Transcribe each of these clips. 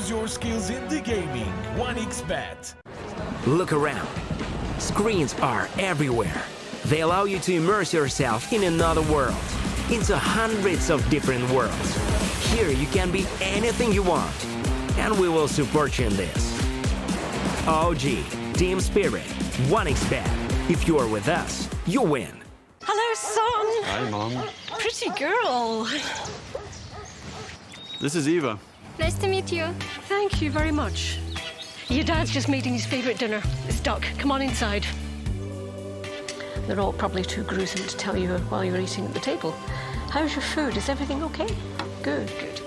Use your skills in the gaming. 1xBet. Look around. Screens are everywhere. They allow you to immerse yourself in another world, into hundreds of different worlds. Here you can be anything you want, and we will support you in this. OG, Team Spirit, 1xBet. If you are with us, you win. Hello, son. Hi, Mom. Pretty girl. This is Eva. Nice to meet you. Thank you very much. Your dad's just making his favorite dinner. It's duck. Come on inside. They're all probably too gruesome to tell you while you're eating at the table. How's your food? Is everything okay? Good, good.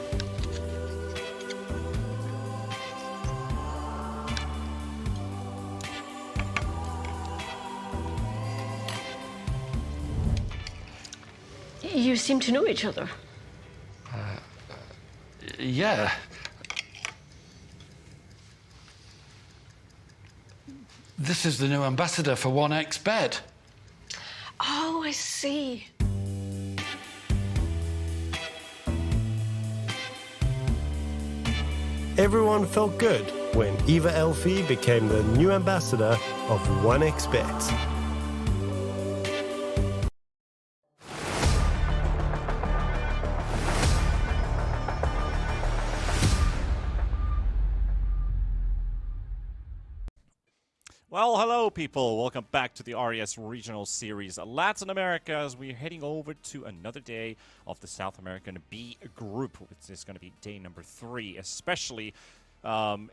You seem to know each other. Yeah. This is the new ambassador for 1xBet. Oh, I see. Everyone felt good when Eva Elfie became the new ambassador of 1xBet. Well, hello people, welcome back to the RES Regional Series Latin America as we're heading over to another day of the South American B group, which is going to be day number 3, especially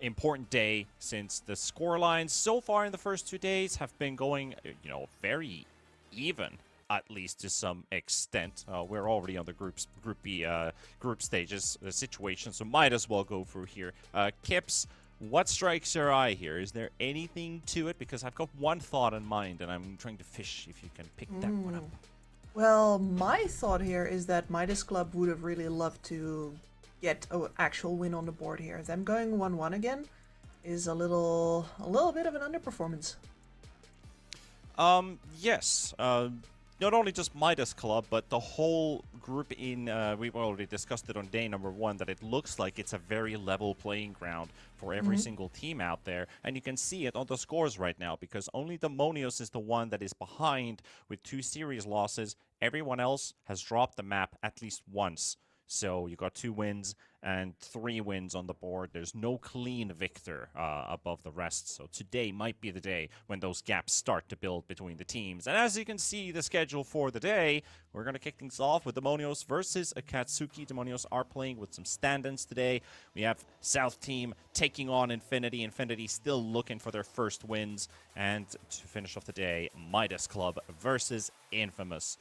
important day since the score lines so far in the first 2 days have been going, very even, at least to some extent. We're already on the Group B group stages situation, so might as well go through here. Kips, what strikes your eye here? Is there anything to it? Because I've got one thought in mind, and I'm trying to fish if you can pick that one up. Well, my thought here is that Midas Club would have really loved to get an actual win on the board here. Them going 1-1 again is a little bit of an underperformance. Yes. Not only just Midas Club, but the whole group in, we've already discussed it on day number 1, that it looks like it's a very level playing ground for every single team out there. And you can see it on the scores right now, because only Demonios is the one that is behind with 2 series losses. Everyone else has dropped the map at least once. So you got 2 wins and 3 wins on the board. There's no clean victor above the rest. So today might be the day when those gaps start to build between the teams. And as you can see, the schedule for the day, we're going to kick things off with Demonios versus Acatsuki. Demonios are playing with some stand-ins today. We have South Team taking on Infinity. Infinity still looking for their first wins. And to finish off the day, Midas Club versus Infamous.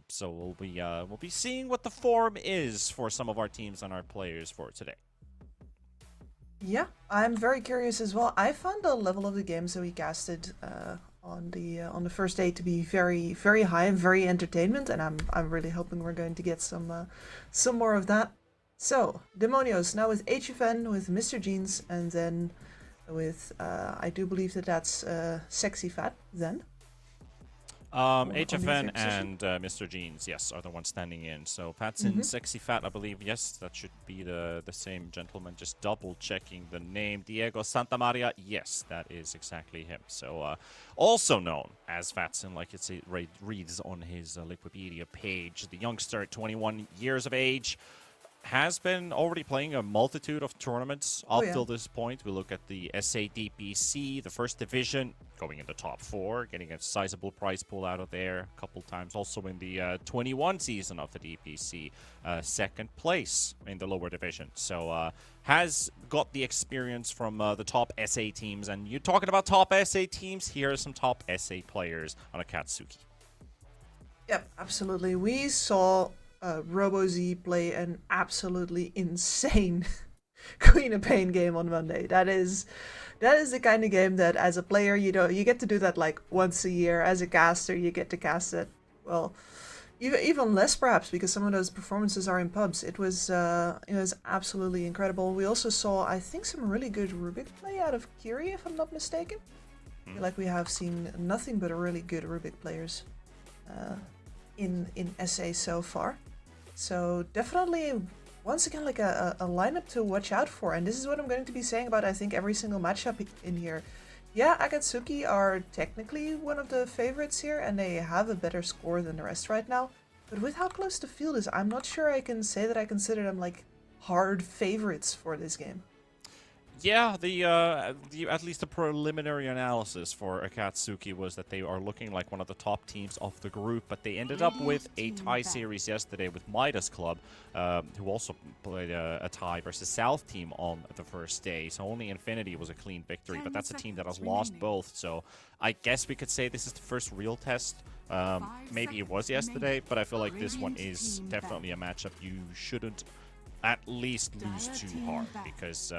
So we'll be seeing what the form is for some of our teams and our players for today. Yeah, I'm very curious as well. I found the level of the games that we casted on the first day to be very, very high and very entertainment, and I'm really hoping we're going to get some more of that. So Demonios now with HFN, with Mr. Jeans, and then with I do believe that's Sexy Fat then. HFN and Mr. Jeans, yes, are the ones standing in. So Fat's in Sexy Fat, I believe. Yes, that should be the same gentleman. Just double checking the name. Diego Santamaria, yes, that is exactly him. So also known as Fatson, like it reads on his Wikipedia page. The youngster, 21 years of age, has been already playing a multitude of tournaments up till this point. We look at the SADPC, the first division, going in the top 4, getting a sizable prize pool out of there a couple times. Also in the 21 season of the DPC, second place in the lower division. So has got the experience from the top SA teams. And you're talking about top SA teams, here are some top SA players on Acatsuki. Yep, absolutely. We saw RoboZ play an absolutely insane Queen of Pain game on Monday. That is the kind of game that as a player you get to do that like once a year. As a caster you get to cast it, well, even less perhaps, because some of those performances are in pubs. It was absolutely incredible. We also saw, I think, some really good Rubik play out of Kiri, if I'm not mistaken. I feel like we have seen nothing but really good Rubik players in SA so far. So definitely once again, like a lineup to watch out for. And this is what I'm going to be saying about, I think, every single matchup in here. Yeah, Acatsuki are technically one of the favorites here, and they have a better score than the rest right now. But with how close the field is, I'm not sure I can say that I consider them like hard favorites for this game. Yeah, the at least the preliminary analysis for Acatsuki was that they are looking like one of the top teams of the group, but they ended up with a tie series yesterday with Midas Club, who also played a tie versus South team on the first day. So only Infinity was a clean victory, but that's a team that has lost both. So I guess we could say this is the first real test. Maybe it was yesterday, but I feel like this one is definitely a matchup you shouldn't at least lose too hard, because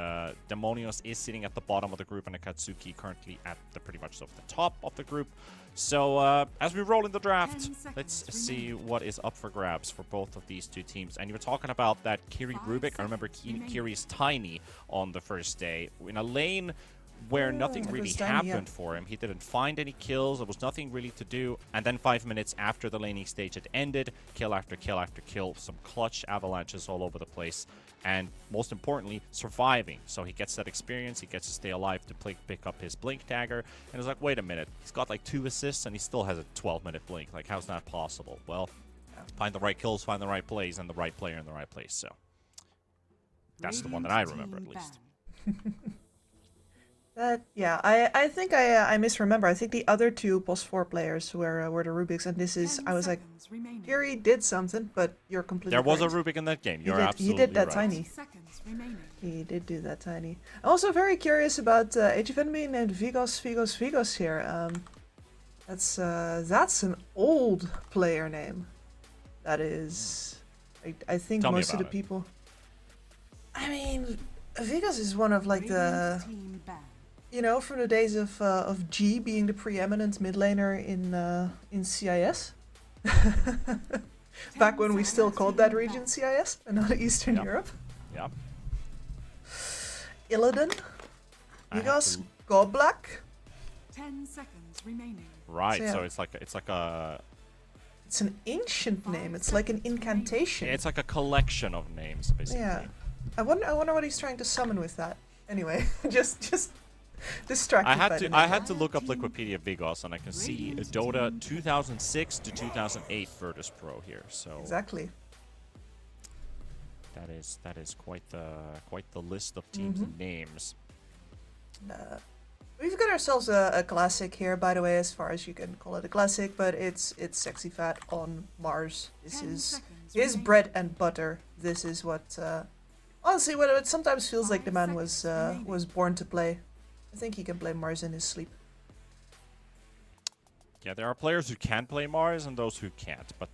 Demonios is sitting at the bottom of the group and Acatsuki currently at the pretty much the top of the group. So as we roll in the draft, let's see what is up for grabs for both of these two teams. And you were talking about that Kiri Rubik. I remember Kiri's tiny on the first day in a lane where nothing really happened for him. He didn't find any kills. There was nothing really to do. And then 5 minutes after the laning stage had ended, kill after kill after kill, some clutch avalanches all over the place, and most importantly, surviving. So he gets that experience. He gets to stay alive to pick up his blink dagger. And it's like, wait a minute, he's got like 2 assists and he still has a 12-minute blink. Like, how's that possible? Well, find the right kills, find the right plays, and the right player in the right place. So that's the one that I remember, at least. Yeah, I think I misremember. I think the other two post 4 players were the Rubiks, and this is, I was like, Fury did something, but you're completely correct. was a Rubik in that game. You're absolutely He did that right. tiny. He did do that tiny. I'm also very curious about Age of Enemy named Vigos here. That's an old player name. That is, I think Tell most of the it. people. I mean, Vigos is one of like the. You know, from the days of G being the preeminent mid laner in CIS. Back when we still called that region CIS and not Eastern Europe. Yeah. Illidan. Vigos. Goblak. 10 seconds remaining. Right, So, so yeah. it's like a It's an ancient name. It's like an incantation. it's like a collection of names, basically. Yeah. I wonder what he's trying to summon with that. Anyway, just distracted. I had to look up Liquipedia Vigos, and I can see Dota 2006 to 2008 Virtus Pro here. So Exactly. that is quite the list of teams and names. We've got ourselves a classic here, by the way, as far as you can call it a classic, but it's Sexy Fat on Mars. This is his bread and butter. This is what honestly what it sometimes feels like the man was born to play. I think he can play Mars in his sleep. Yeah, there are players who can play Mars and those who can't, but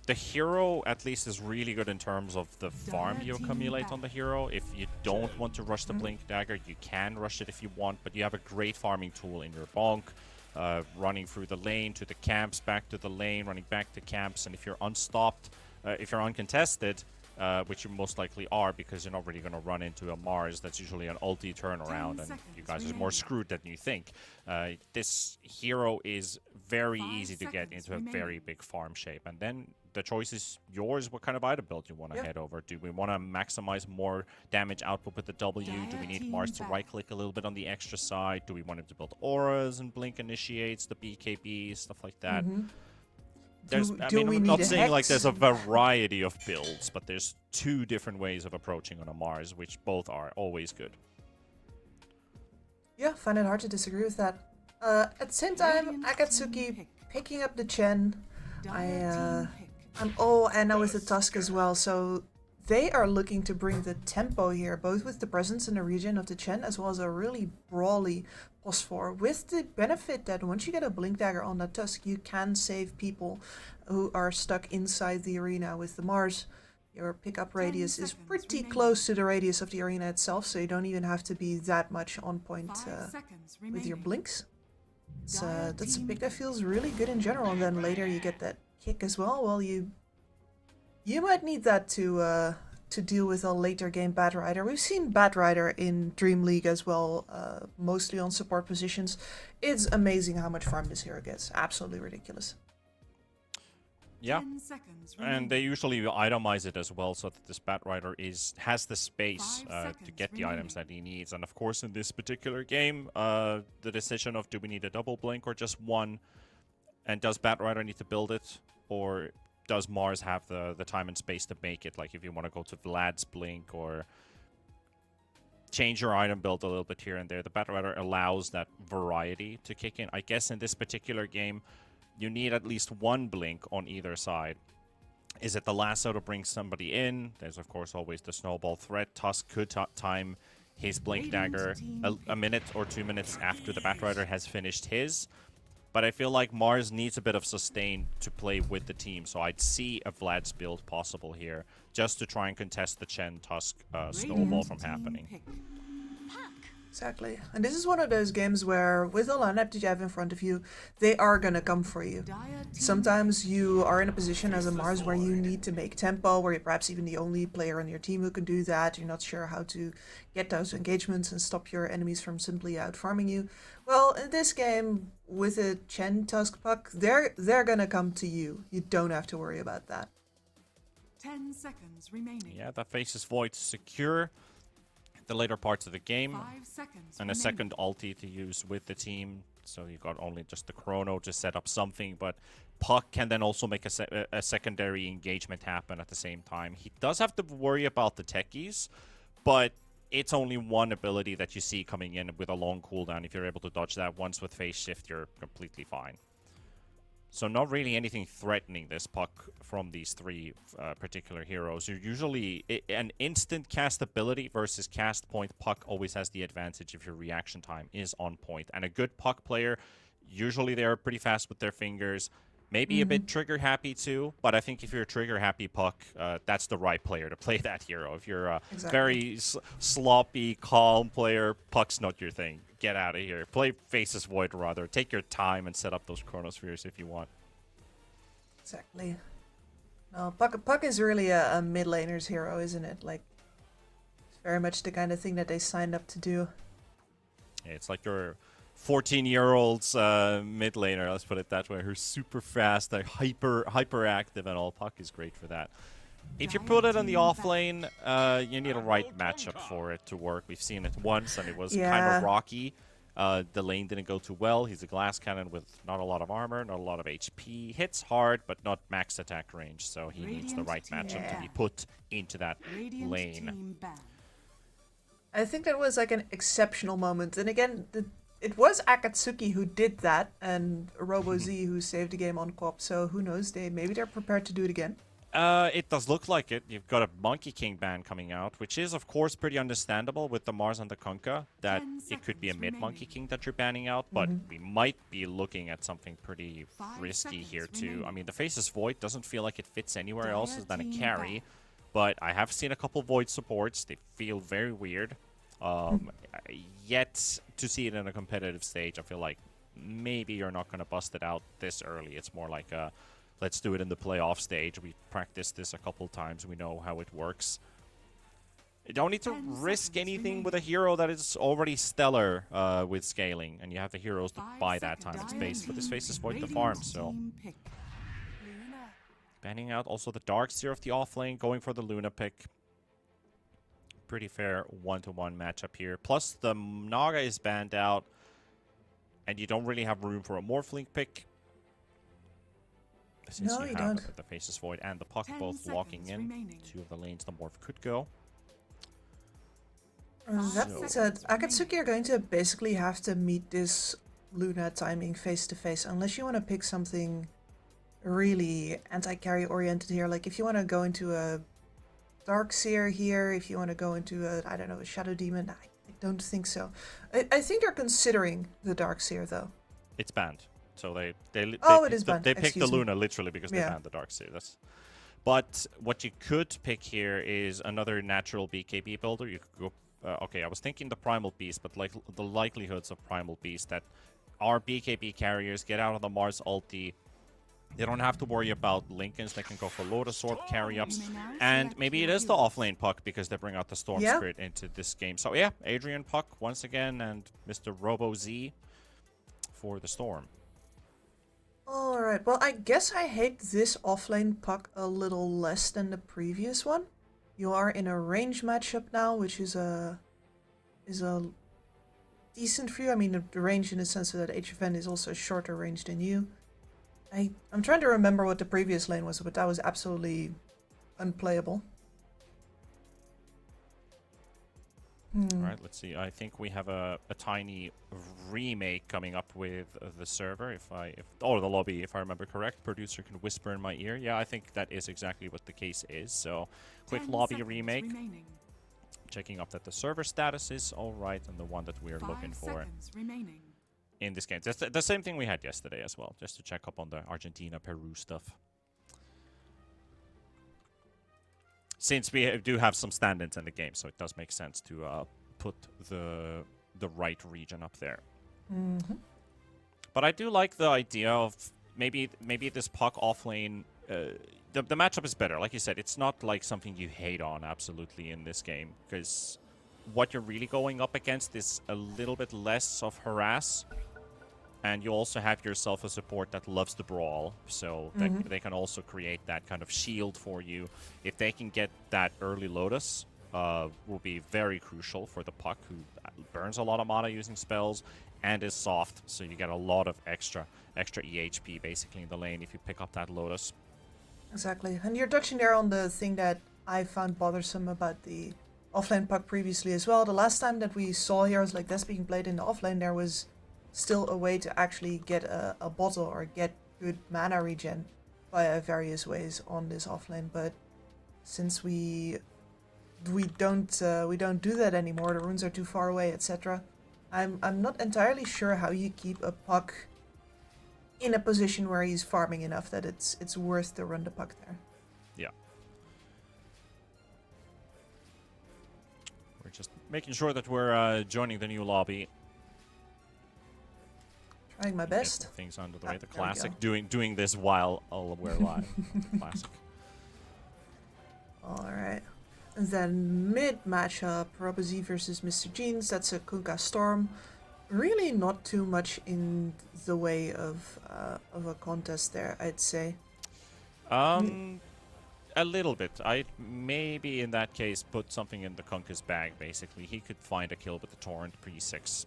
the hero at least is really good in terms of the farm you accumulate on the hero. If you don't want to rush the Blink Dagger, you can rush it if you want, but you have a great farming tool in your bonk, running through the lane to the camps, back to the lane, running back to camps, and if you're unstopped, if you're uncontested, which you most likely are because you're not really going to run into a Mars that's usually an ulti turnaround and you guys are more screwed than you think. This hero is very easy to get into a very big farm shape, and then the choice is yours what kind of item build you want to head over. Do we want to maximize more damage output with the W? Do we need Mars to right click a little bit on the extra side? Do we want him to build auras and blink initiates, the BKB, stuff like that? I'm not saying like there's a variety of builds, but there's 2 different ways of approaching on a Mars, which both are always good. Yeah, find it hard to disagree with that. At the same time, Acatsuki picking up the Chen. And now with the Tusk as well. So they are looking to bring the tempo here, both with the presence in the region of the Chen as well as a really brawly post 4, with the benefit that once you get a Blink Dagger on that Tusk, you can save people who are stuck inside the arena with the Mars. Your pickup radius is pretty close to the radius of the arena itself, so you don't even have to be that much on point with your blinks. So that's a pick that feels really good in general, and then later you get that kick as well. Well, you might need that to deal with a later game Batrider. We've seen Batrider in Dream League as well, mostly on support positions. It's amazing how much farm this hero gets. Absolutely ridiculous. Yeah. 10 seconds And they remaining. usually itemize it as well, so that this Batrider has the space 5 to seconds get the items that remaining. he needs. And of course, in this particular game, the decision of do we need a double blink or just one, and does Batrider need to build it, or does Mars have the time and space to make it? Like if you want to go to Vlad's blink or change your item build a little bit here and there, the Batrider allows that variety to kick in. I guess in this particular game, you need at least one blink on either side. Is it the lasso to bring somebody in? There's, of course, always the snowball threat. Tusk could time his blink dagger a minute or 2 minutes after the Batrider has finished his. But I feel like Mars needs a bit of sustain to play with the team. So I'd see a Vlad's build possible here, just to try and contest the Chen Tusk snowball from happening. Exactly. And this is one of those games where, with the lineup that you have in front of you, they are gonna come for you. Sometimes you are in a position as a Mars where you need to make tempo, where you're perhaps even the only player on your team who can do that. You're not sure how to get those engagements and stop your enemies from simply out farming you. Well, in this game, with a Chen Tusk Puck, they're gonna come to you. You don't have to worry about that. 10 seconds remaining. Yeah, that faces Void secure the later parts of the game. 5 seconds And a remaining. second ulti to use with the team. So you got only just the chrono to set up something, but Puck can then also make a secondary engagement happen at the same time. He does have to worry about the techies, but it's only one ability that you see coming in with a long cooldown. If you're able to dodge that once with phase shift, you're completely fine. So not really anything threatening this Puck from these three particular heroes. You're usually an instant cast ability versus cast point. Puck always has the advantage if your reaction time is on point. And a good Puck player, usually they're pretty fast with their fingers. Maybe a bit trigger happy too, but I think if you're a trigger happy Puck, that's the right player to play that hero. If you're a very sloppy, calm player, Puck's not your thing. Get out of here. Play Faces Void rather. Take your time and set up those chronospheres if you want. Exactly. No, Puck is really a mid laner's hero, isn't it? Like, it's very much the kind of thing that they signed up to do. Yeah, it's like your 14-year-old's mid laner, let's put it that way, who's super fast, they're hyper active, and all. Puck is great for that. If you put it on the off lane, you need a right matchup for it to work. We've seen it once, and it was kind of rocky. The lane didn't go too well. He's a glass cannon with not a lot of armor, not a lot of HP. Hits hard, but not max attack range, so he needs the right matchup to be put into that lane. I think that was like an exceptional moment. And again, it was Akatsuki who did that, and RoboZ who saved the game on Quap. So who knows? Maybe they're prepared to do it again. It does look like it. You've got a Monkey King ban coming out, which is, of course, pretty understandable with the Mars and the Kunkka, that it could be a mid-Monkey King that you're banning out, but we might be looking at something pretty risky here, too. I mean, the Faces Void doesn't feel like it fits anywhere else than a carry, but I have seen a couple Void supports. They feel very weird. Yet to see it in a competitive stage, I feel like maybe you're not going to bust it out this early. It's more like a... let's do it in the playoff stage. We practiced this a couple times. We know how it works. You don't need to risk anything with a hero that is already stellar with scaling. And you have the heroes to buy that time and space. But this Faces Void the farm, so... banning out also the Darkseer of the offlane. Going for the Luna pick. Pretty fair one-to-one matchup here. Plus, the Naga is banned out. And you don't really have room for a Morphling pick. Since No, you you have don't. the Faces Void and the Puck 10 both walking in, remaining. two of the lanes the Morph could go. That said, Akatsuki are going to basically have to meet this Luna timing face to face, unless you want to pick something really anti-carry oriented here. Like if you want to go into a Darkseer here, if you want to go into a, I don't know, a Shadow Demon, I don't think so. I think they're considering the Darkseer though. It's banned. So they it is banned. They picked the Excuse me. Luna literally because they banned the Darkseer. But what you could pick here is another natural BKB builder. You could go. Okay, I was thinking the Primal Beast, but like the likelihoods of Primal Beast that are BKB carriers get out of the Mars ulti. They don't have to worry about Lincolns. They can go for Lotus Orb carry-ups. And maybe it is the offlane Puck because they bring out the Storm Spirit into this game. So yeah, Adrian Puck once again and Mr. Robo Z for the Storm. Alright, well, I guess I hate this offlane puck a little less than the previous one. You are in a range matchup now, which is a decent for you. I mean, the range in the sense that HFN is also shorter range than you. I'm trying to remember what the previous lane was, but that was absolutely unplayable. All right, let's see. I think we have a tiny remake coming up with the server. Or the lobby, if I remember correct. Producer can whisper in my ear. Yeah, I think that is exactly what the case is. So, quick 10 lobby seconds remake. remaining. Checking up that the server status is all right and the one that we're 5 looking for seconds remaining. in this game. That's the same thing we had yesterday as well, just to check up on the Argentina-Peru stuff. Since we do have some stand-ins in the game, so it does make sense to put the right region up there. But I do like the idea of maybe this puck offlane. The matchup is better, like you said. It's not like something you hate on absolutely in this game, because what you're really going up against is a little bit less of harass. And you also have yourself a support that loves the brawl, so that they can also create that kind of shield for you. If they can get that early Lotus, will be very crucial for the puck, who burns a lot of mana using spells and is soft, so you get a lot of extra EHP basically in the lane if you pick up that Lotus. Exactly, and you're touching there on the thing that I found bothersome about the offlane puck previously as well. The last time that we saw heroes like this being played in the offlane, there was still a way to actually get a bottle or get good mana regen via various ways on this offlane. But since we don't do that anymore, the runes are too far away, etc. I'm not entirely sure how you keep a puck in a position where he's farming enough that it's worth to run the puck there. Yeah. We're just making sure that we're joining the new lobby. Trying my Get best. things under the Ah, way. The there we classic, go. doing this while we're live. Classic. Alright. And then mid matchup, RoboZ versus Mr. Jeans. That's a Kunkka Storm. Really not too much in the way of a contest there, I'd say. A little bit. I'd maybe in that case put something in the Kunkka's bag, basically. He could find a kill with the Torrent pre-6,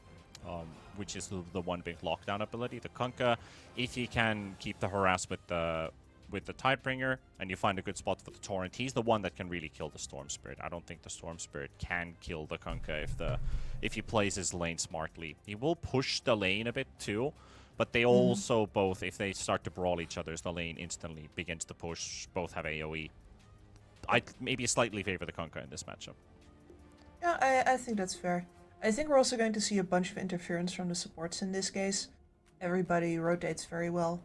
which is the one big lockdown ability. The Kunkka, if he can keep the harass with the Tidebringer, and you find a good spot for the Torrent, he's the one that can really kill the Storm Spirit. I don't think the Storm Spirit can kill the Kunkka if he plays his lane smartly. He will push the lane a bit too, but they also both, if they start to brawl each other, the lane instantly begins to push. Both have AoE. I'd maybe slightly favor the Kunkka in this matchup. Yeah, I think that's fair. I think we're also going to see a bunch of interference from the supports in this case. Everybody rotates very well.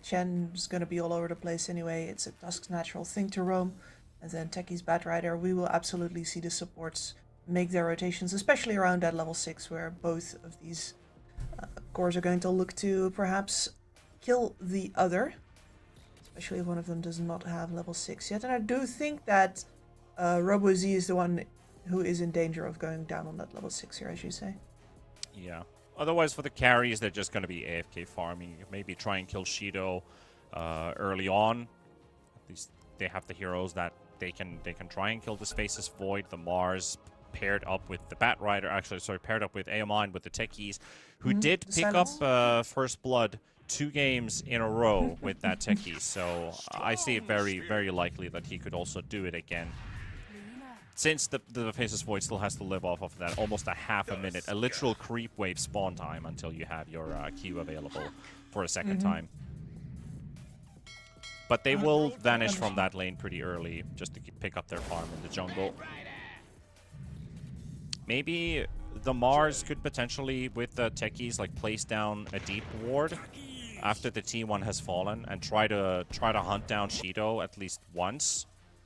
Chen's gonna be all over the place anyway. It's a Dusk's natural thing to roam. And then Techie's Batrider. We will absolutely see the supports make their rotations, especially around that level 6, where both of these cores are going to look to perhaps kill the other. Especially if one of them does not have level 6 yet. And I do think that RoboZ is the one who is in danger of going down on that level 6 here, as you say. Yeah. Otherwise, for the carries, they're just going to be AFK farming. Maybe try and kill Shido early on. At least they have the heroes that they can try and kill the Spaces Void, the Mars, paired up with the Batrider. Actually, sorry, paired up with Aomine, with the Techies, who did pick up First Blood 2 games in a row with that Techie. So I see it very, very likely that he could also do it again. Since the Faceless Void still has to live off of that, almost a half a minute, a literal creep wave spawn time until you have your Q available for a second time. But they will vanish from that lane pretty early, just to pick up their farm in the jungle. Maybe the Mars could potentially, with the Techies, like place down a deep ward after the T1 has fallen and try to hunt down Shido at least once.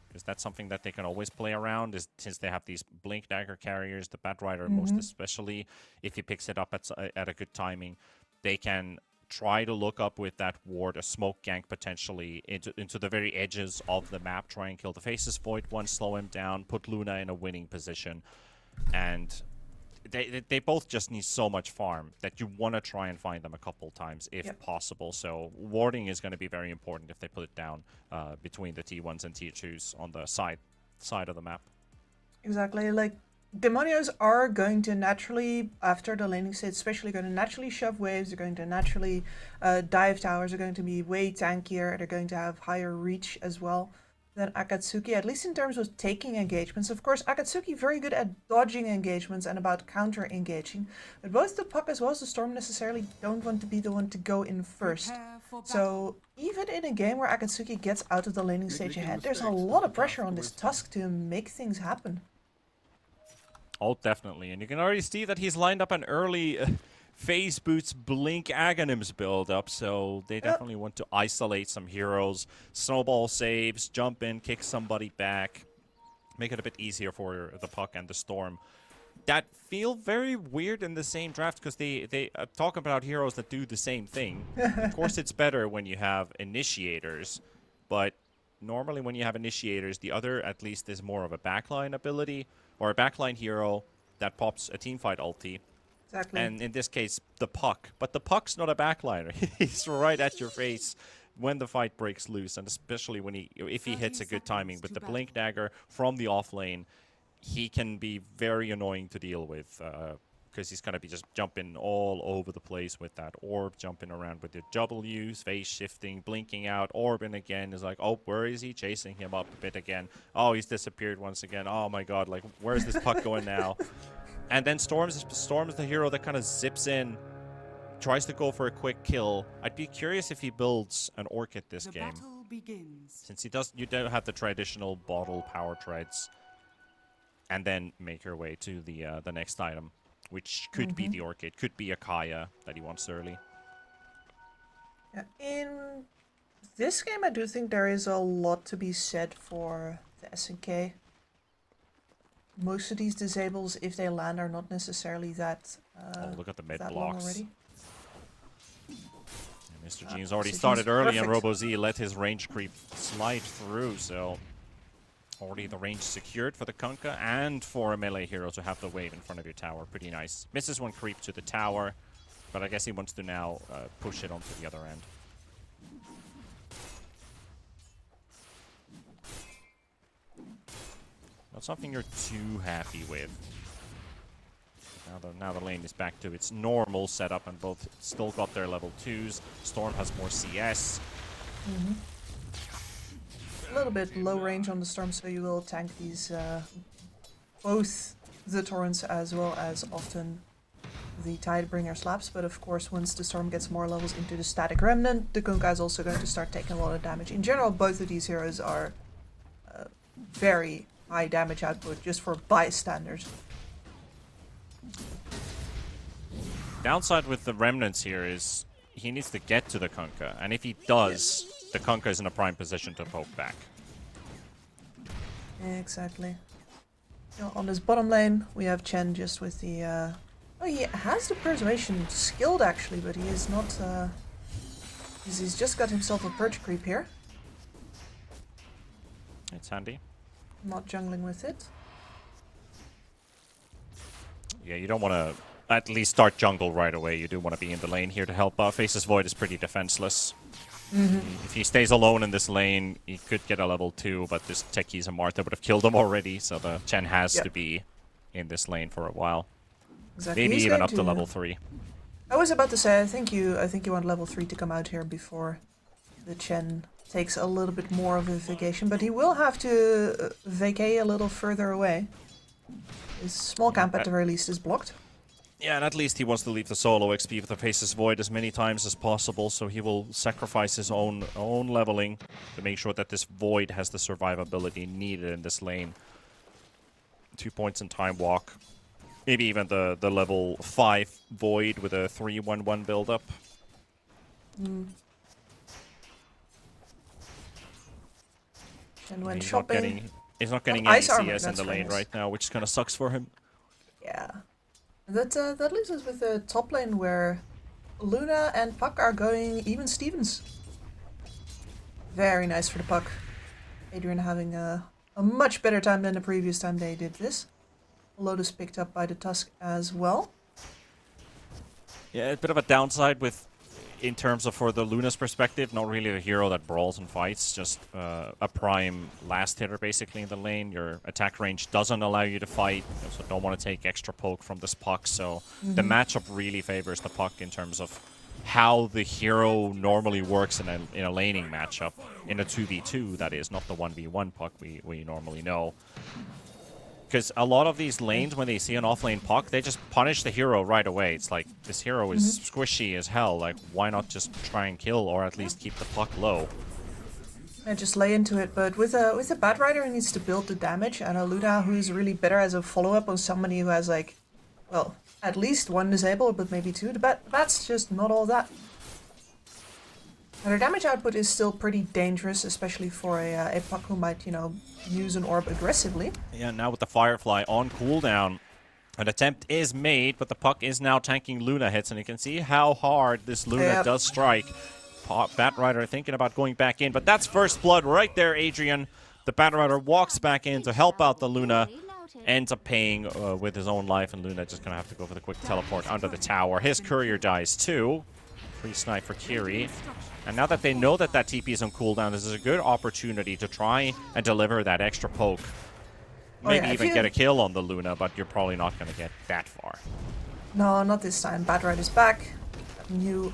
Because that's something that they can always play around, is since they have these Blink Dagger carriers, the Batrider most especially, if he picks it up at a good timing, they can try to look up with that ward, a smoke gank potentially, into the very edges of the map, try and kill the Faceless Void one, slow him down, put Luna in a winning position, and they both just need so much farm that you want to try and find them a couple times if Yep. possible. So warding is going to be very important if they put it down between the T1s and T2s on the side of the map. Exactly. Like, Demonios are going to naturally, after the laning state, especially going to naturally shove waves. They're going to naturally dive towers. They're going to be way tankier. They're going to have higher reach as well than Acatsuki, at least in terms of taking engagements. Of course, Acatsuki very good at dodging engagements and about counter-engaging. But both the Puck as well as the Storm necessarily don't want to be the one to go in first. Prepare for battle. So even in a game where Acatsuki gets out of the laning stage ahead, there's a lot of pressure on this Tusk to make things happen. Oh, definitely. And you can already see that he's lined up an early Phase Boots Blink Aghanims build up, so they definitely want to isolate some heroes, snowball saves, jump in, kick somebody back, make it a bit easier for the Puck and the Storm. That feel very weird in the same draft because they talk about heroes that do the same thing. Of course, it's better when you have initiators, but normally when you have initiators, the other at least is more of a backline ability or a backline hero that pops a teamfight ulti. Exactly. And in this case, the Puck. But the Puck's not a backliner. He's right at your face when the fight breaks loose, and especially when if he hits a good timing with the Blink Dagger from the off lane, he can be very annoying to deal with because he's going to be just jumping all over the place with that orb, jumping around with the W's, phase shifting, blinking out, orbing again. Is like, oh, where is he? Chasing him up a bit again. Oh, he's disappeared once again. Oh my god, like, where's this Puck going now? And then Storm's the hero that kind of zips in, tries to go for a quick kill. I'd be curious if he builds an Orchid this The game, battle begins. since you don't have the traditional bottle power treads, and then make your way to the next item, which could be the Orchid, could be a Kaya that he wants early. Yeah, in this game, I do think there is a lot to be said for the SNK. Most of these disables, if they land, are not necessarily that Oh, look at the mid that long blocks. already. And Mr. Gene's already Mr. started Gene's early, and perfect. RoboZ let his range creep slide through, so already the range secured for the Kunkka and for a melee hero to have the wave in front of your tower. Pretty nice. Misses one creep to the tower, but I guess he wants to now push it onto the other end. Not something you're too happy with. Now the lane is back to its normal setup, and both still got their level 2s. Storm has more CS. A little bit low range on the Storm, so you will tank these both the Torrents as well as often the Tidebringer slaps. But of course, once the Storm gets more levels into the Static Remnant, the Kunkka is also going to start taking a lot of damage. In general, both of these heroes are very high damage output just for bystanders. Downside with the Remnants here is he needs to get to the Kunkka, and if he does, the Kunkka is in a prime position to poke back. Exactly. Now, on this bottom lane, we have Chen just with the... Oh, he has the Persuasion skilled actually, but he is not... he's just got himself a Purge Creep here. It's handy. Not jungling with it. Yeah, you don't want to at least start jungle right away. You do want to be in the lane here to help out. Faceless Void is pretty defenseless. If he stays alone in this lane, he could get a level 2, but this Techies and Martha would have killed him already, so the Chen has to be in this lane for a while. Exactly. Maybe He's even going up to level 3. I was about to say, I think you want level 3 to come out here before the Chen takes a little bit more of a vacation, but he will have to vacay a little further away. His small camp at the very least is blocked. Yeah, and at least he wants to leave the solo XP with the Faceless Void as many times as possible, so he will sacrifice his own leveling to make sure that this Void has the survivability needed in this lane. 2 points in Time Walk. Maybe even the level 5 Void with a 3-1-1 build-up. And when He's shopping... he's not getting Oh, any ice armor, CS in that's the very lane nice. right now, which kind of sucks for him. Yeah. That leaves us with the top lane where Luna and Puck are going even Stevens. Very nice for the Puck. Adrian having a much better time than the previous time they did this. Lotus picked up by the Tusk as well. Yeah, a bit of a downside with, in terms of for the Luna's perspective, not really a hero that brawls and fights, just a prime last hitter basically in the lane. Your attack range doesn't allow you to fight, so don't want to take extra poke from this puck. So the matchup really favors the puck in terms of how the hero normally works in a laning matchup, in a 2v2 that is, not the 1v1 puck we normally know. Because a lot of these lanes, when they see an offlane puck, they just punish the hero right away. It's like, this hero is squishy as hell. Like, why not just try and kill, or at least keep the puck low? And just lay into it. But with a Bat Rider who needs to build the damage, and a Luna who's really better as a follow-up on somebody who has, like, well, at least one disable, but maybe two. The Bat's just not all that. And her damage output is still pretty dangerous, especially for a puck who might, you know, use an orb aggressively. Yeah, now with the Firefly on cooldown, an attempt is made, but the puck is now tanking Luna hits, and you can see how hard this Luna does strike. Bat Rider thinking about going back in, but that's first blood right there, Adrian. The Bat Rider walks back in to help out the Luna, ends up paying with his own life, and Luna just gonna have to go for the quick teleport under the tower. His courier dies too. Free snipe for Kiri. And now that they know that that TP is on cooldown, this is a good opportunity to try and deliver that extra poke. Maybe even get a kill on the Luna, but you're probably not going to get that far. No, not this time. Bat Rider's back. New.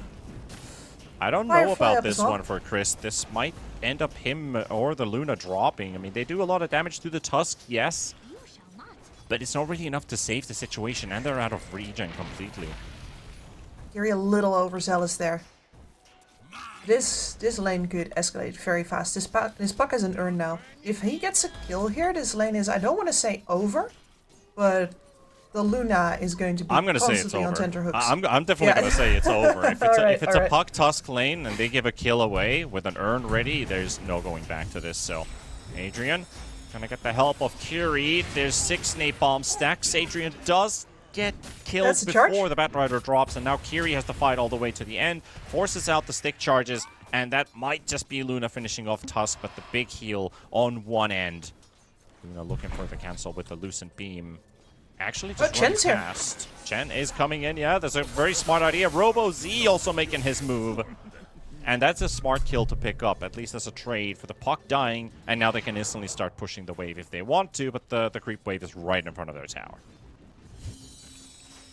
I don't know about this one for Chris. This might end up him or the Luna dropping. I mean, they do a lot of damage to the Tusk, yes. But it's not really enough to save the situation, and they're out of regen completely. You're a little overzealous there. This lane could escalate very fast. This puck has an urn now. If he gets a kill here, this lane is, I don't want to say over, but the Luna is going to be constantly on tenterhooks. I'm definitely going to say it's over. If it's a puck Tusk lane and they give a kill away with an urn ready, there's no going back to this. So, Adrian, gonna get the help of Kiri. There's 6 napalm stacks. Adrian does get killed before the Bat Rider drops, and now Kiri has to fight all the way to the end, forces out the stick charges, and that might just be Luna finishing off Tusk, but the big heal on one end. Luna looking for the cancel with the Lucent Beam. Actually just running fast. Chen is coming in, yeah, that's a very smart idea. Robo Z also making his move. And that's a smart kill to pick up, at least as a trade for the puck dying, and now they can instantly start pushing the wave if they want to, but the creep wave is right in front of their tower.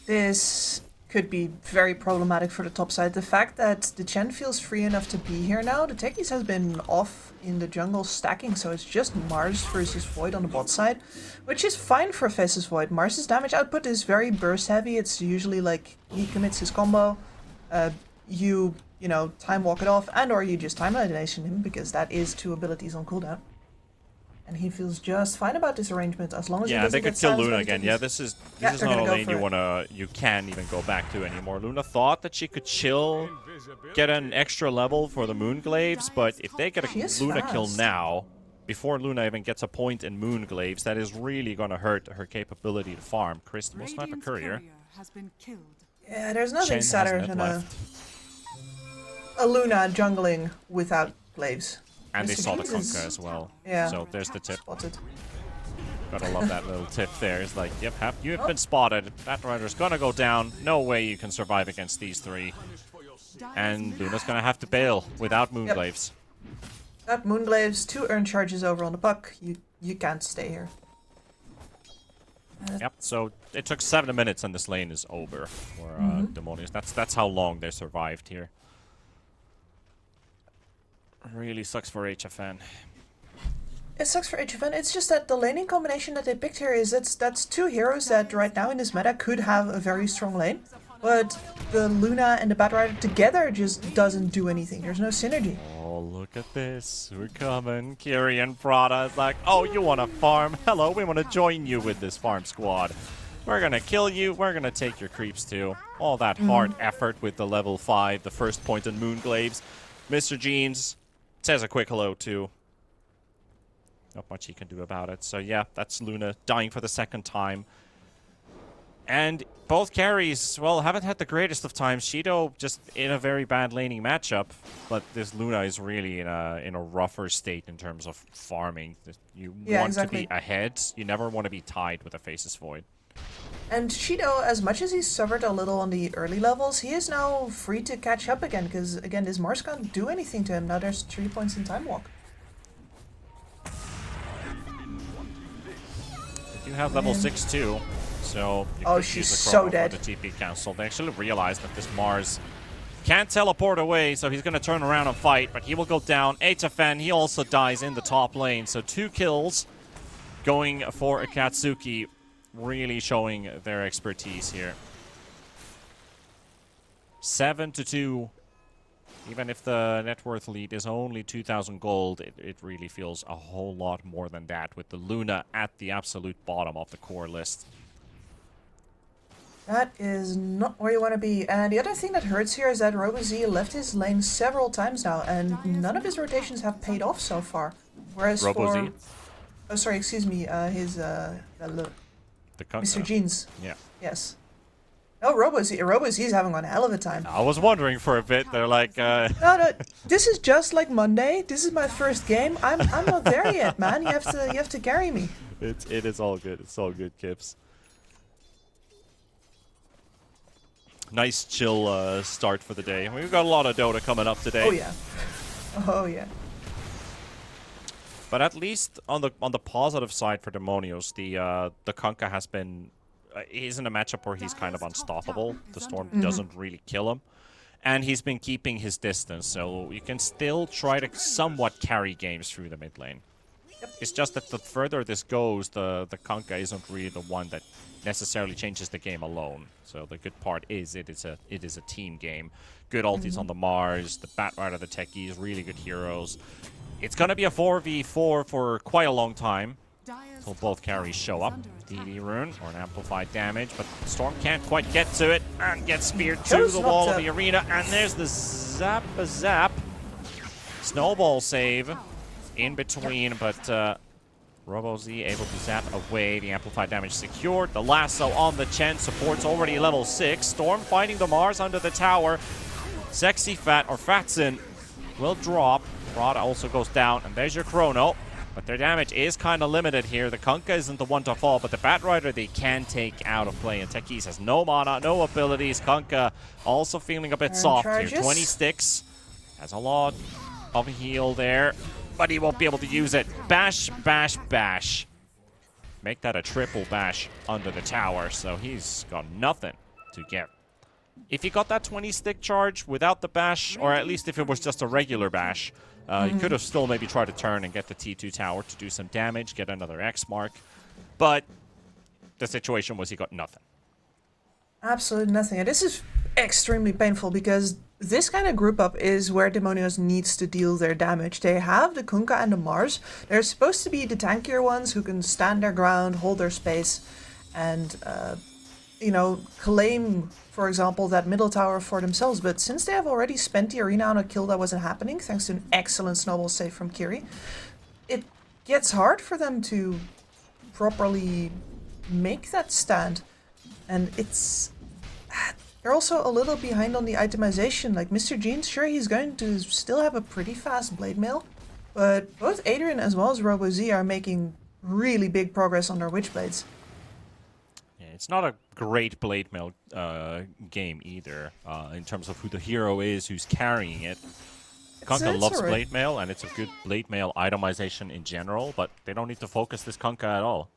This could be very problematic for the top side. The fact that the Chen feels free enough to be here now, the techies has been off in the jungle stacking, so it's just Mars versus Void on the bot side, which is fine for Faceless Void. Mars's damage output is very burst heavy. It's usually like he commits his combo, you know, time walk it off, and or you just time elimination him, because that is 2 abilities on cooldown. And he feels just fine about this arrangement as long as he doesn't they could get kill silenced Luna by the again. techies. Yeah, this is not a lane you can't even go back to anymore. Luna thought that she could chill, get an extra level for the Moonglaves, but if they get a Luna kill now, before Luna even gets a point in Moonglaves, that is really going to hurt her capability to farm. Chris will snipe a courier. Yeah, there's nothing sadder than a Luna jungling without Glaives. And they saw the Kunkka as well. Yeah. So there's the tip. Spotted. Gotta love that little tip there. It's like, yep, you have been spotted. Bat Rider's gonna go down. No way you can survive against these 3. And Luna's gonna have to bail without Moonglaves. Got Moonglaves, 2 urn charges over on the puck. You can't stay here. Yep, so it took 7 minutes and this lane is over for Demonios. That's how long they survived here. Really sucks for HFN. It sucks for HFN. It's just that the laning combination that they picked here is that's 2 heroes that right now in this meta could have a very strong lane, but the Luna and the Bat Rider together just doesn't do anything. There's no synergy. Oh, look at this. We're coming. Kiri and Prada is like, oh, you want to farm? Hello, we want to join you with this farm squad. We're going to kill you. We're going to take your creeps too. All that hard effort with the level 5, the first point in Moonglaves. Mr. Jeans says a quick hello too. Not much he can do about it. So yeah, that's Luna dying for the 2nd time. And both carries, well, haven't had the greatest of times. Shido just in a very bad laning matchup, but this Luna is really in a rougher state in terms of farming. You want to be ahead. You never want to be tied with a Faceless Void. And Shido, as much as he suffered a little on the early levels, he is now free to catch up again, because again, this Mars can't do anything to him. Now there's 3 points in time walk. You have level 6 too, so you Oh, could she's use the so chrono dead. for the TP cancel. They actually realized that this Mars can't teleport away, so he's going to turn around and fight, but he will go down. Eitafen, he also dies in the top lane, so 2 kills going for Akatsuki, really showing their expertise here. 7-2. Even if the net worth lead is only 2,000 gold, it really feels a whole lot more than that, with the Luna at the absolute bottom of the core list. That is not where you want to be. And the other thing that hurts here is that RoboZ left his lane several times now, and none of his rotations have paid off so far. Whereas RoboZ? Oh, sorry, excuse me, The Mr. Jeans. Yeah. Yes. No, RoboZ's having one hell of a time. I was wondering for a bit. They're like, No, this is just like Monday. This is my first game. I'm not there yet, man. You have to carry me. it is all good. It's all good, Kips. Nice chill start for the day. We've got a lot of Dota coming up today. Oh yeah. Oh yeah. But at least on the positive side for Demonios, the Kunkka has been he's in a matchup where he's kind of unstoppable. The Storm doesn't really kill him, and he's been keeping his distance, so you can still try to somewhat carry games through the mid lane. It's just that the further this goes, the Kunkka isn't really the one that necessarily changes the game alone. So the good part is it is a team game. Good ultis on the Mars, the Batrider, the Techies, really good heroes. It's gonna be a 4v4 for quite a long time. So both carries show up. DD rune or an amplified damage, but Storm can't quite get to it and gets speared to the wall of the arena. And there's the zap. Snowball save in between, but RoboZ able to zap away. The amplified damage secured. The lasso on the Chen. Support's already level 6. Storm fighting the Mars under the tower. Sexy Fat or Fatson will drop. Rada also goes down, and there's your chrono. But their damage is kind of limited here. The Kunkka isn't the one to fall, but the Batrider they can take out of play. And Techies has no mana, no abilities. Kunkka also feeling a bit soft charges. here. 20 sticks. Has a lot of heal there, but he won't be able to use it. Bash, bash, bash. Make that a triple bash under the tower, so he's got nothing to get. If he got that 20 stick charge without the bash, or at least if it was just a regular bash, he could have still maybe tried to turn and get the T2 tower to do some damage, get another X mark. But the situation was he got nothing. Absolutely nothing. And this is extremely painful because this kind of group up is where Demonios needs to deal their damage. They have the Kunkka and the Mars. They're supposed to be the tankier ones who can stand their ground, hold their space, and claim, for example, that middle tower for themselves. But since they have already spent the arena on a kill that wasn't happening, thanks to an excellent snowball save from Kiri, it gets hard for them to properly make that stand. And they're also a little behind on the itemization. Like Mr. Jeans, sure, he's going to still have a pretty fast blade mail, but both Adrian as well as RoboZ are making really big progress on their Witchblades. It's not a great blade mail game either, in terms of who the hero is, who's carrying it. Kunkka loves alright. blade mail, and it's a good blade mail itemization in general, but they don't need to focus this Kunkka at all.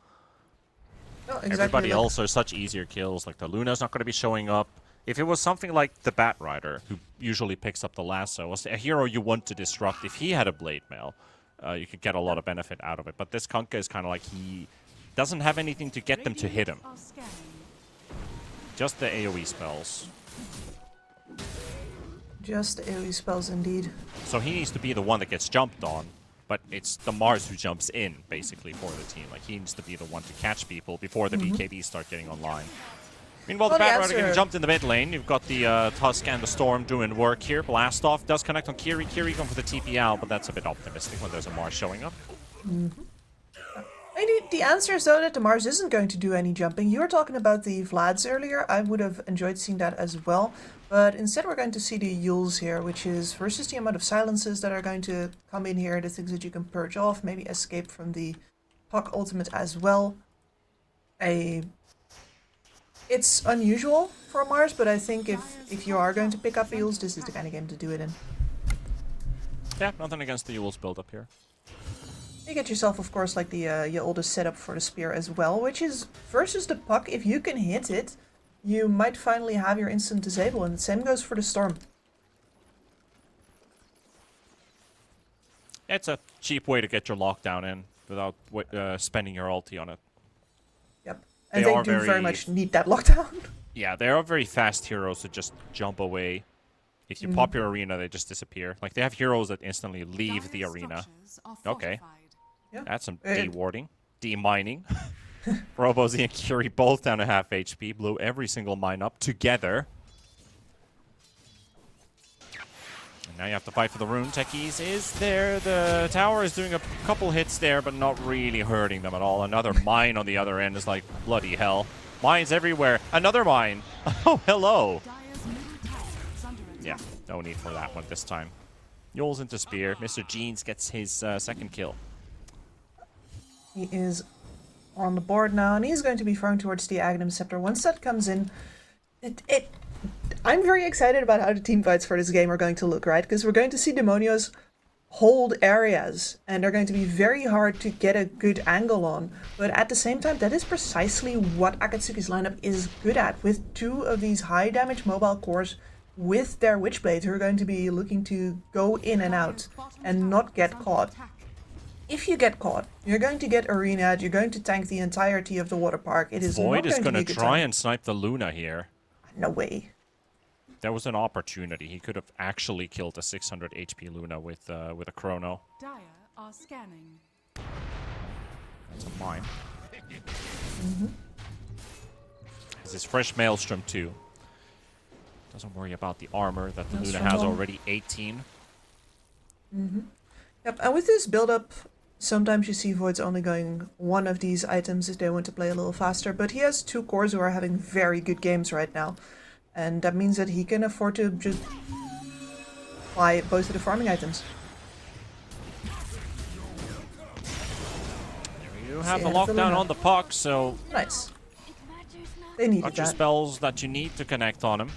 No, exactly. Everybody like- else are such easier kills, like the Luna's not going to be showing up. If it was something like the Batrider, who usually picks up the lasso, was a hero you want to disrupt, if he had a blade mail, you could get a lot of benefit out of it. But this Kunkka is kind of like he doesn't have anything to get them to hit him. Just the AoE spells. Just AoE spells indeed. So he needs to be the one that gets jumped on, but it's the Mars who jumps in, basically, for the team. Like, he needs to be the one to catch people before the BKBs start getting online. Meanwhile, the Batrider getting jumped in the mid lane. You've got the Tusk and the Storm doing work here. Blast off does connect on Kiri. Kiri going for the TP out, but that's a bit optimistic when there's a Mars showing up. Maybe the answer is though that the Mars isn't going to do any jumping. You were talking about the Vlads earlier. I would have enjoyed seeing that as well. But instead we're going to see the Yules here, which is versus the amount of silences that are going to come in here, the things that you can purge off, maybe escape from the Puck ultimate as well. A It's unusual for Mars, but I think if you are going to pick up Eels, this is the kind of game to do it in. Yeah, nothing against the Yules build up here. You get yourself, of course, like the your oldest setup for the spear as well, which is versus the puck. If you can hit it, you might finally have your instant disable, and the same goes for the storm. It's a cheap way to get your lockdown in without spending your ulti on it. Yep, and They they are do very very- much need that lockdown. Yeah, they are very fast heroes to just jump away. If you pop your arena, they just disappear. Like, they have heroes that instantly leave the Dire's arena. structures are Okay. fortified. That's some Uh, de-warding. De-mining. Robozy and Curie both down to half HP. Blew every single mine up together. And now you have to fight for the rune. Techies is there. The tower is doing a couple hits there, but not really hurting them at all. Another mine on the other end is like, bloody hell. Mines everywhere. Another mine. Oh, hello. Dire's middle tower is under attack. Yeah, no need for that one this time. Yules into spear. Mr. Jeans gets his second kill. He is on the board now, and he's going to be thrown towards the Aghanim Scepter. Once that comes in, I'm very excited about how the team fights for this game are going to look, right? Because we're going to see Demonios hold areas, and they're going to be very hard to get a good angle on. But at the same time, that is precisely what Akatsuki's lineup is good at, with two of these high damage mobile cores with their Witchblades who are going to be looking to go in and out and not get caught. If you get caught, you're going to get arenaed, you're going to tank the entirety of the water park. It is Void not is going to going be to a good try time. and snipe the Luna here. No way. There was an opportunity. He could have actually killed a 600 HP Luna with a Chrono. Dire are scanning. That's a mine. This is fresh Maelstrom too. Doesn't worry about the armor that the Luna Maelstrom has on. already 18. Yep, and with this build-up, sometimes you see Void's only going one of these items if they want to play a little faster, but he has two cores who are having very good games right now. And that means that he can afford to just buy both of the farming items. You have the Yeah, the lockdown Luna. on the puck, so Nice. They needed got your that. spells that you need to connect on him.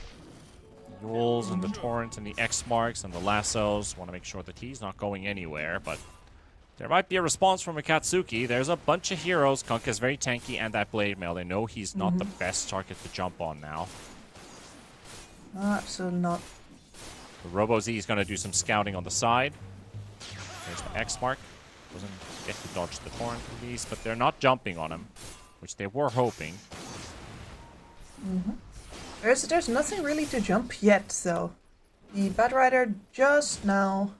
Yules and the Torrent and the X marks and the lassos. Want to make sure that he's not going anywhere, but there might be a response from Akatsuki. There's a bunch of heroes. Kunk is very tanky, and that Blade Mail. They know he's not the best target to jump on now. Absolutely not. The Robo-Z is going to do some scouting on the side. There's the X mark. Doesn't get to dodge the Torrent release, but they're not jumping on him, which they were hoping. There's nothing really to jump yet, though. The Bat Rider just now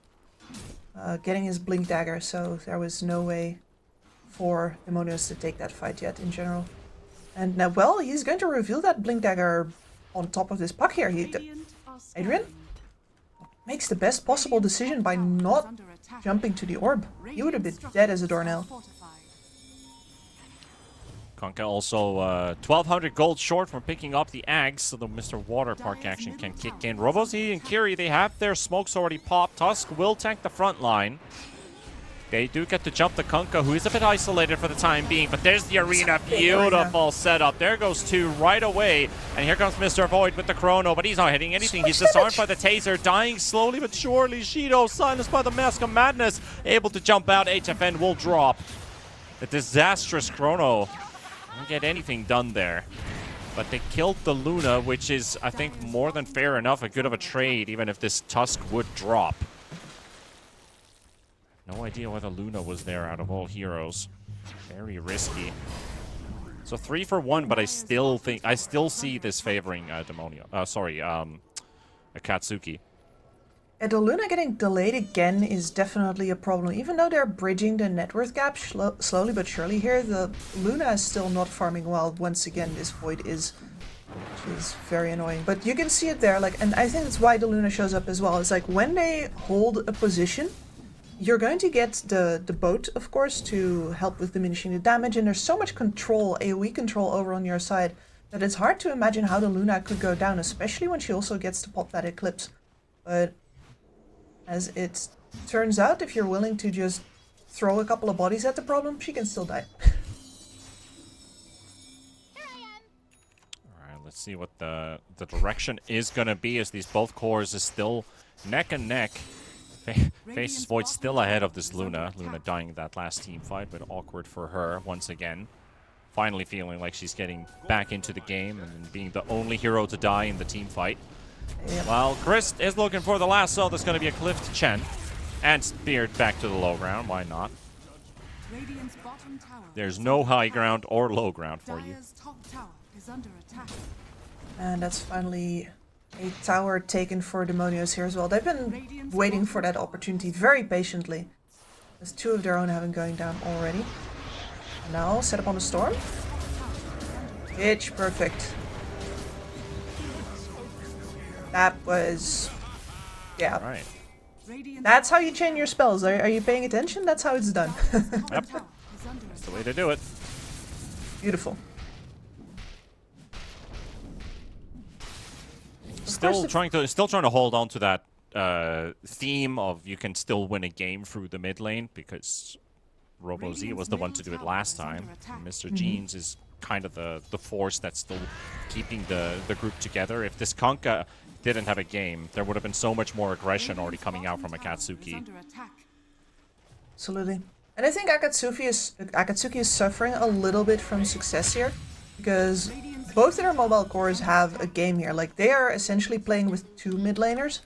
getting his Blink Dagger, so there was no way for Demonios to take that fight yet in general. And now, well, he's going to reveal that Blink Dagger on top of this puck here. Radiant are Adrian? scanning. Makes the best possible decision by not jumping to the orb. He would have been dead as a doornail. Fortified. Konka also 1,200 gold short from picking up the Ags, so the Mr. Water Park action can kick in. Robo-Z and Kiri, they have their smokes already popped. Tusk will tank the front line. They do get to jump the Kunkka, who is a bit isolated for the time being, but there's the arena. Beautiful setup. There goes two right away. And here comes Mr. Void with the Chrono, but he's not hitting anything. He's disarmed by the taser, dying slowly but surely. Shido, silenced by the Mask of Madness, able to jump out. HFN will drop. The disastrous Chrono. Don't get anything done there. But they killed the Luna, which is, I think, more than fair enough. A good of a trade, even if this Tusk would drop. No idea why the Luna was there out of all heroes. Very risky. So 3 for 1, but I still see this favoring Demonio. Akatsuki. Yeah, the Luna getting delayed again is definitely a problem. Even though they're bridging the net worth gap slowly but surely here, the Luna is still not farming well. Once again, this Void is, which is very annoying. But you can see it there, like, and I think that's why the Luna shows up as well. It's like when they hold a position, you're going to get the boat, of course, to help with diminishing the damage, and there's so much control, AoE control over on your side, that it's hard to imagine how the Luna could go down, especially when she also gets to pop that Eclipse. But as it turns out, if you're willing to just throw a couple of bodies at the problem, she can still die. let's see what the direction is going to be as these both cores is still neck and neck. Faces Void still ahead of this Luna. Luna dying in that last team fight, but awkward for her once again. Finally feeling like she's getting back into the game and being the only hero to die in the team fight. Yep. Well, Chris is looking for the last soul. There's going to be a cliff to Chen. And speared back to the low ground. Why not? Radiant's bottom tower There's no high ground or low ground for you. Dire's top tower is under attack. And that's finally a tower taken for Demonios here as well. They've been waiting for that opportunity very patiently. There's 2 of their own having going down already. And now set up on the storm. Pitch perfect. That was... yeah. All right. That's how you chain your spells. Are you paying attention? That's how it's done. Yep. That's the way to do it. Beautiful. Still trying to hold on to that theme of you can still win a game through the mid lane because RoboZ was the one to do it last time. And Mr. Jeans is kind of the force that's still keeping the group together. If this Conka didn't have a game, there would have been so much more aggression already coming out from Acatsuki. Absolutely. And I think Acatsuki is suffering a little bit from success here because both of their mobile cores have a game here. Like, they are essentially playing with 2 mid laners,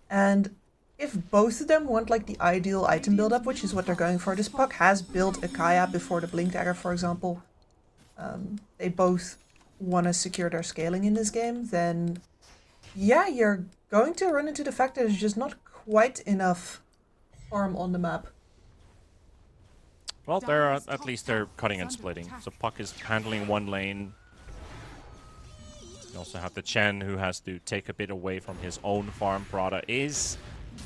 and if both of them want like the ideal item build-up, which is what they're going for, this Puck has built a Kaya before the Blink Dagger, for example. They both want to secure their scaling in this game, then yeah, you're going to run into the fact that there's just not quite enough farm on the map. Well, they're at least they're cutting and splitting. So Puck is handling one lane. You also have the Chen, who has to take a bit away from his own farm. Prada is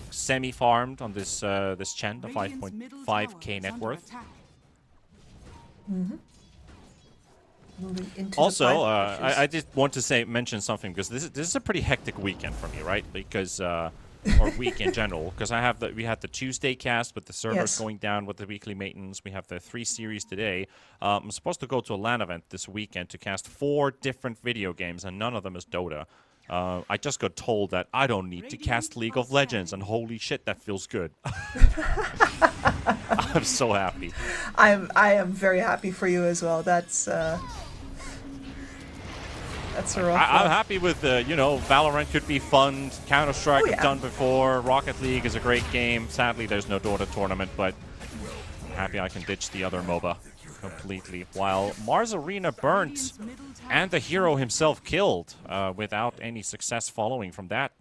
semi-farmed on this this Chen, the 5.5k net worth. Mm-hmm. Moving into Also, the fight, which is- I did want to mention something because this is a pretty hectic weekend for me, right? Because or week in general, because we had the Tuesday cast with the servers going down with the weekly maintenance. We have the 3 series today. I'm supposed to go to a LAN event this weekend to cast 4 different video games, and none of them is Dota. I just got told that I don't need to cast League of Legends, and holy shit, that feels good. I'm so happy. I am very happy for you as well. That's a rough I'm one. happy with Valorant could be fun. Counter-Strike I've done before. Rocket League is a great game. Sadly, there's no Dota tournament, but I'm happy I can ditch the other MOBA completely. While Mars Arena burnt and the hero himself killed without any success following from that.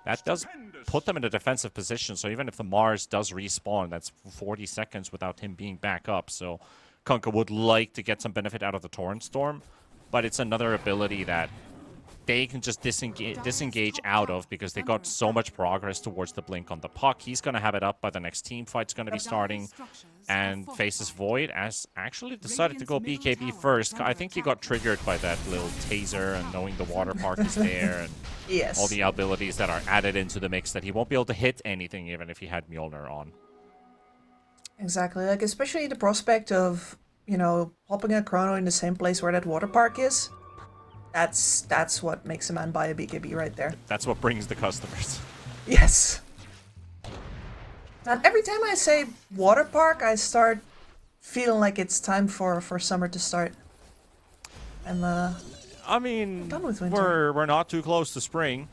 That does put them in a defensive position, so even if the Mars does respawn, that's 40 seconds without him being back up. So Kunkka would like to get some benefit out of the Torrent Storm, but it's another ability that they can just disengage out of because they got so much progress towards the Blink on the Puck. He's going to have it up by the next team fight's going to be starting. And Faces Void has actually decided to go BKB first. I think he got triggered by that little taser and knowing the water park is there and all the abilities that are added into the mix that he won't be able to hit anything even if he had Mjolnir on. Exactly. Like, especially the prospect of, popping a chrono in the same place where that water park is. That's what makes a man buy a BKB right there. That's what brings the customers. Yes. And every time I say water park, I start feeling like it's time for summer to start. I mean, done with winter. we're not too close to spring.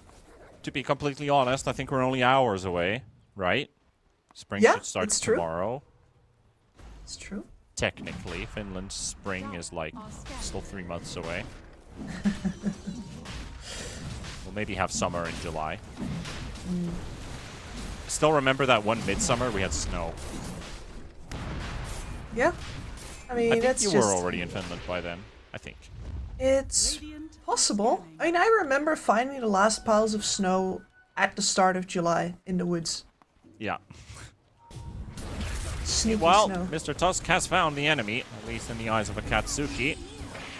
To be completely honest, I think we're only hours away, right? Spring should start it's true. tomorrow. It's true. Technically, Finland's spring is like still 3 months away. We'll maybe have summer in July. Still remember that one midsummer we had snow. Yeah. I mean, I think that's you just... were already in Finland by then, I think. It's possible. I mean, I remember finding the last piles of snow at the start of July in the woods. Yeah. Sneaky Well, snow. Mr. Tusk has found the enemy, at least in the eyes of Akatsuki.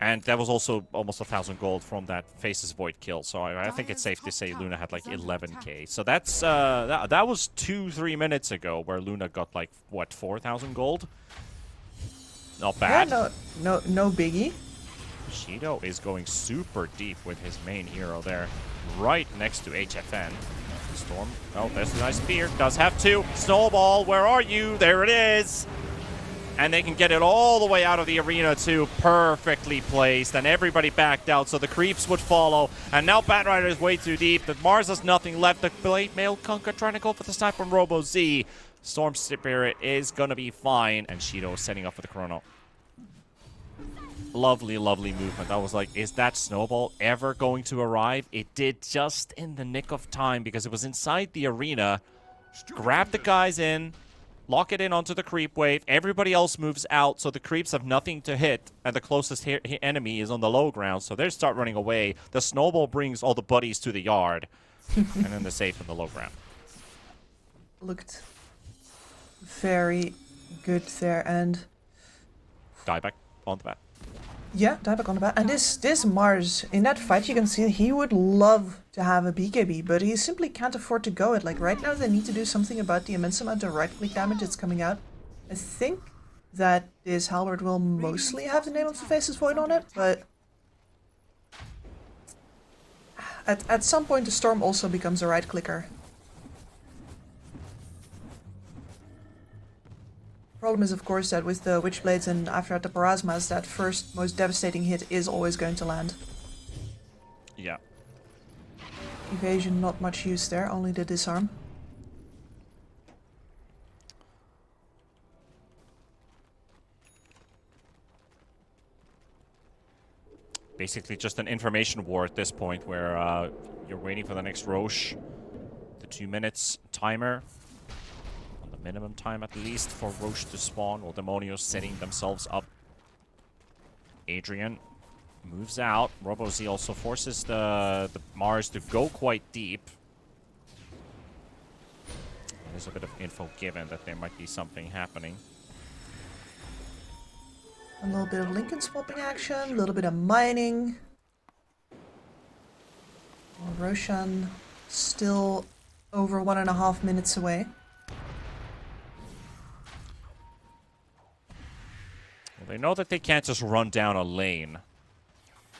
And that was also almost 1,000 gold from that Faces Void kill. So I think it's safe to say Luna had like 11k. So that's that was 2-3 minutes ago where Luna got like what 4,000 gold. Not bad. Yeah, no biggie. Shido is going super deep with his main hero there, right next to HFN. Storm. Oh, there's a nice spear. Does have two. Snowball, where are you? There it is. And they can get it all the way out of the arena too. Perfectly placed. And everybody backed out, so the creeps would follow. And now Batrider is way too deep. The Mars has nothing left. The Blade Mail Kunkka trying to go for the snipe on Robo Z. Storm Spirit is going to be fine. And Shido is setting up for the Chrono. Lovely, lovely movement. I was like, is that Snowball ever going to arrive? It did just in the nick of time because it was inside the arena. Grab the guys in. Lock it in onto the creep wave. Everybody else moves out, so the creeps have nothing to hit, and the closest enemy is on the low ground, so they start running away. The snowball brings all the buddies to the yard, and then they're safe in the low ground. Looked very good there, and Die back on the bat. yeah, dieback on the bat. And this Mars, in that fight you can see he would love to have a BKB, but he simply can't afford to go it. Like right now they need to do something about the immense amount of right-click damage that's coming out. I think that this Halberd will mostly have the name of the Faces Void on it, but at some point the Storm also becomes a right-clicker. Problem is, of course, that with the Witchblades and after at the Parasmas, that first most devastating hit is always going to land. Yeah. Evasion, not much use there, only the disarm. Basically just an information war at this point where you're waiting for the next Roche. The 2 minutes timer. Minimum time at least for Roche to spawn, or Demonios setting themselves up. Adrian moves out. Robo-Z also forces the Mars to go quite deep. There's a bit of info given that there might be something happening. A little bit of Lincoln swapping action, a little bit of mining. Roshan still over 1.5 minutes away. They know that they can't just run down a lane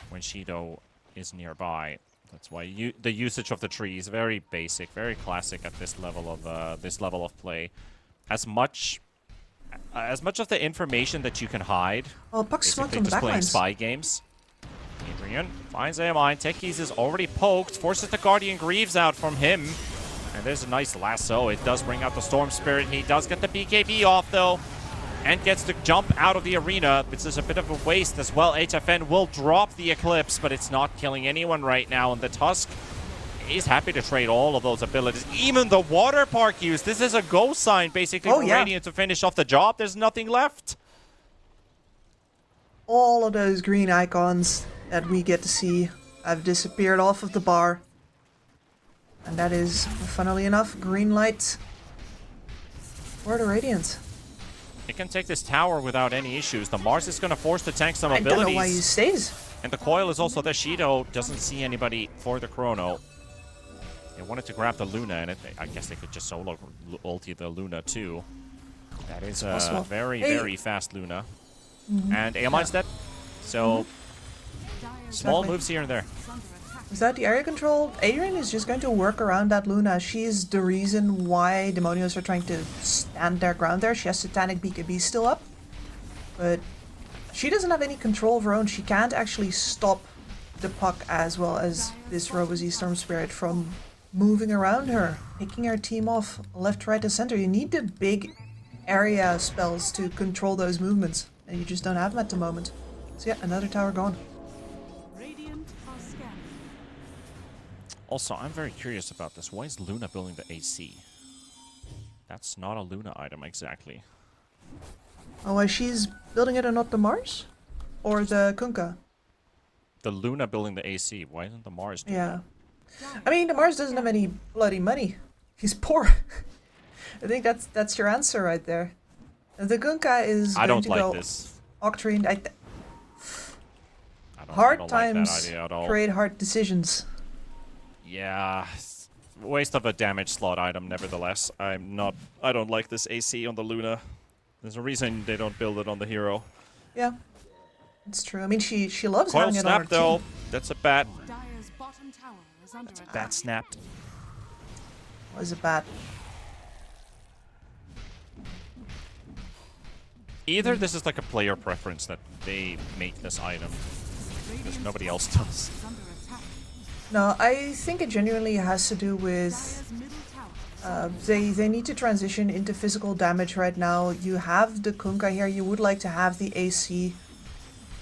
when Shido is nearby. That's why the usage of the tree is very basic, very classic at this level of play. As much of the information that you can hide. Oh, Puck's smoked on the just playing backlines. spy games. Adrian finds AMI. Techies is already poked, forces the Guardian Greaves out from him. And there's a nice lasso. It does bring out the Storm Spirit. He does get the BKB off though. And gets to jump out of the arena, which is a bit of a waste as well. HFN will drop the Eclipse, but it's not killing anyone right now. And the Tusk is happy to trade all of those abilities. Even the Water Park use. This is a go sign, basically, for Radiant to finish off the job. There's nothing left. All of those green icons that we get to see have disappeared off of the bar. And that is, funnily enough, green light for the Radiant. It can take this tower without any issues. The Mars is going to force the tank some abilities. I don't know why he stays. And the coil is also there. Shido doesn't see anybody for the Chrono. They wanted to grab the Luna, and I guess they could just solo ulti the Luna too. That is a very, very fast Luna. And AMI's dead. So, small moves here and there. Is that the area control? Adrian is just going to work around that Luna. She's the reason why Demonios are trying to stand their ground there. She has Satanic BKB still up. But she doesn't have any control of her own. She can't actually stop the Puck as well as this Robo-Z Storm Spirit from moving around her. Picking her team off left, right, and center. You need the big area spells to control those movements. And you just don't have them at the moment. So yeah, another tower gone. Also, I'm very curious about this. Why is Luna building the AC? That's not a Luna item exactly. Oh, why she's building it and not the Mars? Or the Kunkka? The Luna building the AC. Why isn't the Mars doing that? I mean, the Mars doesn't have any bloody money. He's poor. I think that's your answer right there. The Kunkka is I going don't to like go this. Octarine. Hard don't times like that idea at all. create hard decisions. Yeah, waste of a damage slot item. Nevertheless, I don't like this AC on the Luna. There's a reason they don't build it on the hero. Yeah, it's true. I mean, she loves Coil having it on her snap though. team. That's a bat. Dire's bottom tower is under attack. Bat snapped. Was it bad? Either this is like a player preference that they make this item, because nobody else does. Is under attack. No, I think it genuinely has to do with Dire's middle tower. they need to transition into physical damage right now. You have the Kunkka here. You would like to have the AC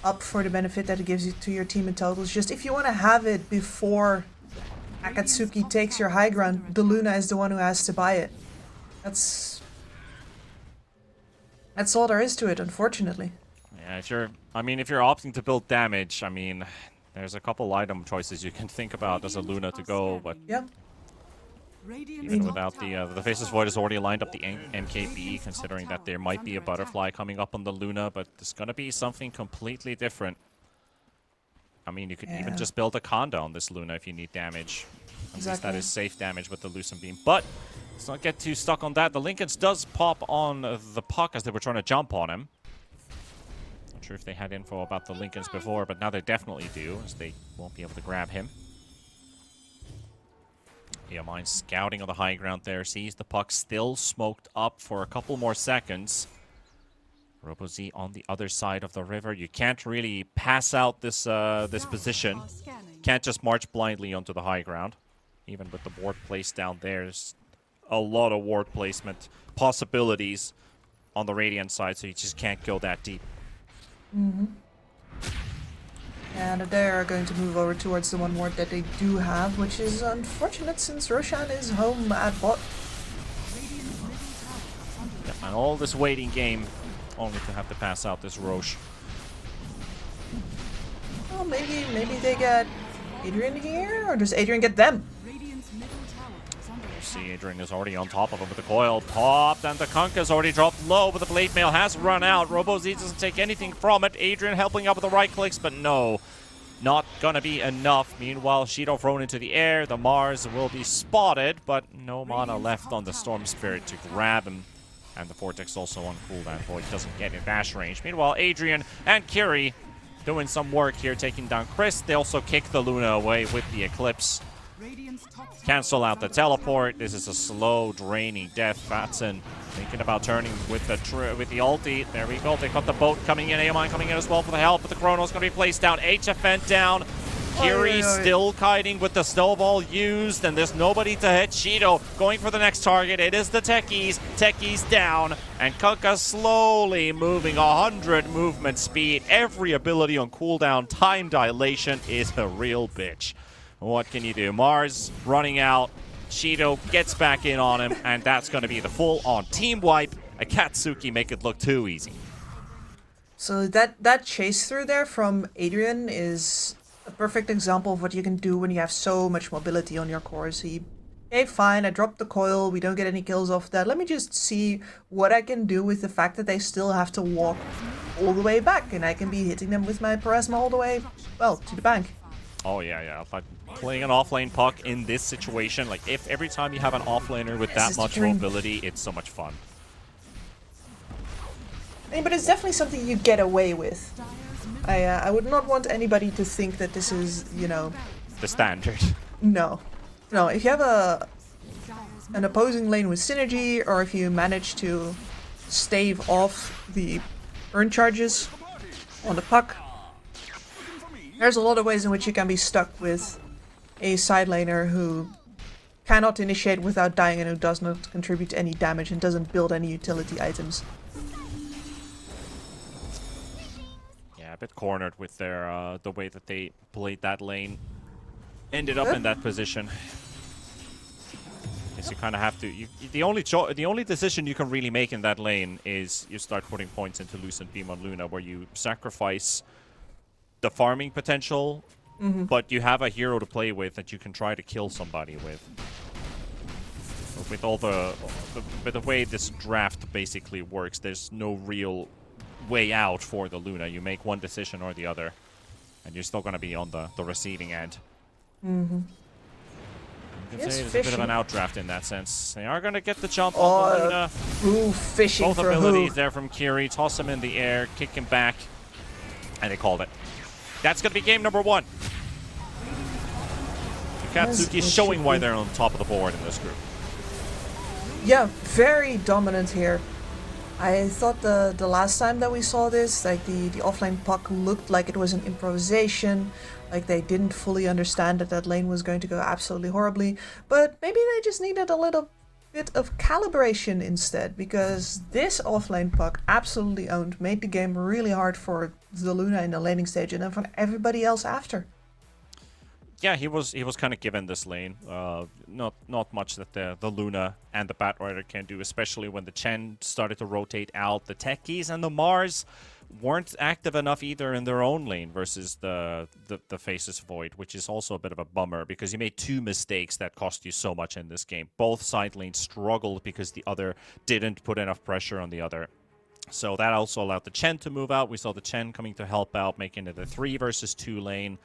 up for the benefit that it gives you to your team in total. It's just if you want to have it before Akatsuki takes your high ground, the Luna is the one who has to buy it. That's all there is to it, unfortunately. Yeah, if you're opting to build damage, I mean, there's a couple item choices you can think about as a Luna to go, but Yeah. Radiant's even top without tower the Faceless Void has already lined up the MKB, considering that there might be a butterfly coming up on the Luna, but it's gonna be something completely different. I mean, you could Yeah. even just build a Conda on this Luna if you need damage. At least that Exactly. is safe damage with the Lucent Beam. But let's not get too stuck on that. The Lincolns does pop on the puck as they were trying to jump on him. Not sure if they had info about the Lincolns before, but now they definitely do, as they won't be able to grab him. Yeah, mine scouting on the high ground there, sees the puck still smoked up for a couple more seconds. RoboZ on the other side of the river. You can't really pass out this this position. are scanning. Can't just march blindly onto the high ground. Even with the ward placed down there, there's a lot of ward placement possibilities on the Radiant side, so you just can't go that deep. And they are going to move over towards the one ward that they do have, which is unfortunate since Roshan is home at bot. And all this waiting game, only to have to pass out this Roche. Well, maybe they get Adrian here, or does Adrian get them? Radiant's middle tower is under attack. See, Adrian is already on top of him with the coil popped, and the Kunkka's already dropped low, but the Blade Mail has run out. RoboZ doesn't take anything from it. Adrian helping out with the right clicks, but no, not gonna be enough. Meanwhile, Shido thrown into the air. The Mars will be spotted, but no mana left on the Storm Spirit to grab him. And the Vortex also on cooldown. Void doesn't get in dash range. Meanwhile, Adrian and Kiri doing some work here, taking down Chris. They also kick the Luna away with the Eclipse. Radiant's top tower Cancel out is the under teleport. This is a slow, draining death. Fatson thinking about turning with the ulti. There we go. They got the boat coming in. Aomine coming in as well for the help, but the Chrono's going to be placed down. HFN down. Kiri still kiting with the snowball used, and there's nobody to hit. Shido going for the next target. It is the Techies. Techies down, and Kunkka slowly moving 100 movement speed. Every ability on cooldown. Time dilation is a real bitch. What can you do? Mars running out. Shido gets back in on him, and that's going to be the full-on team wipe. Akatsuki make it look too easy. So that chase through there from Adrian is a perfect example of what you can do when you have so much mobility on your cores. Okay, fine, I dropped the coil, we don't get any kills off that. Let me just see what I can do with the fact that they still have to walk all the way back, and I can be hitting them with my Parasma all the way, well, to the bank. Oh, yeah. Like, playing an offlane puck in this situation, like, if every time you have an offlaner with that is much true. mobility, it's so much fun. I mean, but it's definitely something you get away with. I would not want anybody to think that this is, you know, The standard. no. No, if you have an opposing lane with synergy, or if you manage to stave off the earn charges on the puck, there's a lot of ways in which you can be stuck with a side laner who cannot initiate without dying and who does not contribute any damage and doesn't build any utility items. Yeah, a bit cornered with their the way that they played that lane. Ended up in that position. Guess you kind of have to. The only decision you can really make in that lane is you start putting points into Lucent Beam on Luna, where you sacrifice the farming potential, but you have a hero to play with that you can try to kill somebody with. With all with the way this draft basically works, there's no real way out for the Luna. You make one decision or the other. and you're still going to be on the receiving end. Mm-hmm. You can say it's a bit of an outdraft in that sense. They are going to get the jump on Oh, Luna. ooh, fishing Both for abilities who? there from Kiri. Toss him in the air, kick him back, and they called it. That's going to be game number 1. Acatsuki showing why they're on top of the board in this group. Yeah, very dominant here. I thought the last time that we saw this, like the offlane puck looked like it was an improvisation, like they didn't fully understand that lane was going to go absolutely horribly, but maybe they just needed a little bit of calibration instead, because this offlane puck absolutely owned, made the game really hard for the Luna in the laning stage and then for everybody else after. Yeah, he was kind of given this lane. Not much that the Luna and the Batrider can do, especially when the Chen started to rotate out. The Techies and the Mars weren't active enough either in their own lane versus the Faceless Void, which is also a bit of a bummer because you made 2 mistakes that cost you so much in this game. Both side lanes struggled because the other didn't put enough pressure on the other. So that also allowed the Chen to move out. We saw the Chen coming to help out, making it a 3 versus 2 lane.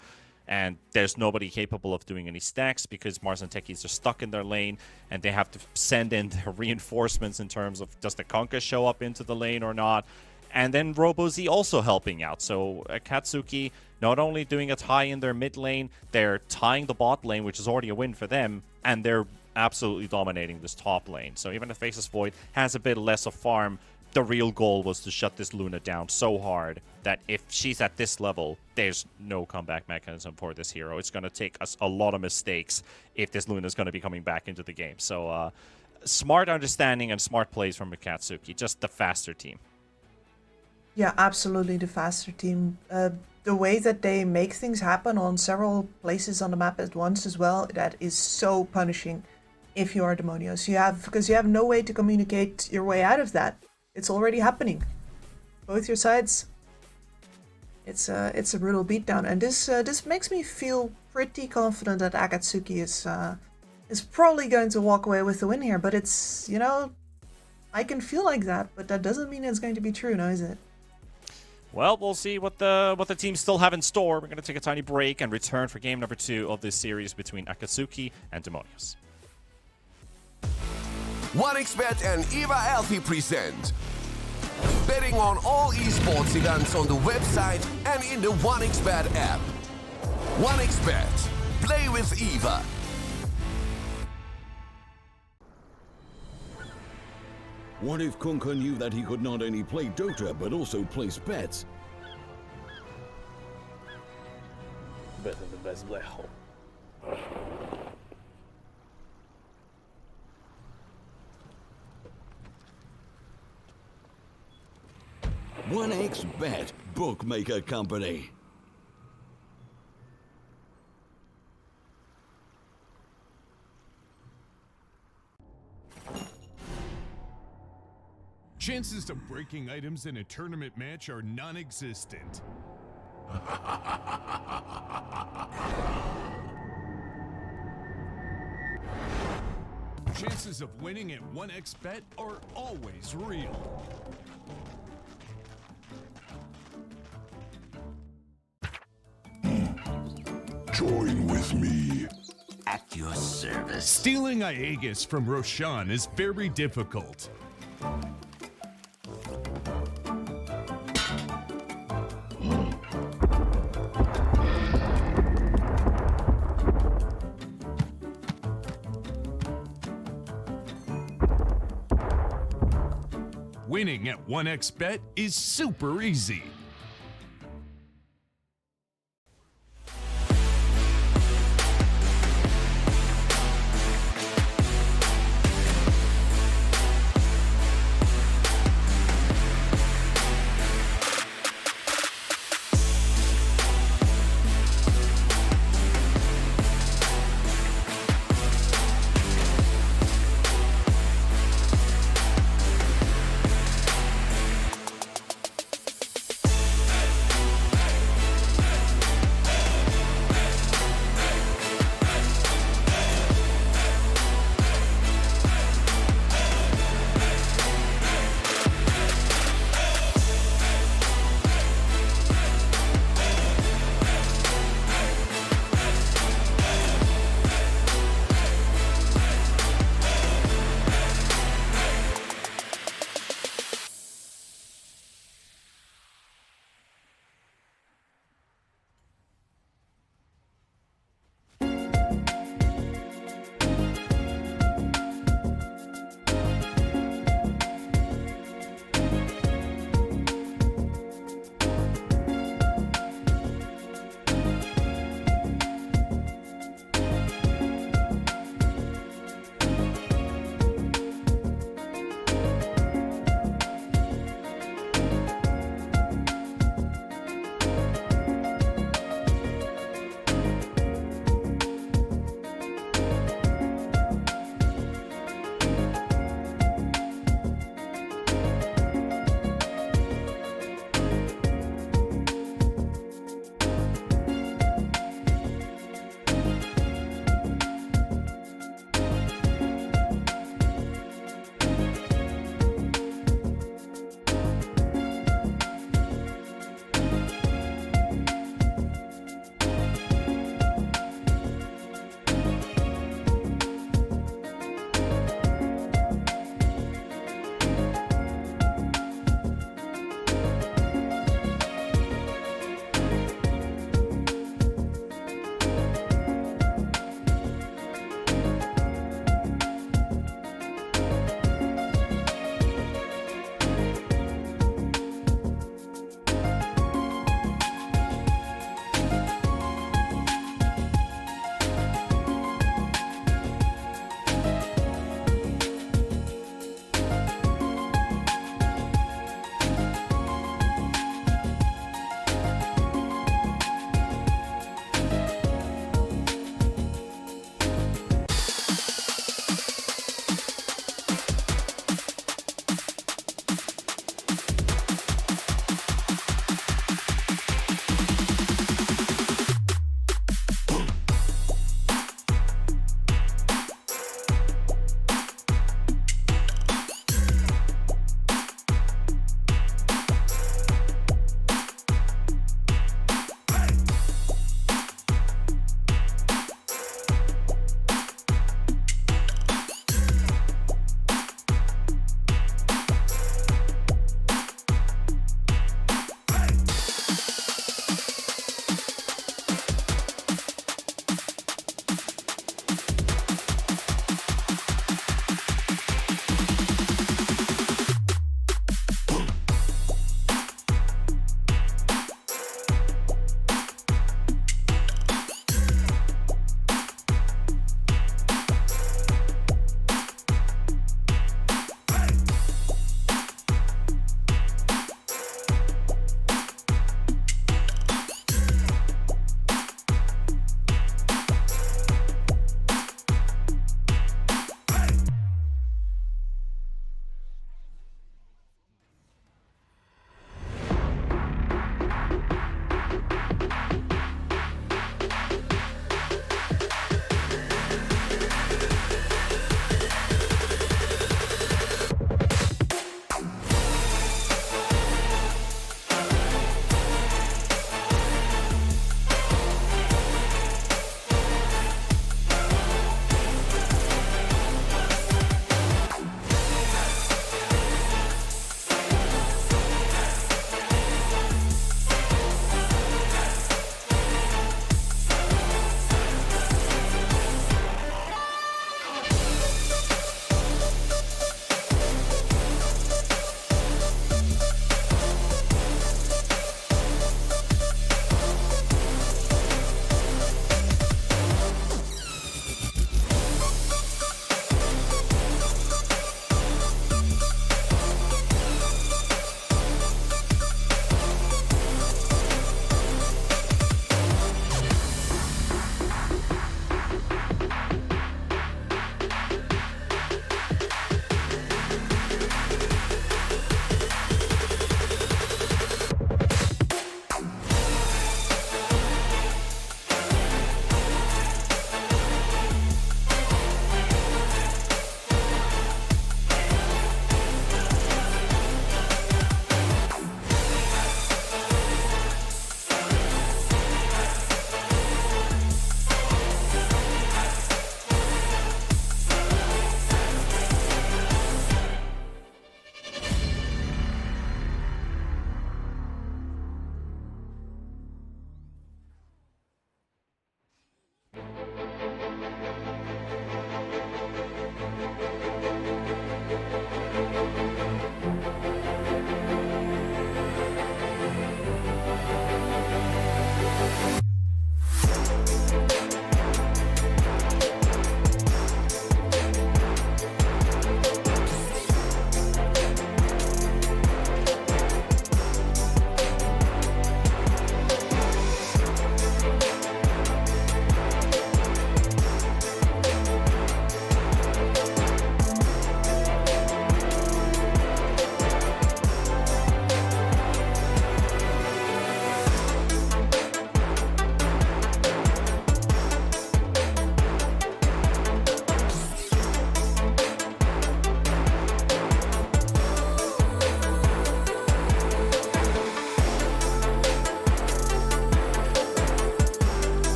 And there's nobody capable of doing any stacks because Mars and Techies are stuck in their lane, and they have to send in their reinforcements in terms of does the Conker show up into the lane or not. And then RoboZ also helping out. So Acatsuki not only doing a tie in their mid lane, they're tying the bot lane, which is already a win for them, and they're absolutely dominating this top lane. So even if Faceless Void has a bit less of farm, the real goal was to shut this Luna down so hard that if she's at this level, there's no comeback mechanism for this hero. It's going to take us a lot of mistakes if this Luna is going to be coming back into the game. So smart understanding and smart plays from Acatsuki, just the faster team. Yeah, absolutely the faster team. The way that they make things happen on several places on the map at once as well, that is so punishing if you are Demonios. Because you have no way to communicate your way out of that. It's already happening. Both your sides. It's a brutal beatdown, and this makes me feel pretty confident that Acatsuki is probably going to walk away with the win here. But it's, you know, I can feel like that, but that doesn't mean it's going to be true, now is it? Well, we'll see what the teams still have in store. We're going to take a tiny break and return for game number 2 of this series between Acatsuki and Demonios. 1xBet and Eva Alfie present betting on all esports events on the website and in the 1xBet app. 1xBet. Play with Eva. What if Kunka knew that he could not only play Dota but also place bets? Better the best black hole. 1xBet bookmaker company. Chances of breaking items in a tournament match are non-existent. Chances of winning at 1xBet are always real. Join with me. At your service. Stealing Aegis from Roshan is very difficult. Winning at 1xBet is super easy.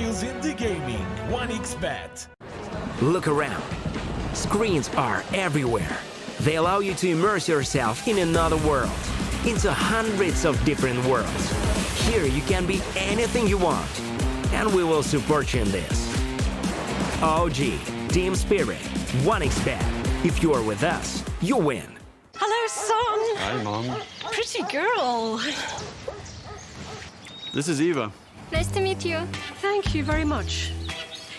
skills in the gaming. 1xBet. Look around. Screens are everywhere. They allow you to immerse yourself in another world, into hundreds of different worlds. Here you can be anything you want, and we will support you in this. OG, Team Spirit, 1xBet. If you are with us, you win. Hello, son. Hi, Mom. Pretty girl. This is Eva. Nice to meet you. Thank you very much.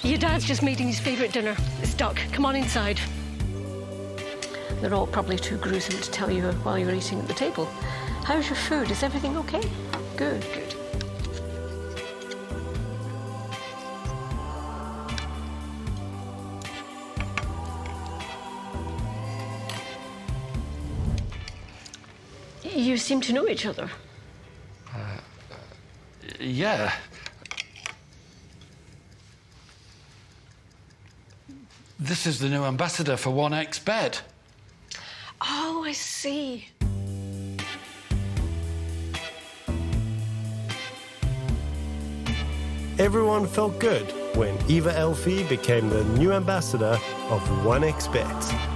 Your dad's just making his favorite dinner. It's duck. Come on inside. They're all probably too gruesome to tell you while you're eating at the table. How's your food? Is everything okay? Good, good. You seem to know each other. Yeah. This is the new ambassador for 1xBet. Oh, I see. Everyone felt good when Eva Elfie became the new ambassador of 1xBet.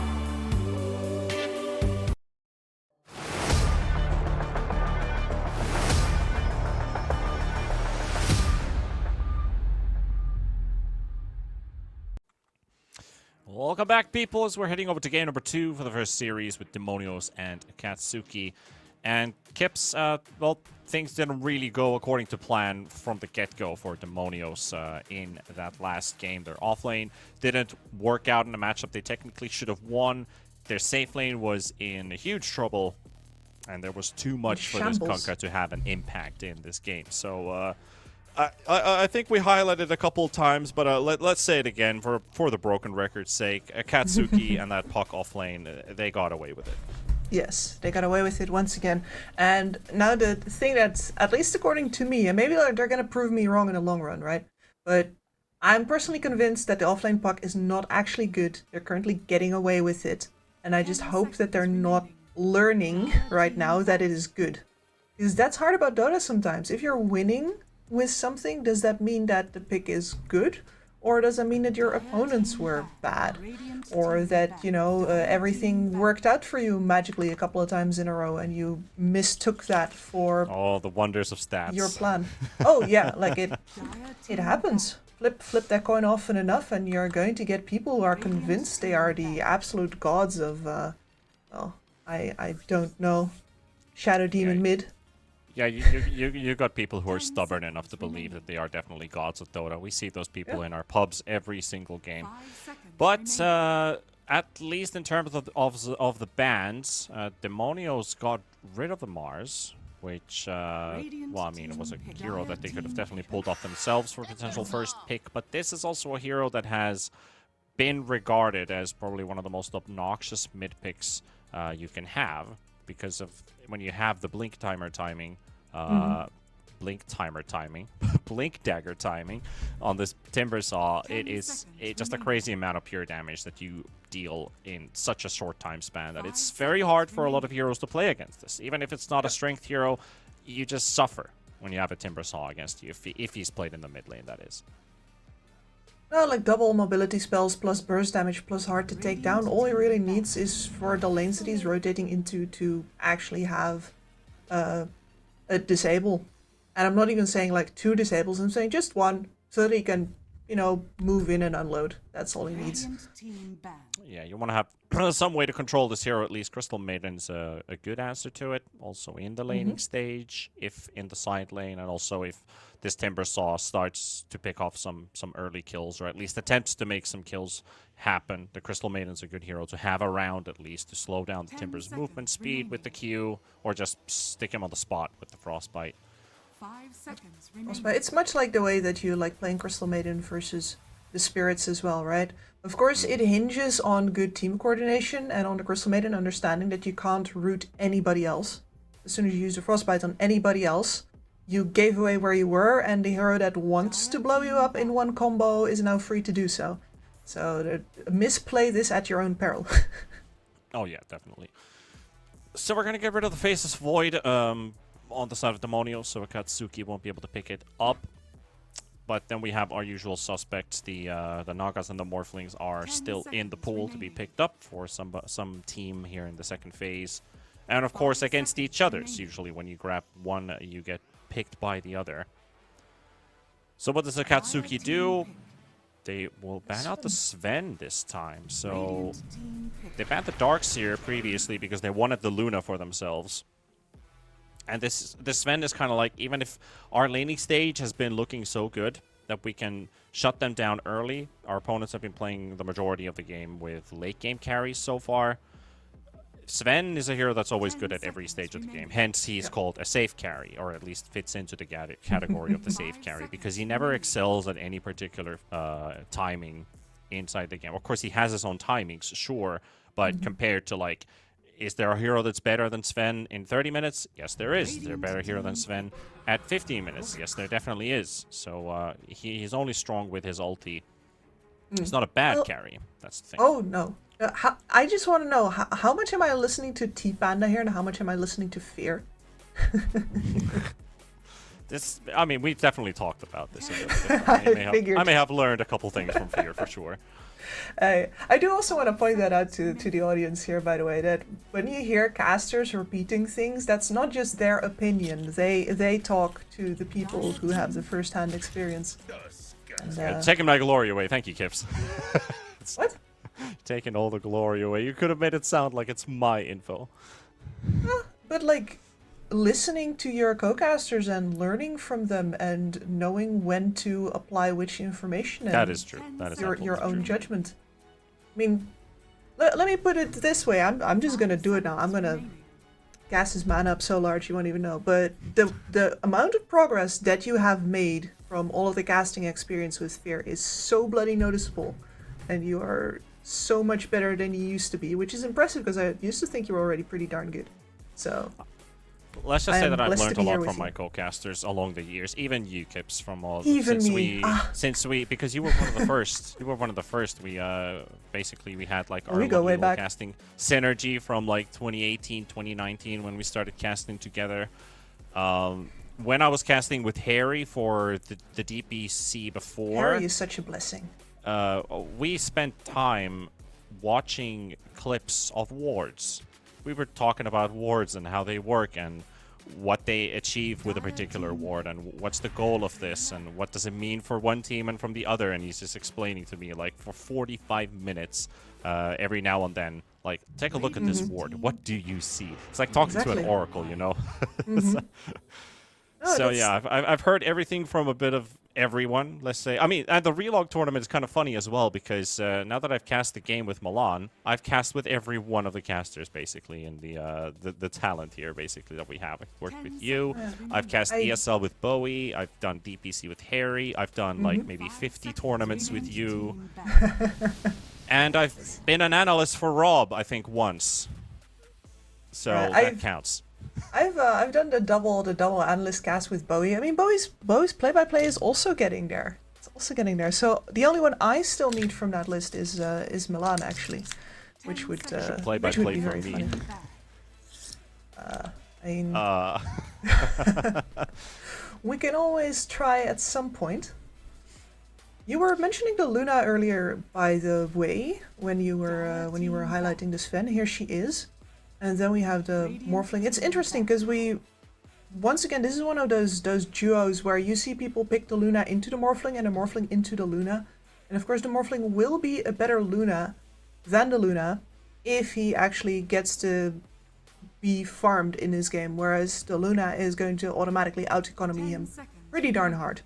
Welcome back, people, as we're heading over to game number 2 for the first series with Demonios and Acatsuki. And Kips, well, things didn't really go according to plan from the get-go for Demonios in that last game. Their offlane didn't work out in a matchup they technically should have won. Their safe lane was in huge trouble, and there was too much for this Kunkka to have an impact in this game. So, I think we highlighted a couple of times, but let's say it again for the broken record's sake. Akatsuki and that puck off lane, they got away with it. Yes, they got away with it once again. And now the thing that's, at least according to me, and maybe they're going to prove me wrong in the long run, right? But I'm personally convinced that the offlane puck is not actually good. They're currently getting away with it. And I just hope that they're not learning right now that it is good. Because that's hard about Dota sometimes. If you're winning with something, does that mean that the pick is good? Or does that mean that your opponents were bad? Or that, you know, everything worked out for you magically a couple of times in a row and you mistook that for... Oh, the wonders of stats. Your plan. Oh, yeah, like it happens. Flip that coin often enough and you're going to get people who are convinced they are the absolute gods of, well, I don't know, Shadow Demon mid. Yeah, you got people who are stubborn enough to believe that they are definitely gods of Dota. We see those people in our pubs every single game. But at least in terms of the bans, Demonios got rid of the Mars, which, well, I mean, it was a hero that they could have definitely pulled off themselves for potential first pick. But this is also a hero that has been regarded as probably one of the most obnoxious mid picks you can have, because of when you have the blink timer timing, blink dagger timing on this Timber Saw, it is just a crazy amount of pure damage that you deal in such a short time span that it's very hard for a lot of heroes to play against this. Even if it's not a strength hero, you just suffer when you have a Timber Saw against you, if he's played in the mid lane, that is. No, like double mobility spells plus burst damage plus hard to take down. All he really needs is for the lanes that he's rotating into to actually have a disable. And I'm not even saying like 2 disables, I'm saying just 1 so that he can, you know, move in and unload. That's all he needs. Yeah, you want to have some way to control this hero at least. Crystal Maiden's a good answer to it. Also in the laning stage, if in the side lane, and also if this Timber Saw starts to pick off some early kills, or at least attempts to make some kills happen. The Crystal Maiden's a good hero to have around at least to slow down the Timber's movement speed with the Q, or just stick him on the spot with the Frostbite. 5 seconds Frostbite. It's much like the way that you like playing Crystal Maiden versus the Spirits as well, right? Of course, it hinges on good team coordination and on the Crystal Maiden understanding that you can't root anybody else. As soon as you use the Frostbite on anybody else, you gave away where you were, and the hero that wants to blow you up in one combo is now free to do so. So misplay this at your own peril. Oh yeah, definitely. So we're gonna get rid of the Faceless Void on the side of Demonios, so Akatsuki won't be able to pick it up. But then we have our usual suspects. The Nagas and the Morphlings are still in the pool to be picked up for some team here in the second phase. And of course against each other's. Usually when you grab one, you get picked by the other. So what does Acatsuki do? They will ban out the Sven this time. So they banned the Darkseer previously because they wanted the Luna for themselves. And this Sven is kind of like, even if our laning stage has been looking so good that we can shut them down early, our opponents have been playing the majority of the game with late game carries so far. Sven is a hero that's always good at every stage of the game. Hence, he's called a safe carry, or at least fits into the category of the safe carry, because he never excels at any particular timing inside the game. Of course, he has his own timings, sure, but compared to, like, is there a hero that's better than Sven in 30 minutes? Yes, there is. Is there a better hero than Sven at 15 minutes? Yes, there definitely is. So he's only strong with his ulti. It's not a bad carry. That's the thing. Oh, no. I just want to know, how much am I listening to T-Panda here and how much am I listening to Fear? I mean, we've definitely talked about this. I may have learned a couple things from Fear, for sure. I do also want to point that out to the audience here, by the way, that when you hear casters repeating things, that's not just their opinion. They talk to the people who have the first-hand experience. And, taking my glory away. Thank you, Kips. What? Taking all the glory away. You could have made it sound like it's my info. But, like, listening to your co-casters and learning from them and knowing when to apply which information. That is true. That is your own true. judgment. I mean, let me put it this way. I'm just gonna do it now. I'm gonna gas his mana up so large you won't even know. But the amount of progress that you have made from all of the casting experience with Fear is so bloody noticeable, and you are so much better than you used to be, which is impressive because I used to think you were already pretty darn good. So let's just say that I've learned a lot from my co-casters along the years, even you, Kips, from all since we because you were one of the first. You were one of the first. We basically we had like our go way back. casting synergy from like 2018, 2019 when we started casting together. When I was casting with Harry for the DPC before, Harry is such a blessing. We spent time watching clips of wards. We were talking about wards and how they work and what they achieve with a particular ward and what's the goal of this and what does it mean for one team and from the other. And he's just explaining to me like for 45 minutes every now and then, like, take a look at this ward. What do you see? It's like talking to an oracle, you know? So yeah, I've heard everything from a bit of everyone, let's say. I mean, and the relog tournament is kind of funny as well because now that I've cast the game with Milan, I've cast with every one of the casters basically in the talent here basically that we have. I've worked with you. I've cast ESL with Bowie. I've done DPC with Harry. I've done like maybe 50 tournaments with you. And I've been an analyst for Rob, I think, once. So that counts. I've done the double analyst cast with Bowie. I mean, Bowie's play-by-play is also getting there. It's also getting there. So the only one I still need from that list is Milan actually, which would be very funny. I mean, we can always try at some point. You were mentioning the Luna earlier, by the way, when you were highlighting the Sven. Here she is. And then we have the Morphling. It's interesting because once again, this is one of those duos where you see people pick the Luna into the Morphling and the Morphling into the Luna. And of course the Morphling will be a better Luna than the Luna if he actually gets to be farmed in his game, whereas the Luna is going to automatically out-economy him pretty darn hard.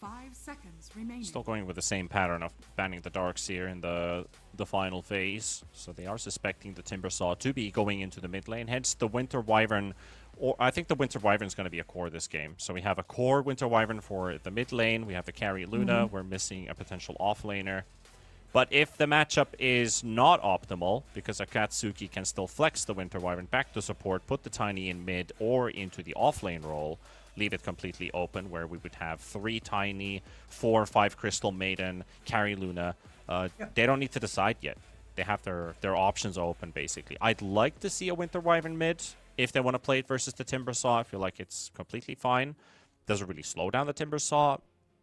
5 seconds remaining. Still going with the same pattern of banning the Darkseer in the final phase. So they are suspecting the Timbersaw to be going into the mid lane. Hence the Winter Wyvern, or I think the Winter Wyvern is going to be a core this game. So we have a core Winter Wyvern for the mid lane. We have the carry Luna. We're missing a potential offlaner. But if the matchup is not optimal, because Acatsuki can still flex the Winter Wyvern back to support, put the Tiny in mid or into the offlane role, leave it completely open, where we would have 3 Tiny, 4 or 5 Crystal Maiden, carry Luna. They don't need to decide yet. They have their options open, basically. I'd like to see a Winter Wyvern mid, if they want to play it versus the Timbersaw. I feel like it's completely fine. Does it really slow down the Timbersaw?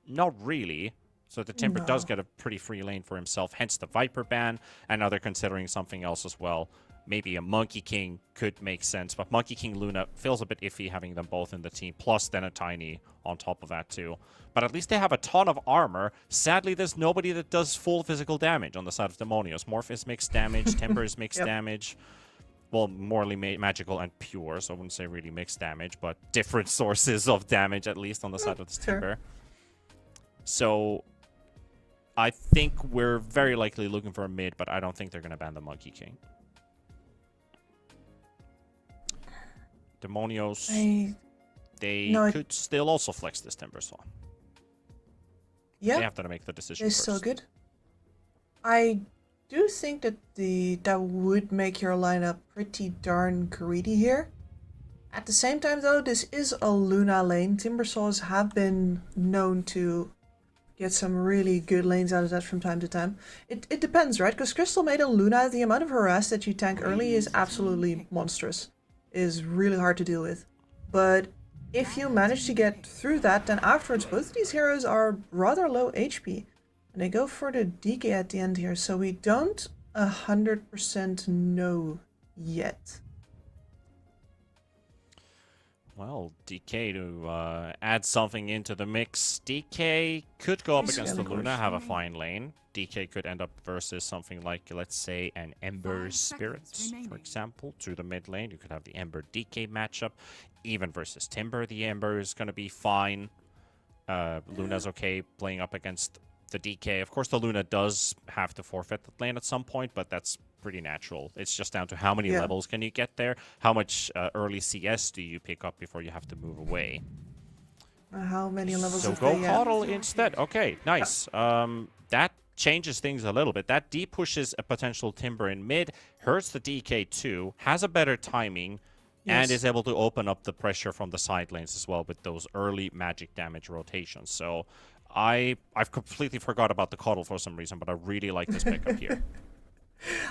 Not really. So the Timber does get a pretty free lane for himself, hence the Viper ban, and now they're considering something else as well. Maybe a Monkey King could make sense, but Monkey King Luna feels a bit iffy having them both in the team, plus then a Tiny on top of that too. But at least they have a ton of armor. Sadly, there's nobody that does full physical damage on the side of Demonios. Morph is mixed damage, Timber is mixed damage. Well, morally magical and pure, so I wouldn't say really mixed damage, but different sources of damage at least on the side of this Timber. So I think we're very likely looking for a mid, but I don't think they're going to ban the Monkey King. Demonios, they could still also flex this Timbersaw. Yeah, they have to make the decision it's first. so good. I do think that that would make your lineup pretty darn greedy here. At the same time, though, this is a Luna lane. Timbersaws have been known to get some really good lanes out of that from time to time. It depends, right? Because Crystal Maiden Luna, the amount of harass that you tank early is absolutely monstrous. It is really hard to deal with. But if you manage to get through that, then afterwards both of these heroes are rather low HP. And they go for the DK at the end here, so we don't 100% know yet. Well, DK to add something into the mix. DK could go up against the Luna, have a fine lane. DK could end up versus something like, let's say, an Ember Spirit, for example, to the mid lane. You could have the Ember DK matchup. Even versus Timber, the Ember is going to be fine. Luna's okay playing up against the DK. Of course, the Luna does have to forfeit the lane at some point, but that's pretty natural. It's just down to how many levels can you get there, how much early CS do you pick up before you have to move away. How many levels? So go Coddle instead. Okay, nice. That changes things a little bit. That pushes a potential Timber in mid, hurts the DK too, has a better timing, and is able to open up the pressure from the side lanes as well with those early magic damage rotations. So I've completely forgot about the Coddle for some reason, but I really like this pickup here.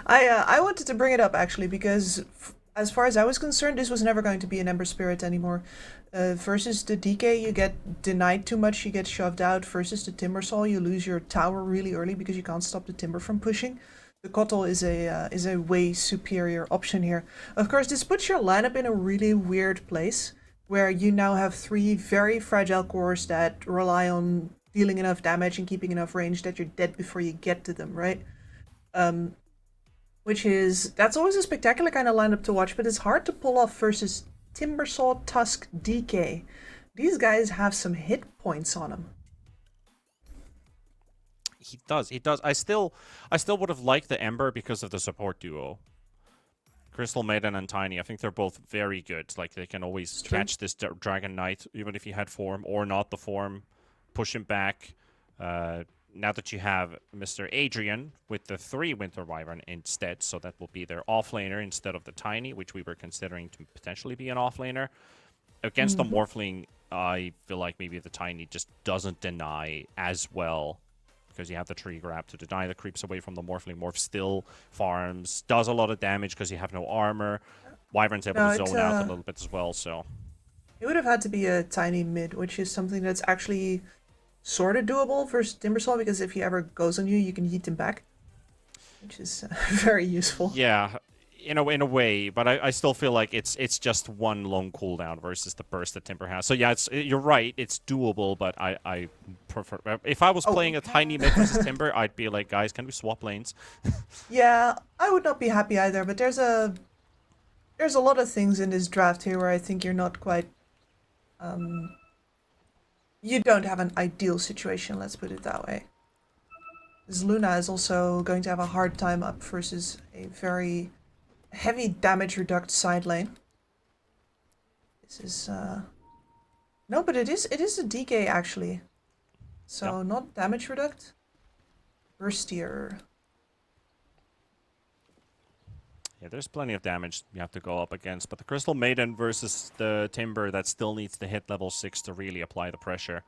I wanted to bring it up actually because as far as I was concerned, this was never going to be an Ember Spirit anymore. Versus the DK, you get denied too much, you get shoved out. Versus the Timbersaw, you lose your tower really early because you can't stop the Timber from pushing. The Coddle is a way superior option here. Of course, this puts your lineup in a really weird place where you now have three very fragile cores that rely on dealing enough damage and keeping enough range that you're dead before you get to them, right? That's always a spectacular kind of lineup to watch, but it's hard to pull off versus Timbersaw, Tusk, DK. These guys have some hit points on them. He does. I still would have liked the Ember because of the support duo. Crystal Maiden and Tiny, I think they're both very good. Like, they can always catch this Dragon Knight, even if he had form or not the form, push him back. Now that you have Mr. Adrian with the 3 Winter Wyvern instead, so that will be their offlaner instead of the Tiny, which we were considering to potentially be an offlaner. Against the Morphling, I feel like maybe the Tiny just doesn't deny as well, because you have the tree grab to deny the creeps away from the Morphling. Morph still farms, does a lot of damage because you have no armor. Wyvern's able to zone out a little bit as well, so... It would have had to be a Tiny mid, which is something that's actually sort of doable versus Timbersaw, because if he ever goes on you, you can yeet him back, which is very useful. Yeah, in a way, but I still feel like it's just one long cooldown versus the burst that Timber has. So yeah, you're right, it's doable, but I prefer... If I was playing a Tiny mid versus Timber, I'd be like, guys, can we swap lanes? Yeah, I would not be happy either, but there's a lot of things in this draft here where I think you're not quite... you don't have an ideal situation, let's put it that way. This Luna is also going to have a hard time up versus a very heavy damage reduct side lane. This is no, but it is a DK actually. So not damage reduct. Burstier. Yeah, there's plenty of damage you have to go up against, but the Crystal Maiden versus the Timber, that still needs to hit level 6 to really apply the pressure.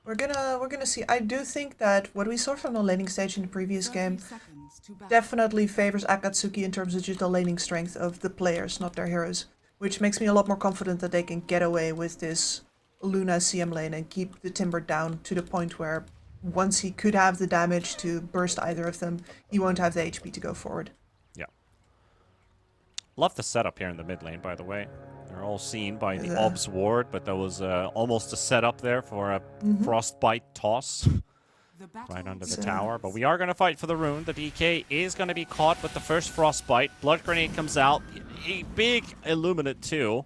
We're gonna see. I do think that what we saw from the laning stage in the previous game definitely favors Akatsuki in terms of just the laning strength of the players, not their heroes. Which makes me a lot more confident that they can get away with this Luna CM lane and keep the Timber down to the point where once he could have the damage to burst either of them, he won't have the HP to go forward. Yeah. Love the setup here in the mid lane, by the way. They're all seen by the Obs ward, but there was almost a setup there for a Frostbite toss right under the tower. But we are going to fight for the rune. The DK is going to be caught with the first Frostbite. Blood Grenade comes out. A big Illuminate too.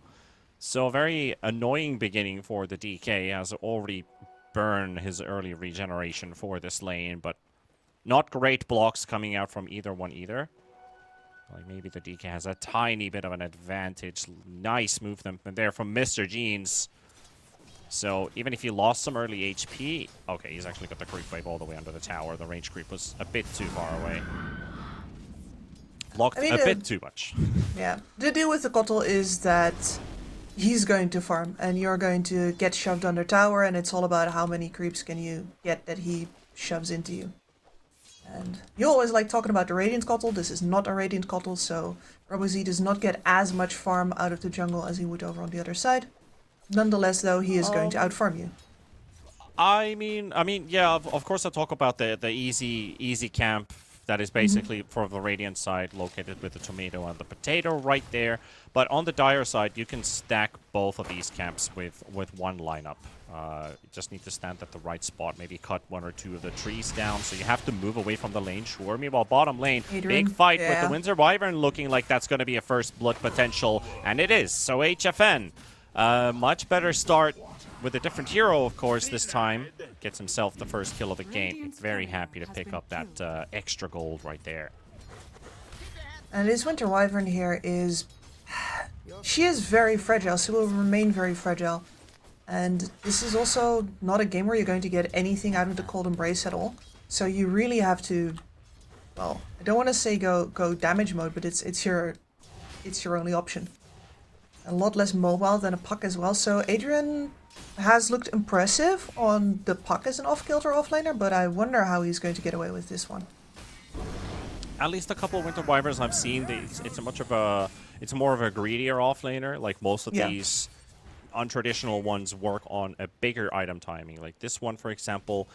So a very annoying beginning for the DK, as already burned his early regeneration for this lane, but not great blocks coming out from either one either. Like maybe the DK has a tiny bit of an advantage. Nice movement there from Mr. Jeans. So even if he lost some early HP, okay, he's actually got the creep wave all the way under the tower. The range creep was a bit too far away. Blocked a bit too much. Yeah. The deal with the Kotl is that he's going to farm and you're going to get shoved under tower, and it's all about how many creeps can you get that he shoves into you. And you always like talking about the Radiant Kotl. This is not a Radiant Kotl, so RoboZ does not get as much farm out of the jungle as he would over on the other side. Nonetheless, though, he is going to outfarm you. I mean, yeah, of course I talk about the easy camp that is basically for the Radiant side, located with the tomato and the potato right there. But on the Dire side, you can stack both of these camps with one lineup. You just need to stand at the right spot, maybe cut one or two of the trees down. So you have to move away from the lane, sure. Meanwhile, bottom lane, big fight with the Windsor Wyvern looking like that's going to be a first blood potential. And it is. So HFN, much better start with a different hero, of course, this time. Gets himself the first kill of the game. Very happy to pick up that extra gold right there. And this Winter Wyvern here is... She is very fragile. She will remain very fragile. And this is also not a game where you're going to get anything out of the Cold Embrace at all. So you really have to... Well, I don't want to say go damage mode, but it's your only option. A lot less mobile than a Puck as well. So Adrian has looked impressive on the Puck as an off-kilter offlaner, but I wonder how he's going to get away with this one. At least a couple of Winter Wyverns I've seen, it's more of a greedier offlaner. Like most of these untraditional ones work on a bigger item timing. Like this one, for example,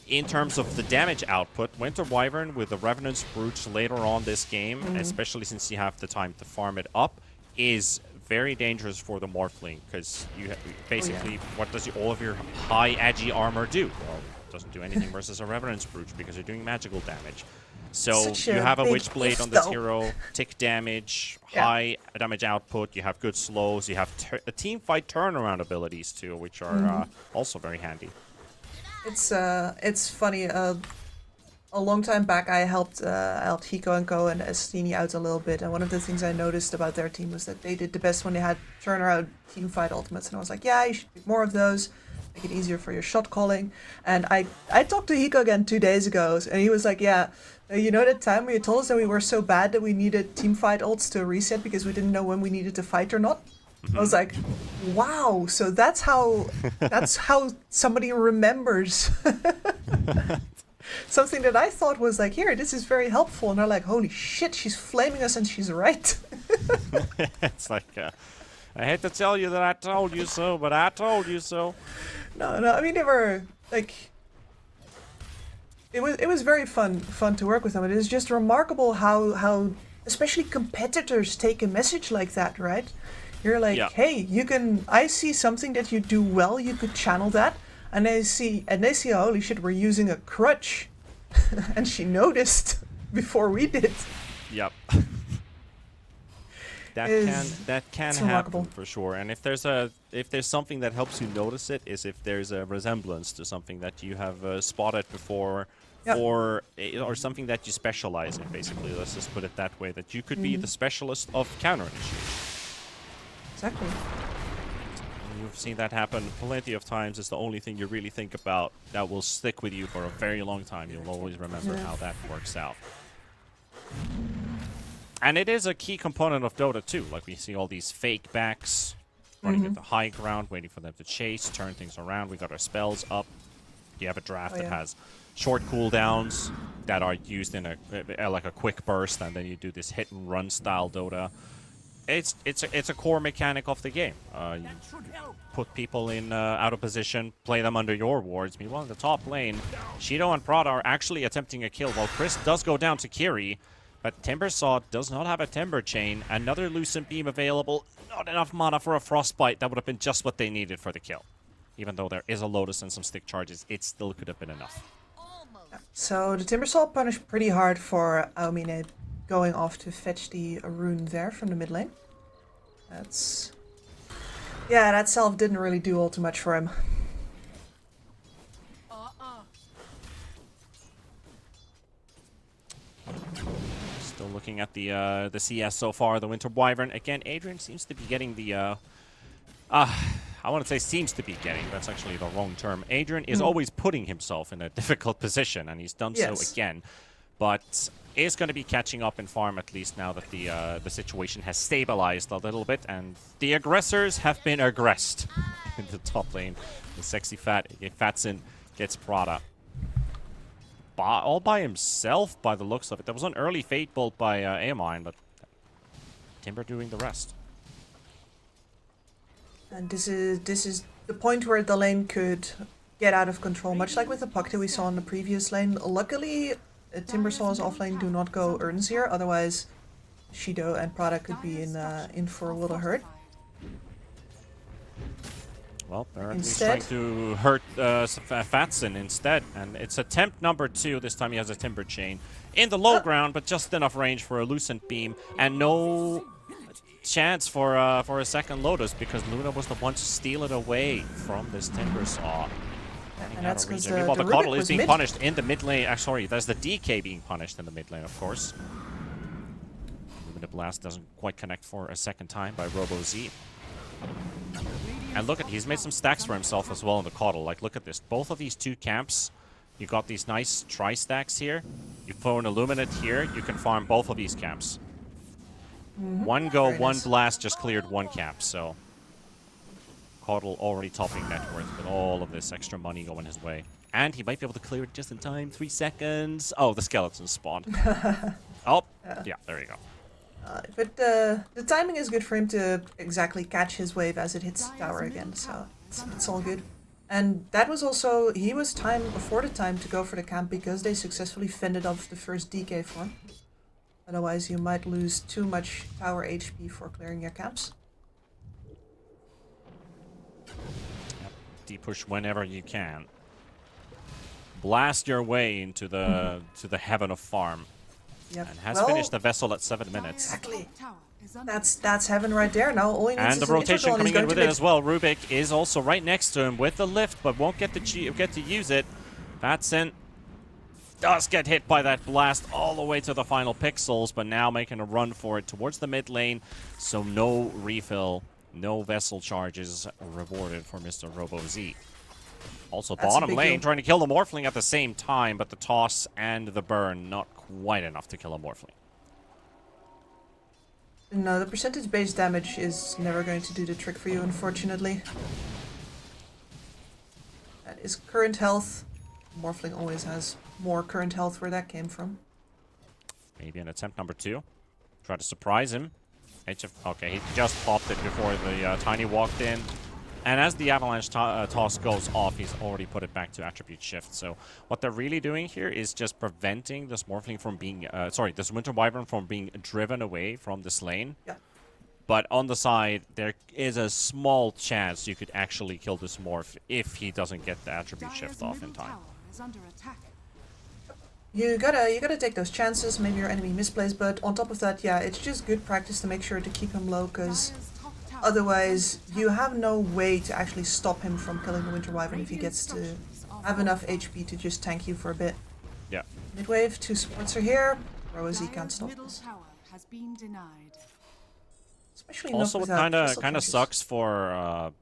in terms of the damage output, Winter Wyvern with the Revenant's Brooch later on this game, especially since you have the time to farm it up, is very dangerous for the Morphling, because you basically, what does all of your high agi armor do? Well, it doesn't do anything versus a Revenant's Brooch because you're doing magical damage. So you have a Witchblade on this hero, tick damage, high damage output, you have good slows, you have team fight turnaround abilities too, which are also very handy. It's funny, a long time back I helped Hiko and Co and Estini out a little bit, and one of the things I noticed about their team was that they did the best when they had turnaround team fight ultimates, and I was like, yeah, you should do more of those. Make it easier for your shot calling. And I talked to Hiko again 2 days ago, and he was like, yeah, you know that time when you told us that we were so bad that we needed team fight ults to reset because we didn't know when we needed to fight or not? I was like, wow, so that's how somebody remembers. Something that I thought was like, here, this is very helpful, and they're like, holy shit, she's flaming us and she's right. It's like, I hate to tell you that I told you so, but I told you so. No, I mean, they were, like, it was very fun to work with them. It is just remarkable how especially competitors take a message like that, right? You're like, hey, I see something that you do well, you could channel that. And they see, holy shit, we're using a crutch. And she noticed before we did. Yep. That can happen for sure. And if there's something that helps you notice it, is if there's a resemblance to something that you have spotted before, or something that you specialize in. Basically, let's just put it that way. That you could be the specialist of counter initiation. Exactly. You've seen that happen plenty of times. It's the only thing you really think about that will stick with you for a very long time. You'll always remember how that works out. And it is a key component of Dota too. Like we see all these fake backs running at the high ground, waiting for them to chase, turn things around. We got our spells up. You have a draft Oh, that yeah. has short cooldowns that are used in like a quick burst, and then you do this hit and run style Dota. It's a core mechanic of the game. You put people in out of position, play them under your wards. Meanwhile, in the top lane, Shido and Prada are actually attempting a kill, while Chris does go down to Kiri. But Timbersaw does not have a Timber Chain. Another Lucent Beam available. Not enough mana for a Frostbite. That would have been just what they needed for the kill. Even though there is a Lotus and some stick charges, it still could have been enough. So the Timbersaw punished pretty hard for Aomine going off to fetch the rune there from the mid lane. That's... Yeah, that self didn't really do all too much for him. Still looking at the CS so far, the Winter Wyvern. Again, Adrian seems to be getting the... I want to say seems to be getting, that's actually the wrong term. Adrian is always putting himself in a difficult position, and he's done so again. But is going to be catching up in farm, at least now that the situation has stabilized a little bit, and the aggressors have been aggressed in the top lane. The sexy Fatson gets Prada. All by himself, by the looks of it. There was an early Fate Bolt by Aomine, but Timber doing the rest. And this is the point where the lane could get out of control, much like with the puck that we saw in the previous lane. Luckily, Timbersaw's offlane do not go Urns here, otherwise Shido and Prada could be in for a little hurt. Well, they're at least trying to hurt Fatson instead, and it's attempt number 2. This time he has a Timber Chain in the low ground, but just enough range for a Lucent Beam, and no chance for a second Lotus, because Luna was the one to steal it away from this Timbersaw. And that's because the Coddle is being punished in the mid lane. Sorry, there's the DK being punished in the mid lane, of course. Luminous Blast doesn't quite connect for a second time by RoboZ. And look at, he's made some stacks for himself as well in the Coddle. Like, look at this. Both of these two camps, you got these nice tri-stacks here. You throw an Illuminate here, you can farm both of these camps. One go, one blast just cleared one camp, so... Coddle already topping net worth with all of this extra money going his way. And he might be able to clear it just in time. 3 seconds. Oh, the skeleton spawned. Oh, yeah, there you go. But the timing is good for him to exactly catch his wave as it hits tower again, so it's all good. And that was also, he was afforded time to go for the camp because they successfully fended off the first DK form. Otherwise you might lose too much tower HP for clearing your camps. Yep. D-push whenever you can. Blast your way into the heaven of farm. Yep. And has finished the vessel at 7 minutes. Exactly. That's heaven right there. Now all he needs and is the rotation coming in with it mid. as well. Rubik is also right next to him with the lift, but won't get to use it. Vatson does get hit by that blast all the way to the final pixels, but now making a run for it towards the mid lane. So no refill, no vessel charges rewarded for Mr. RoboZ. Also bottom lane trying to kill the Morphling at the same time, but the toss and the burn not quite enough to kill a Morphling. No, the percentage base damage is never going to do the trick for you, unfortunately. That is current health. Morphling always has more current health where that came from. Maybe an attempt number 2. Try to surprise him. Okay, he just popped it before the Tiny walked in. And as the Avalanche toss goes off, he's already put it back to Attribute Shift. So what they're really doing here is just preventing this Morphling from being... this Winter Wyvern from being driven away from this lane. Yeah. But on the side, there is a small chance you could actually kill this Morph if he doesn't get the Attribute Shift off in time. You gotta take those chances. Maybe your enemy misplays, but on top of that, yeah, it's just good practice to make sure to keep him low, because otherwise you have no way to actually stop him from killing the Winter Wyvern if he gets to have enough HP to just tank you for a bit. Yeah. Midwave, 2 supports are here. RoboZ can't stop this. Especially also, what kind of sucks for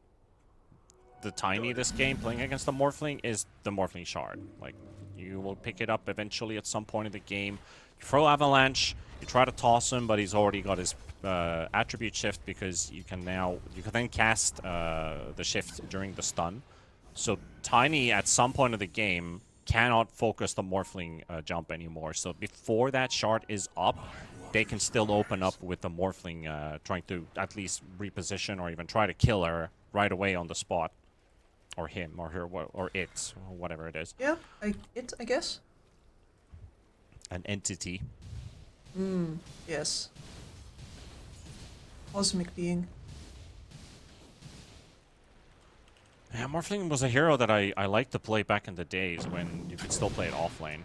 the Tiny this game playing against the Morphling is the Morphling Shard. Like, you will pick it up eventually at some point in the game. You throw Avalanche, you try to toss him, but he's already got his Attribute Shift, because you can then cast the shift during the stun. So Tiny, at some point of the game, cannot focus the Morphling jump anymore. So before that shard is up, they can still open up with the Morphling trying to at least reposition or even try to kill her right away on the spot. Or him, or her, or it, or whatever it is. Yeah, I guess. An entity. Yes. Cosmic being. Yeah, Morphling was a hero that I liked to play back in the days when you could still play it offlane.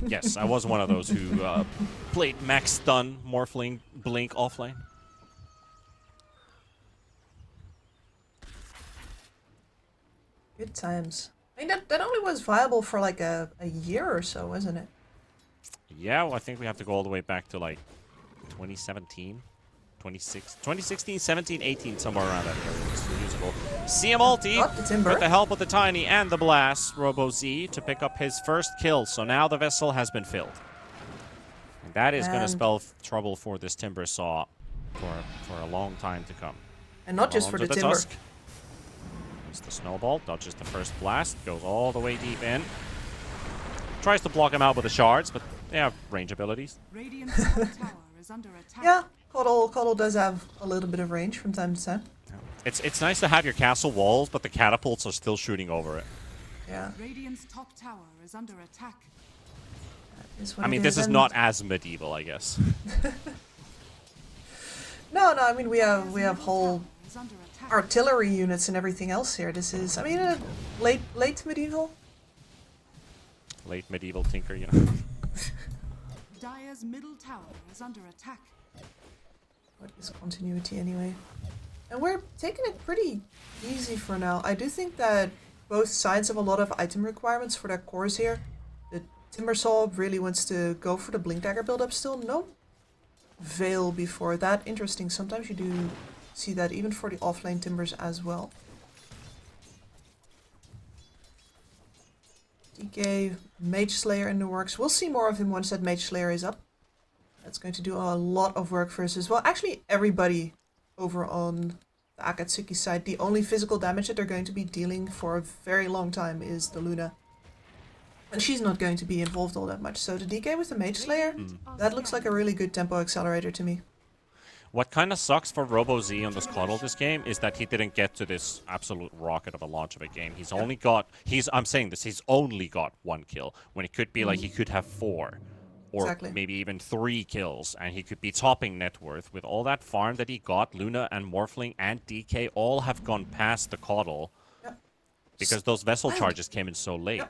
Yes, I was one of those who played max stun, Morphling, Blink offlane. Good times. I mean, that only was viable for like a year or so, wasn't it? Yeah, well, I think we have to go all the way back to like 2017, 2016, 17, 18, somewhere around that area. It's usable. CM ulti with the help of the Tiny and the Blast, Robo Z to pick up his first kill. So now the vessel has been filled. And that is going to spell trouble for this Timber Saw for a long time to come. And not just for the Timber. Tusk. It's the Snowball, dodges the first blast, goes all the way deep in. Tries to block him out with the shards, but they have range abilities. Radiant's top tower is under attack. Yeah, Coddle does have a little bit of range from time to time. It's nice to have your castle walls, but the catapults are still shooting over it. Yeah. Radiant's top tower is under attack. I mean, this is not as medieval, I guess. No, I mean we have whole artillery units and everything else here. This is, I mean, late medieval. Late medieval tinker, you know. Dire's middle tower is under attack. What is continuity anyway? And we're taking it pretty easy for now. I do think that both sides have a lot of item requirements for their cores here. The Timbersaw really wants to go for the Blink Dagger build-up still. No Veil before that. Interesting. Sometimes you do see that even for the offlane Timbers as well. DK, Mage Slayer in the works. We'll see more of him once that Mage Slayer is up. That's going to do a lot of work for us as well. Actually, everybody over on the Akatsuki side, the only physical damage that they're going to be dealing for a very long time is the Luna. And she's not going to be involved all that much. So the DK with the Mage Slayer, that looks like a really good tempo accelerator to me. What kind of sucks for Robo Z on this Coddle this game is that he didn't get to this absolute rocket of a launch of a game. He's only got, I'm saying this, he's only got 1 kill, when it could be like he could have 4. Or maybe even 3 kills, and he could be topping net worth. With all that farm that he got, Luna and Morphling and DK all have gone past the Coddle. Because those vessel charges came in so late.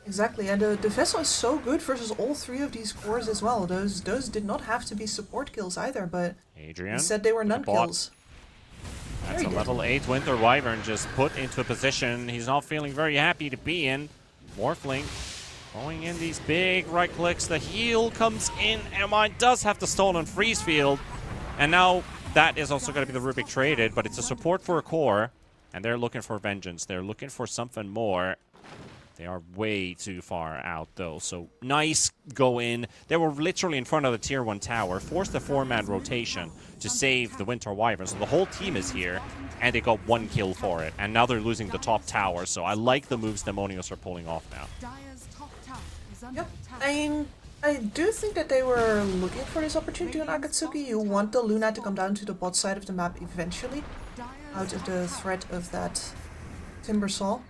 Exactly, and the vessel is so good versus all 3 of these cores as well. Those did not have to be support kills either, but instead they were none kills. That's a level 8 Winter Wyvern just put into a position he's not feeling very happy to be in. Morphling going in these big right clicks. The heal comes in, and mine does have the stolen freeze field. And now that is also going to be the Rubik traded, but it's a support for a core, and they're looking for vengeance. They're looking for something more. They are way too far out, though. So, nice go in. They were literally in front of the Tier 1 tower. Forced a 4-man rotation to save the Winter Wyvern. So, the whole team is here, and they got 1 kill for it. And now they're losing the top tower. So, I like the moves Demonios are pulling off now. Yep. I do think that they were looking for this opportunity on Akatsuki. You want the Luna to come down to the bot side of the map eventually, out of the threat of that Timbersaw.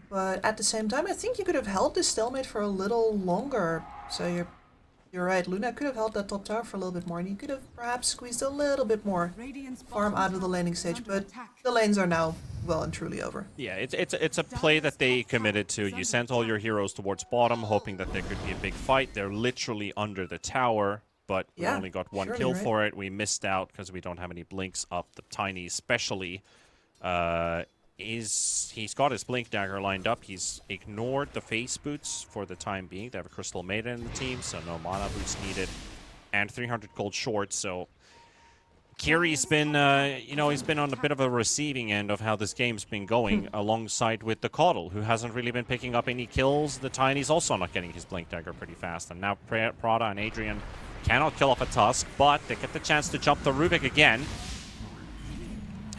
But at the same time, I think you could have held this stalemate for a little longer. So you're right, Luna could have held that top tower for a little bit more, and you could have perhaps squeezed a little bit more farm out of the laning stage. But the lanes are now well and truly over. Yeah, it's a play that they committed to. You sent all your heroes towards bottom, hoping that there could be a big fight. They're literally under the tower, but we only got 1 kill for it. We missed out because we don't have any blinks up. The Tiny especially he's got his Blink Dagger lined up. He's ignored the face boots for the time being. They have a Crystal Maiden in the team, so no mana boots needed. And 300 gold short, so Kiri's been, he's been on a bit of a receiving end of how this game's been going, alongside with the Coddle, who hasn't really been picking up any kills. The Tiny's also not getting his Blink Dagger pretty fast. And now Prada and Adrian cannot kill off a Tusk, but they get the chance to jump the Rubik again.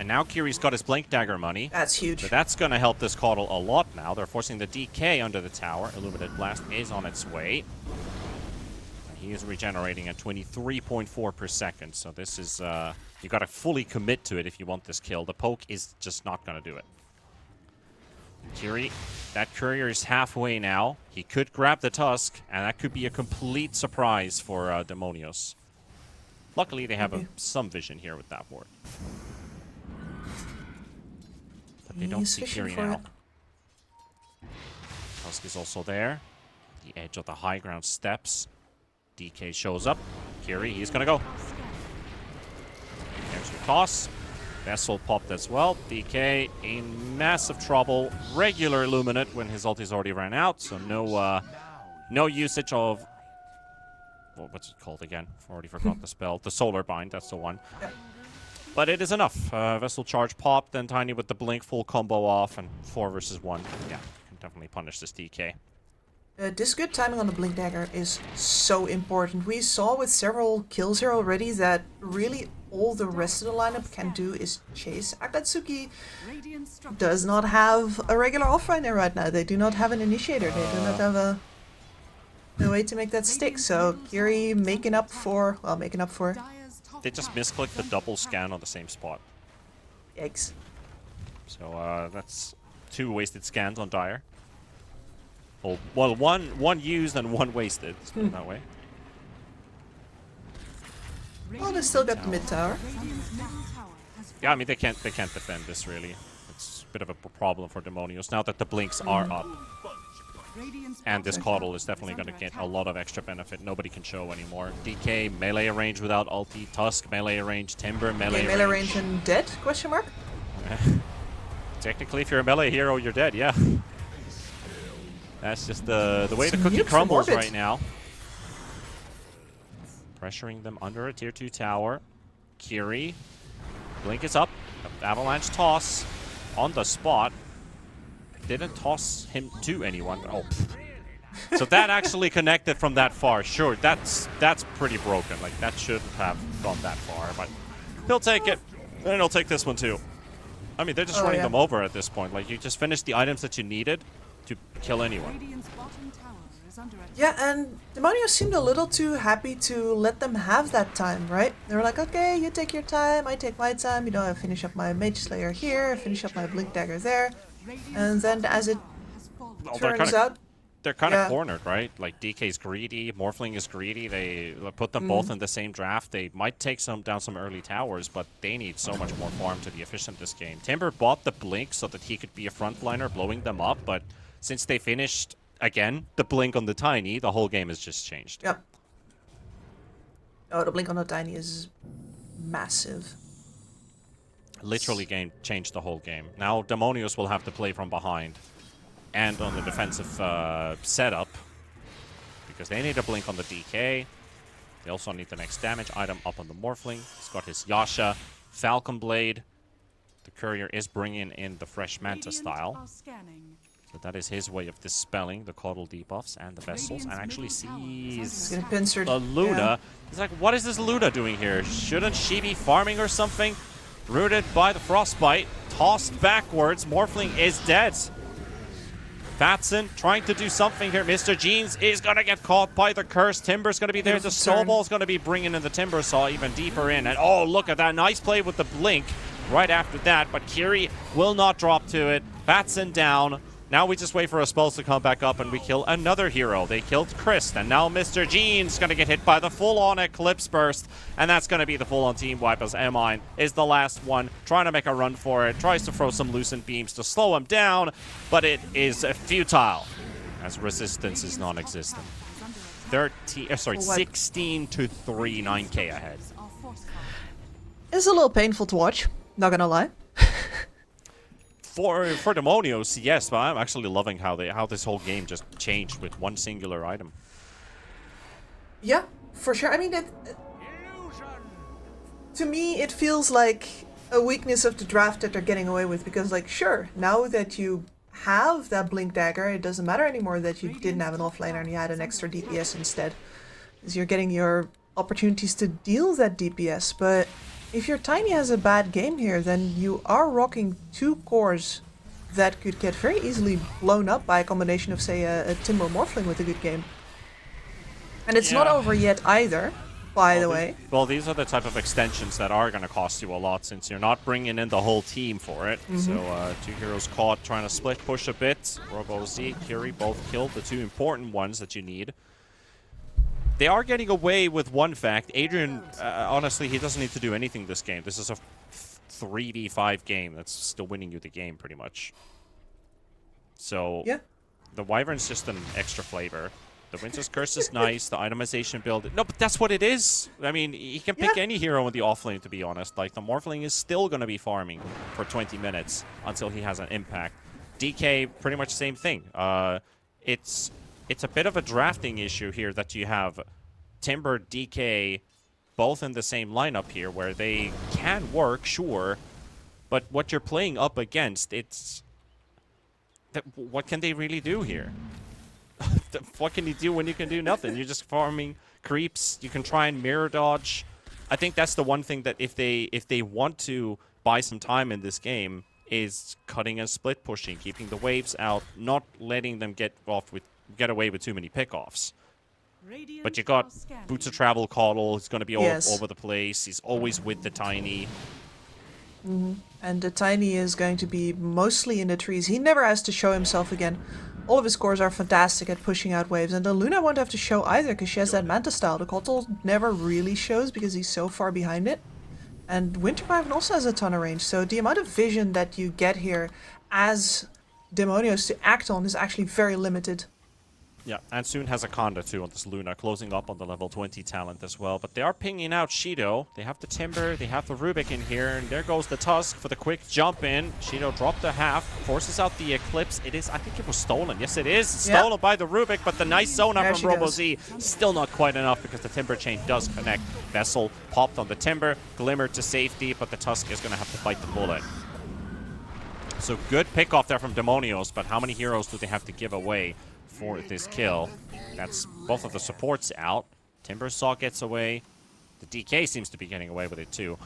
And now Kiri's got his Blink Dagger money. That's huge. So that's going to help this Caudle a lot now. They're forcing the DK under the tower. Illuminated Blast is on its way. And he is regenerating at 23.4 per second. So this is... you got to fully commit to it if you want this kill. The poke is just not going to do it. Kiri, that courier is halfway now. He could grab the Tusk, and that could be a complete surprise for Demonios. Luckily, they have some vision here with that ward. But they don't see Kiri now. Tusk is also there. The edge of the high ground steps. DK shows up. Kiri, he's gonna go. There's your toss. Vessel popped as well. DK in massive trouble. Regular Illuminate when his ulti's already ran out, so no usage of... what's it called again? I already forgot the spell. The Solar Bind, that's the one. But it is enough. Vessel charge popped, then Tiny with the blink, full combo off, and 4 versus 1. Yeah, can definitely punish this DK. This good timing on the Blink Dagger is so important. We saw with several kills here already that really all the rest of the lineup can do is chase. Akatsuki does not have a regular offliner right now. They do not have an initiator. They do not have a way to make that stick. So Kiri making up for... They just misclicked the double scan on the same spot. Yikes. So that's 2 wasted scans on Dire. Well, one used and 1 wasted. Let's put it that way. Oh, they still got the mid tower. Yeah, I mean they can't defend this really. It's a bit of a problem for Demonios now that the blinks are up. And this Caudle is definitely going to get a lot of extra benefit. Nobody can show anymore. DK melee range without ulti. Tusk melee range. Timber melee range and dead? Question mark. Technically, if you're a melee hero, you're dead. Yeah. That's just the way the cookie crumbles right now. Pressuring them under a tier 2 tower. Kiri. Blink is up. Avalanche toss on the spot. Didn't toss him to anyone. Oh. So that actually connected from that far. Sure, that's pretty broken. Like, that shouldn't have gone that far. But he'll take it. And he'll take this one too. I mean, they're just running them over at this point. Like, you just finished the items that you needed to kill anyone. Yeah, and Demonios seemed a little too happy to let them have that time, right? They were like, okay, you take your time, I take my time, you know, I finish up my Mage Slayer here, finish up my Blink Dagger there. And then as it turns out... They're kind of cornered, right? Like, DK's greedy, Morphling is greedy, they put them both in the same draft. They might take down some early towers, but they need so much more farm to be efficient this game. Timber bought the Blink so that he could be a frontliner blowing them up, but since they finished, again, the Blink on the Tiny, the whole game has just changed. Yep. Oh, the Blink on the Tiny is massive. Literally changed the whole game. Now Demonios will have to play from behind and on the defensive setup because they need a Blink on the DK. They also need the next damage item up on the Morphling. He's got his Yasha, Falcon Blade. The Courier is bringing in the Fresh Manta style. So that is his way of dispelling the Caudle debuffs and the Vessels, and actually sees a Luna. Yeah. He's like, what is this Luna doing here? Shouldn't she be farming or something? Rooted by the Frostbite, tossed backwards. Morphling is dead. Fatson trying to do something here. Mr. Jeans is going to get caught by the curse. Timber's going to be there. The Snowball's going to be bringing in the Timber Saw even deeper in. And oh, look at that. Nice play with the Blink right after that. But Kiri will not drop to it. Fatson down. Now we just wait for our spells to come back up and we kill another hero. They killed Christ, and now Mr. Jean's going to get hit by the full-on Eclipse Burst, and that's going to be the full-on team wipe as Emine is the last one, trying to make a run for it, tries to throw some Lucent Beams to slow him down, but it is futile, as resistance is non-existent. 16 to 3, 9k ahead. It's a little painful to watch, not gonna lie. For Demonios, yes, but I'm actually loving how this whole game just changed with one singular item. Yeah, for sure. I mean, to me, it feels like a weakness of the draft that they're getting away with, because, like, sure, now that you have that Blink Dagger, it doesn't matter anymore that you didn't have an offlaner and you had an extra DPS instead, because you're getting your opportunities to deal that DPS. But if your Tiny has a bad game here, then you are rocking 2 cores that could get very easily blown up by a combination of, say, a Timber Morphling with a good game. And it's not over yet either, by the way. Well, these are the type of extensions that are going to cost you a lot since you're not bringing in the whole team for it. So 2 heroes caught trying to split push a bit. Robo Z, Curie both killed the 2 important ones that you need. They are getting away with one fact. Adrian, honestly, he doesn't need to do anything this game. This is a 3v5 game that's still winning you the game pretty much. So the Wyvern's just an extra flavor. The Winter's Curse is nice. The itemization build. No, but that's what it is. I mean, he can pick any hero in the offlane, to be honest. Like, the Morphling is still going to be farming for 20 minutes until he has an impact. DK, pretty much same thing. It's a bit of a drafting issue here that you have Timber, DK, both in the same lineup here, where they can work, sure, but what you're playing up against, it's... what can they really do here? What can you do when you can do nothing? You're just farming creeps. You can try and mirror dodge. I think that's the one thing that if they want to buy some time in this game is cutting and split pushing, keeping the waves out, not letting them get away with too many pickoffs. But you got Boots of Travel Coddle. He's going to be all over the place. He's always with the Tiny. And the Tiny is going to be mostly in the trees. He never has to show himself again. All of his cores are fantastic at pushing out waves, and the Luna won't have to show either because she has that Manta style. The Coddle never really shows because he's so far behind it. And Winter Wyvern also has a ton of range, so the amount of vision that you get here as Demonios to act on is actually very limited. Yeah, and soon has a Conda too on this Luna, closing up on the level 20 talent as well. But they are pinging out Shido. They have the Timber, they have the Rubik in here, and there goes the Tusk for the quick jump in. Shido dropped a half, forces out the Eclipse. It is, I think it was stolen. Yes, it is. Stolen by the Rubik, but the nice zone up from Robo Z. Still not quite enough because the Timber chain does connect. Vessel popped on the Timber, Glimmer to safety, but the Tusk is going to have to bite the bullet. So good pick off there from Demonios, but how many heroes do they have to give away for this kill? That's both of the supports out. Timbersaw gets away. The DK seems to be getting away with it too.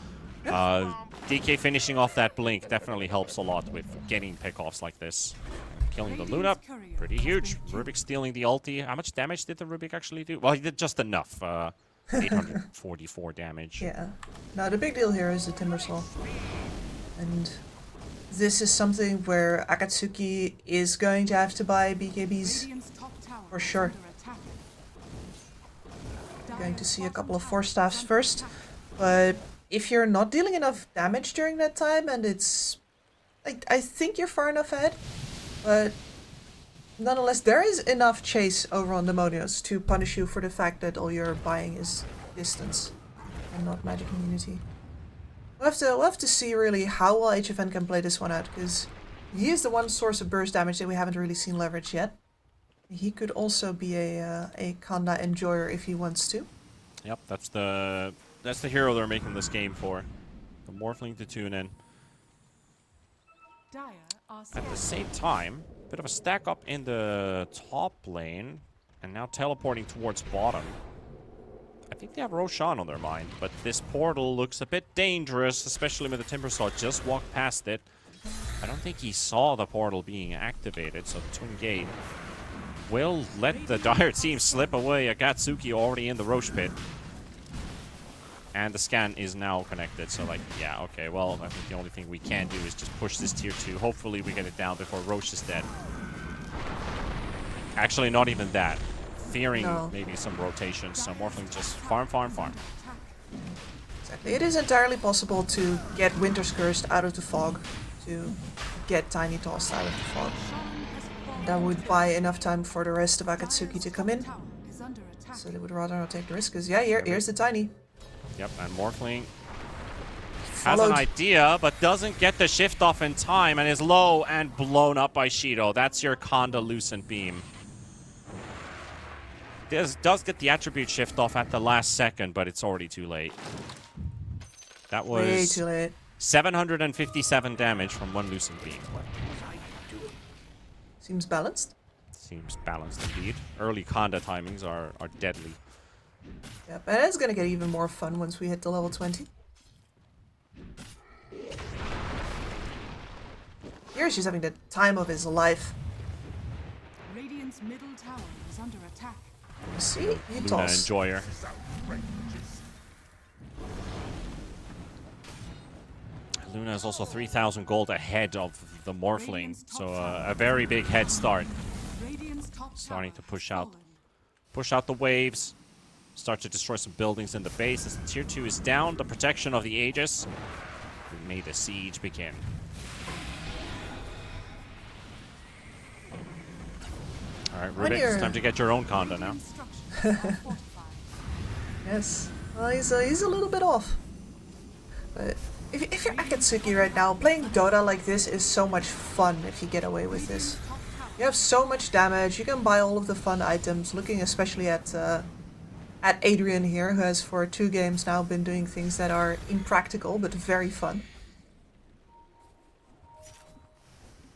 DK finishing off that blink definitely helps a lot with getting pickoffs like this. Killing the Luna, pretty huge. Rubik stealing the ulti. How much damage did the Rubik actually do? Well, he did just enough. 844 damage. Yeah. Now the big deal here is the Timbersaw. And this is something where Acatsuki is going to have to buy BKBs for sure. Going to see a couple of Force Staffs first, but if you're not dealing enough damage during that time, and it's... I think you're far enough ahead, but nonetheless there is enough chase over on Demonios to punish you for the fact that all you're buying is distance and not magic immunity. We'll have to see really how well HFN can play this one out, because he is the one source of burst damage that we haven't really seen leverage yet. He could also be a Kanda enjoyer if he wants to. Yep, that's the hero they're making this game for. The Morphling to tune in. At the same time, bit of a stack up in the top lane, and now teleporting towards bottom. I think they have Roshan on their mind, but this portal looks a bit dangerous, especially when the Timbersaw just walked past it. I don't think he saw the portal being activated, so the Twin Gate will let the Dire team slip away. Acatsuki already in the Roche pit. And the scan is now connected, so like, yeah, okay, well, I think the only thing we can do is just push this tier 2. Hopefully we get it down before Roche is dead. Actually, not even that. Fearing maybe some rotations, some Morphling just farm. Exactly. It is entirely possible to get Winter's Cursed out of the fog, to get Tiny tossed out of the fog. That would buy enough time for the rest of Acatsuki to come in. So they would rather not take the risk, because yeah, here's the Tiny. Yep, and Morphling has an idea, but doesn't get the shift off in time, and is low and blown up by Shido. That's your Conda Lucent Beam. This does get the attribute shift off at the last second, but it's already too late. That was way too late. 757 damage from one Lucent Beam. Seems balanced. Seems balanced indeed. Early Conda timings are deadly. Yep, and it's gonna get even more fun once we hit the level 20. Here he's just having the time of his life. Radiant's middle tower is under attack. See? You Luna toss. enjoyer. Luna is also 3,000 gold ahead of the Morphling, so a very big head start. Starting to push out the waves, start to destroy some buildings in the base. As tier 2 is down, the protection of the Aegis. We made the siege begin. Alright, Rubik, it's time to get your own Conda now. Yes. Well, he's a little bit off. But if you're Akatsuki right now, playing Dota like this is so much fun if you get away with this. You have so much damage, you can buy all of the fun items, looking especially at Adrian here, who has for 2 games now been doing things that are impractical but very fun.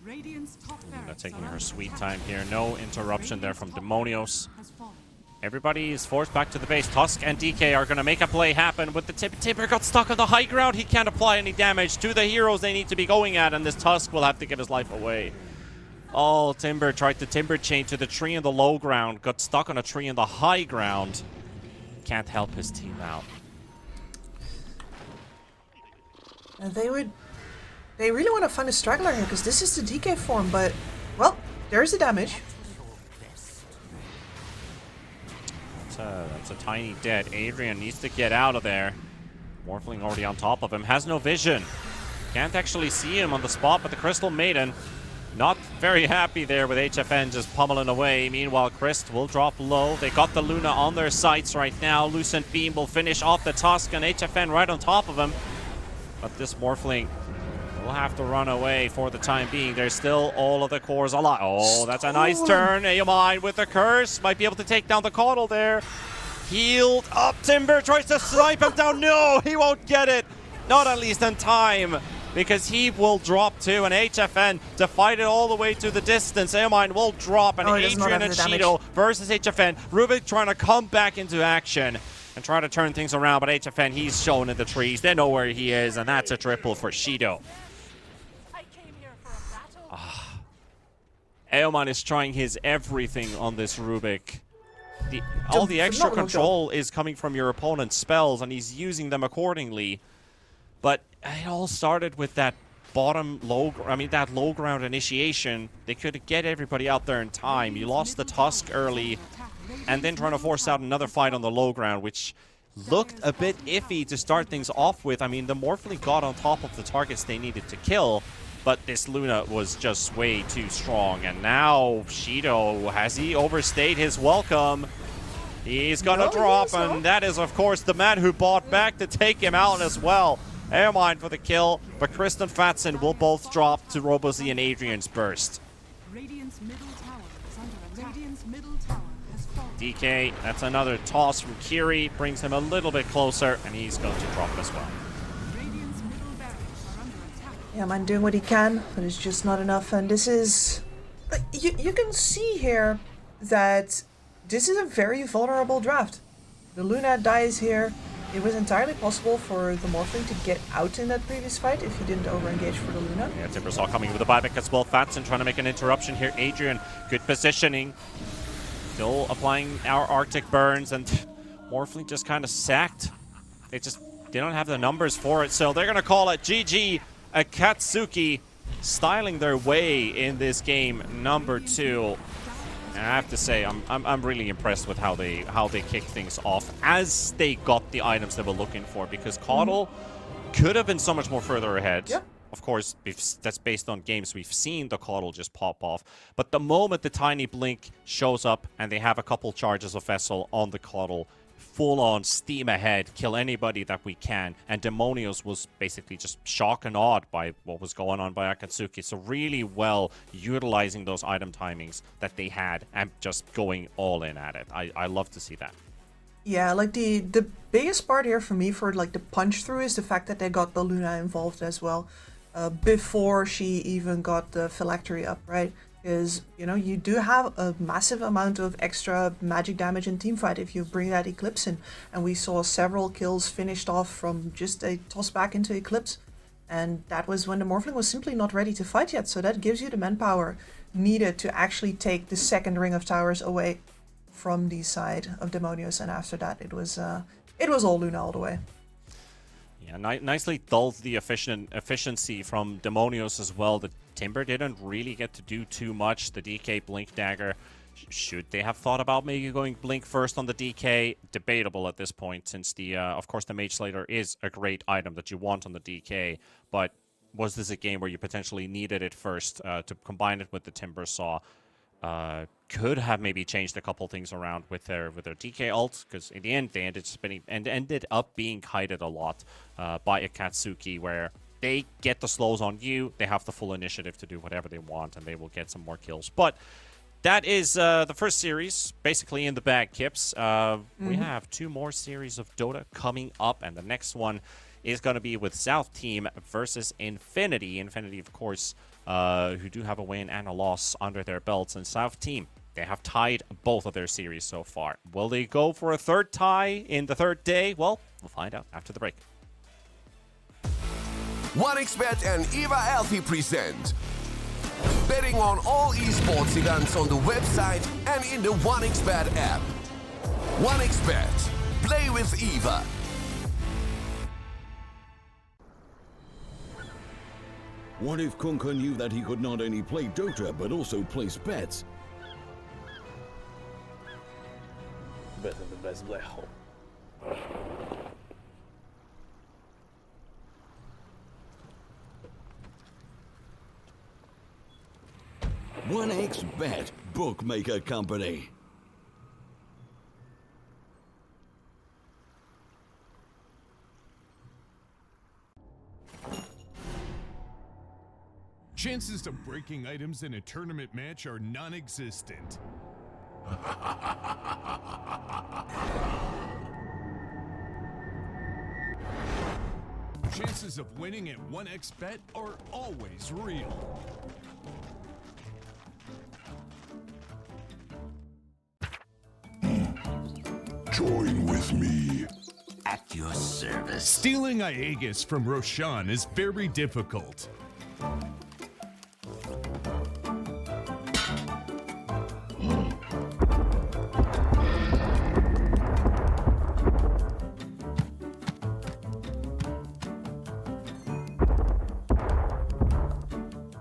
Luna taking her sweet time here. No interruption there from Demonios. Everybody is forced back to the base. Tusk and DK are going to make a play happen, but the Timber got stuck on the high ground. He can't apply any damage to the heroes they need to be going at, and this Tusk will have to give his life away. Oh, Timber tried to Timber chain to the tree in the low ground, got stuck on a tree in the high ground. Can't help his team out. And they really want to find a straggler here, because this is the DK form, but, well, there's the damage. That's a tiny dead. Adrian needs to get out of there. Morphling already on top of him. Has no vision. Can't actually see him on the spot, but the Crystal Maiden not very happy there with HFN just pummeling away. Meanwhile, Christ will drop low. They got the Luna on their sights right now. Lucent Beam will finish off the Tusk, and HFN right on top of him. But this Morphling will have to run away for the time being. There's still all of the cores alive. Oh, that's a nice turn. Aomine with the curse. Might be able to take down the Caudal there. Healed up. Timber tries to snipe him down. No, he won't get it. Not at least in time, because he will drop too, and HFN to fight it all the way to the distance. Aomine will drop, and Adrian and Shido versus HFN. Rubik trying to come back into action and try to turn things around, but HFN, he's shown in the trees. They know where he is, and that's a triple for Shido. Aomine is trying his everything on this Rubik. All the extra control is coming from your opponent's spells, and he's using them accordingly. But it all started with that that low ground initiation. They could get everybody out there in time. You lost the Tusk early, and then trying to force out another fight on the low ground, which looked a bit iffy to start things off with. I mean, the Morphling got on top of the targets they needed to kill, but this Luna was just way too strong. And now Shido, has he overstayed his welcome? He's gonna drop, and that is, of course, the man who bought back to take him out as well. Aomine for the kill, but Kristen Fatson will both drop to Robozy and Adrian's burst. Radiant's middle tower is under attack. Radiant's middle tower has fallen. DK, that's another toss from Kiri, brings him a little bit closer, and he's going to drop as well. Radiant's middle barracks are under attack. Yeah, man, doing what he can, but it's just not enough. And this is... You can see here that this is a very vulnerable draft. The Luna dies here. It was entirely possible for the Morphling to get out in that previous fight if he didn't overengage for the Luna. Yeah, Timbersaw coming with a buyback as well. Fatson trying to make an interruption here. Adrian, good positioning. Still applying our Arctic burns, and Morphling just kind of sacked. They don't have the numbers for it, so they're going to call it GG. Akatsuki styling their way in this game number 2. And I have to say, I'm really impressed with how they kick things off as they got the items they were looking for, because Caudal could have been so much more further ahead. Yep. Of course, that's based on games we've seen the Caudal just pop off. But the moment the tiny blink shows up and they have a couple charges of Vessel on the Caudal, full on steam ahead, kill anybody that we can. And Demonios was basically just shock and awed by what was going on by Acatsuki. So really well utilizing those item timings that they had and just going all in at it. I love to see that. Yeah, like the biggest part here for me for like the punch through is the fact that they got the Luna involved as well. Before she even got the phylactery up, right? Because, you know, you do have a massive amount of extra magic damage in teamfight if you bring that Eclipse in. And we saw several kills finished off from just a toss back into Eclipse. And that was when the Morphling was simply not ready to fight yet. So that gives you the manpower needed to actually take the second ring of towers away from the side of Demonios. And after that, it was all Luna all the way. Yeah, nicely dulled the efficiency from Demonios as well. The Timber didn't really get to do too much. The DK Blink Dagger, should they have thought about maybe going Blink first on the DK? Debatable at this point, since the of course the Mage Slayer is a great item that you want on the DK, but was this a game where you potentially needed it first to combine it with the Timber Saw? Could have maybe changed a couple things around with their DK ult, because in the end they ended up being kited a lot by Acatsuki, where they get the slows on you, they have the full initiative to do whatever they want, and they will get some more kills. But that is the first series basically in the bag, Kips. We have 2 more series of Dota coming up, and the next one is going to be with South Team versus Infinity. Infinity, of course, who do have a win and a loss under their belts, and South Team, they have tied both of their series so far. Will they go for a third tie in the third day? Well, we'll find out after the break. 1xBet and Eva Alfie present betting on all esports events on the website and in the 1xBet app. 1xBet. Play with Eva. What if Kunka knew that he could not only play Dota but also place bets? Better the best black hole. 1xBet, bookmaker company. Chances of breaking items in a tournament match are non-existent. Chances of winning at 1xBet are always real. Join with me. At your service. Stealing Aegis from Roshan is very difficult.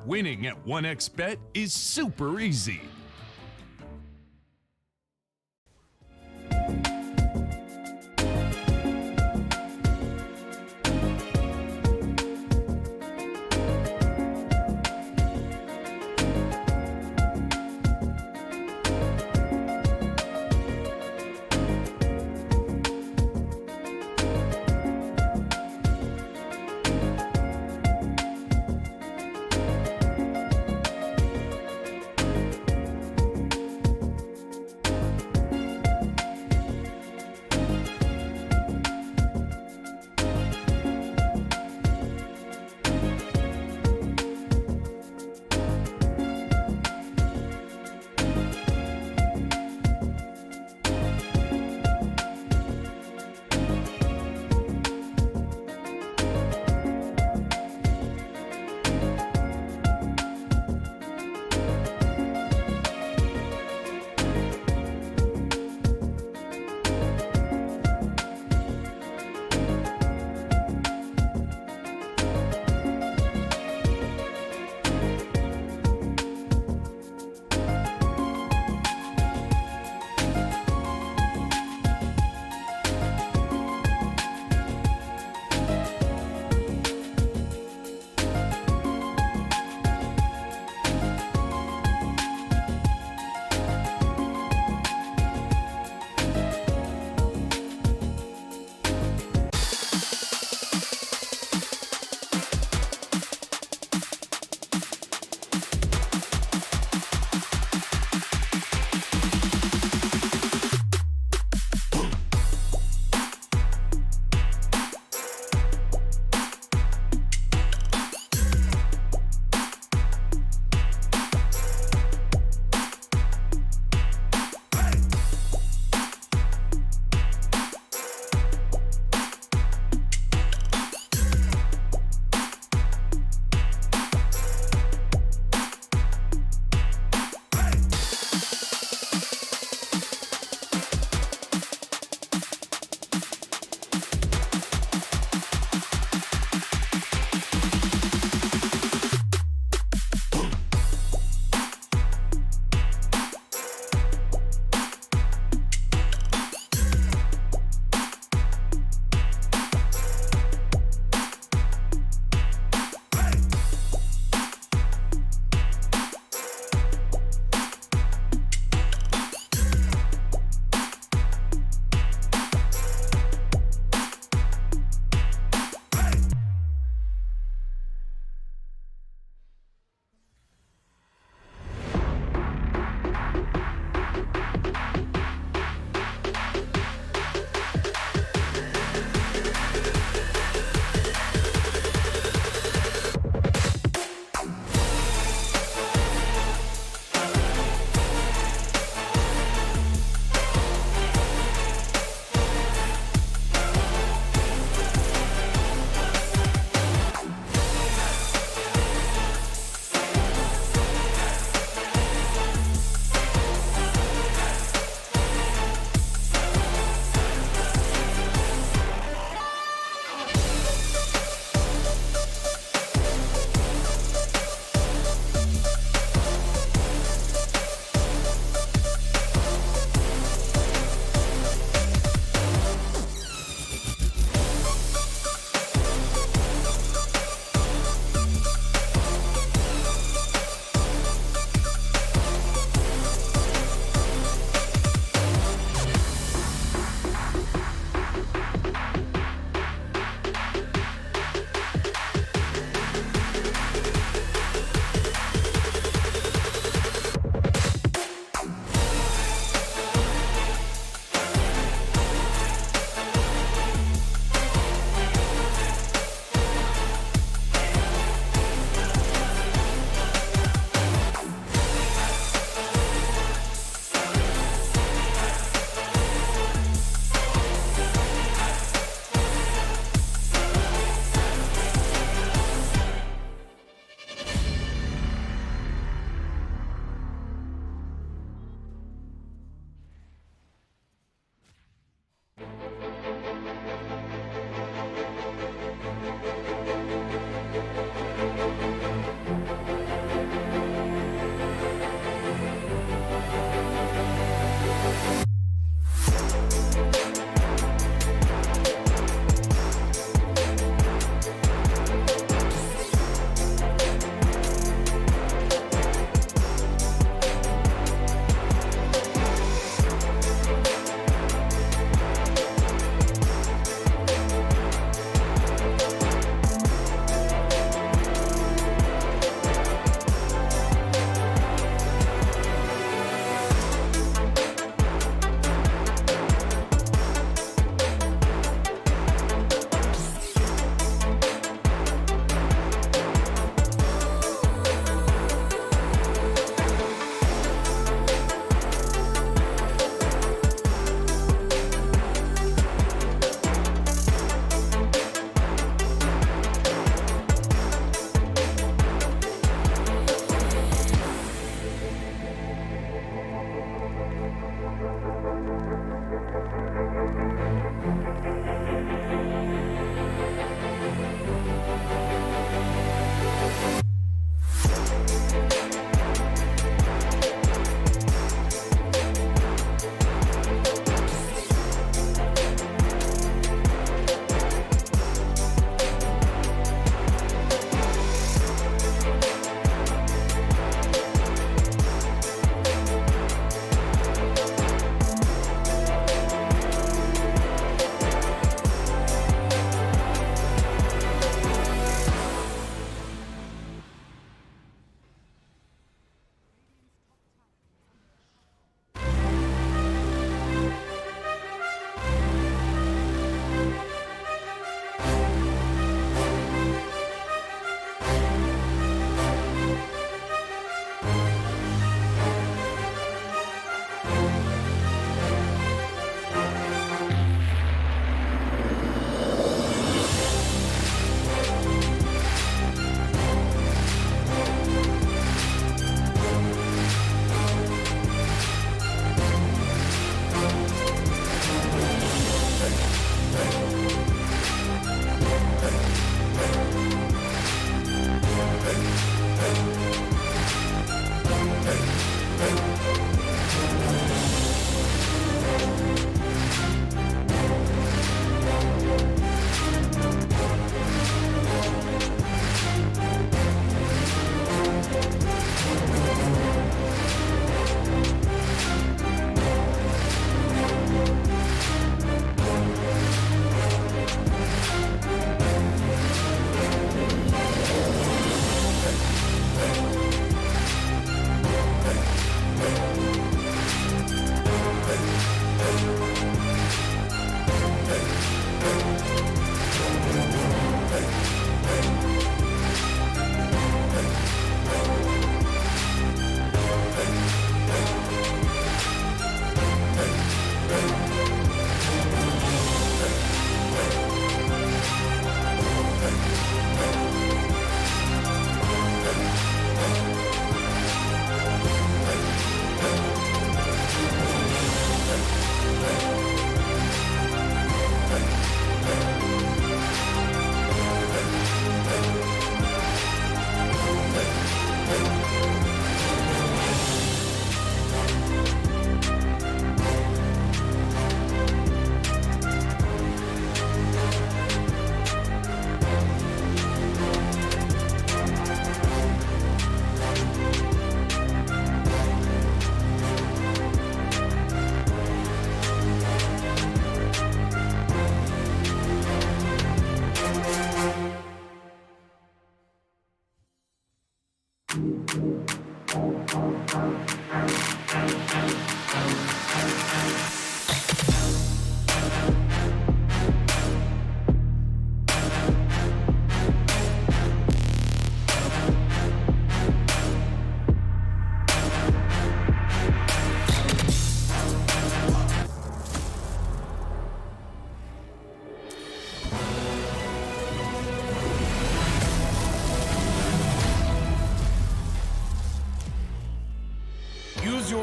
Winning at 1xBet is super easy.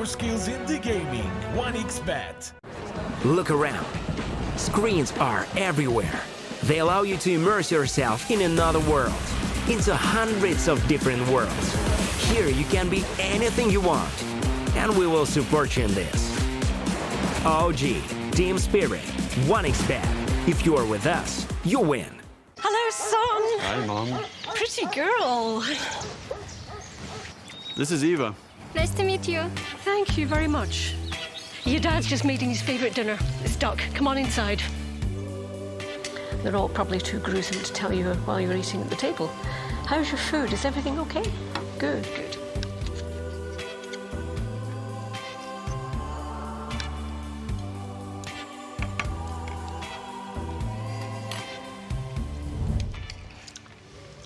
your skills into gaming. 1xBet. Look around. Screens are everywhere. They allow you to immerse yourself in another world, into hundreds of different worlds. Here you can be anything you want, and we will support you in this. OG, Team Spirit, 1xBet. If you are with us, you win. Hello, son. Hi, Mom. Pretty girl. This is Eva. Nice to meet you. Thank you very much. Your dad's just making his favorite dinner. It's duck. Come on inside. They're all probably too gruesome to tell you while you're eating at the table. How's your food? Is everything okay? Good, good.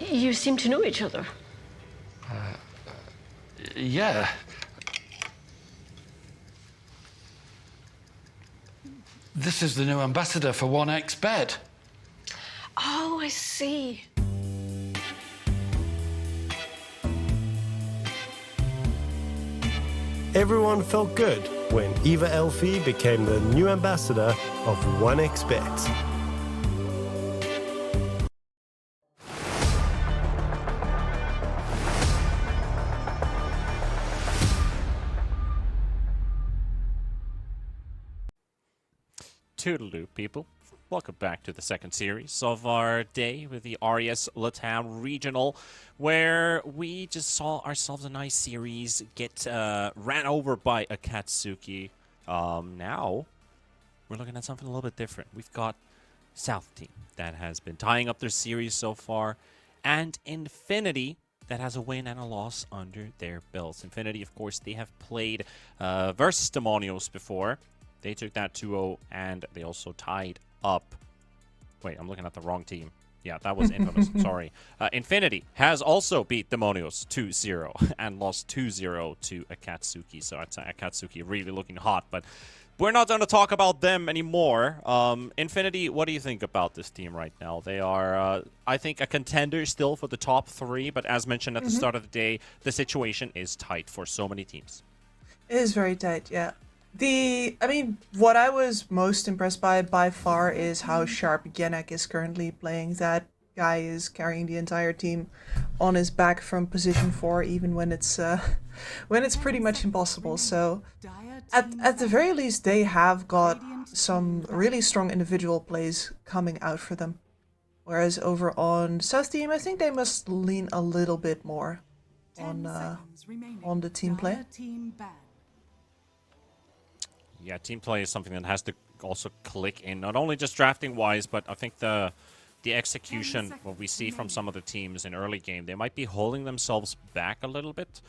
You seem to know each other. Yeah. This is the new ambassador for 1xBet. Oh, I see. Everyone felt good when Eva Elfie became the new ambassador of 1xBet. Toodaloo, people. Welcome back to the second series of our day with the RES LATAM Regional, where we just saw ourselves a nice series get ran over by Acatsuki. Now, we're looking at something a little bit different. We've got South Team that has been tying up their series so far, and Infinity that has a win and a loss under their belts. Infinity, of course, they have played versus Demonios before. They took that 2-0, and they also tied up. Wait, I'm looking at the wrong team. Yeah, that was Infamous. Sorry. Infinity has also beat Demonios 2-0 and lost 2-0 to Acatsuki. So it's Acatsuki really looking hot, but we're not going to talk about them anymore. Infinity, what do you think about this team right now? They are, I think, a contender still for the top 3, but as mentioned at the start of the day, the situation is tight for so many teams. It is very tight, yeah. What I was most impressed by far is how sharp Genek is currently playing. That guy is carrying the entire team on his back from position 4, even when it's pretty much impossible. So at the very least, they have got some really strong individual plays coming out for them. Whereas over on South Team, I think they must lean a little bit more on the team play. Yeah, team play is something that has to also click in, not only just drafting wise, but I think the execution, what we see from some of the teams in early game, they might be holding themselves back a little bit.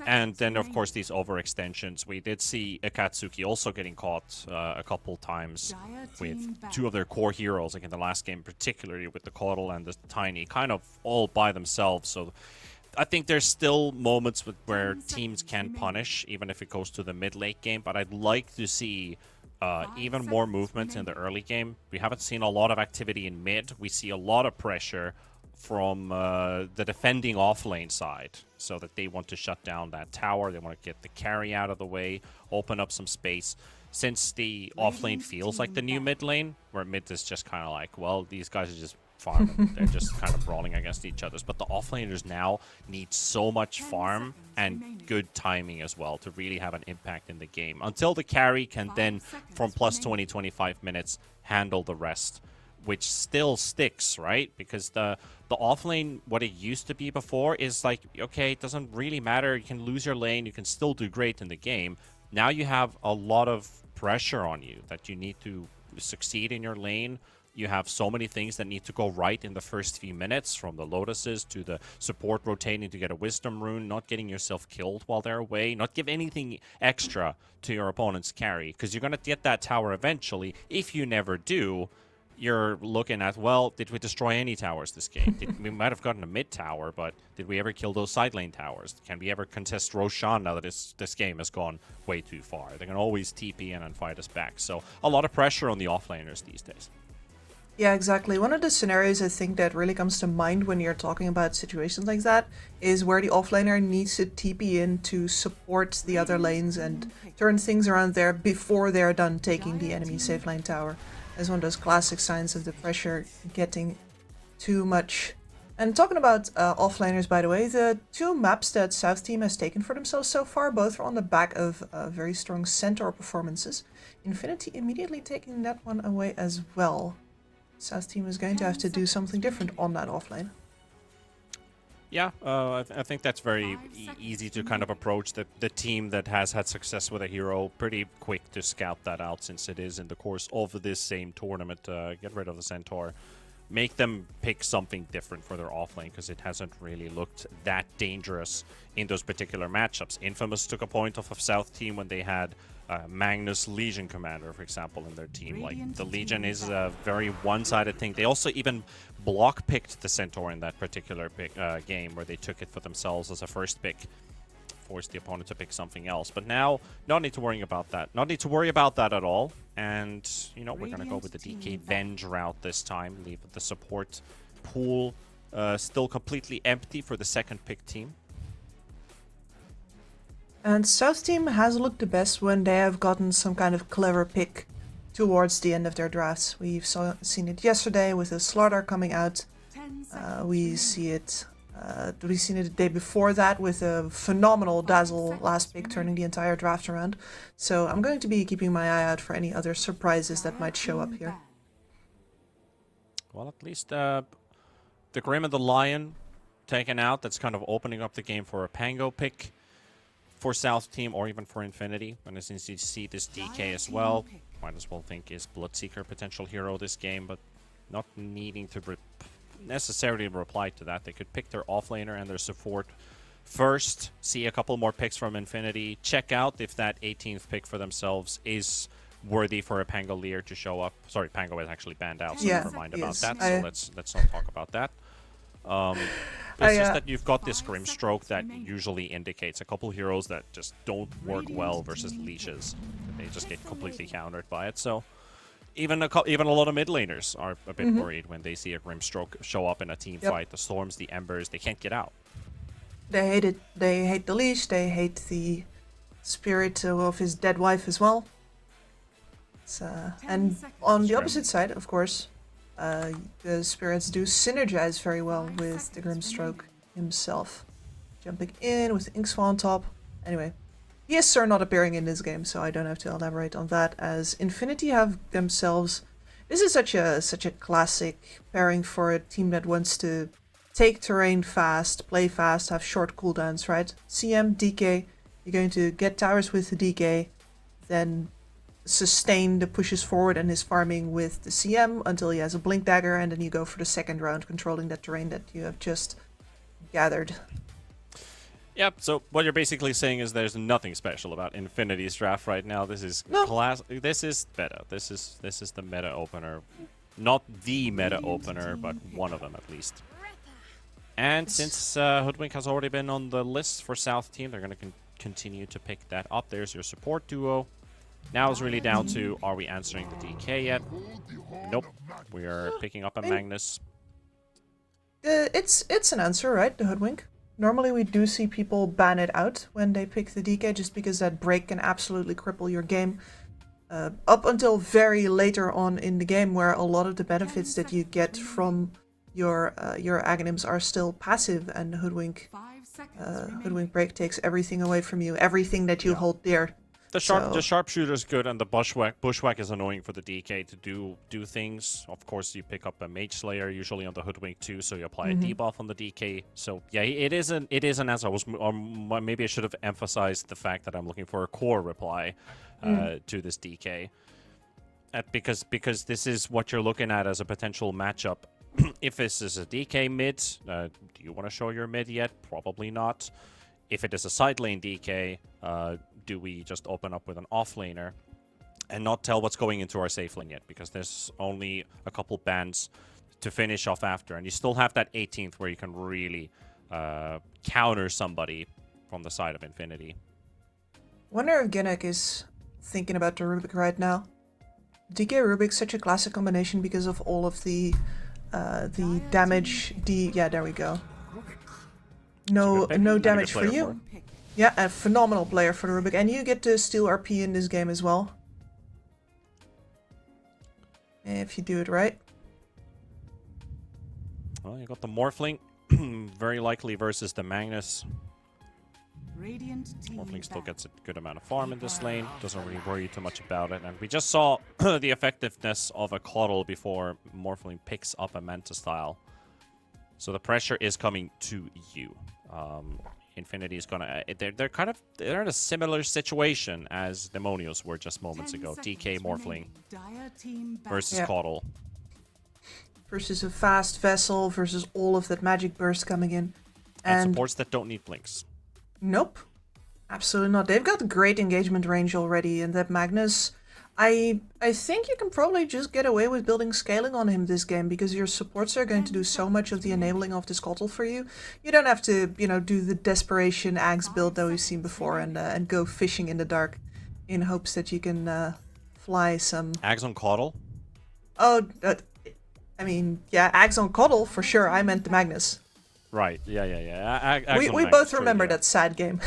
And then, of course, these overextensions. We did see Acatsuki also getting caught a couple times with 2 of their core heroes, like in the last game, particularly with the Caudal and the Tiny, kind of all by themselves. So I think there's still moments where teams can punish, even if it goes to the mid-late game, but I'd like to see even more movement in the early game. We haven't seen a lot of activity in mid. We see a lot of pressure from the defending off-lane side, so that they want to shut down that tower. They want to get the carry out of the way, open up some space. Since the off-lane feels like the new mid lane, where mid is just kind of like, well, these guys are just farming. They're just kind of brawling against each other. But the offlaners now need so much farm and good timing as well to really have an impact in the game. Until the carry can then, from plus 20, 25 minutes, handle the rest, which still sticks, right? Because the offlane, what it used to be before, is like, okay, it doesn't really matter. You can lose your lane. You can still do great in the game. Now you have a lot of pressure on you that you need to succeed in your lane. You have so many things that need to go right in the first few minutes, from the Lotuses to the support rotating to get a Wisdom Rune, not getting yourself killed while they're away, not give anything extra to your opponent's carry, because you're going to get that tower eventually. If you never do, you're looking at, well, did we destroy any towers this game? We might have gotten a mid tower, but did we ever kill those side lane towers? Can we ever contest Roshan now that this game has gone way too far? They can always TP in and fight us back. So a lot of pressure on the offlaners these days. Yeah, exactly. One of the scenarios I think that really comes to mind when you're talking about situations like that is where the offlaner needs to TP in to support the other lanes and turn things around there before they're done taking the enemy safe lane tower. As one of those classic signs of the pressure getting too much. And talking about offlaners, by the way, the two maps that South Team has taken for themselves so far, both are on the back of very strong Centaur performances. Infinity immediately taking that one away as well. South Team is going to have to do something different on that offlane. Yeah, I think that's very easy to kind of approach the team that has had success with a hero. Pretty quick to scout that out since it is in the course of this same tournament. Get rid of the Centaur. Make them pick something different for their offlane because it hasn't really looked that dangerous in those particular matchups. Infamous took a point off of South Team when they had Magnus Legion Commander, for example, in their team. Like, the Legion is a very one-sided thing. They also even block-picked the Centaur in that particular game where they took it for themselves as a first pick. Forced the opponent to pick something else. But now, not need to worry about that. Not need to worry about that at all. And, you know, we're going to go with the DK Venge route this time. Leave the support pool still completely empty for the second pick team. And South Team has looked the best when they have gotten some kind of clever pick towards the end of their drafts. We've seen it yesterday with the Slaughter coming out. We've seen it the day before that with a phenomenal Dazzle last pick turning the entire draft around. So I'm going to be keeping my eye out for any other surprises that might show up here. Well, at least the Grim and the Lion taken out. That's kind of opening up the game for a Pango pick for South Team or even for Infinity. And since you see this DK as well, might as well think is Bloodseeker potential hero this game, but not needing to necessarily reply to that. They could pick their offlaner and their support first, see a couple more picks from Infinity, check out if that 18th pick for themselves is worthy for a Pangolier to show up. Sorry, Pango is actually banned out, so never mind about that. So let's not talk about that. It's just that you've got this Grimstroke that usually indicates a couple heroes that just don't work well versus leashes. They just get completely countered by it. So even a lot of mid laners are a bit worried when they see a Grimstroke show up in a team fight. The Storms, the Embers, they can't get out. They hate it. They hate the leash. They hate the spirit of his dead wife as well. And on the opposite side, of course, the spirits do synergize very well with the Grimstroke himself. Jumping in with Inkswell on top. Anyway, he is not appearing in this game, so I don't have to elaborate on that, as Infinity have themselves... This is such a classic pairing for a team that wants to take terrain fast, play fast, have short cooldowns, right? CM, DK, you're going to get towers with the DK, then sustain the pushes forward and his farming with the CM until he has a Blink Dagger, and then you go for the second round controlling that terrain that you have just gathered. Yep, so what you're basically saying is there's nothing special about Infinity's draft right now. This is this is meta. This is the meta opener. Not the meta opener, but one of them at least. And since Hoodwink has already been on the list for South Team, they're going to continue to pick that up. There's your support duo. Now it's really down to, are we answering the DK yet? Nope. We are picking up a Magnus. It's an answer, right? The Hoodwink. Normally we do see people ban it out when they pick the DK, just because that break can absolutely cripple your game. Up until very later on in the game, where a lot of the benefits that you get from your Aghanims are still passive, and Hoodwink break takes everything away from you, everything that you hold dear. The sharpshooter's good, and the bushwhack is annoying for the DK to do things. Of course, you pick up a Mage Slayer usually on the Hoodwink too, so you apply a debuff on the DK. So yeah, it is an answer. Maybe I should have emphasized the fact that I'm looking for a core reply to this DK, because this is what you're looking at as a potential matchup. If this is a DK mid, do you want to show your mid yet? Probably not. If it is a side lane DK, do we just open up with an offlaner and not tell what's going into our safe lane yet? Because there's only a couple bans to finish off after, and you still have that 18th where you can really counter somebody from the side of Infinity. Wonder if Gimmick is thinking about the Rubik right now. DK Rubik's such a classic combination because of all of the damage. Yeah, there we go. No damage for you. Yeah, a phenomenal player for the Rubik, and you get to steal RP in this game as well. If you do it right. Well, you got the Morphling, very likely versus the Magnus. Morphling still gets a good amount of farm in this lane, doesn't really worry too much about it, and we just saw the effectiveness of a Coddle before Morphling picks up a Manta style. So the pressure is coming to you. Infinity is gonna. They're in a similar situation as Demonios were just moments ago. DK Morphling versus Coddle. Versus a fast vessel versus all of that magic burst coming in. And supports that don't need blinks. Nope. Absolutely not. They've got great engagement range already, and that Magnus, I think you can probably just get away with building scaling on him this game because your supports are going to do so much of the enabling of this Coddle for you. You don't have to, do the desperation Axe build that we've seen before and go fishing in the dark in hopes that you can fly some... Axe on Coddle? Oh, yeah, Axe on Coddle for sure. I meant the Magnus. Right, yeah. We both remember that sad game.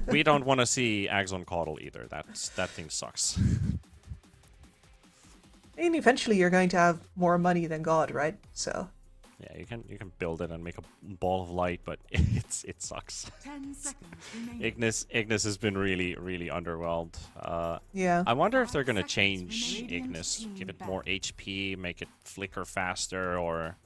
We don't want to see Axe on Coddle either. That thing sucks. I mean, eventually you're going to have more money than God, right? So. Yeah, you can build it and make a ball of light, but it sucks. 10 seconds Ignis has been really underwhelmed. Yeah. I wonder if they're gonna change Ignis, give it more HP, make it flicker faster, or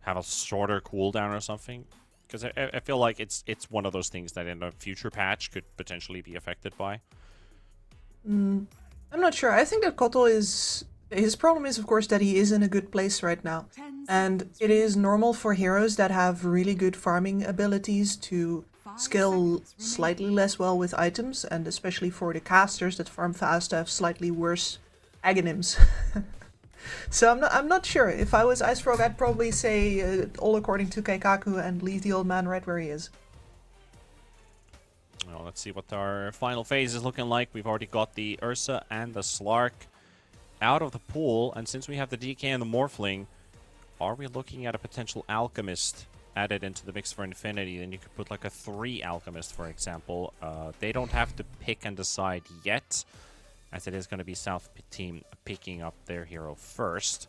have a shorter cooldown or something. Because I feel like it's one of those things that in a future patch could potentially be affected by. I'm not sure. I think that Kotal is... His problem is, of course, that he is in a good place right now. And it is normal for heroes that have really good farming abilities to scale slightly less well with items, and especially for the casters that farm fast to have slightly worse agonyms. So I'm not sure. If I was Ice Frog, I'd probably say all according to Keikaku and leave the old man right where he is. Well, let's see what our final phase is looking like. We've already got the Ursa and the Slark out of the pool, and since we have the DK and the Morphling, are we looking at a potential Alchemist added into the mix for Infinity? Then you could put like a 3 Alchemist, for example. They don't have to pick and decide yet, as it is going to be South team picking up their hero first.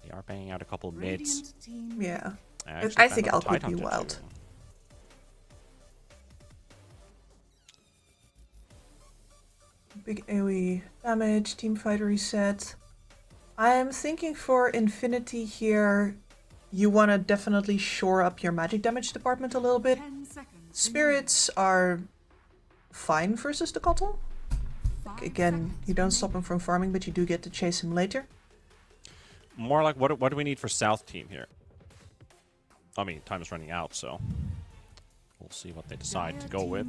They are banging out a couple mids. Yeah. I think Alch would be wild. Too. Big AoE damage, teamfight reset. I'm thinking for Infinity here, you want to definitely shore up your magic damage department a little bit. Spirits are fine versus the Kotal. Again, you don't stop him from farming, but you do get to chase him later. More like, what do we need for South team here? I mean, time is running out, so we'll see what they decide to go with.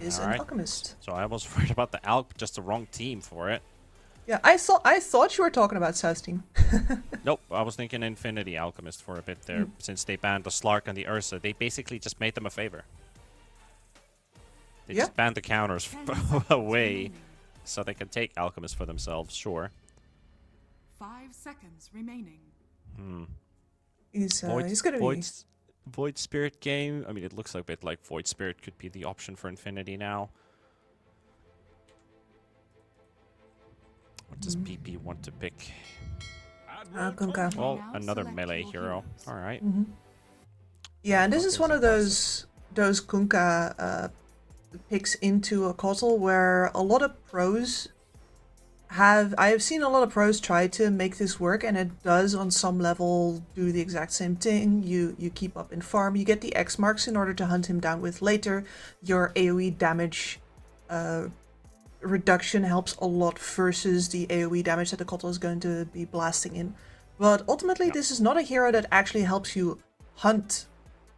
Is an Alchemist. So I was worried about the Alch, just the wrong team for it. Yeah, I thought you were talking about South team. Nope, I was thinking Infinity Alchemist for a bit there. Since they banned the Slark and the Ursa, they basically just made them a favor. They just banned the counters away, so they can take Alchemist for themselves, sure. 5 seconds remaining. He's gonna be... Void Spirit game. I mean, it looks like a bit like Void Spirit could be the option for Infinity now. What does PP want to pick? Kunkka. Well, another melee hero. All right. Yeah, and this is one of those Kunkka picks into a Kotal where a lot of pros I have seen a lot of pros try to make this work, and it does on some level do the exact same thing. You keep up in farm, you get the X marks in order to hunt him down with later. Your AoE damage reduction helps a lot versus the AoE damage that the Kotal is going to be blasting in. But ultimately, this is not a hero that actually helps you hunt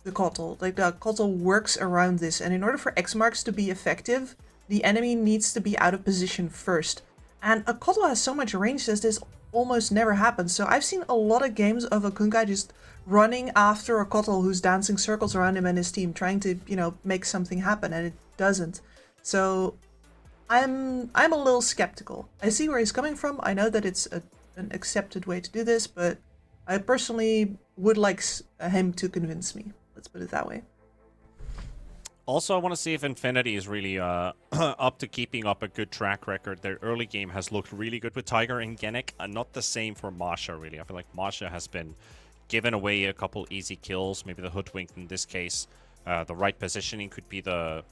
the Kotal. Like, the Kotal works around this, and in order for X marks to be effective, the enemy needs to be out of position first. And a Kotal has so much range that this almost never happens. So I've seen a lot of games of a Kunkka just running after a Kotal who's dancing circles around him and his team, trying to, make something happen, and it doesn't. So I'm a little skeptical. I see where he's coming from. I know that it's an accepted way to do this, but I personally would like him to convince me. Let's put it that way. Also, I want to see if Infinity is really up to keeping up a good track record. Their early game has looked really good with Tiger and Genic, and not the same for Masha, really. I feel like Masha has been given away a couple easy kills, maybe the Hoodwink in this case. The right positioning could be the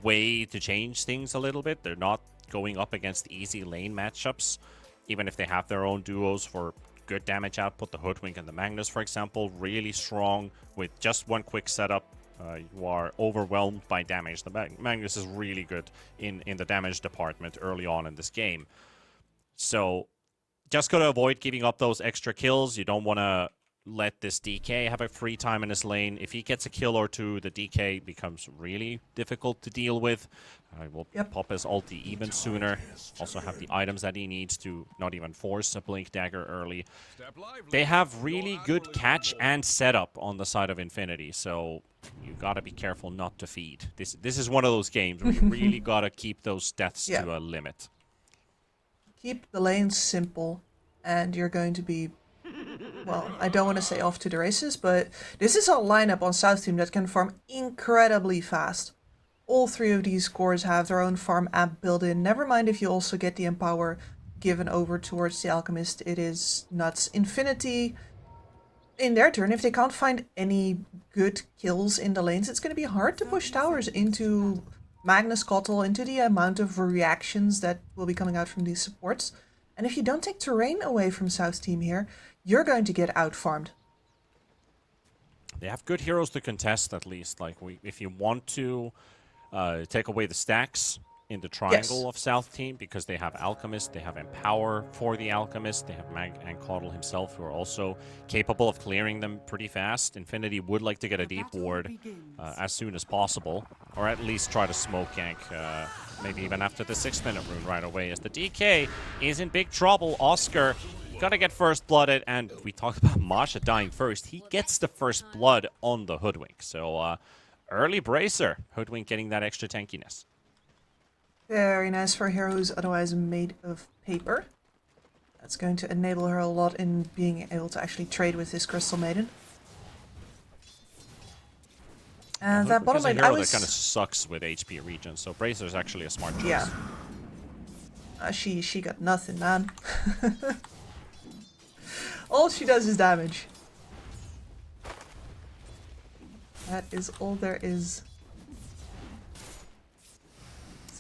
way to change things a little bit. They're not going up against easy lane matchups, even if they have their own duos for good damage output. The Hoodwink and the Magnus, for example, really strong with just one quick setup. You are overwhelmed by damage. The Magnus is really good in the damage department early on in this game. So just got to avoid giving up those extra kills. You don't want to let this DK have a free time in his lane. If he gets a kill or two, the DK becomes really difficult to deal with. Will pop his ulti even sooner. Also have the items that he needs to not even force a Blink Dagger early. They have really good catch and setup on the side of Infinity, so you gotta be careful not to feed. This is one of those games where you really gotta keep those deaths to a limit. Keep the lanes simple, and you're going to be, well, I don't want to say off to the races, but this is a lineup on South Team that can farm incredibly fast. All three of these cores have their own farm app built in. Never mind if you also get the Empower given over towards the Alchemist. It is nuts. Infinity, in their turn, if they can't find any good kills in the lanes, it's going to be hard to push towers into Magnus Kotl, into the amount of reactions that will be coming out from these supports. And if you don't take terrain away from South Team here, you're going to get out-farmed. They have good heroes to contest, at least. Like, if you want to take away the stacks in the triangle of South Team, because they have Alchemist, they have Empower for the Alchemist, they have Mag and Kotl himself, who are also capable of clearing them pretty fast. Infinity would like to get a deep ward as soon as possible, or at least try to smoke gank, maybe even after the 6-minute rune right away, as the DK is in big trouble. Oscar gotta get first blooded, and we talked about Masha dying first. He gets the first blood on the Hoodwink, so early bracer. Hoodwink getting that extra tankiness. Very nice for a hero who's otherwise made of paper. That's going to enable her a lot in being able to actually trade with this Crystal Maiden. And that bottom lane, that kind of sucks with HP regen, so bracer is actually a smart choice. Yeah. She got nothing, man. All she does is damage. That is all there is.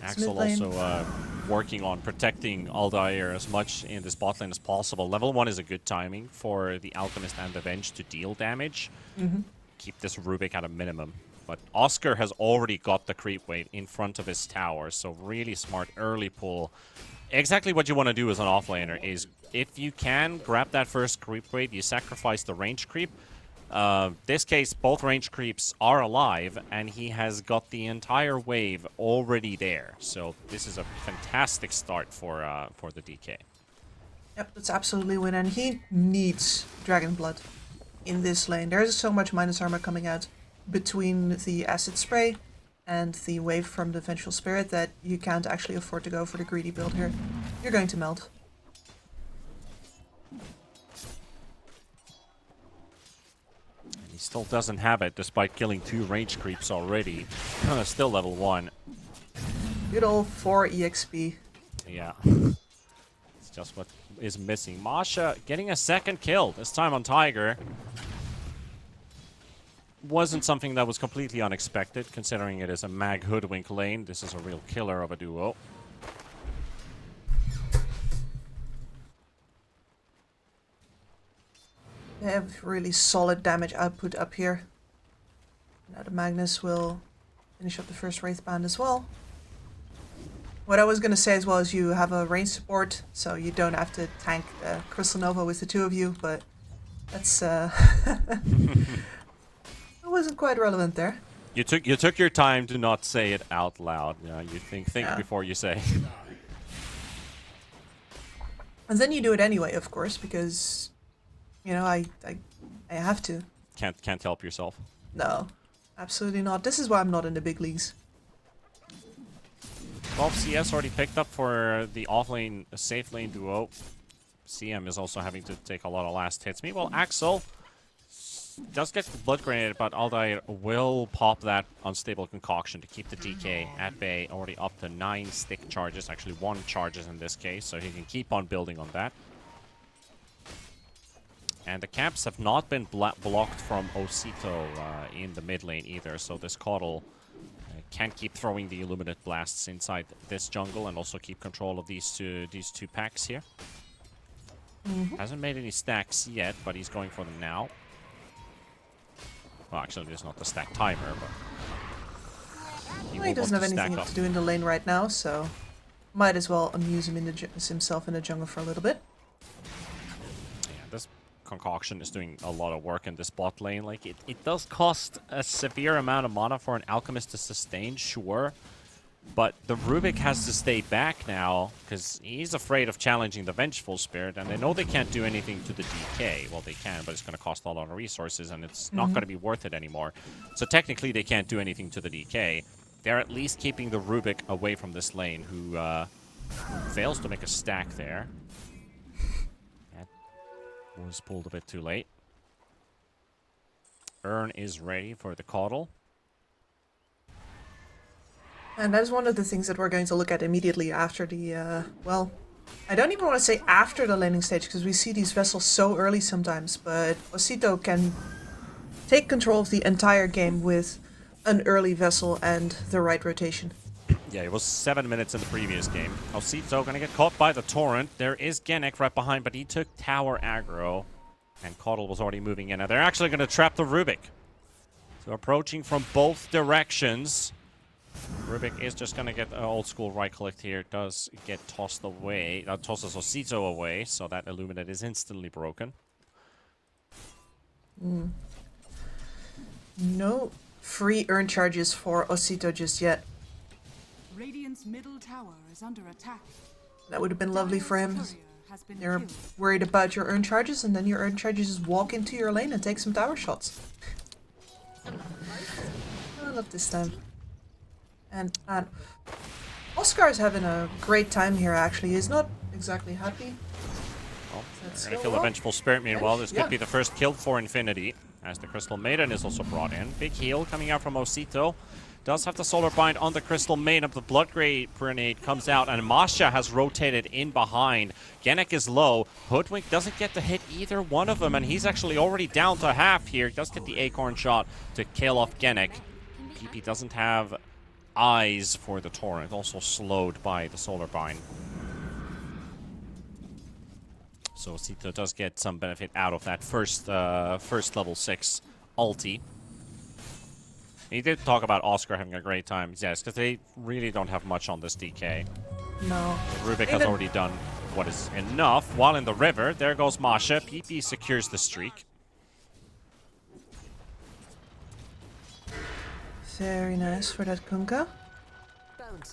Axel also working on protecting Aldair as much in this bot lane as possible. Level 1 is a good timing for the Alchemist and the Venge to deal damage. Keep this Rubik at a minimum. But Oscar has already got the creep wave in front of his tower, so really smart early pull. Exactly what you want to do as an offlaner is, if you can grab that first creep wave, you sacrifice the range creep. This case, both range creeps are alive, and he has got the entire wave already there. So this is a fantastic start for the DK. Yep, that's absolutely win, and he needs Dragon Blood in this lane. There's so much minus armor coming out between the acid spray and the wave from the Vengeful Spirit that you can't actually afford to go for the greedy build here. You're going to melt. He still doesn't have it, despite killing 2 range creeps already. Still level 1. Good old 4 EXP. Yeah. It's just what is missing. Masha getting a second kill, this time on Tiger. Wasn't something that was completely unexpected, considering it is a Mag Hoodwink lane. This is a real killer of a duo. They have really solid damage output up here. Now the Magnus will finish up the first Wraith Band as well. What I was going to say as well is you have a range support, so you don't have to tank Crystal Nova with the 2 of you, but that's it wasn't quite relevant there. You took your time to not say it out loud. You think before you say. And then you do it anyway, of course, because you know I have to. Can't help yourself. No, absolutely not. This is why I'm not in the big leagues. 12 CS already picked up for the off-lane, safe lane duo. CM is also having to take a lot of last hits. Meanwhile, Axel does get the blood grenade, but Aldair will pop that unstable concoction to keep the DK at bay. Already up to 9 stick charges, actually 1 charges in this case, so he can keep on building on that. And the camps have not been blocked from Osito in the mid lane either, so this Coddle can keep throwing the Illuminate Blasts inside this jungle and also keep control of these two packs here. Hasn't made any stacks yet, but he's going for them now. Well, actually, there's not the stack timer, but he doesn't have anything to do in the lane right now, so might as well amuse him himself in the jungle for a little bit. Yeah, this concoction is doing a lot of work in this bot lane. Like, it does cost a severe amount of mana for an Alchemist to sustain, sure. But the Rubik has to stay back now, because he's afraid of challenging the Vengeful Spirit, and they know they can't do anything to the DK. Well, they can, but it's going to cost a lot of resources, and it's not going to be worth it anymore. So technically, they can't do anything to the DK. They're at least keeping the Rubik away from this lane, who fails to make a stack there. That was pulled a bit too late. Urn is ready for the Coddle. And that is one of the things that we're going to look at immediately after the, well, I don't even want to say after the landing stage, because we see these vessels so early sometimes, but Osito can take control of the entire game with an early vessel and the right rotation. Yeah, it was 7 minutes in the previous game. Osito gonna get caught by the Torrent. There is Genic right behind, but he took tower aggro, and Coddle was already moving in. Now they're actually gonna trap the Rubik. So approaching from both directions. Rubik is just gonna get an old school right click here. Does get tossed away. Tosses Osito away, so that Illuminate is instantly broken. No free earn charges for Osito just yet. Radiant's middle tower is under attack. That would have been lovely for him. You're worried about your earn charges, and then your earn charges just walk into your lane and take some tower shots. I love this time. And Oscar is having a great time here, actually. He's not exactly happy. Well, they're going to kill the Vengeful Spirit meanwhile. This could be the first kill for Infinity, as the Crystal Maiden is also brought in. Big heal coming out from Osito. Does have the Solar Bind on the Crystal Maiden. The Blood Grenade comes out, and Masha has rotated in behind. Genic is low. Hoodwink doesn't get to hit either one of them, and he's actually already down to half here. Does get the Acorn shot to kill off Genic. PP doesn't have eyes for the Torrent, also slowed by the Solar Bind. So Osito does get some benefit out of that first level 6 ulti. He did talk about Oscar having a great time, yes, because they really don't have much on this DK. No. Rubik has already done what is enough. While in the river, there goes Masha. PP secures the streak. Very nice for that Kunkka.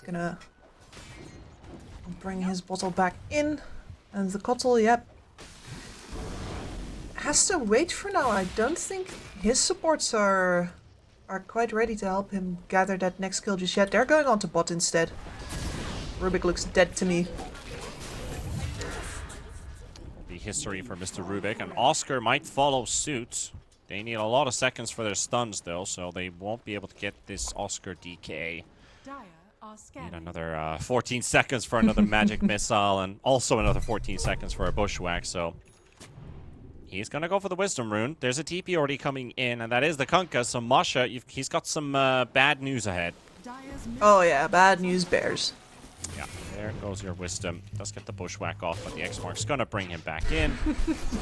Gonna bring his bottle back in. And the Kotal, yep. Has to wait for now. I don't think his supports are quite ready to help him gather that next kill just yet. They're going on to bot instead. Rubik looks dead to me. The history for Mr. Rubik, and Oscar might follow suit. They need a lot of seconds for their stuns, though, so they won't be able to get this Oscar DK. Need another 14 seconds for another magic missile, and also another 14 seconds for a bushwhack, so he's gonna go for the Wisdom Rune. There's a TP already coming in, and that is the Kunkka, so Masha, he's got some bad news ahead. Oh yeah, bad news bears. Yeah, there goes your Wisdom. Does get the bushwhack off, but the X-Mark's gonna bring him back in.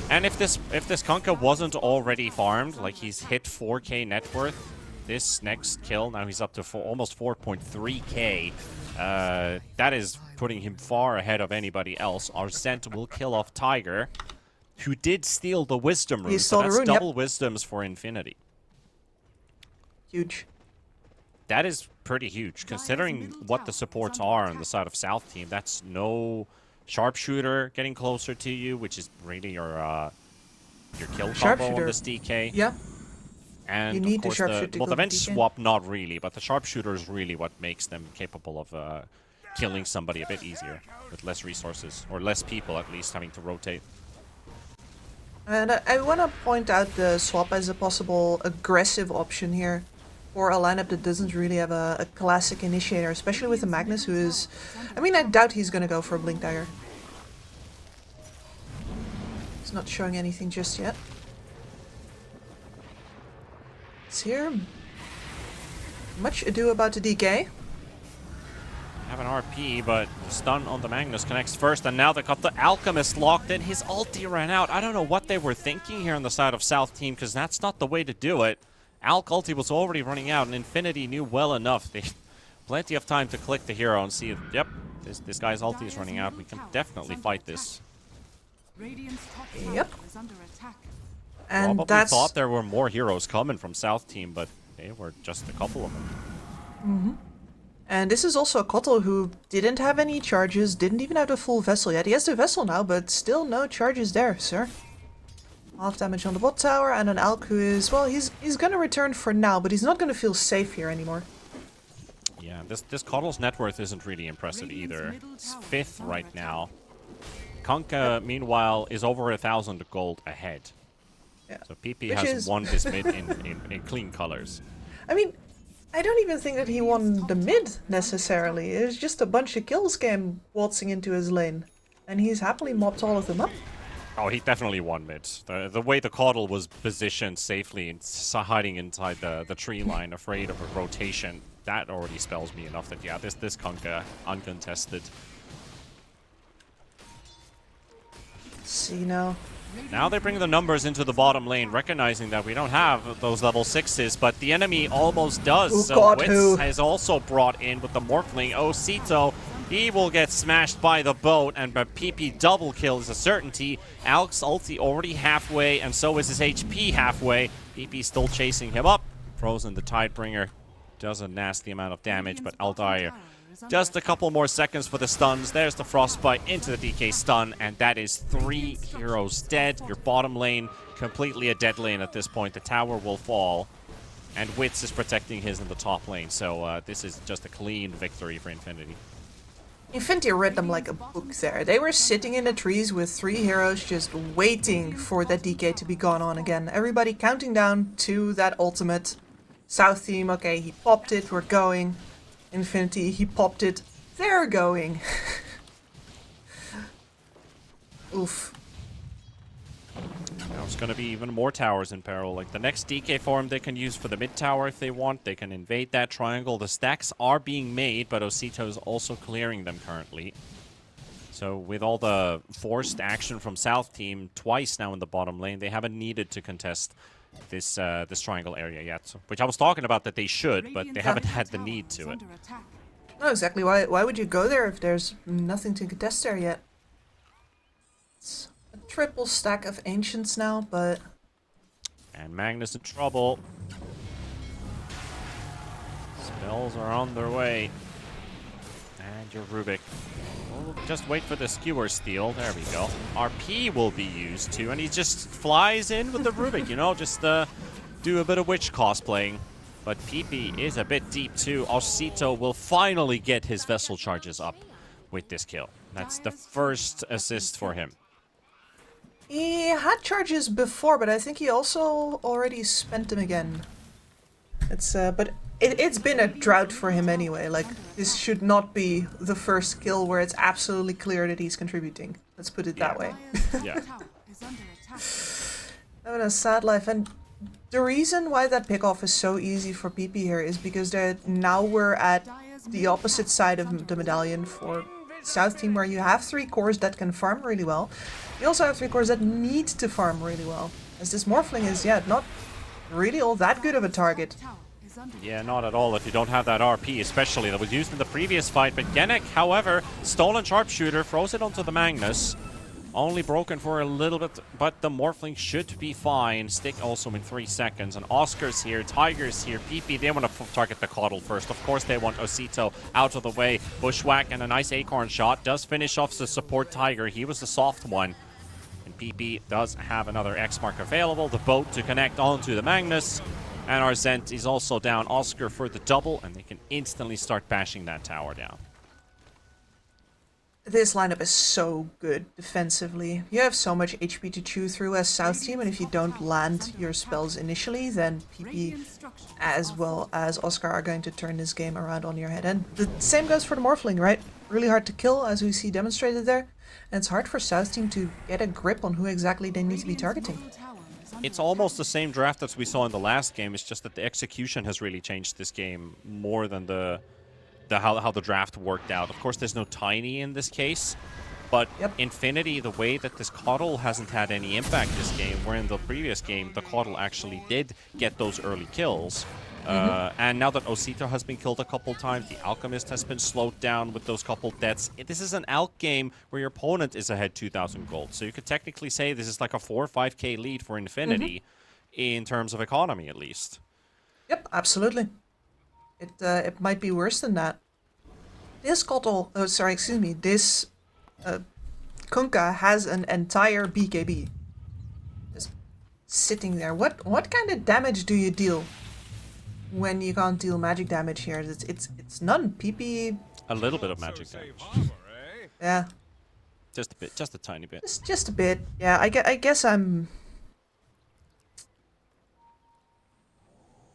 And if this Kunkka wasn't already farmed, like he's hit 4k net worth, this next kill, now he's up to almost 4.3k. That is putting him far ahead of anybody else. Arsent will kill off Tiger, who did steal the Wisdom Rune, so that's double Wisdoms for Infinity. Huge. That is pretty huge, considering what the supports are on the side of South Team. That's no Sharpshooter getting closer to you, which is really your kill combo on this DK. Yeah. And you need of course, the Sharpshooter the Venge Swap, not really, but the Sharpshooter is really what makes them capable of killing somebody a bit easier with less resources, or less people at least having to rotate. And I want to point out the swap as a possible aggressive option here for a lineup that doesn't really have a classic initiator, especially with the Magnus, who is... I mean, I doubt he's going to go for a Blink Dagger. He's not showing anything just yet. It's here. Much ado about the DK. Have an RP, but stun on the Magnus connects first, and now they got the Alchemist locked in. His ulti ran out. I don't know what they were thinking here on the side of South Team, because that's not the way to do it. Alc ulti was already running out, and Infinity knew well enough. They plenty of time to click the hero and see, yep, this guy's ulti is running out. We can definitely fight this. Yep. And Probably that's... thought there were more heroes coming from South Team, but they were just a couple of them. Mm-hmm. And this is also a Kotal who didn't have any charges, didn't even have the full vessel yet. He has the vessel now, but still no charges there, sir. Half damage on the bot tower, and an Alc who is, well, he's gonna return for now, but he's not gonna feel safe here anymore. Yeah, this Kotal's net worth isn't really impressive either. It's 5th right now. Kunkka, meanwhile, is over 1,000 gold ahead. Yeah. So PP has won this mid in clean colors. I mean, I don't even think that he won the mid, necessarily. It was just a bunch of kills came waltzing into his lane. And he's happily mopped all of them up. Oh, he definitely won mid. The way the Caudal was positioned safely and hiding inside the tree line, afraid of a rotation, that already spells me enough that, yeah, this Kunkka, uncontested. Let's see now. Now they bring the numbers into the bottom lane, recognizing that we don't have those level 6s, but the enemy almost does. Ooh, so God, Witz has also brought in with the Morphling. Osito, he will get smashed by the boat, and a PP double kill is a certainty. Alc's ulti already halfway, and so is his HP halfway. PP still chasing him up. Frozen, the Tidebringer, does a nasty amount of damage, but Aldair just a couple more seconds for the stuns. There's the Frostbite into the DK stun, and that is 3 heroes dead. Your bottom lane, completely a dead lane at this point. The tower will fall, and Witz is protecting his in the top lane. So this is just a clean victory for Infinity. Infinity read them like a book there. They were sitting in the trees with 3 heroes just waiting for that DK to be gone on again. Everybody counting down to that ultimate. South team, okay, he popped it, we're going. Infinity, he popped it, they're going. Oof. Now it's going to be even more towers in peril. Like the next DK form they can use for the mid tower if they want. They can invade that triangle. The stacks are being made, but Osito is also clearing them currently. So with all the forced action from South team twice now in the bottom lane, they haven't needed to contest this this triangle area yet. So, which I was talking about that they should, but they haven't had the need to it. No, exactly. Why would you go there if there's nothing to contest there yet? It's a triple stack of Ancients now, but... And Magnus in trouble. Spells are on their way. And your Rubik. We'll just wait for the Skewer Steal. There we go. RP will be used too, and he just flies in with the Rubik, you know, just do a bit of witch cosplaying. But PP is a bit deep too. Osito will finally get his vessel charges up with this kill. That's the first assist for him. He had charges before, but I think he also already spent them again. It's but it's been a drought for him anyway. Like, this should not be the first kill where it's absolutely clear that he's contributing. Let's put it that way. Yeah. Having a sad life, and the reason why that pickoff is so easy for PP here is because now we're at the opposite side of the medallion for South team, where you have 3 cores that can farm really well. You also have 3 cores that need to farm really well, as this Morphling is, yeah, not really all that good of a target. Yeah, not at all if you don't have that RP, especially that was used in the previous fight. But Genek, however, stolen sharpshooter, throws it onto the Magnus. Only broken for a little bit, but the Morphling should be fine. Stick also in 3 seconds. And Oscar's here, Tiger's here, PP, they want to target the Caudal first. Of course they want Osito out of the way. Bushwhack and a nice Acorn shot does finish off the support Tiger. He was the soft one. And PP does have another X mark available. The boat to connect onto the Magnus. And Arzent is also down. Oscar for the double, and they can instantly start bashing that tower down. This lineup is so good defensively. You have so much HP to chew through as South team, and if you don't land your spells initially, then PP as well as Oscar are going to turn this game around on your head. And the same goes for the Morphling, right? Really hard to kill, as we see demonstrated there. And it's hard for South team to get a grip on who exactly they need to be targeting. It's almost the same draft as we saw in the last game. It's just that the execution has really changed this game more than how the draft worked out. Of course, there's no Tiny in this case, but Infinity, the way that this Coddle hasn't had any impact this game, where in the previous game, the Coddle actually did get those early kills. And now that Osito has been killed a couple times, the Alchemist has been slowed down with those couple deaths. This is an Alch game where your opponent is ahead 2,000 gold. So you could technically say this is like a 4 or 5k lead for Infinity in terms of economy, at least. Yep, absolutely. It might be worse than that. This Kotal, this Kunkka has an entire BKB. Just sitting there. What kind of damage do you deal when you can't deal magic damage here? It's none. PP. A little bit of magic damage. Yeah. Just a bit, just a tiny bit. Just a bit. Yeah, I guess I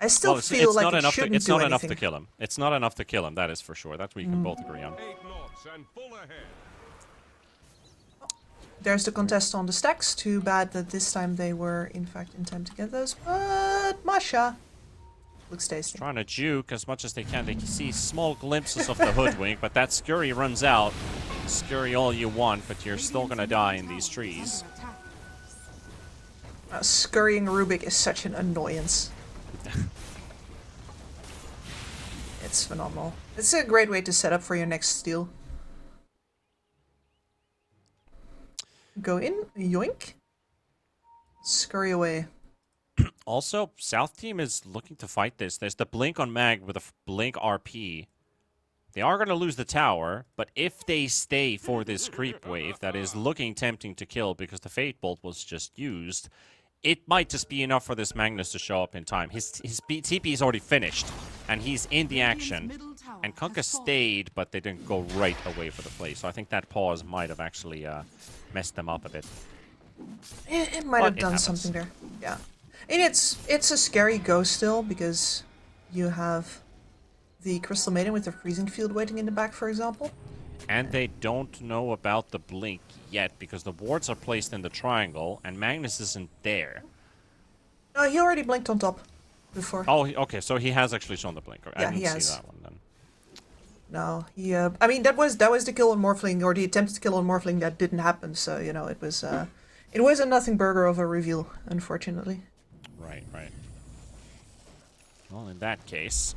still feel like it shouldn't it's not do enough to anything. kill him. It's not enough to kill him, that is for sure. That we can both agree on. There's the contest on the stacks. Too bad that this time they were, in fact, in time to get those. But Masha looks tasty. Trying to juke as much as they can. They can see small glimpses of the hoodwink, but that Scurry runs out. Scurry all you want, but you're still gonna die in these trees. Scurrying Rubik is such an annoyance. It's phenomenal. It's a great way to set up for your next steal. Go in, yoink. Scurry away. Also, South team is looking to fight this. There's the Blink on Mag with a Blink RP. They are going to lose the tower, but if they stay for this creep wave that is looking tempting to kill because the Fate Bolt was just used, it might just be enough for this Magnus to show up in time. His TP is already finished, and he's in the action. And Kunkka stayed, but they didn't go right away for the play. So I think that pause might have actually messed them up a bit. It might have done something there. Yeah. And it's a scary go still, because you have the Crystal Maiden with the Freezing Field waiting in the back, for example. And they don't know about the Blink yet, because the wards are placed in the triangle, and Magnus isn't there. No, he already blinked on top before. Oh, okay, so he has actually shown the Blink. Yeah, I he didn't has. see that one then. No, he. I mean, that was the kill on Morphling, or the attempted kill on Morphling that didn't happen. So it was a nothing burger of a reveal, unfortunately. Right. Well, in that case,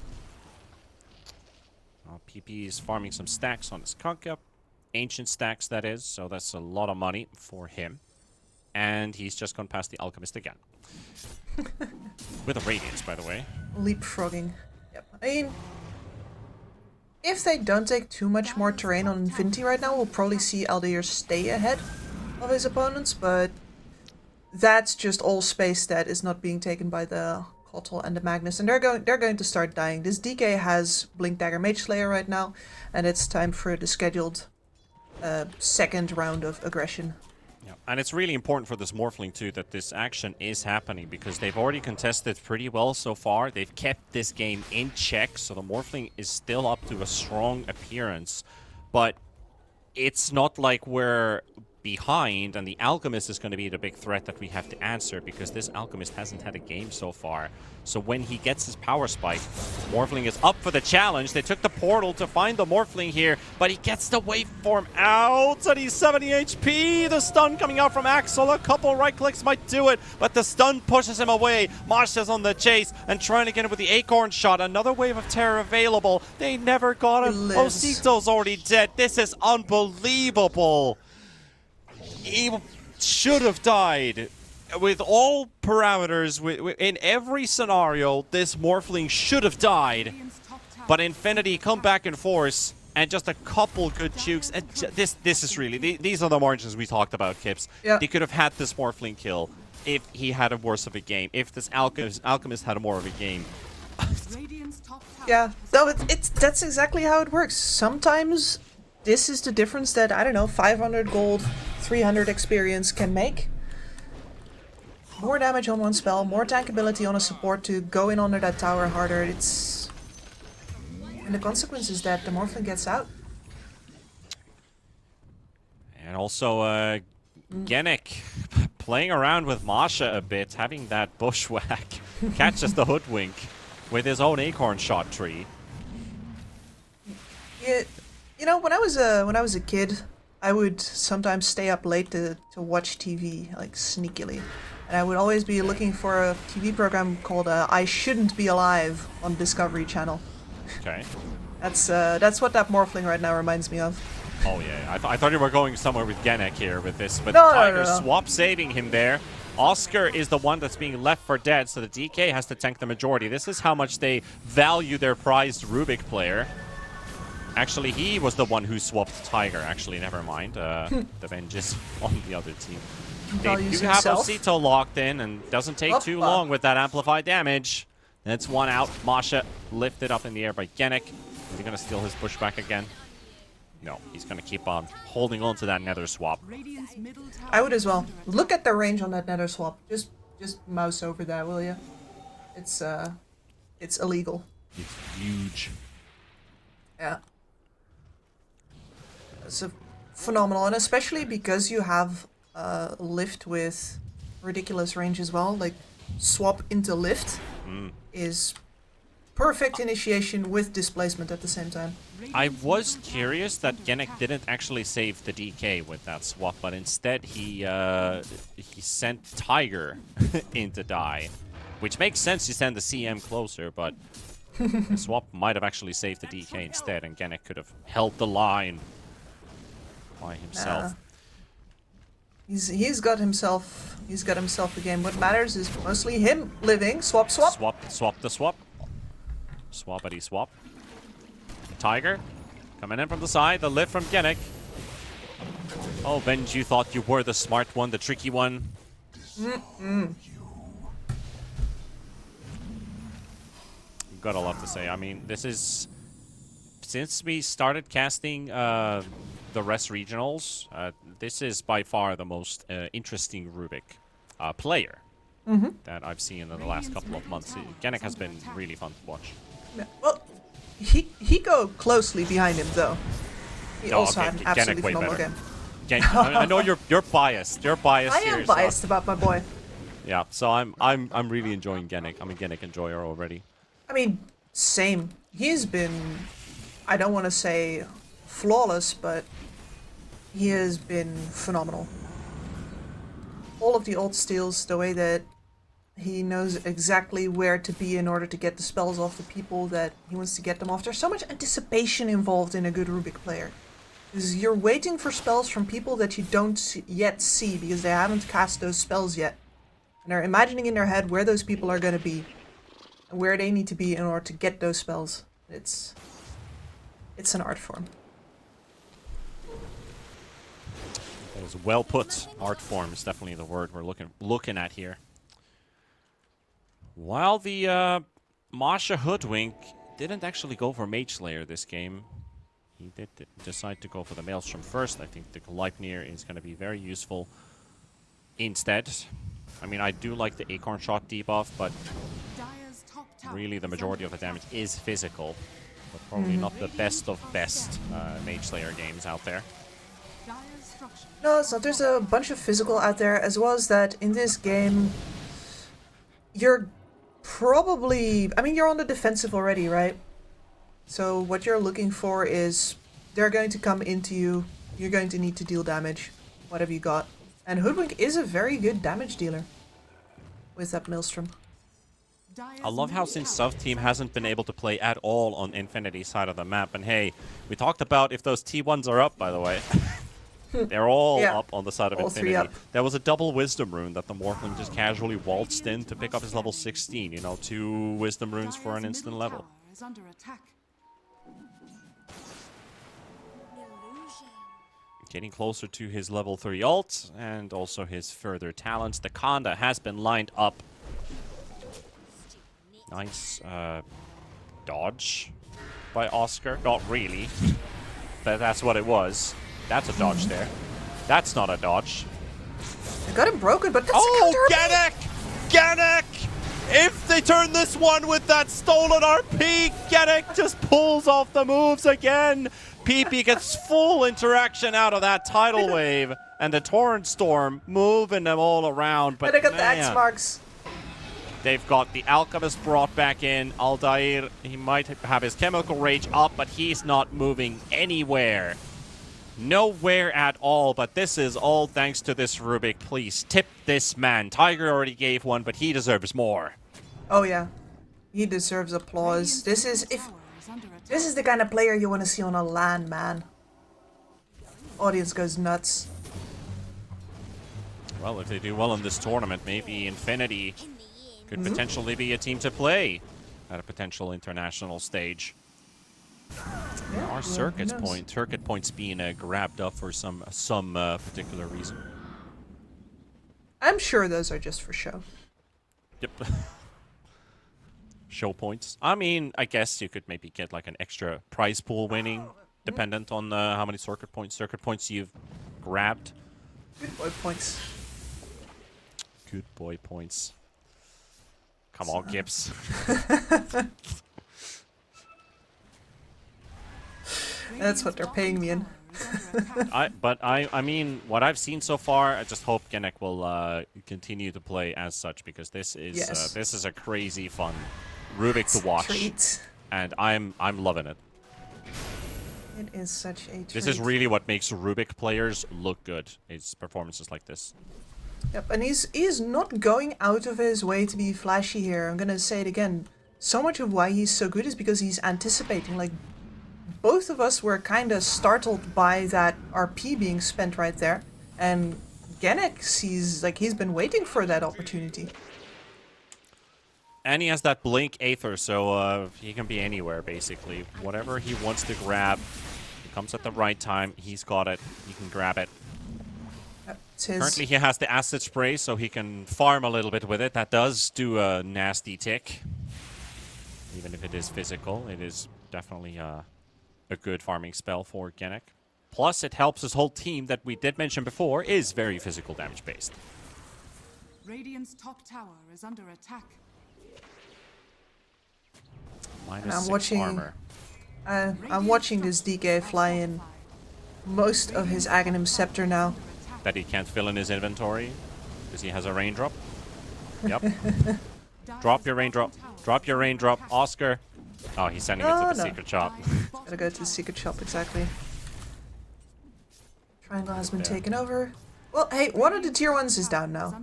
PP is farming some stacks on his Kunkka. Ancient stacks, that is, so that's a lot of money for him. And he's just gone past the Alchemist again. With a Radiance, by the way. Leapfrogging. Yep. I mean, if they don't take too much more terrain on Infinity right now, we'll probably see Aldair stay ahead of his opponents, but that's just all space that is not being taken by the Kotal and the Magnus, and they're going to start dying. This DK has Blink Dagger Mage Slayer right now, and it's time for the scheduled second round of aggression. Yeah. And it's really important for this Morphling too that this action is happening, because they've already contested pretty well so far. They've kept this game in check, so the Morphling is still up to a strong appearance, but it's not like we're behind and the Alchemist is going to be the big threat that we have to answer, because this Alchemist hasn't had a game so far. So when he gets his power spike, Morphling is up for the challenge. They took the portal to find the Morphling here, but he gets the waveform out and he's 70 HP. The stun coming out from Axel. A couple right clicks might do it, but the stun pushes him away. Marsha's on the chase and trying to get him with the Acorn shot. Another wave of terror available. They never got him. Osito's already dead. This is unbelievable. He should have died. With all parameters, in every scenario, this Morphling should have died. But Infinity come back in force, and just a couple good jukes. And this is really, these are the margins we talked about, Kips. Yeah. They could have had this Morphling kill if he had a worse of a game. If this Alchemist had a more of a game. Yeah, no, that's exactly how it works. Sometimes this is the difference that, I don't know, 500 gold, 300 experience can make. More damage on one spell, more tankability on a support to go in under that tower harder. It's... And the consequence is that the Morphling gets out. And also, Genic playing around with Masha a bit, having that bushwhack, catches the hoodwink with his own acorn shot tree. Yeah, you know, when I was a kid, I would sometimes stay up late to watch TV, like sneakily. And I would always be looking for a TV program called I Shouldn't Be Alive on Discovery Channel. Okay. That's what that Morphling right now reminds me of. Oh yeah, I thought you were going somewhere with Genic here with this, but No, Tiger no. swap saving him there. Oscar is the one that's being left for dead, so the DK has to tank the majority. This is how much they value their prized Rubik player. Actually, he was the one who swapped Tiger. Actually, never mind. The Venge is on the other team. They do have Osito locked in, and doesn't take too long with that amplified damage. That's one out. Masha lifted up in the air by Genic. Is he going to steal his pushback again? No, he's going to keep on holding on to that nether swap. I would as well. Look at the range on that nether swap. Just mouse over that, will you? It's illegal. It's huge. Yeah. It's phenomenal, and especially because you have lift with ridiculous range as well. Like swap into lift is perfect initiation with displacement at the same time. I was curious that Genic didn't actually save the DK with that swap, but instead he sent Tiger in to die, which makes sense. You send the CM closer, but the swap might have actually saved the DK instead, and Genic could have held the line by himself. He's got himself a game. What matters is mostly him living. Swap. Swap the swap. Swappity swap. Tiger coming in from the side. The lift from Genic. Oh, Benj, you thought you were the smart one, the tricky one. Gotta love to say. I mean, this is... Since we started casting the rest regionals, this is by far the most interesting Rubik player that I've seen in the last couple of months. Genic has been really fun to watch. Yeah, well, he go closely behind him though. He also had an absolutely phenomenal game. I know you're biased. You're biased. I am biased about my boy. Yeah, so I'm really enjoying Genic. I'm a Genic enjoyer already. I mean, same. He's been, I don't want to say flawless, but he has been phenomenal. All of the ult steals, the way that he knows exactly where to be in order to get the spells off the people that he wants to get them off. There's so much anticipation involved in a good Rubik player. Because you're waiting for spells from people that you don't yet see because they haven't cast those spells yet. And they're imagining in their head where those people are going to be. And where they need to be in order to get those spells. It's an art form. That is well put. Art form is definitely the word we're looking at here. While the Masha Hoodwink didn't actually go for Mage Slayer this game, he did decide to go for the Maelstrom first. I think the Gleipnir is going to be very useful instead. I mean, I do like the Acorn Shot debuff, but really the majority of the damage is physical. But probably not the best of best Mage Slayer games out there. No, it's not. There's a bunch of physical out there, as well as that in this game, you're probably... I mean, you're on the defensive already, right? So what you're looking for is they're going to come into you, you're going to need to deal damage. What have you got? And Hoodwink is a very good damage dealer with that Maelstrom. I love how since South Team hasn't been able to play at all on Infinity's side of the map, and hey, we talked about if those T1s are up, by the way. They're all up on the side of Infinity. There was a double Wisdom rune that the Morphling just casually waltzed in to pick up his level 16. You know, 2 Wisdom runes for an instant level. Getting closer to his level 3 ult, and also his further talents. The Kanda has been lined up. Nice dodge by Oscar. Not really. but that's what it was. That's a dodge there. That's not a dodge. I got him broken, but that's oh, Genic! Genic! If they turn this one with that stolen RP, Genic just pulls off the moves again. PP gets full interaction out of that tidal wave, and the Torrent Storm moving them all around. But I got the X marks. They've got the Alchemist brought back in. Aldair, he might have his Chemical Rage up, but he's not moving anywhere. Nowhere at all, but this is all thanks to this Rubik. Please tip this man. Tiger already gave one, but he deserves more. Oh yeah, he deserves applause. This is the kind of player you want to see on a LAN, man. Audience goes nuts. Well, if they do well in this tournament, maybe Infinity could potentially be a team to play at a potential international stage. Yeah, Our circuit points being grabbed up for some particular reason. I'm sure those are just for show. Yep. Show points. I mean, I guess you could maybe get like an extra prize pool winning, dependent on how many circuit points you've grabbed. Good boy points. Good boy points. Come on, Gibbs. That's what they're paying me in. I mean, what I've seen so far, I just hope Genic will continue to play as such, because this is a crazy fun Rubik to watch, and I'm loving it. It is such a treat. This is really what makes Rubik players look good. It's performances like this. Yep, and he's not going out of his way to be flashy here. I'm gonna say it again. So much of why he's so good is because he's anticipating. Like, both of us were kind of startled by that RP being spent right there, and Genic sees like he's been waiting for that opportunity. And he has that blink Aether, so he can be anywhere basically. Whatever he wants to grab, he comes at the right time. He's got it. He can grab it. Currently, he has the acid spray, so he can farm a little bit with it. That does do a nasty tick. Even if it is physical, it is definitely a good farming spell for Genic. Plus, it helps his whole team that we did mention before is very physical damage based. Radiant's top tower is under attack. Minus 6 armor. I'm watching this DK fly in most of his Aghanim Scepter now. That he can't fill in his inventory because he has a raindrop. Yep. Drop your raindrop. Drop your raindrop. Oscar. Oh, he's sending it to the secret shop. Gotta go to the secret shop, exactly. Triangle has been taken over. Well, hey, one of the tier 1s is down now.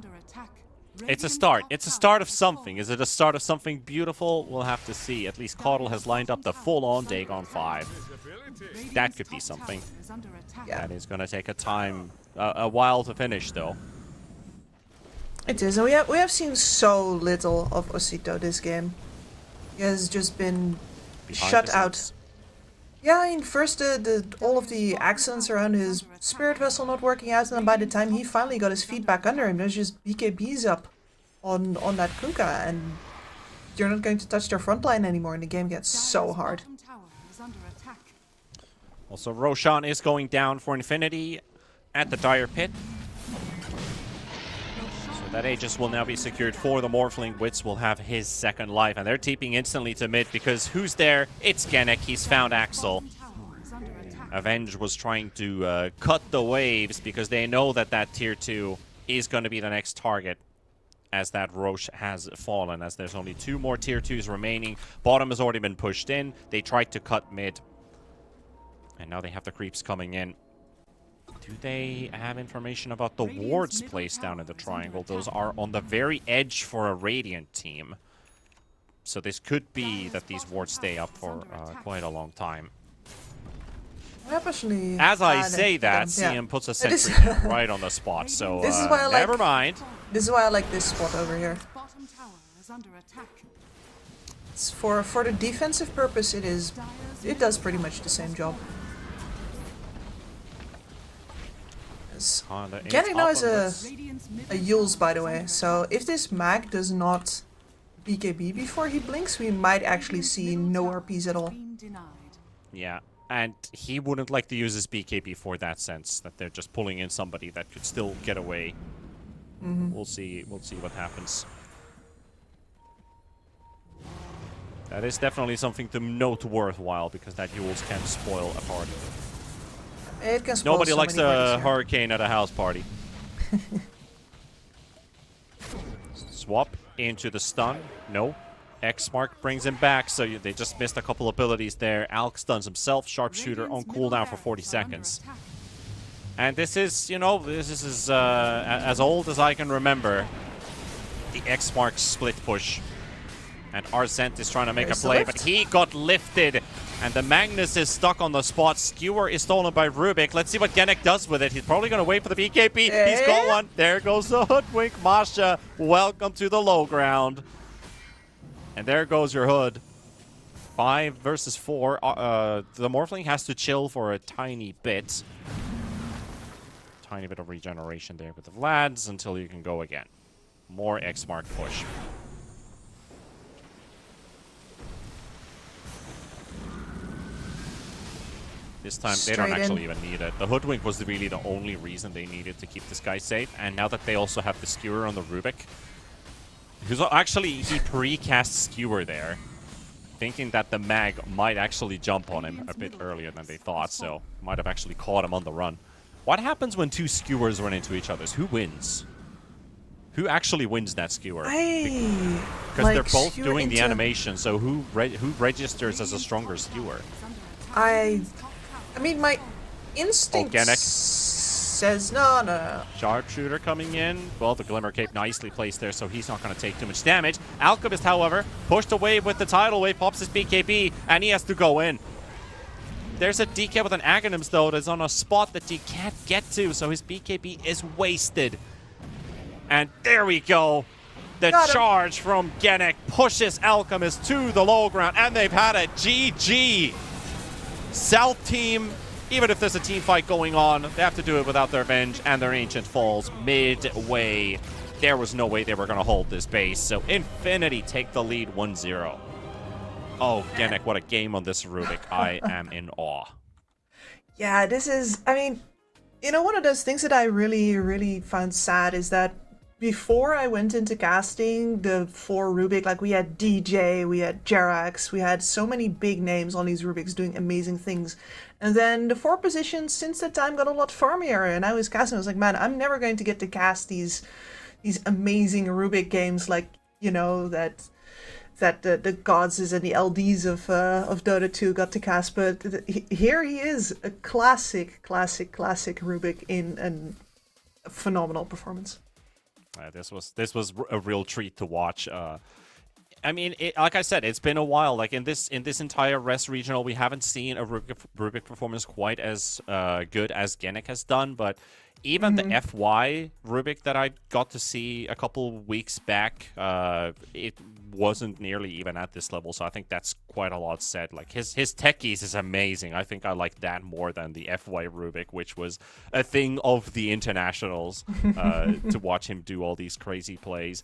It's a start. It's a start of something. Is it a start of something beautiful? We'll have to see. At least Caudle has lined up the full-on Dagon 5. That could be something. Yeah. That is going to take a while to finish, though. It is, and we have seen so little of Osito this game. He has just been shut out. Yeah, I mean, first all of the accidents around his spirit vessel not working out, and then by the time he finally got his feet back under him, there's just BKBs up on that Kunkka, and you're not going to touch their front line anymore, and the game gets so hard. Also, Roshan is going down for Infinity at the Dire Pit. So that Aegis will now be secured for the Morphling. Wits will have his second life, and they're TPing instantly to mid because who's there? It's Genic. He's found Axel. Avenge was trying to cut the waves because they know that that tier 2 is going to be the next target, as that Roche has fallen, as there's only 2 more tier 2s remaining. Bottom has already been pushed in. They tried to cut mid, and now they have the creeps coming in. Do they have information about the wards placed down in the triangle? Those are on the very edge for a Radiant team. So this could be that these wards stay up for quite a long time. As I say that, CM puts a sentry right on the spot, so never mind. This is why I like this spot over here. It's for the defensive purpose, it does pretty much the same job. Genic now has a Yules, by the way, so if this mag does not BKB before he blinks, we might actually see no RPs at all. Yeah, And he wouldn't like to use his BKB for that sense, that they're just pulling in somebody that could still get away. We'll see what happens. That is definitely something to note worthwhile, because that Yules can spoil a party. It can spoil Nobody so likes many parties a here. hurricane at a house party. Swap into the stun. No. X-Mark brings him back, so they just missed a couple abilities there. Alk stuns himself. Sharpshooter on cooldown for 40 seconds. And this is, you know, this is as old as I can remember. The X-Mark split push. And Arsent is trying to make a play, but he got lifted. And the Magnus is stuck on the spot. Skewer is stolen by Rubik. Let's see what Genek does with it. He's probably going to wait for the BKB. He's got one. There goes the Hoodwink. Masha, welcome to the low ground. And there goes your Hood. 5 versus 4. The Morphling has to chill for a tiny bit. Tiny bit of regeneration there with the Vlads until you can go again. More X-Mark push. This time, they don't actually even need it. The Hoodwink was really the only reason they needed to keep this guy safe. And now that they also have the Skewer on the Rubik, who's actually, he pre-cast Skewer there, thinking that the Mag might actually jump on him a bit earlier than they thought, so might have actually caught him on the run. What happens when two Skewers run into each other? Who wins? Who actually wins that Skewer? Because they're both doing the animation, so who registers as a stronger Skewer? I mean, my instinct says no. Sharpshooter coming in. Well, the Glimmer Cape nicely placed there, so he's not going to take too much damage. Alchemist, however, pushed away with the Tidal Wave, pops his BKB, and he has to go in. There's a DK with an Aghanims, though, that's on a spot that he can't get to, so his BKB is wasted. And there we go. The charge from Genek pushes Alchemist to the low ground, and they've had a GG. South team, even if there's a team fight going on, they have to do it without their Venge and their Ancient Falls midway. There was no way they were going to hold this base, so Infinity take the lead 1-0. Oh, Genek, what a game on this Rubik. I am in awe. Yeah, this is, I mean, you know, one of those things that I really, really found sad is that before I went into casting the 4 Rubik, like we had DJ, we had Jerax, we had so many big names on these Rubiks doing amazing things. And then the 4 positions since that time got a lot farmier, and I was casting, I was like, man, I'm never going to get to cast these amazing Rubik games like, you know, that the gods and the LDs of Dota 2 got to cast. But here he is, a classic Rubik in a phenomenal performance. This was a real treat to watch. I mean, like I said, it's been a while. Like in this entire Rest Regional, we haven't seen a Rubik performance quite as good as Genek has done. But even the FY Rubik that I got to see a couple weeks back, it wasn't nearly even at this level. So I think that's quite a lot said. Like his techies is amazing. I think I like that more than the FY Rubik, which was a thing of the internationals to watch him do all these crazy plays.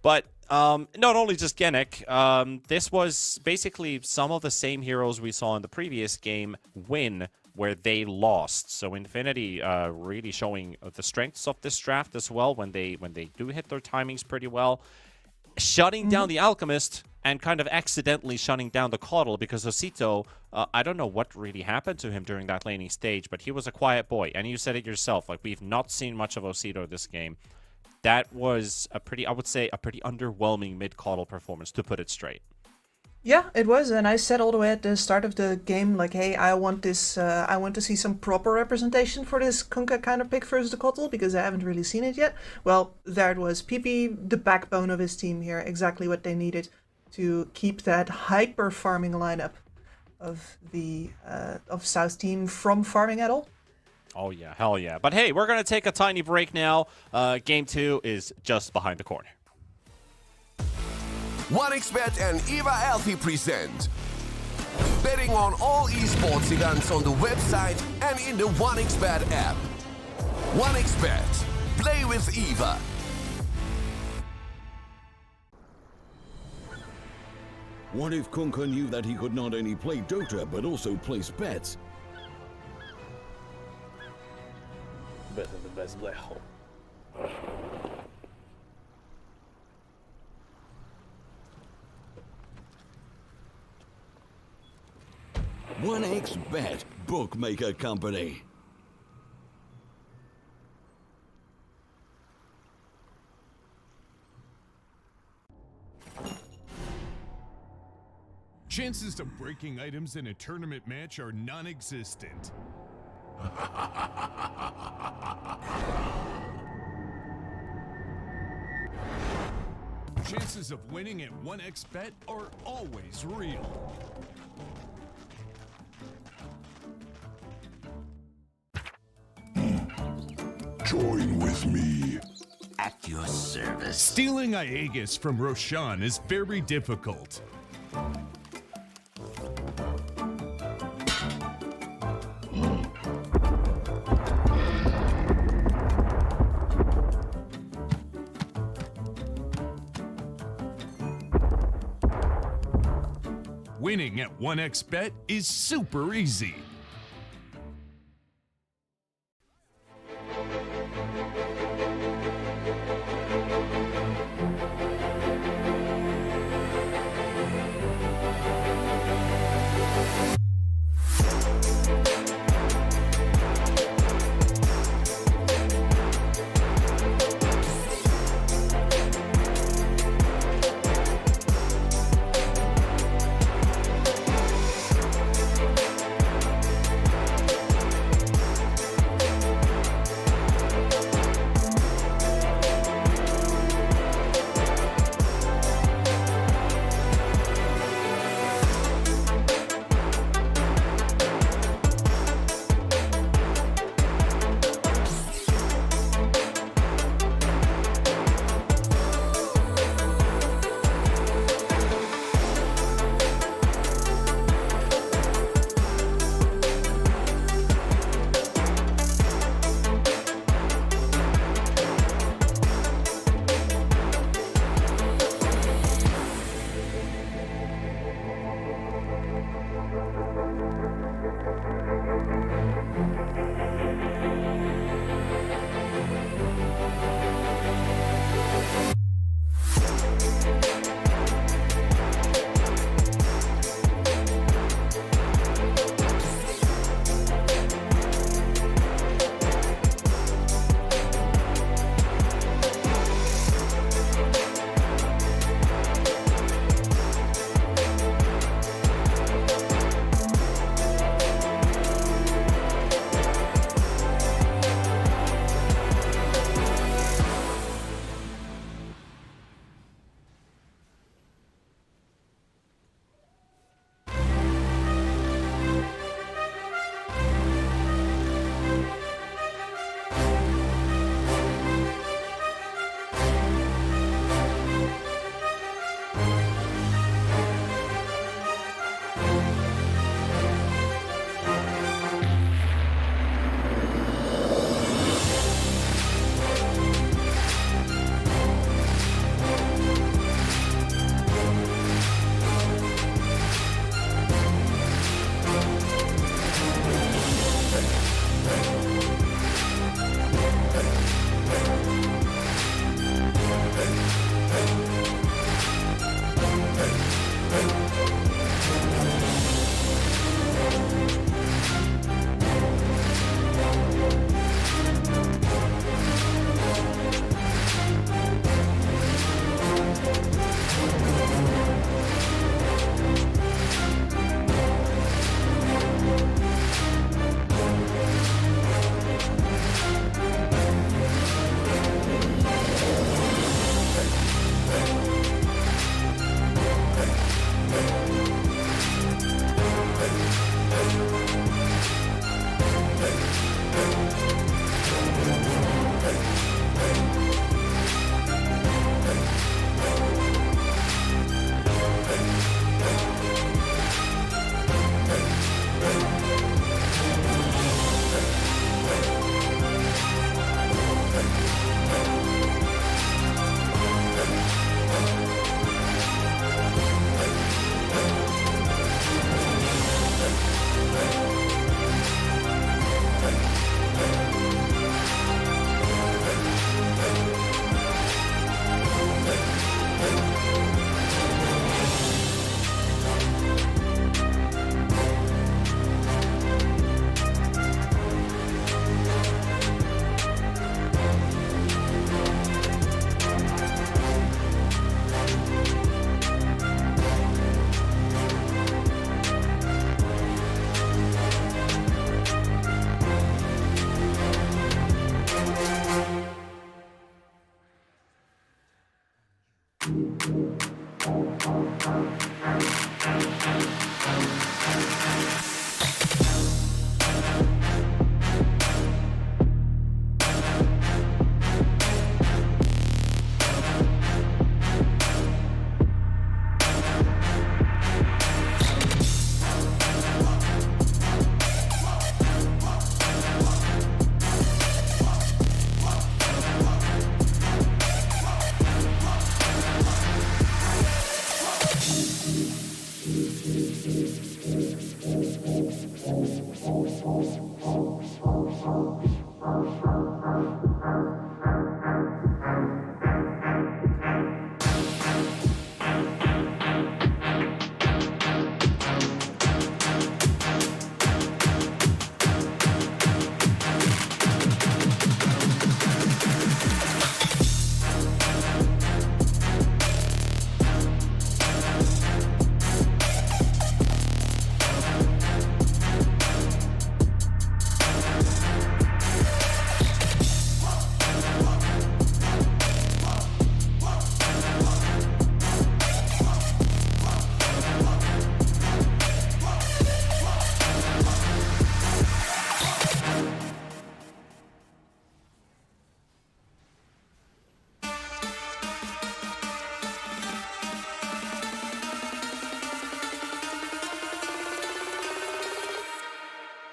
But not only just Genek, this was basically some of the same heroes we saw in the previous game win where they lost. So Infinity really showing the strengths of this draft as well when they do hit their timings pretty well. Shutting down the Alchemist and kind of accidentally shutting down the Caudal because Osito, I don't know what really happened to him during that laning stage, but he was a quiet boy. And you said it yourself, like we've not seen much of Osito this game. That was I would say, a pretty underwhelming mid-Caudal performance, to put it straight. Yeah, it was, and I said all the way at the start of the game, like, hey, I want this, I want to see some proper representation for this Kunkka counter pick versus the Kotal, because I haven't really seen it yet. Well, there it was. PP, the backbone of his team here, exactly what they needed to keep that hyper farming lineup of the of South team from farming at all. Oh yeah, hell yeah. But hey, we're gonna take a tiny break now. Game 2 is just behind the corner. 1xBet and EVA Alfie present betting on all esports events on the website and in the 1xBet app. 1xBet. Play with EVA. What if Kunkka knew that he could not only play Dota but also place bets? Better the best black hole. 1xBet Bookmaker Company. Chances of breaking items in a tournament match are non-existent. Chances of winning at 1xBet are always real. Join with me. At your service. Stealing Aegis from Roshan is very difficult. Winning at 1xBet is super easy.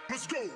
Let's go.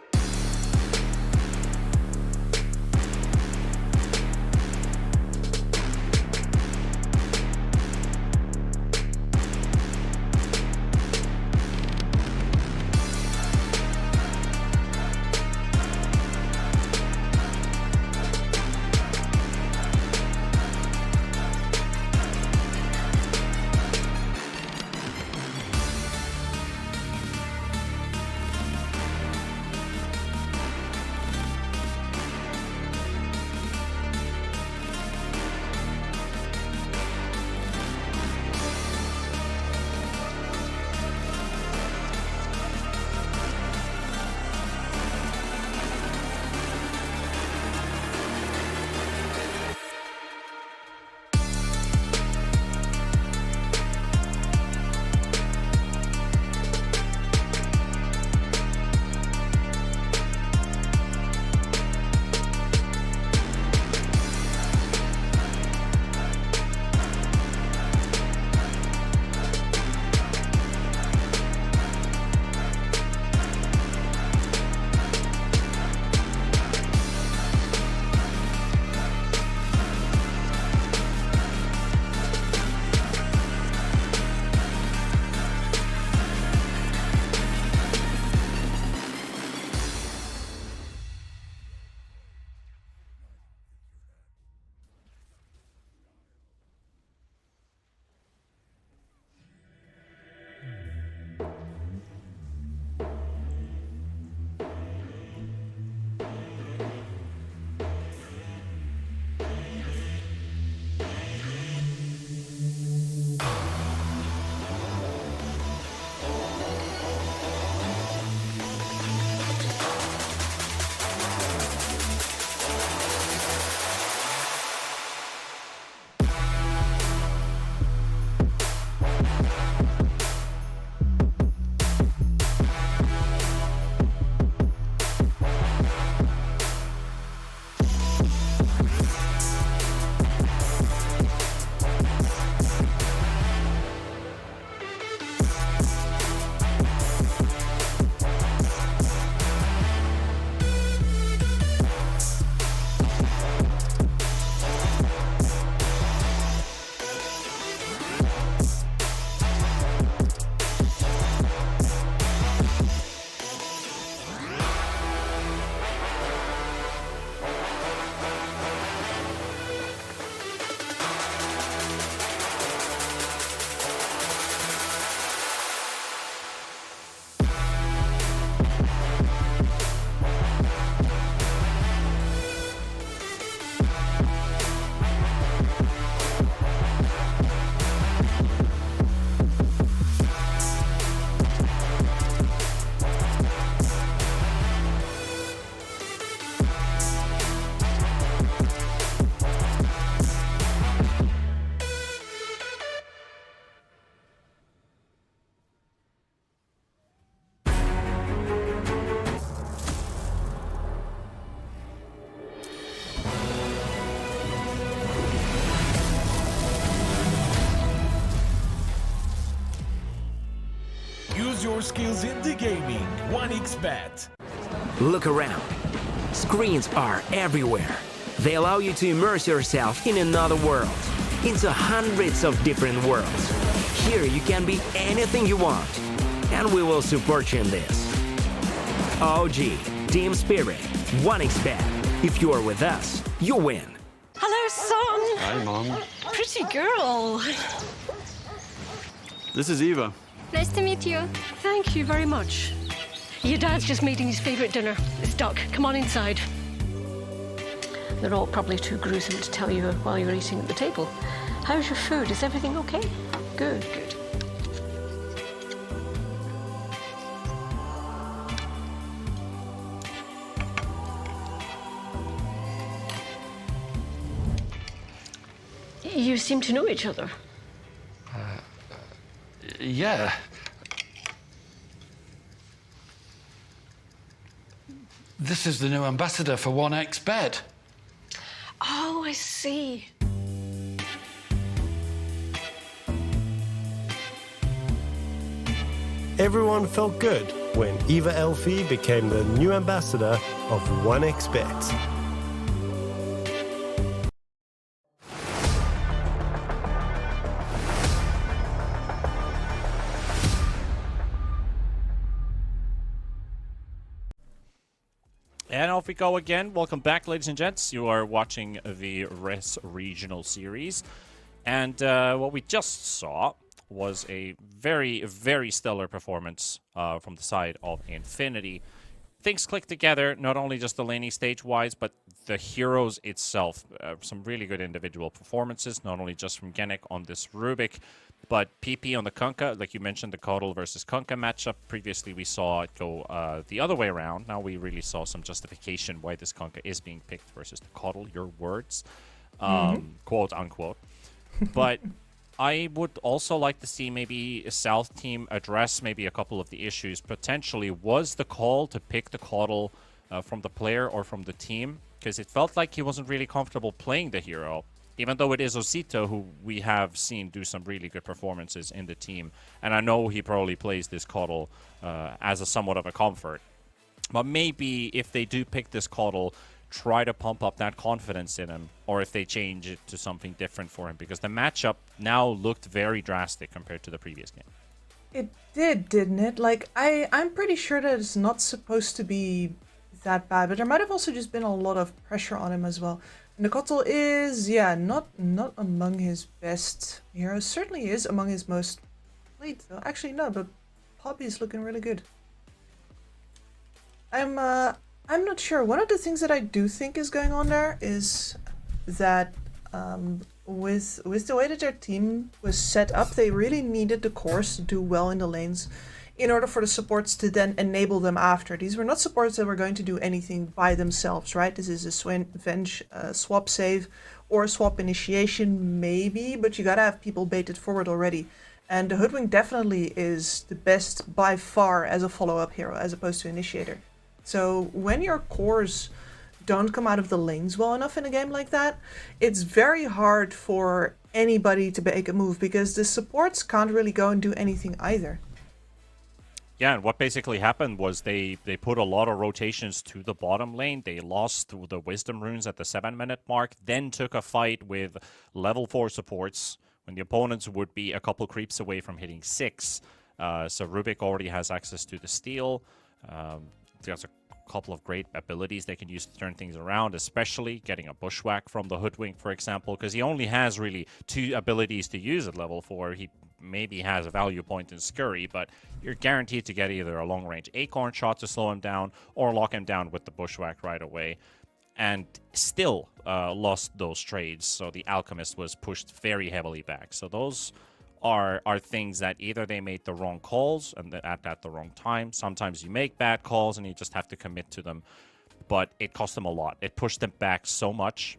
Use your skills in the gaming. 1xBet. Look around. Screens are everywhere. They allow you to immerse yourself in another world, into hundreds of different worlds. Here you can be anything you want, and we will support you in this. OG, Team Spirit, 1xBet. If you are with us, you win. Hello, son. Hi, Mom. Pretty girl. This is Eva. Nice to meet you. Thank you very much. Your dad's just making his favorite dinner. It's duck. Come on inside. They're all probably too gruesome to tell you while you're eating at the table. How's your food? Is everything okay? Good, good. You seem to know each other. Yeah. This is the new ambassador for 1xBet. Oh, I see. Everyone felt good when Eva Elfie became the new ambassador of 1xBet. And off we go again. Welcome back, ladies and gents. You are watching the RES Regional Series. And what we just saw was a very, very stellar performance from the side of Infinity. Things clicked together, not only just the laning stage-wise, but the heroes itself. Some really good individual performances, not only just from Genic on this Rubik, but PP on the Kunkka, like you mentioned, the Coddle versus Kunkka matchup. Previously, we saw it go the other way around. Now we really saw some justification why this Kunkka is being picked versus the Coddle, your words, quote unquote. But I would also like to see maybe a South team address maybe a couple of the issues. Potentially, was the call to pick the Coddle from the player or from the team? Because it felt like he wasn't really comfortable playing the hero. Even though it is Osito, who we have seen do some really good performances in the team. And I know he probably plays this Coddle as a somewhat of a comfort. But maybe if they do pick this Coddle, try to pump up that confidence in him. Or if they change it to something different for him. Because the matchup now looked very drastic compared to the previous game. It did, didn't it? Like, I'm pretty sure that it's not supposed to be that bad. But there might have also just been a lot of pressure on him as well. And the Kotal is, yeah, not among his best heroes. Certainly is among his most played, though. Actually, no, but Poppy is looking really good. I'm not sure. One of the things that I do think is going on there is that with the way that their team was set up, they really needed the cores to do well in the lanes in order for the supports to then enable them after. These were not supports that were going to do anything by themselves, right? This is a Venge swap save or a swap initiation, maybe, but you gotta have people baited forward already. And the Hoodwink definitely is the best by far as a follow-up hero, as opposed to initiator. So when your cores don't come out of the lanes well enough in a game like that, it's very hard for anybody to make a move, because the supports can't really go and do anything either. Yeah, and what basically happened was they put a lot of rotations to the bottom lane. They lost the Wisdom Runes at the 7-minute mark, then took a fight with level 4 supports when the opponents would be a couple creeps away from hitting 6. So Rubik already has access to the steal. There's a couple of great abilities they can use to turn things around, especially getting a Bushwhack from the Hoodwink, for example, because he only has really 2 abilities to use at level 4. He maybe has a value point in Scurry, but you're guaranteed to get either a long-range Acorn shot to slow him down or lock him down with the Bushwhack right away. And still lost those trades, so the Alchemist was pushed very heavily back. So those are things that either they made the wrong calls and at the wrong time. Sometimes you make bad calls and you just have to commit to them. But it cost them a lot. It pushed them back so much.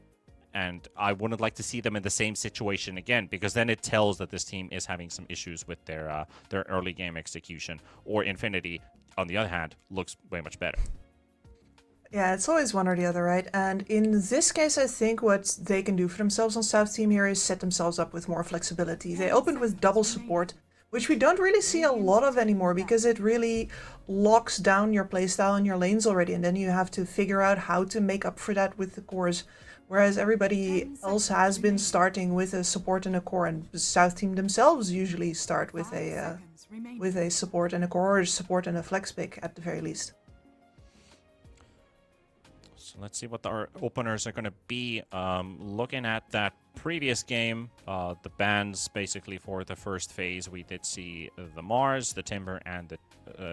And I wouldn't like to see them in the same situation again, because then it tells that this team is having some issues with their early game execution. Or Infinity, on the other hand, looks way much better. Yeah, it's always one or the other, right? And in this case, I think what they can do for themselves on South Team here is set themselves up with more flexibility. They opened with double support, which we don't really see a lot of anymore, because it really locks down your playstyle and your lanes already, and then you have to figure out how to make up for that with the cores. Whereas everybody else has been starting with a support and a core, and the South Team themselves usually start with a support and a core, or a support and a flex pick at the very least. So let's see what our openers are going to be. Looking at that previous game, the bans basically for the first phase, we did see the Mars, the Timber, and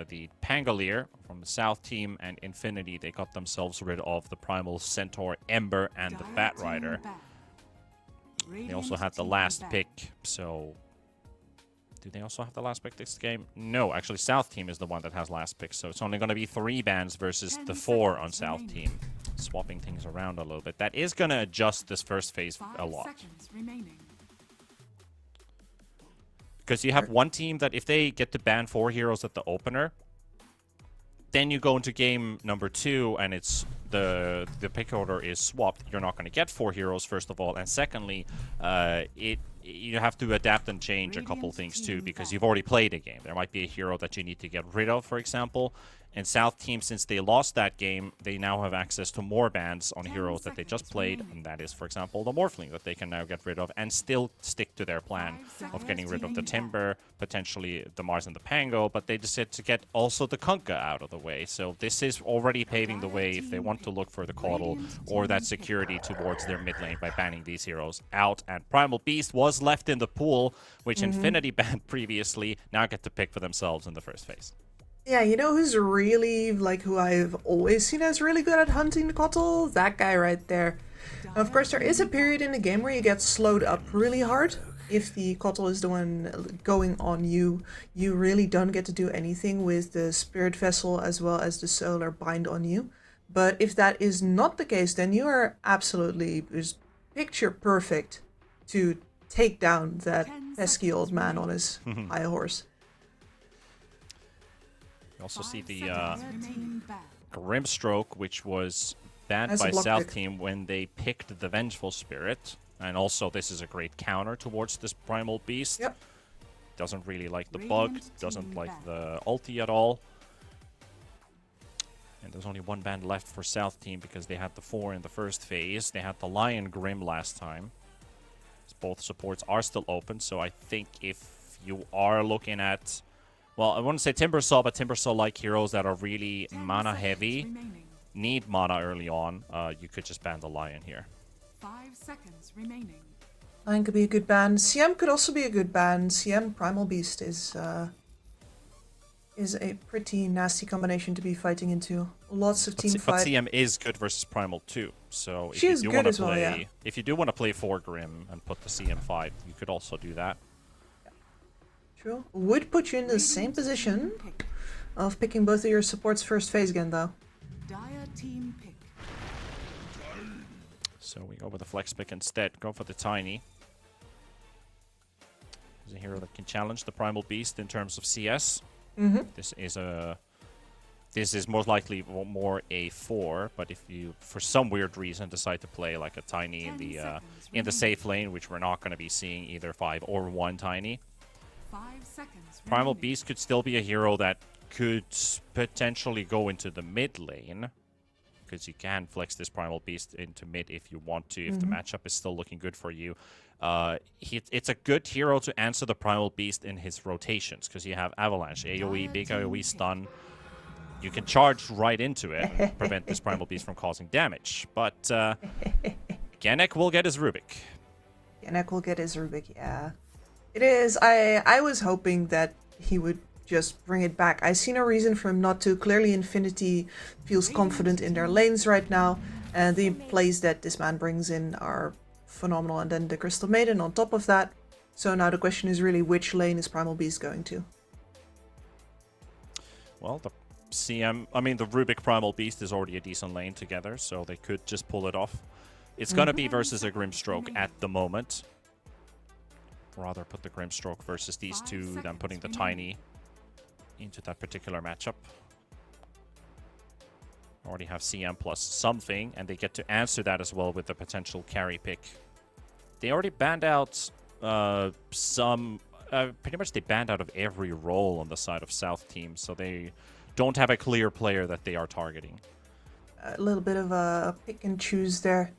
the Pangolier from the South team, and Infinity. They got themselves rid of the Primal Centaur, Ember, and the Bat Rider. They also had the last pick, so... Do they also have the last pick this game? No, actually South team is the one that has last pick, so it's only going to be 3 bans versus the 4 on South team. Swapping things around a little bit. That is going to adjust this first phase a lot. Because you have one team that if they get to ban 4 heroes at the opener, then you go into game number 2 and it's the pick order is swapped. You're not going to get 4 heroes, first of all, and secondly, you have to adapt and change a couple things too, because you've already played a game. There might be a hero that you need to get rid of, for example. And South team, since they lost that game, they now have access to more bans on heroes that they just played, and that is, for example, the Morphling that they can now get rid of and still stick to their plan of getting rid of the Timber, potentially the Mars and the Pango, but they decided to get also the Kunkka out of the way. So this is already paving the way if they want to look for the Caudal or that security towards their mid lane by banning these heroes out. And Primal Beast was left in the pool, which Infinity banned previously, now get to pick for themselves in the first phase. Yeah, you know who's really, like, who I've always seen as really good at hunting the Caudal? That guy right there. Now, of course, there is a period in the game where you get slowed up really hard. If the Caudal is the one going on you, you really don't get to do anything with the Spirit Vessel as well as the Solar Bind on you. But if that is not the case, then you are absolutely just picture perfect to take down that pesky old man on his high horse. You also see the Grimstroke, which was banned by South team when they picked the Vengeful Spirit. And also, this is a great counter towards this Primal Beast. Yep. Doesn't really like the bug, doesn't like the ulti at all. And there's only one ban left for South team because they had the 4 in the first phase. They had the Lion Grim last time. Both supports are still open, so I think if you are looking at... Well, I wouldn't say Timbersaw, but Timbersaw-like heroes that are really mana-heavy, need mana early on, you could just ban the Lion here. 5 seconds remaining. Lion could be a good ban. CM could also be a good ban. CM Primal Beast is a pretty nasty combination to be fighting into. Lots of team fight. But CM is good versus Primal too, so she is good as well, yeah. If you do want to play 4 Grim and put the CM5, you could also do that. True. Would put you in the same position of picking both of your supports first phase again, though. Dire team pick. So we go with the flex pick instead. Go for the Tiny. There's a hero that can challenge the Primal Beast in terms of CS. This is most likely more a 4, but if you, for some weird reason, decide to play like a Tiny in the safe lane, which we're not going to be seeing either 5 or 1 Tiny. 5 seconds Primal Beast could still be a hero that could potentially go into the mid lane, because you can flex this Primal Beast into mid if you want to, if the matchup is still looking good for you. It's a good hero to answer the Primal Beast in his rotations, because you have Avalanche, AoE, big AoE stun. You can charge right into it and prevent this Primal Beast from causing damage. But Gennec will get his Rubik. Gennec will get his Rubik, yeah. It is. I was hoping that he would just bring it back. I see no reason for him not to. Clearly Infinity feels confident in their lanes right now, and the plays that this man brings in are phenomenal, and then the Crystal Maiden on top of that. So now the question is really, which lane is Primal Beast going to? Well, the Rubik Primal Beast is already a decent lane together, so they could just pull it off. It's gonna be versus a Grimstroke at the moment. Rather put the Grimstroke versus these two than putting the Tiny into that particular matchup. Already have CM plus something, and they get to answer that as well with the potential carry pick. They already banned out pretty much they banned out of every role on the side of South team, so they don't have a clear player that they are targeting. A little bit of a pick and choose there.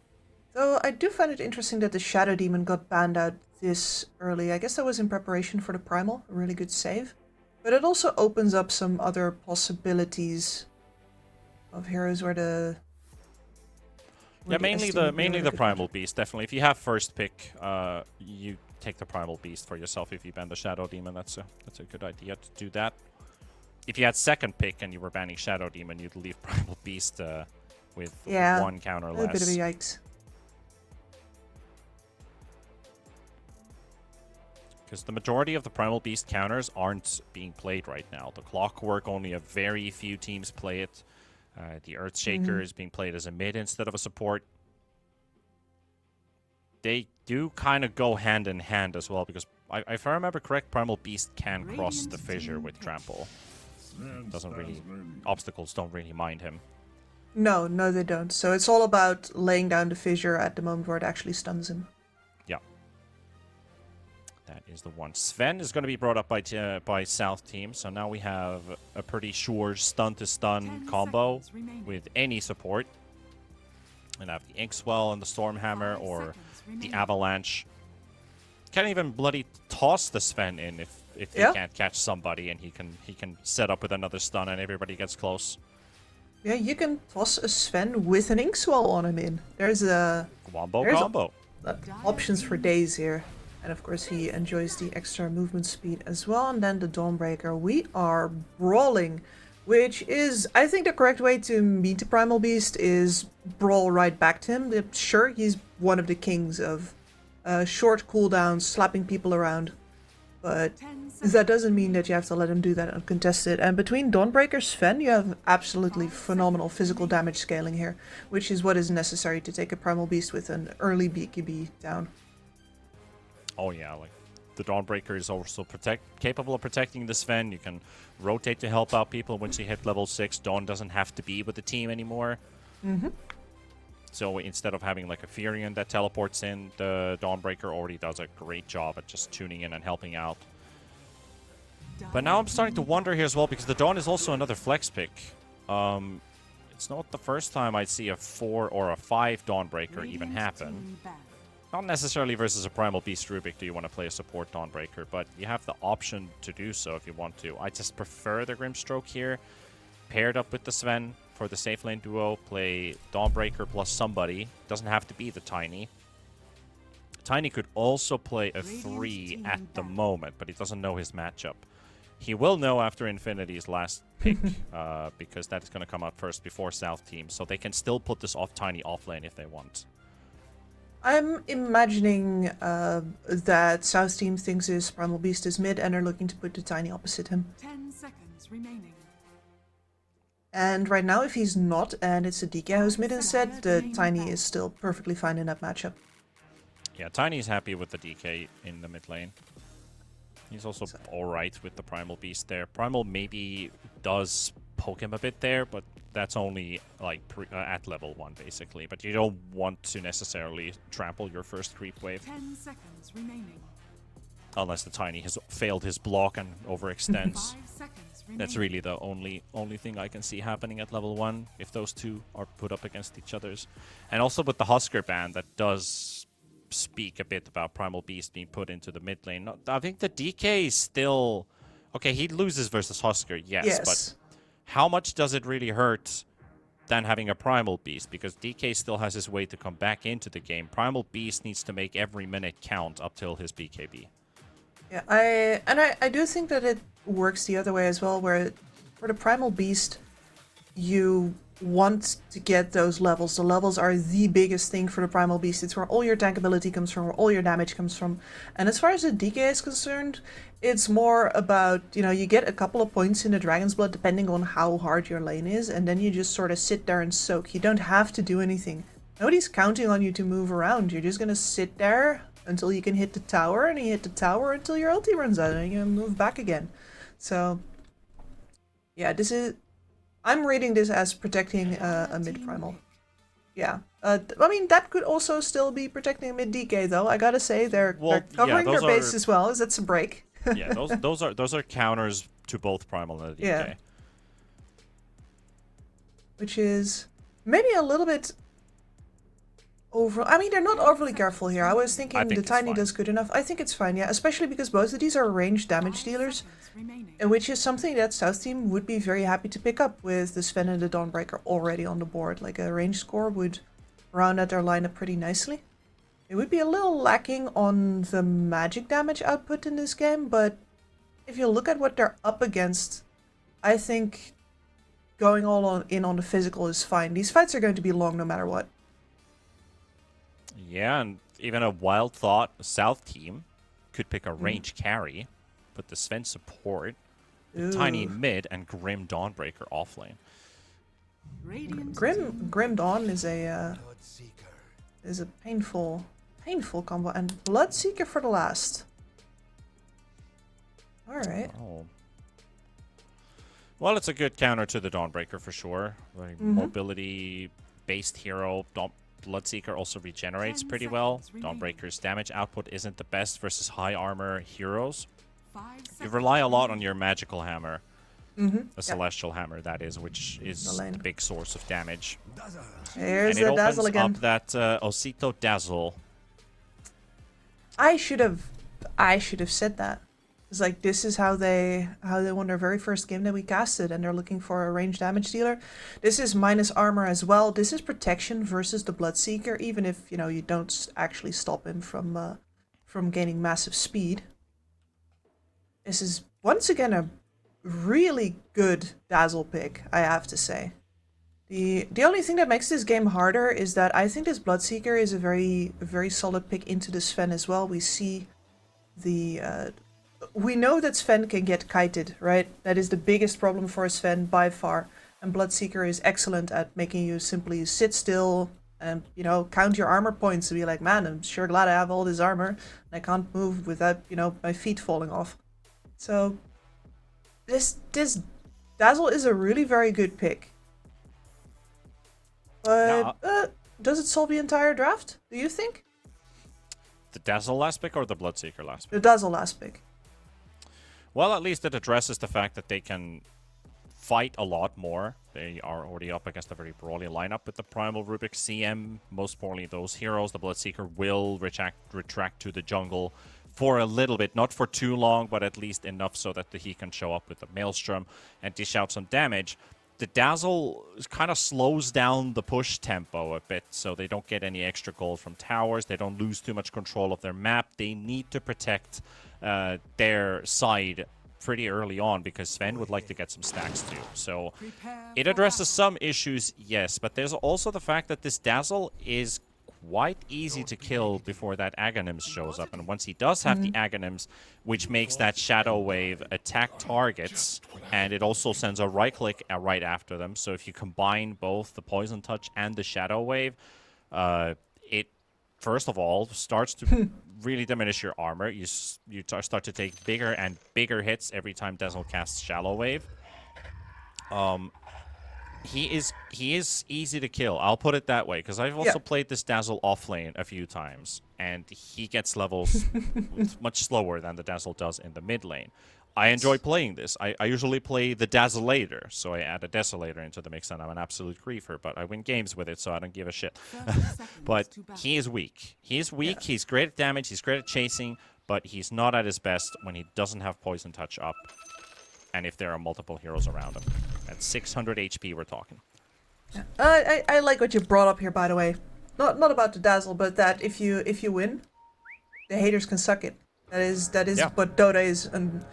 Though I do find it interesting that the Shadow Demon got banned out this early. I guess that was in preparation for the Primal, a really good save. But it also opens up some other possibilities of heroes where the Yeah, really mainly esteem the it being a really good primal beast. Definitely, if you have first pick, you take the primal beast for yourself. If you ban the shadow demon, that's a good idea to do that. If you had second pick and you were banning shadow demon, you'd leave primal beast with one counter less. A bit of a yikes. Because the majority of the primal beast counters aren't being played right now. The clockwork, only a very few teams play it. The Earthshaker is being played as a mid instead of a support. They do kind of go hand in hand as well, because if I remember correct, Primal Beast can cross the fissure with Trample. Doesn't really... Obstacles don't really mind him. No, they don't. So it's all about laying down the fissure at the moment where it actually stuns him. Yeah. That is the one. Sven is going to be brought up by South team, so now we have a pretty sure stun-to-stun combo with any support. And have the Inkswell and the Stormhammer or the Avalanche. Can't even bloody toss the Sven in if he can't catch somebody, and he can set up with another stun and everybody gets close. Yeah, you can toss a Sven with an Inkswell on him in. There's combo. Options for days here. And of course he enjoys the extra movement speed as well. And then the Dawnbreaker. We are brawling, which is, I think, the correct way to meet the Primal Beast is brawl right back to him. Sure, he's one of the kings of short cooldowns, slapping people around. But that doesn't mean that you have to let him do that uncontested. And between Dawnbreaker and Sven, you have absolutely phenomenal physical damage scaling here, which is what is necessary to take a Primal Beast with an early BKB down. Oh yeah, like the Dawnbreaker is also capable of protecting the Sven. You can rotate to help out people once you hit level 6. Dawn doesn't have to be with the team anymore. So instead of having like a Furion that teleports in, the Dawnbreaker already does a great job at just tuning in and helping out. But now I'm starting to wonder here as well, because the Dawn is also another flex pick. It's not the first time I see a 4 or a 5 Dawnbreaker even happen. Not necessarily versus a Primal Beast Rubik do you want to play a support Dawnbreaker, but you have the option to do so if you want to. I just prefer the Grimstroke here, paired up with the Sven for the safe lane duo. Play Dawnbreaker plus somebody. Doesn't have to be the Tiny. Tiny could also play a 3 at the moment, but he doesn't know his matchup. He will know after Infinity's last pick, because that is going to come out first before South team, so they can still put this Tiny off lane if they want. I'm imagining that South team thinks his Primal Beast is mid and are looking to put the Tiny opposite him. 10 seconds remaining. And right now, if he's not, and it's a DK who's mid instead, the Tiny is still perfectly fine in that matchup. Yeah, Tiny's happy with the DK in the mid lane. He's also alright with the Primal Beast there. Primal maybe does poke him a bit there, but that's only like at level 1 basically. But you don't want to necessarily trample your first creep wave. 10 seconds remaining. Unless the Tiny has failed his block and overextends. 5 seconds remaining. That's really the only thing I can see happening at level 1, if those two are put up against each other's. And also with the Husker ban, that does speak a bit about Primal Beast being put into the mid lane. I think the DK is still... Okay, he loses versus Husker, yes. But how much does it really hurt than having a Primal Beast? Because DK still has his way to come back into the game. Primal Beast needs to make every minute count up till his BKB. Yeah, I do think that it works the other way as well, where for the Primal Beast, you want to get those levels. The levels are the biggest thing for the Primal Beast. It's where all your tankability comes from, where all your damage comes from. And as far as the DK is concerned, it's more about, you know, you get a couple of points in the Dragon's Blood depending on how hard your lane is, and then you just sort of sit there and soak. You don't have to do anything. Nobody's counting on you to move around. You're just gonna sit there until you can hit the tower, and you hit the tower until your ulti runs out, and you move back again. So, yeah, this is... I'm reading this as protecting a mid-primal. Yeah. I mean, that could also still be protecting a mid-DK, though. I gotta say, they're covering their base as well, as that's a break. Yeah, those are counters to both Primal and the DK. Yeah. Which is maybe a little bit... I mean, they're not overly careful here. I was thinking the Tiny does good enough. I think it's fine, yeah. Especially because both of these are ranged damage dealers. Which is something that South Team would be very happy to pick up with the Sven and the Dawnbreaker already on the board. Like a range score would round out their lineup pretty nicely. It would be a little lacking on the magic damage output in this game, but if you look at what they're up against, I think going all in on the physical is fine. These fights are going to be long no matter what. Yeah, and even a wild thought South team could pick a range carry, put the Sven support, the Tiny mid, and Grim Dawnbreaker offlane. Grim Dawn is a painful combo, and Bloodseeker for the last. All right. Oh. Well, it's a good counter to the Dawnbreaker for sure. Like mobility-based hero. Bloodseeker also regenerates pretty well. Dawnbreaker's damage output isn't the best versus high armor heroes. You rely a lot on your magical hammer. A celestial hammer, that is, which is the big source of damage. Here's the Dazzle again. And it opens up that Osito Dazzle. I should have said that. It's like, this is how they won their very first game that we casted, and they're looking for a range damage dealer. This is minus armor as well. This is protection versus the Bloodseeker, even if you don't actually stop him from gaining massive speed. This is once again a really good Dazzle pick, I have to say. The only thing that makes this game harder is that I think this Bloodseeker is a very solid pick into the Sven as well. We see we know that Sven can get kited, right? That is the biggest problem for a Sven by far. And Bloodseeker is excellent at making you simply sit still and, count your armor points and be like, man, I'm sure glad I have all this armor and I can't move without, my feet falling off. So this Dazzle is a really very good pick. But does it solve the entire draft, do you think? The Dazzle last pick or the Bloodseeker last pick? The Dazzle last pick. Well, at least it addresses the fact that they can fight a lot more. They are already up against a very brawly lineup with the Primal Rubik CM. Most importantly, those heroes. The Bloodseeker will retract to the jungle for a little bit. Not for too long, but at least enough so that he can show up with the Maelstrom and dish out some damage. The Dazzle kind of slows down the push tempo a bit, so they don't get any extra gold from towers. They don't lose too much control of their map. They need to protect their side pretty early on because Sven would like to get some stacks too. So it addresses some issues, yes, but there's also the fact that this Dazzle is quite easy to kill before that Aghanims shows up. And once he does have the Aghanims, which makes that Shadow Wave attack targets, and it also sends a right click right after them. So if you combine both the Poison Touch and the Shadow Wave, it first of all starts to really diminish your armor. You start to take bigger and bigger hits every time Dazzle casts Shallow Wave. He is easy to kill. I'll put it that way, because I've also played this Dazzle off lane a few times, and he gets levels much slower than the Dazzle does in the mid lane. I enjoy playing this. I usually play the Dazzleator, so I add a Desolator into the mix, and I'm an absolute griefer, but I win games with it, so I don't give a shit. But he is weak. He is weak. Yeah. He's great at damage. He's great at chasing, but he's not at his best when he doesn't have Poison Touch up, and if there are multiple heroes around him. At 600 HP, we're talking. Yeah. I like what you brought up here, by the way. Not about the Dazzle, but that if you win, the haters can suck it. That is what Dota is, and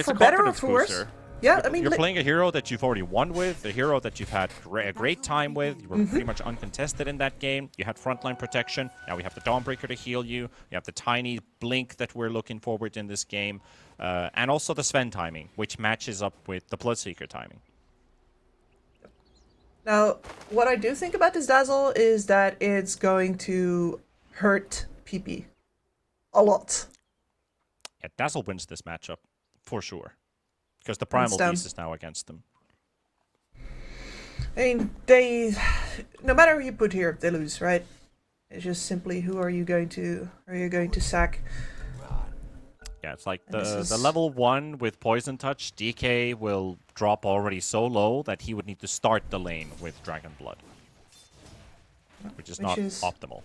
for better or for worse. Yeah, I mean, you're playing a hero that you've already won with, a hero that you've had a great time with. You were pretty much uncontested in that game. You had frontline protection. Now we have the Dawnbreaker to heal you. You have the tiny blink that we're looking forward in this game. And also the Sven timing, which matches up with the Bloodseeker timing. Now, what I do think about this Dazzle is that it's going to hurt PP a lot. Yeah, Dazzle wins this matchup, for sure. Because the Primal Beast is now against them. I mean, no matter who you put here, they lose, right? It's just simply who are you going to sack? Yeah, it's like the level 1 with Poison Touch, DK will drop already so low that he would need to start the lane with Dragon Blood. Which is not optimal.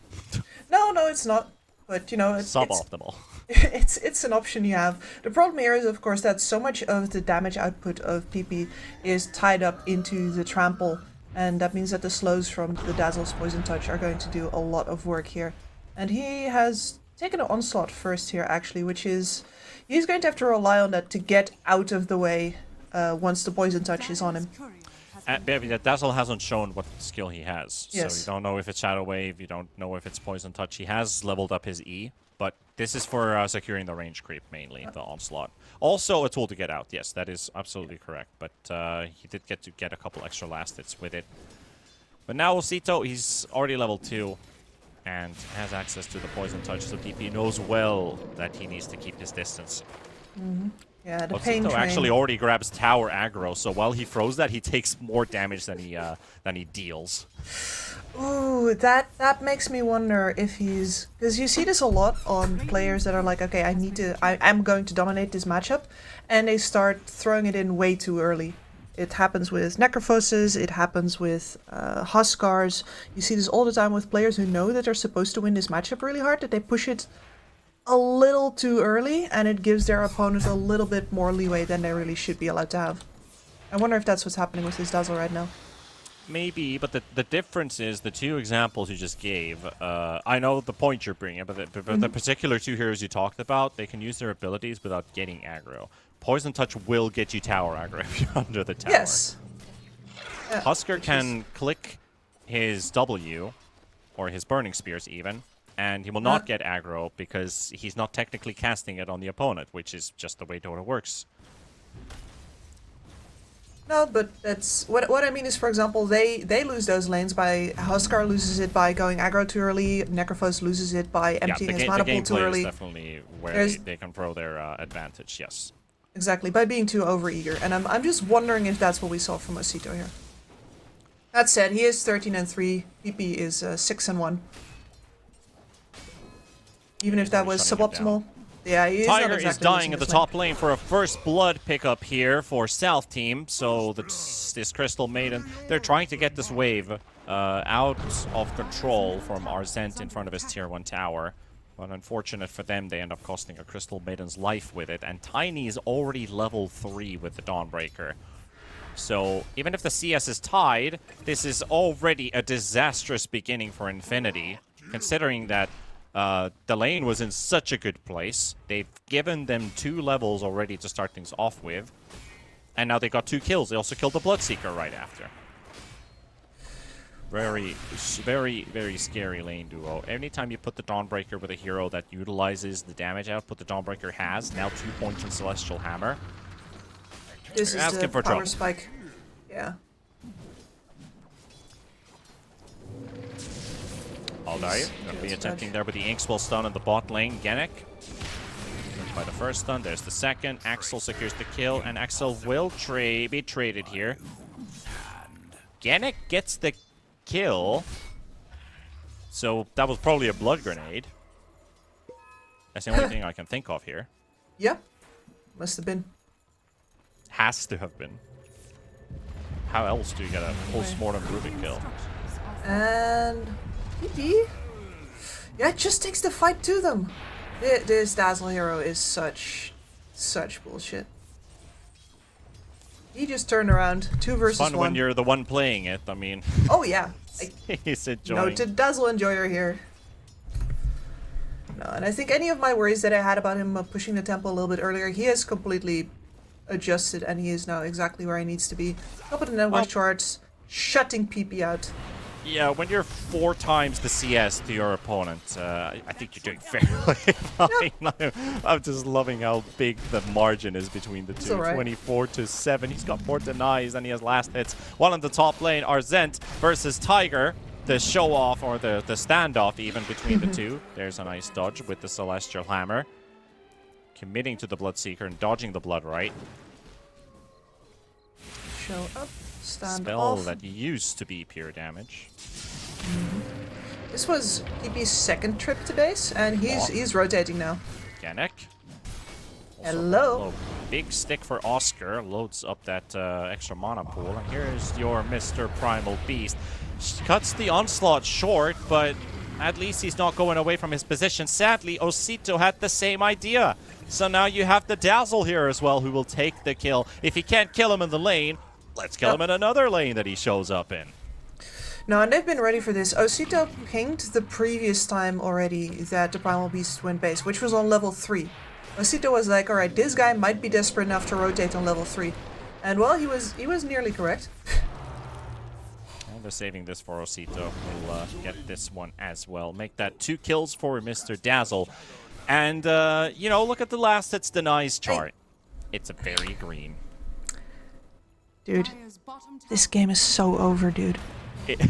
No, it's not. But, it's suboptimal. It's an option you have. The problem here is, of course, that so much of the damage output of PP is tied up into the trample And that means that the slows from the Dazzle's Poison Touch are going to do a lot of work here. And he has taken an Onslaught first here, actually, which is... He's going to have to rely on that to get out of the way once the Poison Touch is on him. Baby, that Dazzle hasn't shown what skill he has. Yes. So you don't know if it's Shadow Wave, you don't know if it's Poison Touch. He has leveled up his E, but this is for securing the range creep, mainly, the Onslaught. Also a tool to get out, yes, that is absolutely correct. But he did get a couple extra last hits with it. But now Osito, he's already level 2 and has access to the Poison Touch, so DP knows well that he needs to keep his distance. Yeah, the Pain Osito Train. actually already grabs tower aggro, so while he throws that, he takes more damage than he deals. Ooh, that makes me wonder if he's... Because you see this a lot on players that are like, okay, I'm going to dominate this matchup, and they start throwing it in way too early. It happens with Necrophoses, it happens with Huskars. You see this all the time with players who know that they're supposed to win this matchup really hard, that they push it a little too early, and it gives their opponent a little bit more leeway than they really should be allowed to have. I wonder if that's what's happening with this Dazzle right now. Maybe, but the difference is the two examples you just gave. I know the point you're bringing, but the particular two heroes you talked about, they can use their abilities without getting aggro. Poison Touch will get you tower aggro if you're under the tower. Yes. Husker can click his W, or his Burning Spears even, and he will not get aggro because he's not technically casting it on the opponent, which is just the way Dota works. No, but that's what I mean is, for example, they lose those lanes by Huskar loses it by going aggro too early. Necrophos loses it by emptying his mana pool too early. Is definitely where they can throw their advantage. Yes. Exactly, by being too overeager, and I'm just wondering if that's what we saw from Osito here. That said, he is 13-3. PP is 6-1. Even if that was suboptimal. Yeah, he is Tiger not exactly is dying losing at the this top lane for a first blood pickup here for South Team. So this Crystal Maiden, they're trying to get this wave out of control from Arzent in front of his tier 1 tower. But unfortunate for them, they end up costing a Crystal Maiden's life with it. And Tiny is already level 3 with the Dawnbreaker. So even if the CS is tied, this is already a disastrous beginning for Infinity, considering that the lane was in such a good place. They've given them 2 levels already to start things off with. And now they got 2 kills. They also killed the Bloodseeker right after. Very, very scary lane duo. Anytime you put the Dawnbreaker with a hero that utilizes the damage output the Dawnbreaker has, now 2 points in Celestial Hammer. This is the for power trouble. spike. Yeah. Aldari going to be attempting there with the Inkswell stun on the bot lane. Genic by the first stun. There's the second. Axel secures the kill, and Axel will be traded here. Genic gets the kill. So that was probably a blood grenade. That's the only thing I can think of here. Yeah. Must have been. Has to have been. How else do you get a post-mortem Rubik kill? And PP? Yeah, it just takes the fight to them. This Dazzle hero is such bullshit. He just turned around, 2 versus 1. Fun when you're the one playing it, I mean. Oh yeah. He's enjoying. Noted Dazzle enjoyer here. No, and I think any of my worries that I had about him pushing the tempo a little bit earlier, he has completely adjusted and he is now exactly where he needs to be. Top of the network charts, shutting PP out. Yeah, when you're 4 times the CS to your opponent, I think you're doing fairly fine. I'm just loving how big the margin is between the two. Right. 24-7. He's got more denies than he has last hits. One on the top lane, Arzent versus Tiger. The show-off, or the standoff even between the two. There's a nice dodge with the Celestial Hammer. Committing to the Bloodseeker and dodging the Blood Right. Show up. Stand Spell off. that used to be pure damage. This was PP's second trip to base, and he's rotating now. Genic. Hello. Big stick for Oscar. Loads up that extra mana pool. And here's your Mr. Primal Beast. Cuts the onslaught short, but at least he's not going away from his position. Sadly, Osito had the same idea. So now you have the Dazzle here as well, who will take the kill. If he can't kill him in the lane, let's kill him in another lane that he shows up in. No, and they've been ready for this. Osito pinged the previous time already that the Primal Beast went base, which was on level 3. Osito was like, alright, this guy might be desperate enough to rotate on level 3. And well, he was nearly correct. They're saving this for Osito. We'll get this one as well. Make that 2 kills for Mr. Dazzle. And, you know, look at the last hits denies chart. It's a very green. Dude, this game is so over, dude. It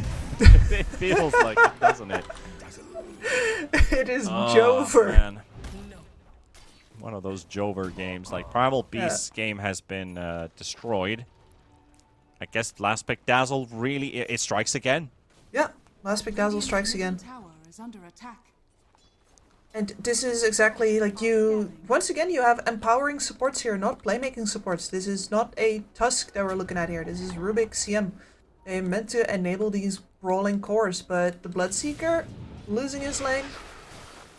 feels like it, doesn't it? It is Jover. Man. One of those Jover games. Like, Primal Beast's game has been destroyed. I guess last pick Dazzle really, it strikes again. Yeah, last pick Dazzle strikes again. And this is exactly like once again, you have empowering supports here, not playmaking supports. This is not a Tusk that we're looking at here. This is Rubik CM. They're meant to enable these brawling cores, but the Bloodseeker losing his lane.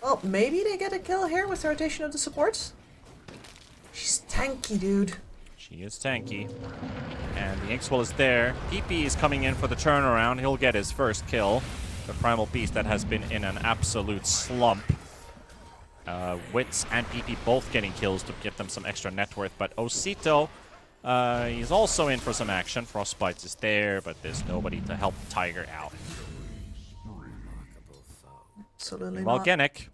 Well, maybe they get a kill here with the rotation of the supports. She's tanky, dude. She is tanky. And the Inkswell is there. PP is coming in for the turnaround. He'll get his first kill. The Primal Beast that has been in an absolute slump. Wits and PP both getting kills to give them some extra net worth. But Osito, he's also in for some action. Frostbite is there, but there's nobody to help Tiger out. Absolutely Well, not. Genic.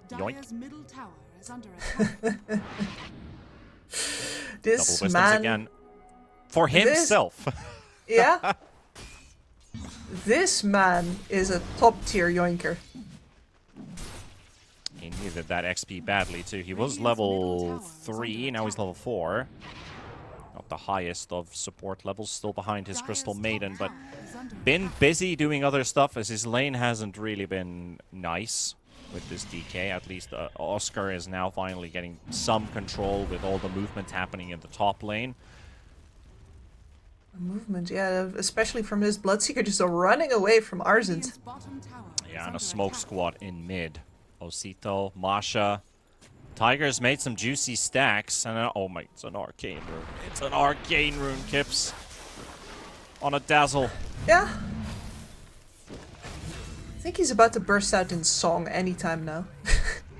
Dire's middle tower is under attack. This Double wisdoms man again. For himself. Yeah. This man is a top tier yoinker. He needed that XP badly too. He was level 3, now he's level 4. Not the highest of support levels, still behind his Crystal Maiden, but been busy doing other stuff as his lane hasn't really been nice with this DK. At least Oscar is now finally getting some control with all the movement happening in the top lane. Movement, yeah, especially from this Bloodseeker just running away from Arzent. Yeah, and a smoke squad in mid. Osito, Masha. Tiger's made some juicy stacks, and oh my, it's an arcane rune. It's an arcane rune, Kips. On a Dazzle. Yeah. I think he's about to burst out in song anytime now.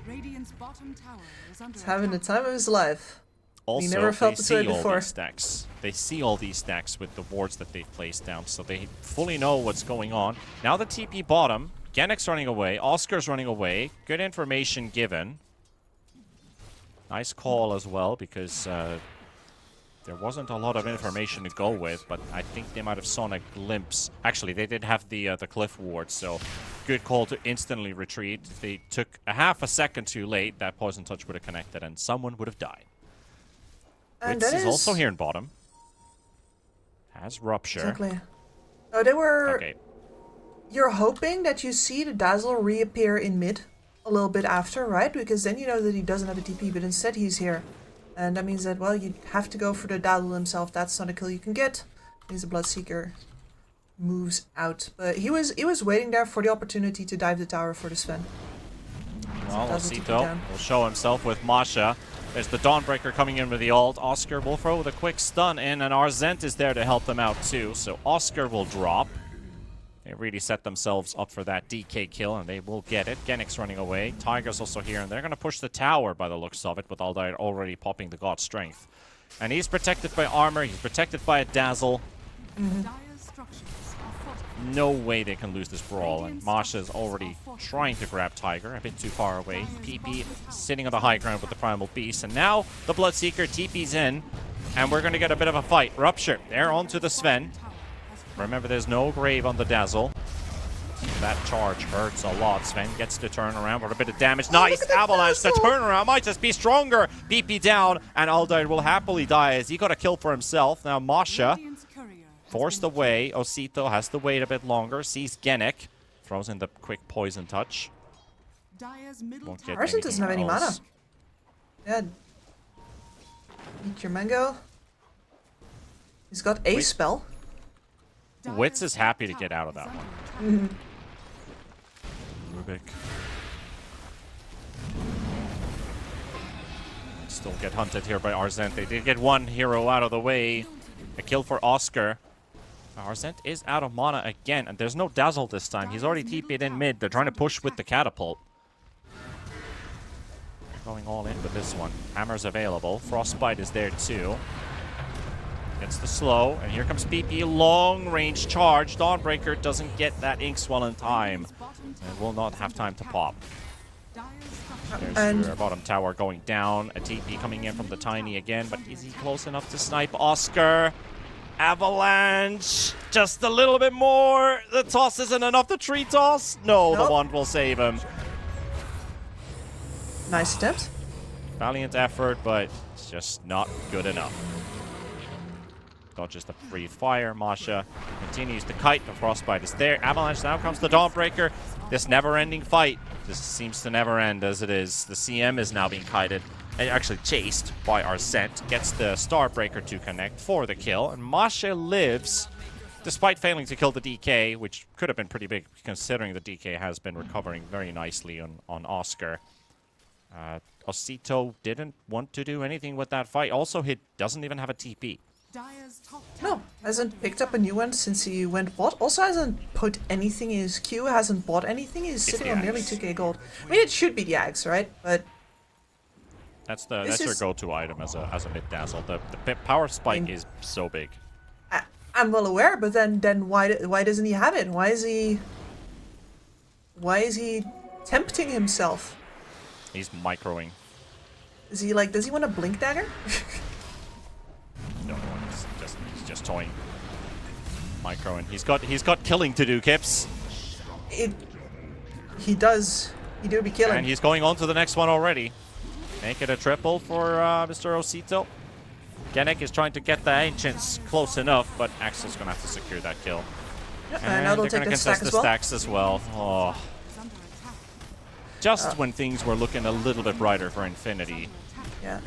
He's having the time of his life. Also, he never felt they this way see all before. these stacks. They see all these stacks with the wards that they've placed down, so they fully know what's going on. Now the TP bottom. Genik's running away. Oscar's running away. Good information given. Nice call as well, because there wasn't a lot of information to go with, but I think they might have saw a glimpse. Actually, they did have the cliff ward, so good call to instantly retreat. If they took a half a second too late, that poison touch would have connected and someone would have died. And Wits that is also here in bottom. Has Rupture. Exactly. Oh, they were... Okay. You're hoping that you see the Dazzle reappear in mid a little bit after, right? Because then you know that he doesn't have a TP, but instead he's here. And that means that, well, you have to go for the Dazzle himself. That's not a kill you can get. He's a Bloodseeker. Moves out. But he was waiting there for the opportunity to dive the tower for the Sven. Well, Dazzle TP Osito down. will show himself with Masha. There's the Dawnbreaker coming in with the ult. Oscar will throw with a quick stun in, and Arzent is there to help them out too. So Oscar will drop. They really set themselves up for that DK kill, and they will get it. Genik's running away. Tiger's also here, and they're going to push the tower by the looks of it, with Aldair already popping the God Strength. And he's protected by armor. He's protected by a Dazzle. No way they can lose this brawl, and Masha's already trying to grab Tiger, a bit too far away. PP sitting on the high ground with the Primal Beast, and now the Bloodseeker TP's in, and we're going to get a bit of a fight. Rupture, they're onto the Sven. Remember, there's no grave on the Dazzle. That charge hurts a lot. Sven gets to turn around for a bit of damage. Nice avalanche. The turnaround might just be stronger. BP down, and Aldair will happily die as he got a kill for himself. Now Masha forced away. Osito has to wait a bit longer. Sees Genik. Throws in the quick poison touch. Won't get Arzent doesn't have any mana. else. Yeah. Eat your mango. He's got a spell. Wits is happy to get out of that one. Rubik. Still get hunted here by Arzent. They did get one hero out of the way. A kill for Oscar. Arsent is out of mana again, and there's no Dazzle this time. He's already TP'd in mid. They're trying to push with the Catapult. Going all in with this one. Hammer's available. Frostbite is there too. Gets the slow, and here comes PP. Long-range charge. Dawnbreaker doesn't get that Inkswell in time. And will not have time to pop. There's your bottom tower going down. A TP coming in from the Tiny again, but is he close enough to snipe Oscar? Avalanche! Just a little bit more! The toss isn't enough. The tree toss? No, the wand will save him. Nice attempt. Valiant effort, but it's just not good enough. Dodges the free fire. Masha continues to kite. The Frostbite is there. Avalanche, now comes the Dawnbreaker. This never-ending fight. This seems to never end as it is. The CM is now being kited. And actually chased by Arsent. Gets the Starbreaker to connect for the kill. And Masha lives, despite failing to kill the DK, which could have been pretty big considering the DK has been recovering very nicely on Oscar. Osito didn't want to do anything with that fight. Also, he doesn't even have a TP. No, hasn't picked up a new one since he went bot. Also hasn't put anything in his queue, hasn't bought anything. He's sitting on nearly 2k gold. I mean, it should be the Axe, right? But that's your go-to item as a mid dazzle. The power spike is so big. I'm well aware, but then why doesn't he have it? Why is he tempting himself? He's microing. Is he like? Does he want a blink dagger? No, he's just toying. Microing. He's got killing to do, Kips. He does. He do be killing. And he's going on to the next one already. Make it a triple for Mr. Osito. Genek is trying to get the Ancients close enough, but Axel's going to have to secure that kill. Yep, and now they're they'll going to contest the stacks as well. Oh. Just when things were looking a little bit brighter for Infinity. Yeah,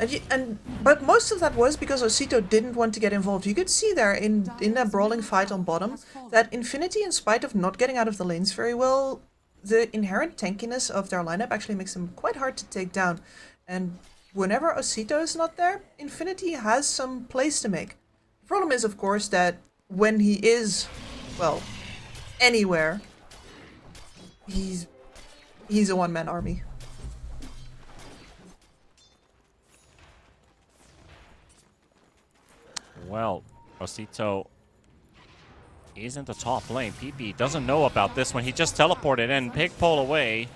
but most of that was because Osito didn't want to get involved. You could see there in that brawling fight on bottom that Infinity, in spite of not getting out of the lanes very well, the inherent tankiness of their lineup actually makes them quite hard to take down. And whenever Osito is not there, Infinity has some plays to make. The problem is, of course, that when he is, well, anywhere, he's a one-man army. Well, Osito is in the top lane. PP doesn't know about this one. He just teleported in. Pig pole away.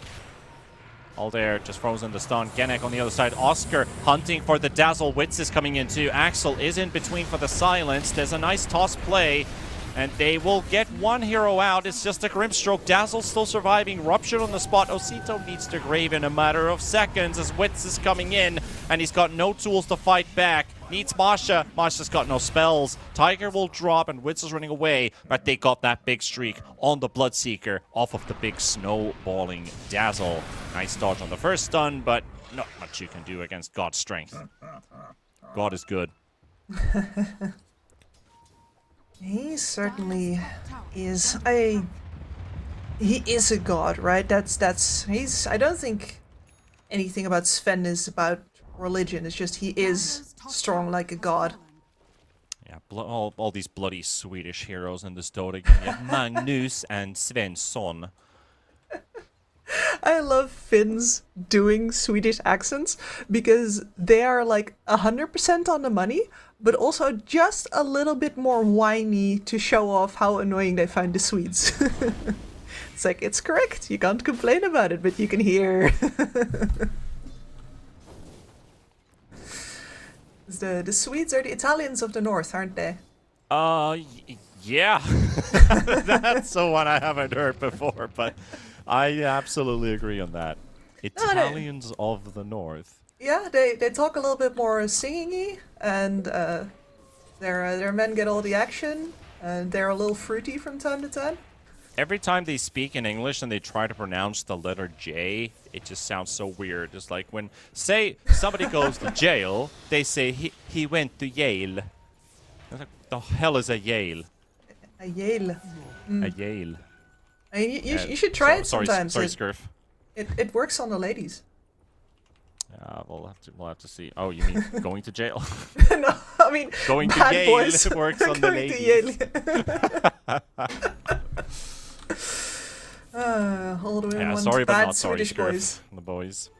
All there, just frozen the stun. Genek on the other side. Oscar hunting for the Dazzle. Witz is coming in too. Axel is in between for the silence. There's a nice toss play. And they will get one hero out. It's just a Grimstroke. Dazzle still surviving. Rupture on the spot. Osito needs to grave in a matter of seconds as Witz is coming in. And he's got no tools to fight back. Needs Masha. Masha's got no spells. Tiger will drop and Witz is running away. But they got that big streak on the Bloodseeker off of the big snowballing Dazzle. Nice dodge on the first stun, but not much you can do against God's strength. God is good. He certainly is he is a god, right? I don't think anything about Sven is about religion. It's just he is strong like a god. Yeah, all these bloody Swedish heroes in this Dota game. You have Magnus and Svensson. I love Finns doing Swedish accents because they are like 100% on the money, but also just a little bit more whiny to show off how annoying they find the Swedes. It's like, it's correct. You can't complain about it, but you can hear. The Swedes are the Italians of the north, aren't they? Yeah. That's the one I haven't heard before, but I absolutely agree on that. Italians of the north. Yeah, they talk a little bit more singing-y, and their men get all the action, and they're a little fruity from time to time. Every time they speak in English and they try to pronounce the letter J, it just sounds so weird. It's like when, say, somebody goes to jail, they say he went to Yale. Like, the hell is a Yale? A Yale. A Yale. I mean, you should try it sometimes. Sorry, Scurf. It works on the ladies. We'll have to see. Oh, you mean going to jail? No, I mean going to bad Yale boys. works on the Going to ladies. All the way Yeah, on sorry, but bad not sorry, Swedish Scurf, the boys.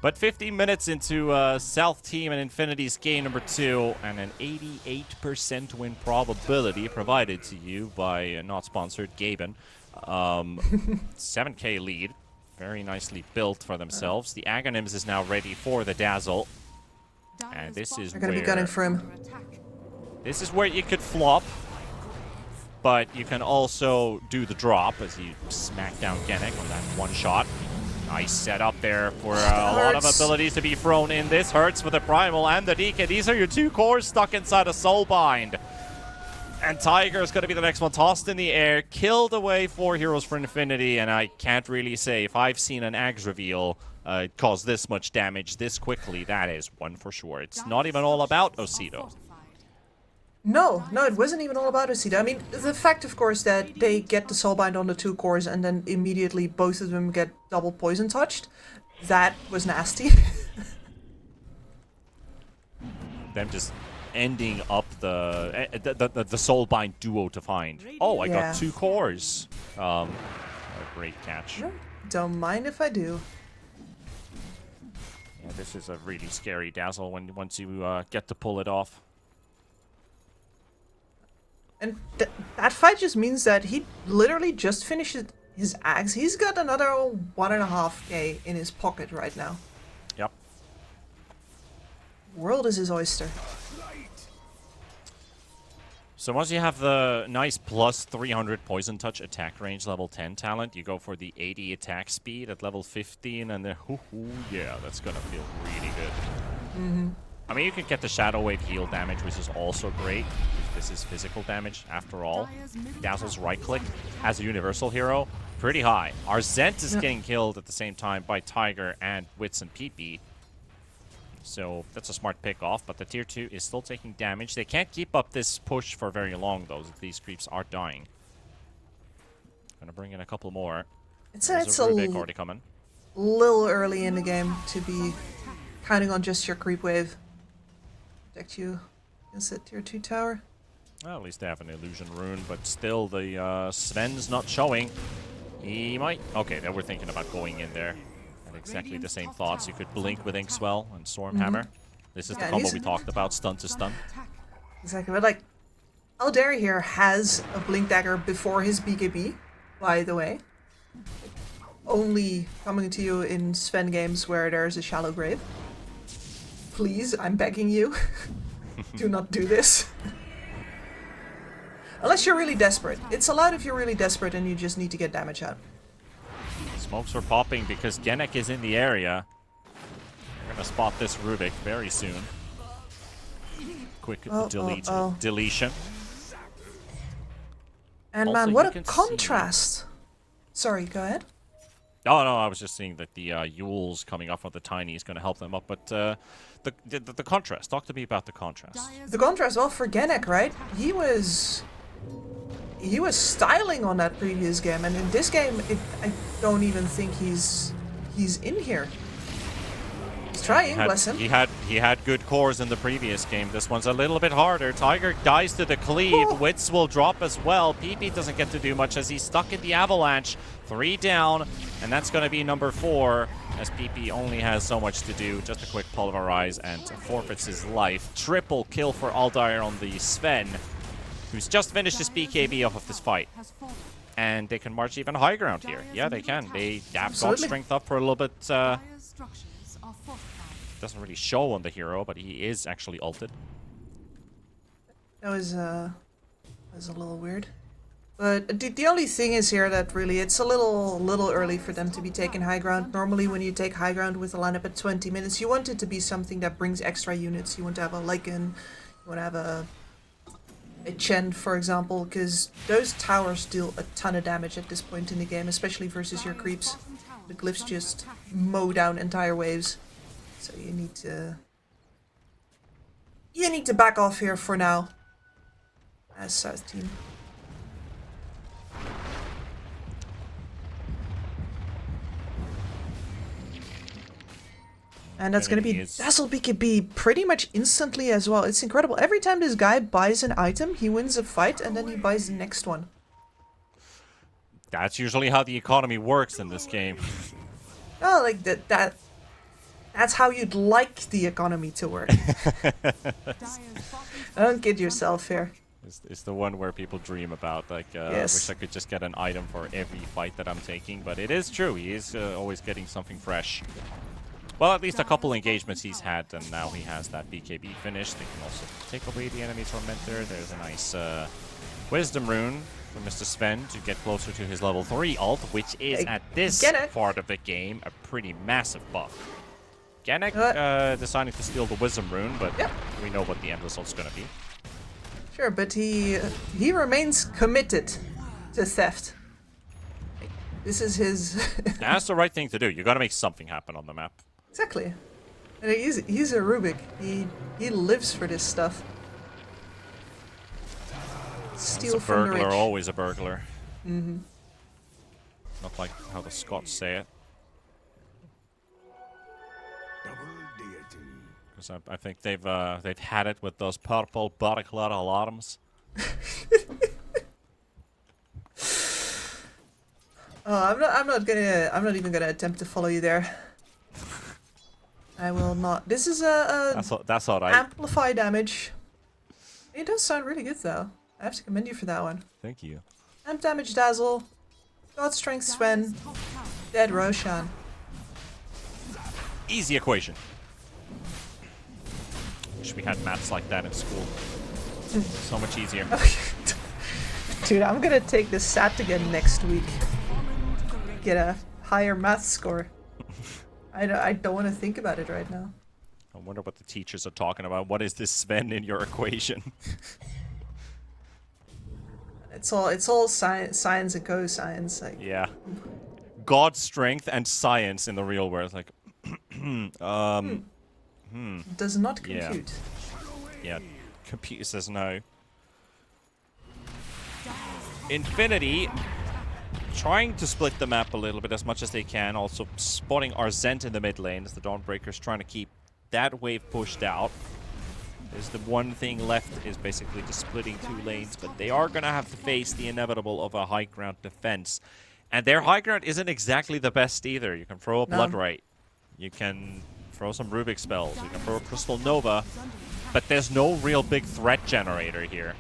But 15 minutes into South Team and Infinity's game number 2, and an 88% win probability provided to you by not sponsored Gaben. 7k lead, very nicely built for themselves. The Aghanim's is now ready for the Dazzle, and this is They're gonna be gunning for him. This is where you could flop, but you can also do the drop as you smack down Genic on that one shot. Nice setup there for a lot of abilities to be thrown in. This hurts for the Primal and the DK. These are your 2 cores stuck inside a Soulbind. And Tiger is going to be the next one, tossed in the air, killed away 4 heroes for Infinity, and I can't really say if I've seen an Ags reveal cause this much damage this quickly, that is one for sure. It's not even all about Osido. No, it wasn't even all about Osido. I mean, the fact, of course, that they get the Soulbind on the 2 cores and then immediately both of them get double poison touched, that was nasty. Them just ending up the Soulbind duo to find. Oh, I got 2 cores. A great catch. Don't mind if I do. Yeah, this is a really scary Dazzle once you get to pull it off. And that fight just means that he literally just finished his Ags. He's got another 1.5k in his pocket right now. Yep. World is his oyster. So once you have the nice plus 300 poison touch attack range level 10 talent, you go for the 80 attack speed at level 15, and then yeah, that's gonna feel really good. I mean, you can get the Shadow Wave heal damage, which is also great. This is physical damage, after all. Dazzle's right-click as a universal hero, pretty high. Our Zent is getting killed at the same time by Tiger and Wits and PP. So that's a smart pick off, but the tier 2 is still taking damage. They can't keep up this push for very long, though. These creeps are dying. Gonna bring in a couple more. It's a Rubik already coming. Little early in the game to be counting on just your creep wave. Protect you against that tier 2 tower. Well, at least they have an illusion rune, but still the Sven's not showing. He might... Okay, they were thinking about going in there. Had exactly the same thoughts. You could blink with Inkswell and Stormhammer. This is the combo we talked about, stun to stun. Exactly, but like, Aldari here has a blink dagger before his BKB, by the way. Only coming to you in Sven games where there's a shallow grave. Please, I'm begging you. Do not do this. Unless you're really desperate. It's allowed if you're really desperate and you just need to get damage out. Smokes are popping because Genic is in the area. We're gonna spot this Rubik very soon. Quick deletion. And Also, man, what a contrast. Sorry, go ahead. Oh no, I was just seeing that the Yules coming up with the Tiny is going to help them up, but the contrast. Talk to me about the contrast. The contrast, well, for Genic, right? He was styling on that previous game, and in this game, I don't even think he's in here. He's trying, bless him. He had good cores in the previous game. This one's a little bit harder. Tiger dies to the cleave. Wits will drop as well. PP doesn't get to do much as he's stuck in the avalanche. 3 down, and that's going to be number 4 as PP only has so much to do. Just a quick pulverize and forfeits his life. Triple kill for Aldair on the Sven, who's just finished his BKB off of this fight. And they can march even high ground here. Yeah, they can. They have got strength up for a little bit. Doesn't really show on the hero, but he is actually ulted. That was a little weird. But the only thing is here that really it's a little early for them to be taking high ground. Normally when you take high ground with a lineup at 20 minutes, you want it to be something that brings extra units. You want to have a Lycan, you want to have a Chen, for example, because those towers deal a ton of damage at this point in the game, especially versus your creeps. The glyphs just mow down entire waves. So you need to back off here for now as South team. And that's going to be is- Dazzle BKB pretty much instantly as well. It's incredible. Every time this guy buys an item, he wins a fight and then he buys the next one. That's usually how the economy works in this game. Oh, like that's how you'd like the economy to work. Don't kid yourself here. It's the one where people dream about. Like, Yes. wish I could just get an item for every fight that I'm taking. But it is true. He is always getting something fresh. Well, at least a couple engagements he's had, and now he has that BKB finish. They can also take away the enemy's tormentor. There's a nice wisdom rune for Mr. Sven to get closer to his level 3 ult, which is at this part of the game a pretty massive buff. Gennett deciding to steal the wisdom rune, but we know what the end result's gonna be. Sure, but he remains committed to theft. This is his... That's the right thing to do. You gotta make something happen on the map. Exactly. And he's a Rubik. He lives for this stuff. Steal Once a from the burglar, rich. always a burglar. Mm-hmm. Not like how the Scots say it. Because I think they've had it with those purple barclay alarms. Oh, I'm not even gonna attempt to follow you there. I will not. This is a That's all right. amplify damage. It does sound really good though. I have to commend you for that one. Thank you. Amp damage Dazzle. God strength Sven. Dead Roshan. Easy equation. Wish we had maths like that in school. So much easier. Dude, I'm gonna take this SAT again next week. Get a higher math score. I don't want to think about it right now. I wonder what the teachers are talking about. What is this Sven in your equation? It's all science and co-science. Like, Yeah. God strength and science in the real world. Like, does not compute. Yeah. Computer says no. Infinity trying to split the map a little bit as much as they can. Also spotting Arzent in the mid lane as the Dawnbreakers trying to keep that wave pushed out. There's the one thing left is basically just splitting 2 lanes, but they are going to have to face the inevitable of a high ground defense. And their high ground isn't exactly the best either. You can throw a Blood Right. You can throw some Rubik spells. You can throw a Crystal Nova. But there's no real big threat generator here.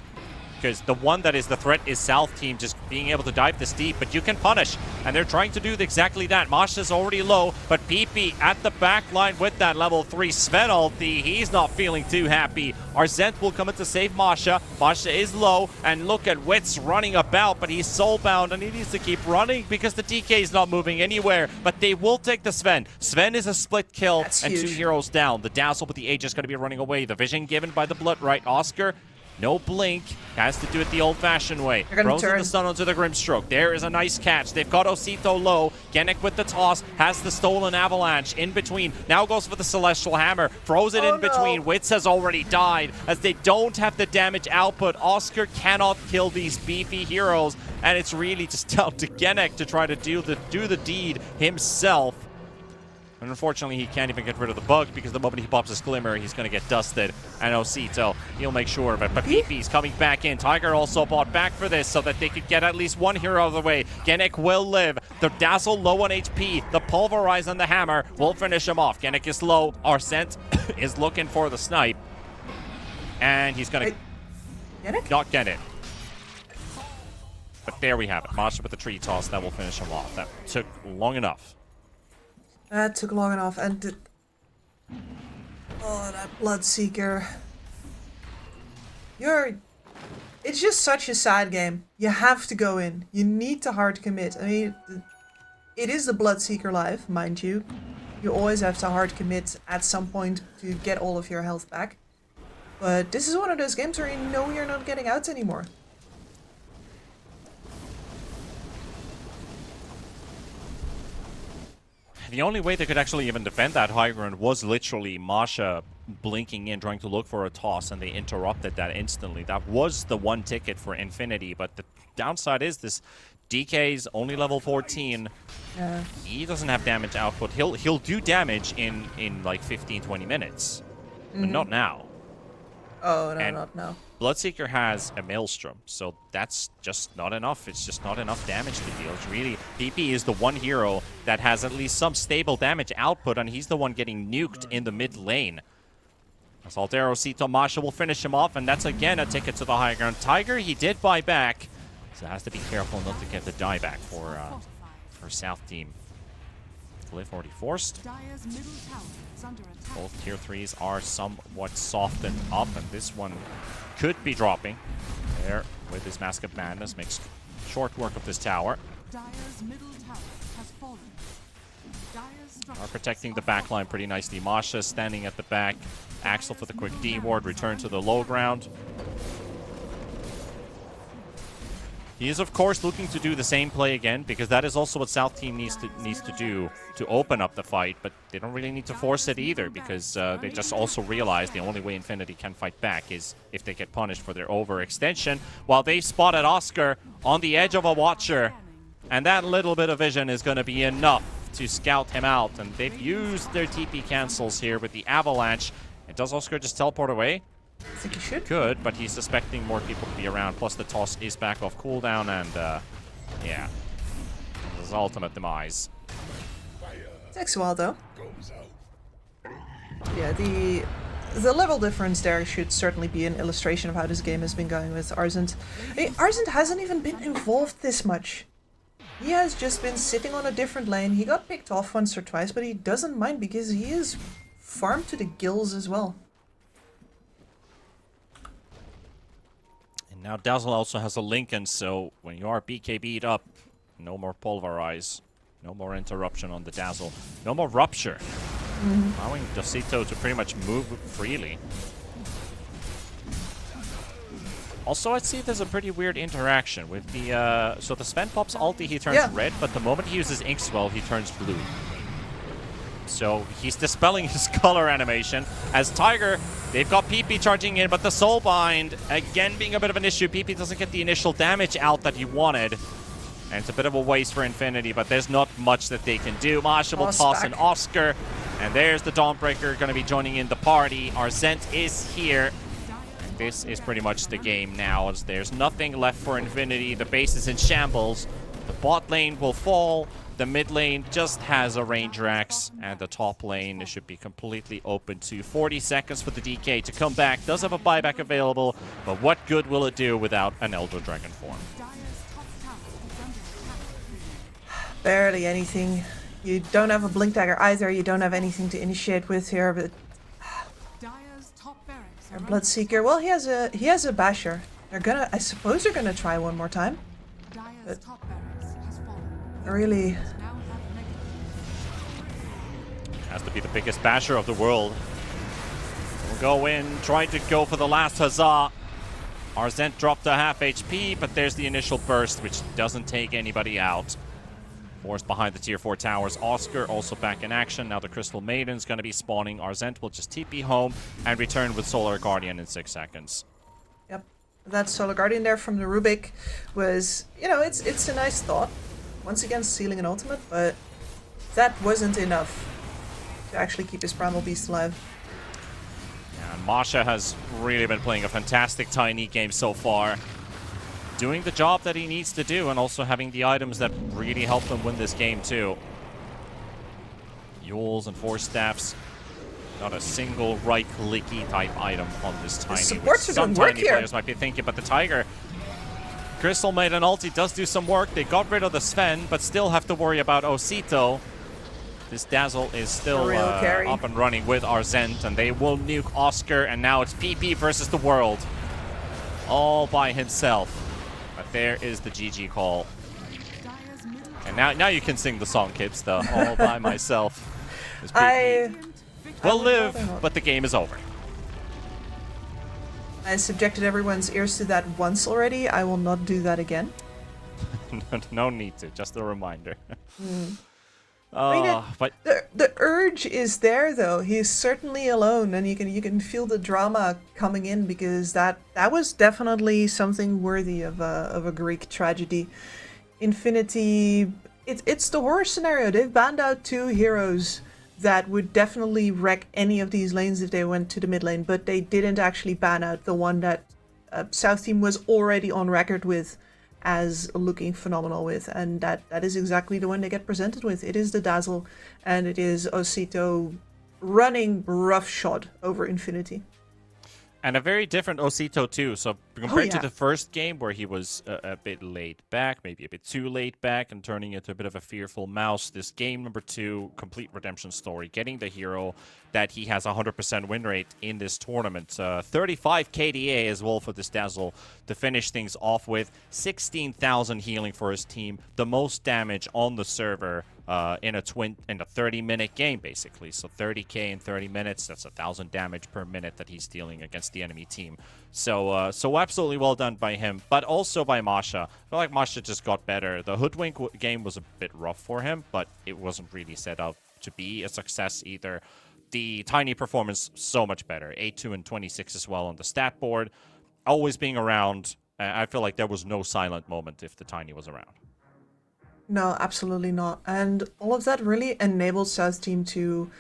Because the one that is the threat is South Team just being able to dive this deep, but you can punish. And they're trying to do exactly that. Masha's already low, but PP at the back line with that level 3 Sven ulti. He's not feeling too happy. Arzent will come in to save Masha. Masha is low, and look at Wits running about, but he's soulbound, and he needs to keep running because the DK is not moving anywhere. But they will take the Sven. Sven is a split kill, That's and huge. 2 heroes down. The Dazzle with the Aegis going to be running away. The vision given by the Blood Right. Oscar, no blink, has to do it the old-fashioned way. They're gonna Throws in turn. the stun onto the Grimstroke. There is a nice catch. They've got Osito low. Gennett with the toss, has the stolen Avalanche in between. Now goes for the Celestial Hammer, throws it in between. Wits has already died as they don't have the damage output. Oscar cannot kill these beefy heroes, and it's really just down to Gennett to try to do the deed himself. And unfortunately, he can't even get rid of the bug because the moment he pops his Glimmer, he's going to get dusted. And Osito, he'll make sure of it. But PP's coming back in. Tiger also bought back for this so that they could get at least one hero out of the way. Gennett will live. The Dazzle low on HP. The Pulverize on the Hammer will finish him off. Gennett is low. Arsent is looking for the snipe. And he's going to not get it. But there we have it. Masha with the tree toss. That will finish him off. That took long enough. That took long enough, and oh, that Bloodseeker. It's just such a sad game. You have to go in. You need to hard commit. I mean, it is the Bloodseeker life, mind you. You always have to hard commit at some point to get all of your health back. But this is one of those games where you know you're not getting out anymore. The only way they could actually even defend that high ground was literally Masha blinking in, trying to look for a toss, and they interrupted that instantly. That was the one ticket for Infinity, but the downside is this DK's only level 14. Yeah. He doesn't have damage output. He'll do damage in like 15-20 minutes, but not now. Oh, no, And not now. Bloodseeker has a Maelstrom, so that's just not enough. It's just not enough damage to deal. It's really, PP is the one hero that has at least some stable damage output, and he's the one getting nuked in the mid lane. As Altero Cito Masha will finish him off, and that's again a ticket to the high ground. Tiger, he did buy back, so has to be careful not to get the dieback for South Team. Glyph already forced. Dire's middle tower is under attack. Both tier 3s are somewhat softened up, and this one could be dropping. There, with his Mask of Madness, makes short work of this tower. Dire's middle tower has fallen. Dire's Are protecting the back line pretty nicely. Masha standing at the back. Axel for the quick D ward, return to the low ground. He is, of course, looking to do the same play again, because that is also what South Team needs to do to open up the fight, but they don't really need to force it either, because they just also realize the only way Infinity can fight back is if they get punished for their overextension, while they spotted Oscar on the edge of a Watcher, and that little bit of vision is going to be enough to scout him out, and they've used their TP cancels here with the Avalanche. And does Oscar just teleport away? I think he should. Good, but he's suspecting more people to be around. Plus, the toss is back off cooldown, and yeah, his ultimate demise. Takes a while though. Yeah, the level difference there should certainly be an illustration of how this game has been going with Arzent. Arzent hasn't even been involved this much. He has just been sitting on a different lane. He got picked off once or twice, but he doesn't mind because he is farmed to the gills as well. Now Dazzle also has a Lincoln, so when you are BKB'd up, no more Pulverize, no more interruption on the Dazzle, no more Rupture, allowing Dosito to pretty much move freely. Also, I'd see there's a pretty weird interaction with the, so the Sven pops ulti, he turns red, but the moment he uses Inkswell, he turns blue. So he's dispelling his color animation. As Tiger, they've got PP charging in, but the Soulbind, again being a bit of an issue. PP doesn't get the initial damage out that he wanted. And it's a bit of a waste for Infinity, but there's not much that they can do. Masha will toss an Oscar. And there's the Dawnbreaker going to be joining in the party. Arzent is here. And this is pretty much the game now, as there's nothing left for Infinity. The base is in shambles. The bot lane will fall. The mid lane just has a Ranger Axe, and the top lane should be completely open to 40 seconds for the DK to come back. Does have a buyback available, but what good will it do without an Elder Dragon form? Barely anything. You don't have a Blink Dagger either. You don't have anything to initiate with here, but Bloodseeker. Well, he has a Basher. I suppose they're gonna try one more time. But really, has to be the biggest basher of the world. We'll go in, try to go for the last huzzah. Arzent dropped to half HP, but there's the initial burst, which doesn't take anybody out. Forced behind the tier 4 towers. Oscar also back in action. Now the Crystal Maiden's going to be spawning. Arzent will just TP home and return with Solar Guardian in 6 seconds. Yep, that Solar Guardian there from the Rubik was, you know, it's a nice thought. Once again, stealing an ultimate, but that wasn't enough to actually keep his Primal Beast alive. And Masha has really been playing a fantastic Tiny game so far. Doing the job that he needs to do, and also having the items that really help them win this game too. Yules and Force Staffs. Not a single right-clicky type item on this Tiny. Supports are some doing work Tiny here. players might be thinking, but the Tiger... Crystal Maiden ulti does do some work. They got rid of the Sven, but still have to worry about Osito. This Dazzle is still up and running with Arzent, and they will nuke Oscar, and now it's PP versus the world. All by himself. But there is the GG call. And now you can sing the song, kids, the All By Myself. I will live, but the game is over. I subjected everyone's ears to that once already. I will not do that again. No need to, just a reminder. But the urge is there, though. He's certainly alone, and you can feel the drama coming in, because that was definitely something worthy of a Greek tragedy. Infinity, it's the horror scenario. They've banned out 2 heroes that would definitely wreck any of these lanes if they went to the mid lane, but they didn't actually ban out the one that South Team was already on record with as looking phenomenal with, and that is exactly the one they get presented with. It is the Dazzle, and it is Osito running roughshod over Infinity. And a very different Osito too. So compared to the first game where he was a bit laid back, maybe a bit too laid back and turning into a bit of a fearful mouse, this game number 2, complete redemption story, getting the hero that he has 100% win rate in this tournament. 35 KDA as well for this Dazzle to finish things off with. 16,000 healing for his team, the most damage on the server in a 30-minute game, basically. So 30k in 30 minutes, that's 1,000 damage per minute that he's dealing against the enemy team. So absolutely well done by him, but also by Masha. I feel like Masha just got better. The Hoodwink game was a bit rough for him, but it wasn't really set up to be a success either. The Tiny performance, so much better. 8-2 and 26 as well on the stat board. Always being around. I feel like there was no silent moment if the Tiny was around. No, absolutely not. And all of that really enabled South Team to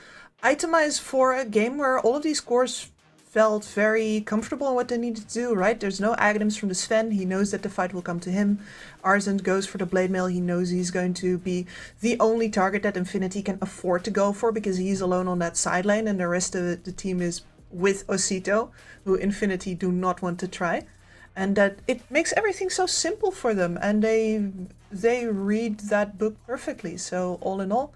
itemize for a game where all of these scores felt very comfortable in what they needed to do, right? There's no Aghanims from the Sven. He knows that the fight will come to him. Arzent goes for the Blade Mail. He knows he's going to be the only target that Infinity can afford to go for because he's alone on that side lane and the rest of the team is with Osito, who Infinity do not want to try. And that it makes everything so simple for them, and they read that book perfectly. So all in all,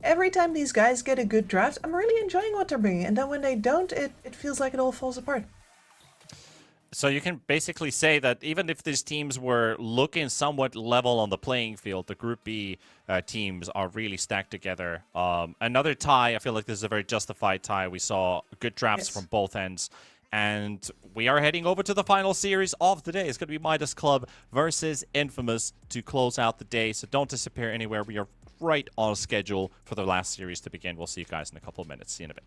every time these guys get a good draft, I'm really enjoying what they're bringing. And then when they don't, it feels like it all falls apart. So you can basically say that even if these teams were looking somewhat level on the playing field, the Group B teams are really stacked together. Another tie, I feel like this is a very justified tie. We saw good drafts from both ends. And we are heading over to the final series of the day. It's going to be Midas Club versus Infamous to close out the day. So don't disappear anywhere. We are right on schedule for the last series to begin. We'll see you guys in a couple of minutes. See you in a bit.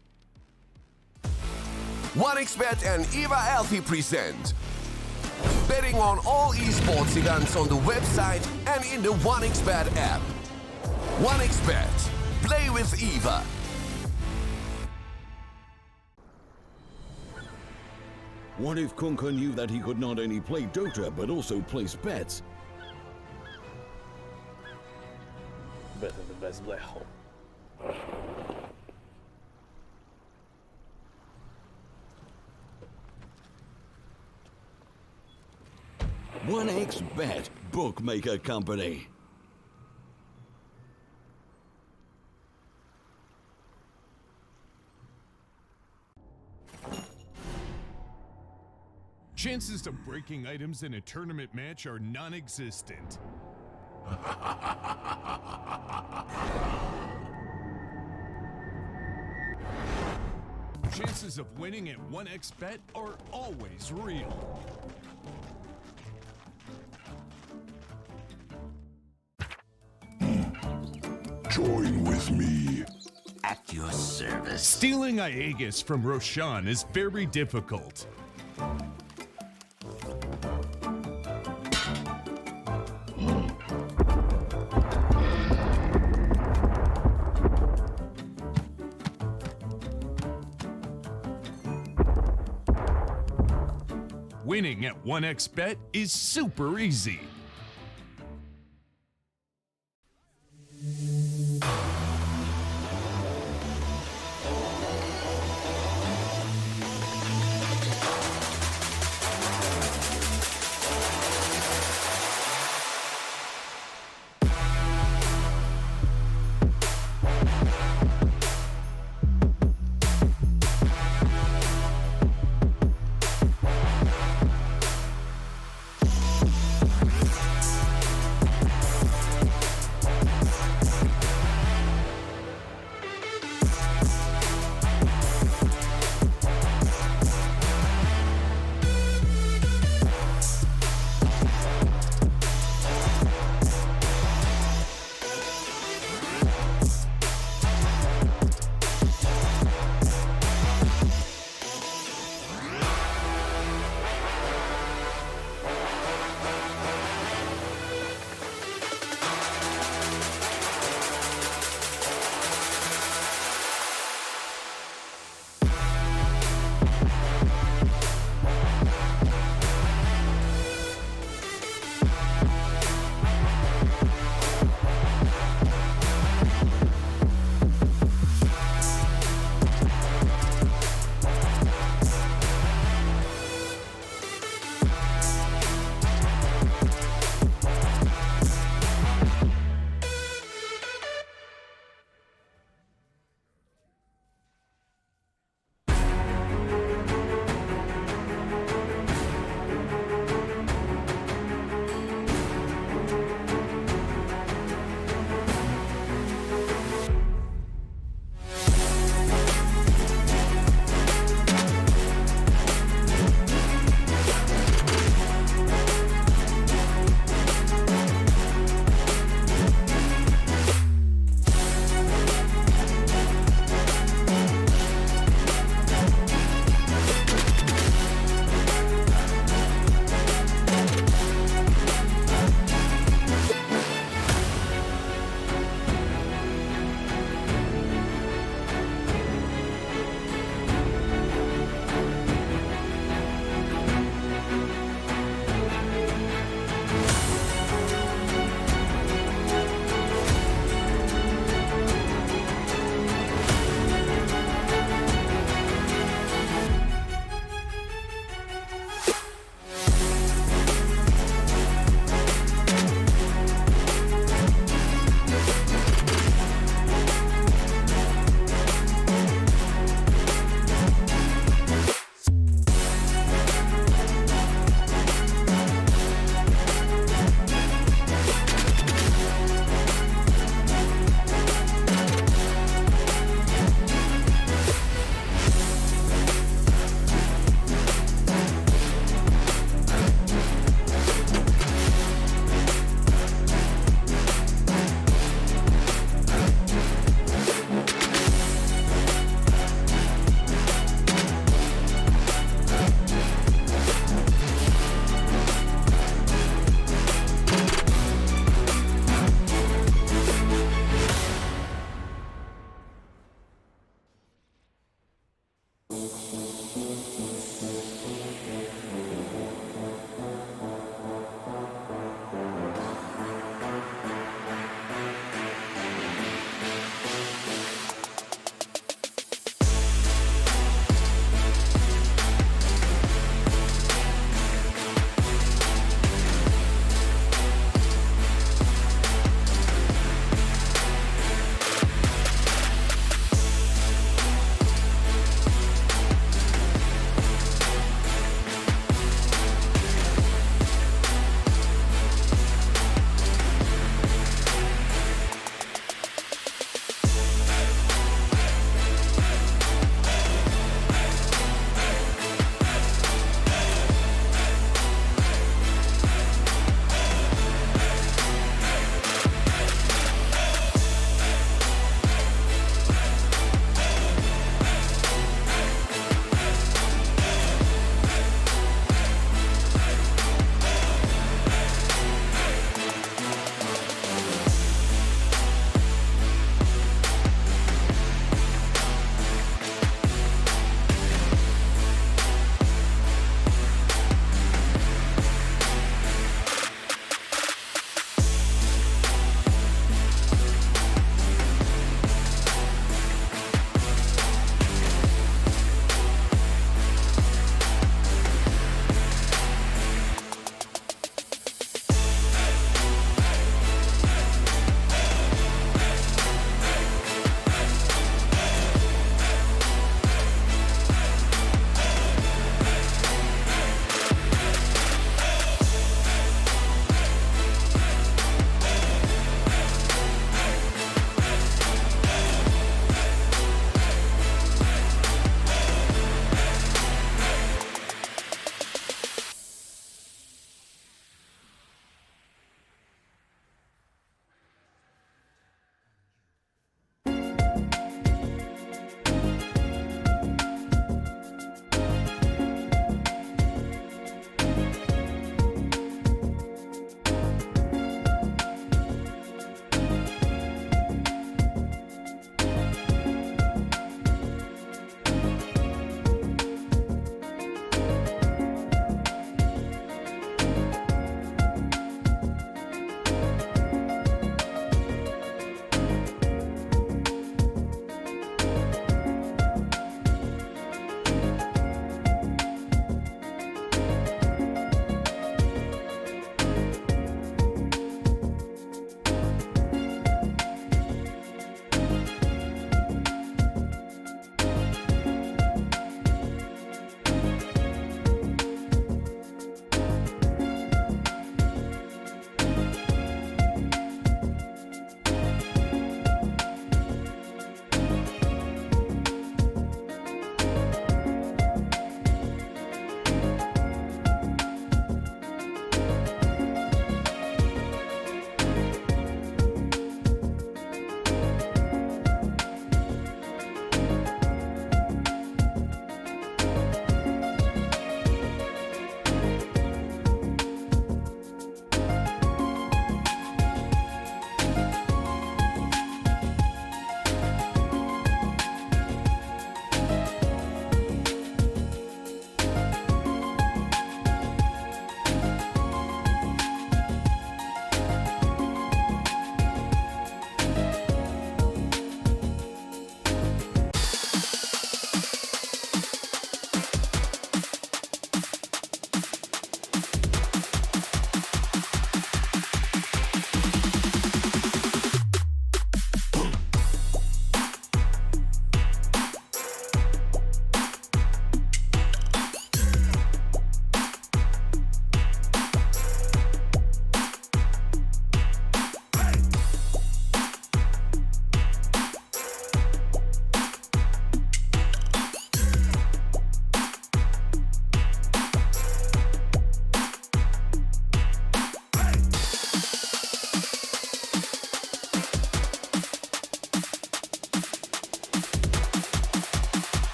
1xBet and Eva Alfie present betting on all esports events on the website and in the 1xBet app. 1xBet. Play with Eva. What if Kunka knew that he could not only play Dota, but also place bets? Better the best black hole. 1xBet, bookmaker company. Chances of breaking items in a tournament match are non-existent. Chances of winning at 1xBet are always real. Join with me. At your service. Stealing Aegis from Roshan is very difficult. Winning at 1xBet is super easy.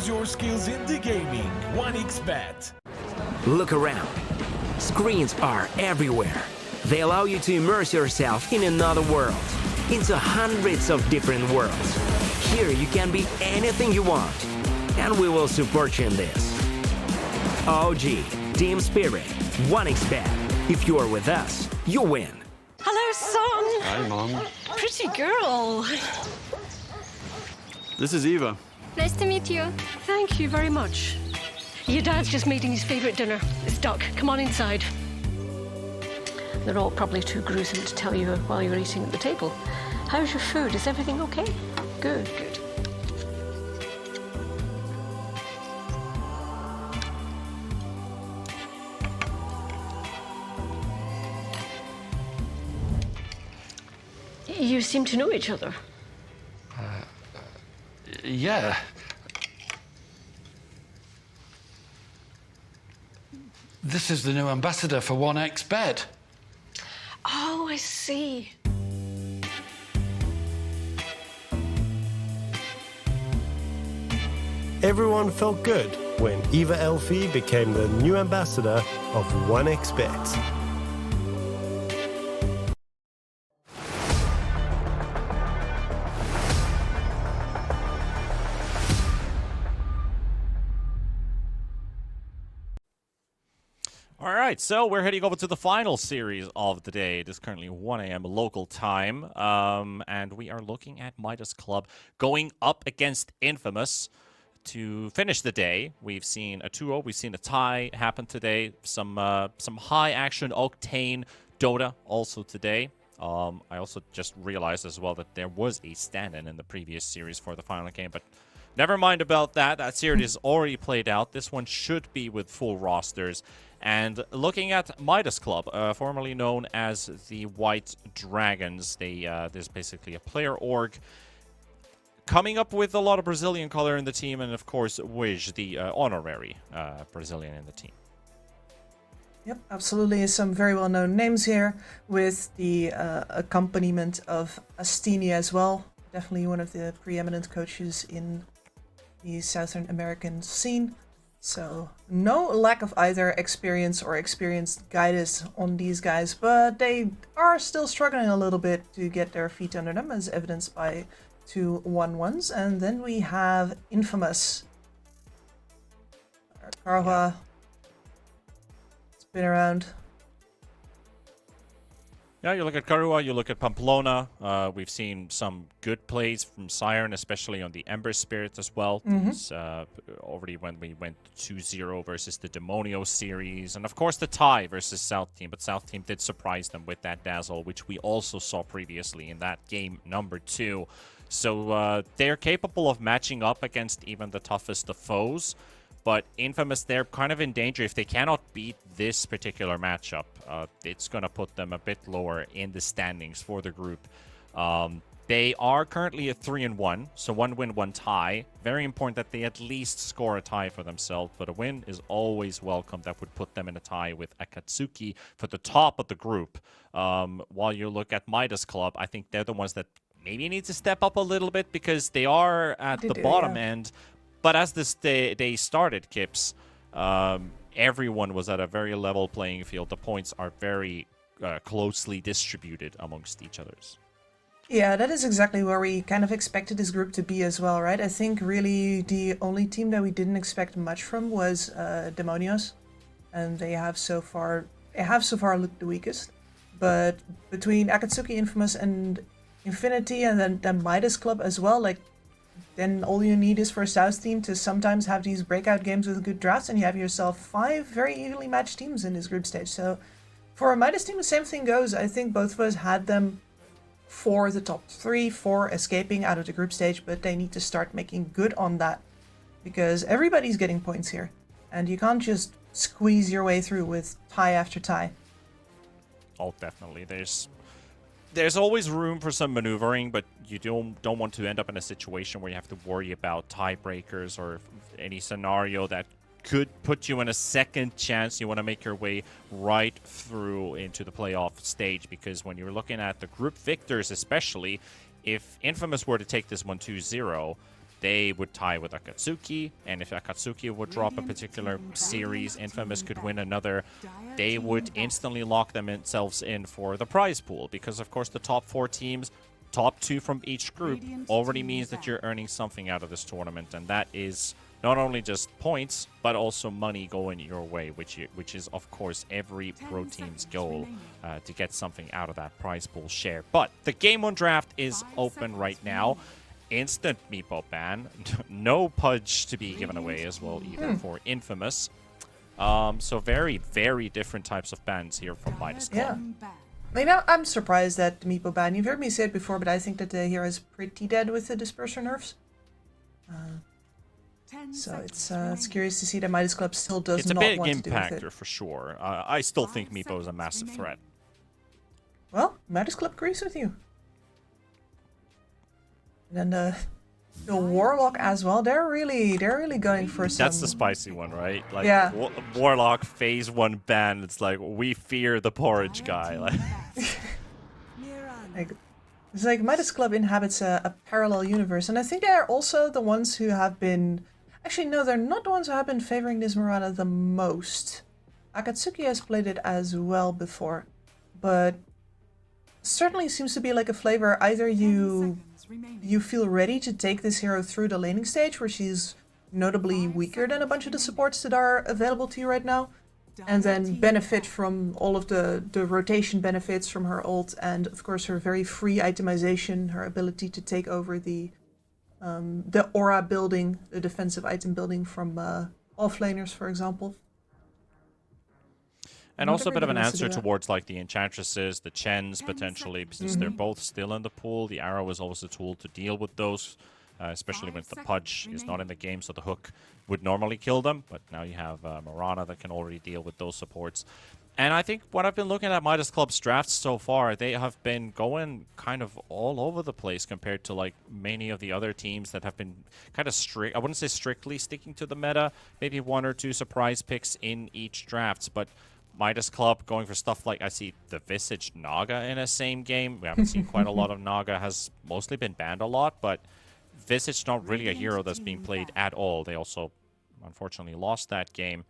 Use your skills in the gaming. 1xBet. Look around. Screens are everywhere. They allow you to immerse yourself in another world, into hundreds of different worlds. Here you can be anything you want, and we will support you in this. OG, Team Spirit, 1xBet. If you're with us, you win. Hello, son. Hi, Mom. Pretty girl. This is Eva. Nice to meet you. Thank you very much. Your dad's just making his favorite dinner. It's duck. Come on inside. They're all probably too gruesome to tell you while you're eating at the table. How's your food? Is everything okay? Good, good. You seem to know each other. Yeah. This is the new ambassador for 1xBet. Oh, I see. Everyone felt good when Eva Elfie became the new ambassador of 1xBet. All right, so we're heading over to the final series of the day. It is currently 1 a.m. local time, and we are looking at Midas Club going up against Infamous to finish the day. We've seen a 2-0, we've seen a tie happen today, some high-action octane Dota also today. I also just realized as well that there was a stand-in in the previous series for the final game, but never mind about that. That series is already played out. This one should be with full rosters. And looking at Midas Club, formerly known as the White Dragons, there's basically a player org coming up with a lot of Brazilian color in the team, and of course Wish, the honorary Brazilian in the team. Yep, absolutely. Some very well-known names here, with the accompaniment of Astini as well. Definitely one of the preeminent coaches in the Southern American scene. So no lack of either experience or experienced guidance on these guys, but they are still struggling a little bit to get their feet under them, as evidenced by 2 1-1s. And then we have Infamous. Karwa. It's been around. Yeah, you look at Karua, you look at Pamplona. We've seen some good plays from Siren, especially on the Ember Spirit as well. Already when we went 2-0 versus the Demonios series. And of course the tie versus South Team. But South Team did surprise them with that Dazzle, which we also saw previously in that game number 2. So they're capable of matching up against even the toughest of foes. But Infamous, they're kind of in danger. If they cannot beat this particular matchup, it's going to put them a bit lower in the standings for the group. They are currently at 3-1, so 1 win, 1 tie. Very important that they at least score a tie for themselves, but a win is always welcome. That would put them in a tie with Acatsuki for the top of the group. While you look at Midas Club, I think they're the ones that maybe need to step up a little bit, because they are at the bottom end. But as this day started, Kips, everyone was at a very level playing field. The points are very closely distributed amongst each others. Yeah, that is exactly where we kind of expected this group to be as well, right? I think really the only team that we didn't expect much from was Demonios, and they have so far looked the weakest. But between Acatsuki, Infamous, and Infinity, and then Midas Club as well, like, then all you need is for a South team to sometimes have these breakout games with good drafts, and you have yourself 5 very evenly matched teams in this group stage. So for a Midas team, the same thing goes. I think both of us had them for the top 3, for escaping out of the group stage, but they need to start making good on that, because everybody's getting points here, and you can't just squeeze your way through with tie after tie. Oh, definitely. There's always room for some maneuvering, but you don't want to end up in a situation where you have to worry about tiebreakers or any scenario that could put you in a second chance. You want to make your way right through into the playoff stage, because when you're looking at the group victors, especially, if Infamous were to take this one 2-0, they would tie with Acatsuki, and if Acatsuki would drop a particular series, Infamous could win another, they would instantly lock themselves in for the prize pool, because of course the top 4 teams, top 2 from each group, already means that you're earning something out of this tournament, and that is not only just points, but also money going your way, which is of course every pro team's goal, to get something out of that prize pool share. But the Game 1 draft is open right now. Instant Meepo ban. No Pudge to be given away as well either for Infamous. So very, very different types of bans here from Midas Club. Yeah. Maybe I'm surprised at the Meepo ban. You've heard me say it before, but I think that the hero is pretty dead with the Disperser nerfs. So it's curious to see that Midas Club still does not want to do with it. It's a big impactor for sure. I still think Meepo is a massive threat. Well, Midas Club agrees with you. And then the Warlock as well. They're really going for some. That's the spicy one, right? Like, yeah. Warlock phase 1 ban. It's like, we fear the porridge guy. Like, it's like Midas Club inhabits a parallel universe, and I think they're also the ones who have been. Actually, no, they're not the ones who have been favoring this Murata the most. Acatsuki has played it as well before, but certainly seems to be like a flavor. Either you feel ready to take this hero through the laning stage, where she's notably weaker than a bunch of the supports that are available to you right now, and then benefit from all of the rotation benefits from her ult, and of course her very free itemization, her ability to take over the aura building, the defensive item building from offlaners, for example. And also a bit of an answer towards like the Enchantresses, the Chens potentially, since they're both still in the pool. The Arrow is always a tool to deal with those, especially when the Pudge is not in the game, so the Hook would normally kill them. But now you have Mirana that can already deal with those supports. And I think when I've been looking at Midas Club's drafts so far, they have been going kind of all over the place compared to like many of the other teams that have been kind of strict. I wouldn't say strictly sticking to the meta, maybe 1 or 2 surprise picks in each draft, but Midas Club going for stuff like, I see the Visage Naga in a same game. We haven't seen quite a lot of Naga, has mostly been banned a lot, but Visage not really a hero that's being played at all. They also unfortunately lost that game.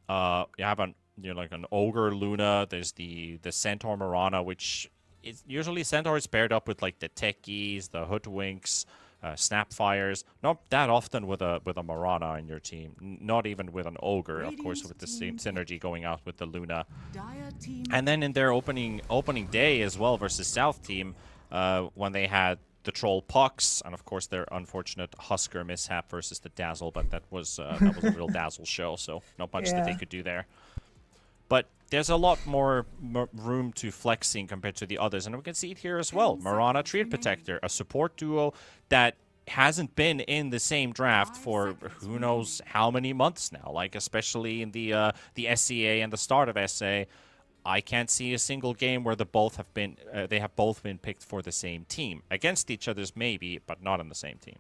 You have like an Ogre Luna, there's the Centaur Mirana, which is usually Centaur is paired up with like the Techies, the Hoodwinks, Snapfires. Not that often with a Mirana in your team. Not even with an Ogre, of course, with the same synergy going out with the Luna. And then in their opening day as well versus South team, when they had the Troll Pucks, and of course their unfortunate Husker mishap versus the Dazzle, but that was a real Dazzle show, so not much that they could do there. But there's a lot more room to flexing compared to the others, and we can see it here as well. Mirana Treant Protector, a support duo that hasn't been in the same draft for who knows how many months now. Like especially in the SCA and the start of SA, I can't see a single game where they have both been picked for the same team. Against each other's maybe, but not in the same team.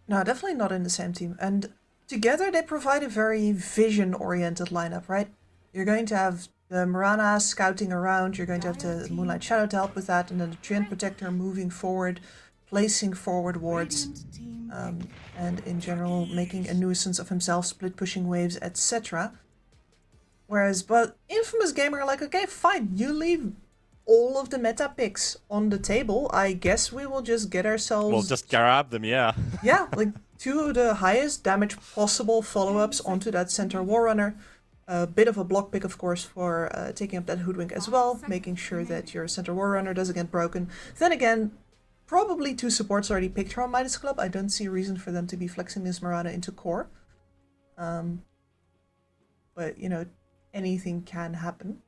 No, definitely not in the same team. And together they provide a very vision-oriented lineup, right? You're going to have the Mirana scouting around, you're going to have the Moonlight Shadow to help with that, and then the Treant Protector moving forward, placing forward wards, and in general making a nuisance of himself, split pushing waves, etc. Whereas, but Infamous Gamer are like, okay, fine, you leave all of the meta picks on the table. I guess we will just get ourselves... We'll just grab them, yeah. Yeah, like 2 of the highest damage possible follow-ups onto that Centaur Warrunner. A bit of a block pick, of course, for taking up that Hoodwink as well, making sure that your Centaur Warrunner doesn't get broken. Then again, probably 2 supports already picked from Midas Club. I don't see a reason for them to be flexing this Mirana into core. But, you know, anything can happen.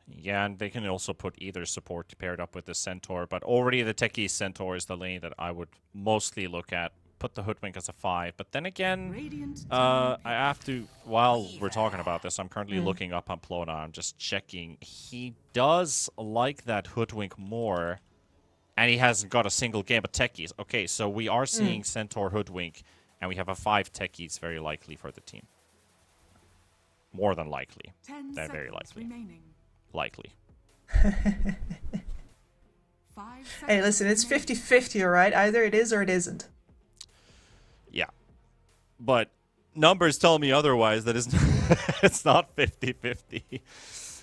Yeah, and they can also put either support paired up with the Centaur, but already the Techie Centaur is the lane that I would mostly look at. Put the Hoodwink as a 5, but then again, I have to, while we're talking about this, I'm currently looking up on Plona, I'm just checking. He does like that Hoodwink more, and he hasn't got a single game of Techies. Okay, so we are seeing Centaur Hoodwink, and we have a 5 Techies very likely for the team. More than likely. They're very likely. Remaining. Likely. Hey, listen, it's 50-50, alright? Either it is or it isn't. but numbers tell me otherwise. That is, it's not 50-50.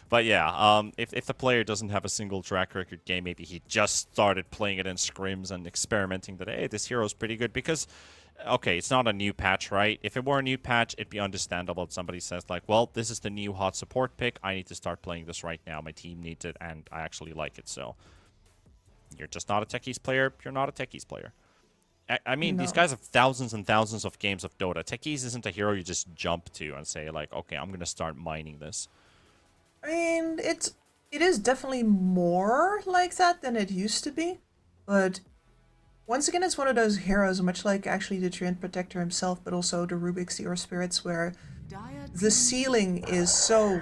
But yeah, if the player doesn't have a single track record game, maybe he just started playing it in scrims and experimenting that, hey, this hero's pretty good. Because, okay, it's not a new patch, right? If it were a new patch, it'd be understandable if somebody says, like, well, this is the new hot support pick. I need to start playing this right now. My team needs it, and I actually like it. So you're just not a Techies player. You're not a Techies player. I mean, these guys have thousands and thousands of games of Dota. Techies isn't a hero you just jump to and say, like, okay, I'm going to start mining this. I mean, it is definitely more like that than it used to be, but once again, it's one of those heroes, much like actually the Treant Protector himself, but also the Rubik's Ear Spirits, where the ceiling is so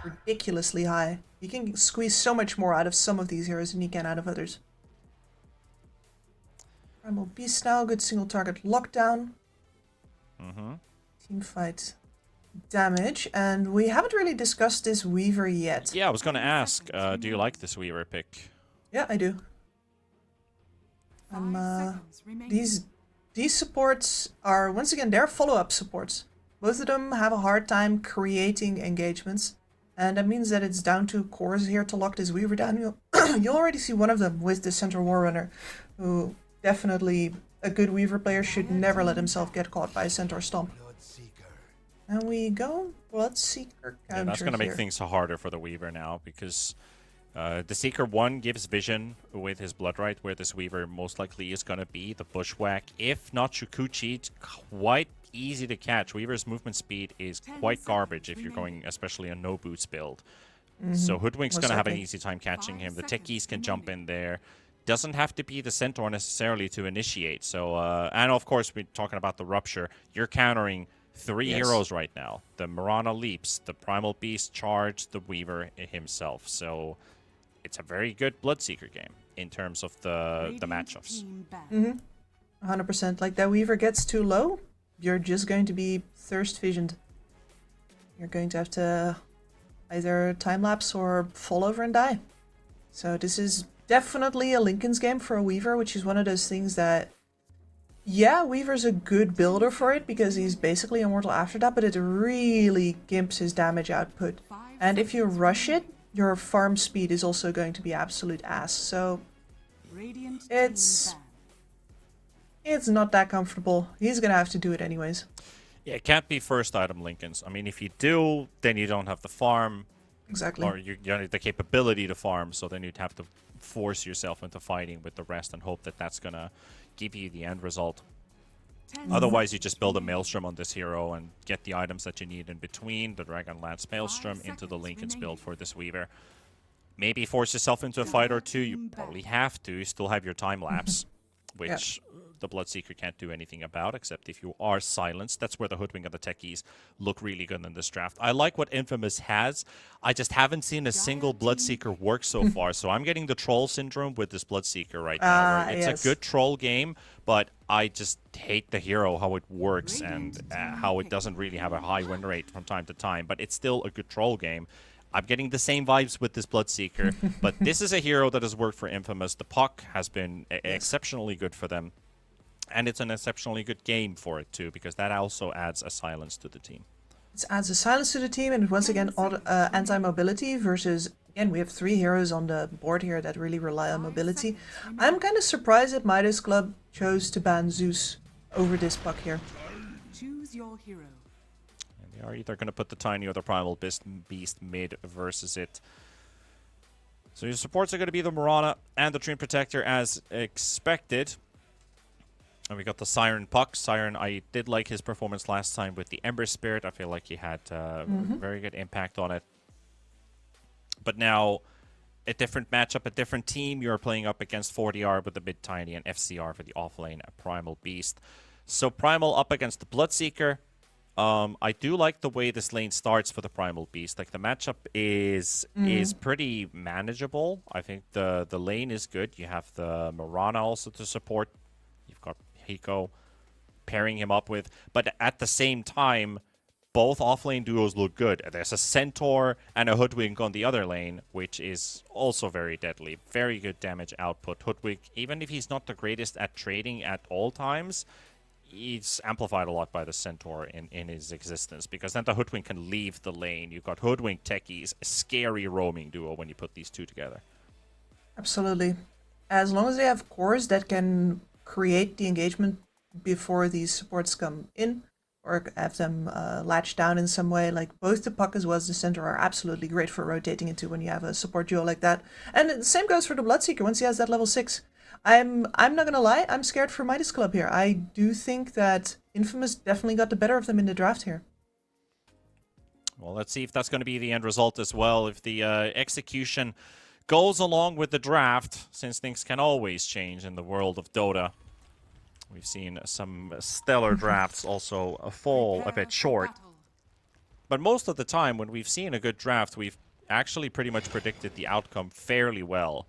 ridiculously high. You can squeeze so much more out of some of these heroes than you can out of others. Primal Beast now, good single target lockdown. Team fight damage, and we haven't really discussed this Weaver yet. Yeah, I was going to ask, do you like this Weaver pick? Yeah, I do. These supports are, once again, they're follow-up supports. Both of them have a hard time creating engagements, and that means that it's down to cores here to lock this Weaver down. You'll already see one of them with the Central War Runner, who definitely, a good Weaver player should never let himself get caught by a Centaur Stomp. And we go Bloodseeker counter. Yeah, that's going to make here. things harder for the Weaver now, because the Seeker 1 gives vision with his Bloodright, where this Weaver most likely is going to be. The Bushwhack, if not Shukuchi, it's quite easy to catch. Weaver's movement speed is quite garbage if you're going especially a no boots build. So Hoodwink's going to have an easy time catching him. The Techies can jump in there. Doesn't have to be the Centaur necessarily to initiate. So, and of course, we're talking about the Rupture. You're countering 3 heroes right now. The Mirana Leaps, the Primal Beast Charge, the Weaver himself. So it's a very good Bloodseeker game in terms of the matchups. 100%. Like, that Weaver gets too low, you're just going to be thirst visioned. You're going to have to either time-lapse or fall over and die. So this is definitely a Linken's game for a Weaver, which is one of those things that, yeah, Weaver's a good builder for it because he's basically immortal after that, but it really gimps his damage output. And if you rush it, your farm speed is also going to be absolute ass. So it's not that comfortable. He's gonna have to do it anyways. Yeah, it can't be first item Linken's. I mean, if you do, then you don't have the farm. Exactly. Or you don't have the capability to farm, so then you'd have to force yourself into fighting with the rest and hope that that's gonna give you the end result. Otherwise, you just build a Maelstrom on this hero and get the items that you need in between the Dragonlance Maelstrom into the Linken's build for this Weaver. Maybe force yourself into a fight or two. You probably have to. You still have your time lapse, which the Bloodseeker can't do anything about, except if you are silenced. That's where the Hoodwink and the Techies look really good in this draft. I like what Infamous has. I just haven't seen a single Bloodseeker work so far, so I'm getting the troll syndrome with this Bloodseeker right now. Where it's a good troll game, but I just hate the hero, how it works, and how it doesn't really have a high win rate from time to time, but it's still a good troll game. I'm getting the same vibes with this Bloodseeker, but this is a hero that has worked for Infamous. The puck has been exceptionally good for them. And it's an exceptionally good game for it, too, because that also adds a silence to the team. It adds a silence to the team, and once again, anti-mobility versus, again, we have 3 heroes on the board here that really rely on mobility. I'm kind of surprised that Midas Club chose to ban Zeus over this puck here. Choose your hero. And they are either going to put the Tiny or the Primal Beast mid versus it. So your supports are going to be the Mirana and the Treant Protector as expected. And we got the Siren Puck. Siren, I did like his performance last time with the Ember Spirit. I feel like he had very good impact on it. But now, a different matchup, a different team. You're playing up against 40R with the mid Tiny and FCR for the offlane Primal Beast. So Primal up against the Bloodseeker. I do like the way this lane starts for the Primal Beast. Like, the matchup is pretty manageable. I think the lane is good. You have the Mirana also to support. You've got Hiko pairing him up with. But at the same time, both offlane duos look good. There's a Centaur and a Hoodwink on the other lane, which is also very deadly. Very good damage output. Hoodwink, even if he's not the greatest at trading at all times, He's amplified a lot by the Centaur in his existence, because then the Hoodwink can leave the lane. You've got Hoodwink techies, a scary roaming duo when you put these two together. Absolutely. As long as they have cores that can create the engagement before these supports come in, or have them latch down in some way, like both the Puck as well as the Centaur are absolutely great for rotating into when you have a support duo like that. And the same goes for the Bloodseeker once he has that level 6. I'm not gonna lie, I'm scared for Midas Club here. I do think that Infamous definitely got the better of them in the draft here. Well, let's see if that's going to be the end result as well. If the execution goes along with the draft, since things can always change in the world of Dota. We've seen some stellar drafts also fall a bit short. But most of the time when we've seen a good draft, we've actually pretty much predicted the outcome fairly well.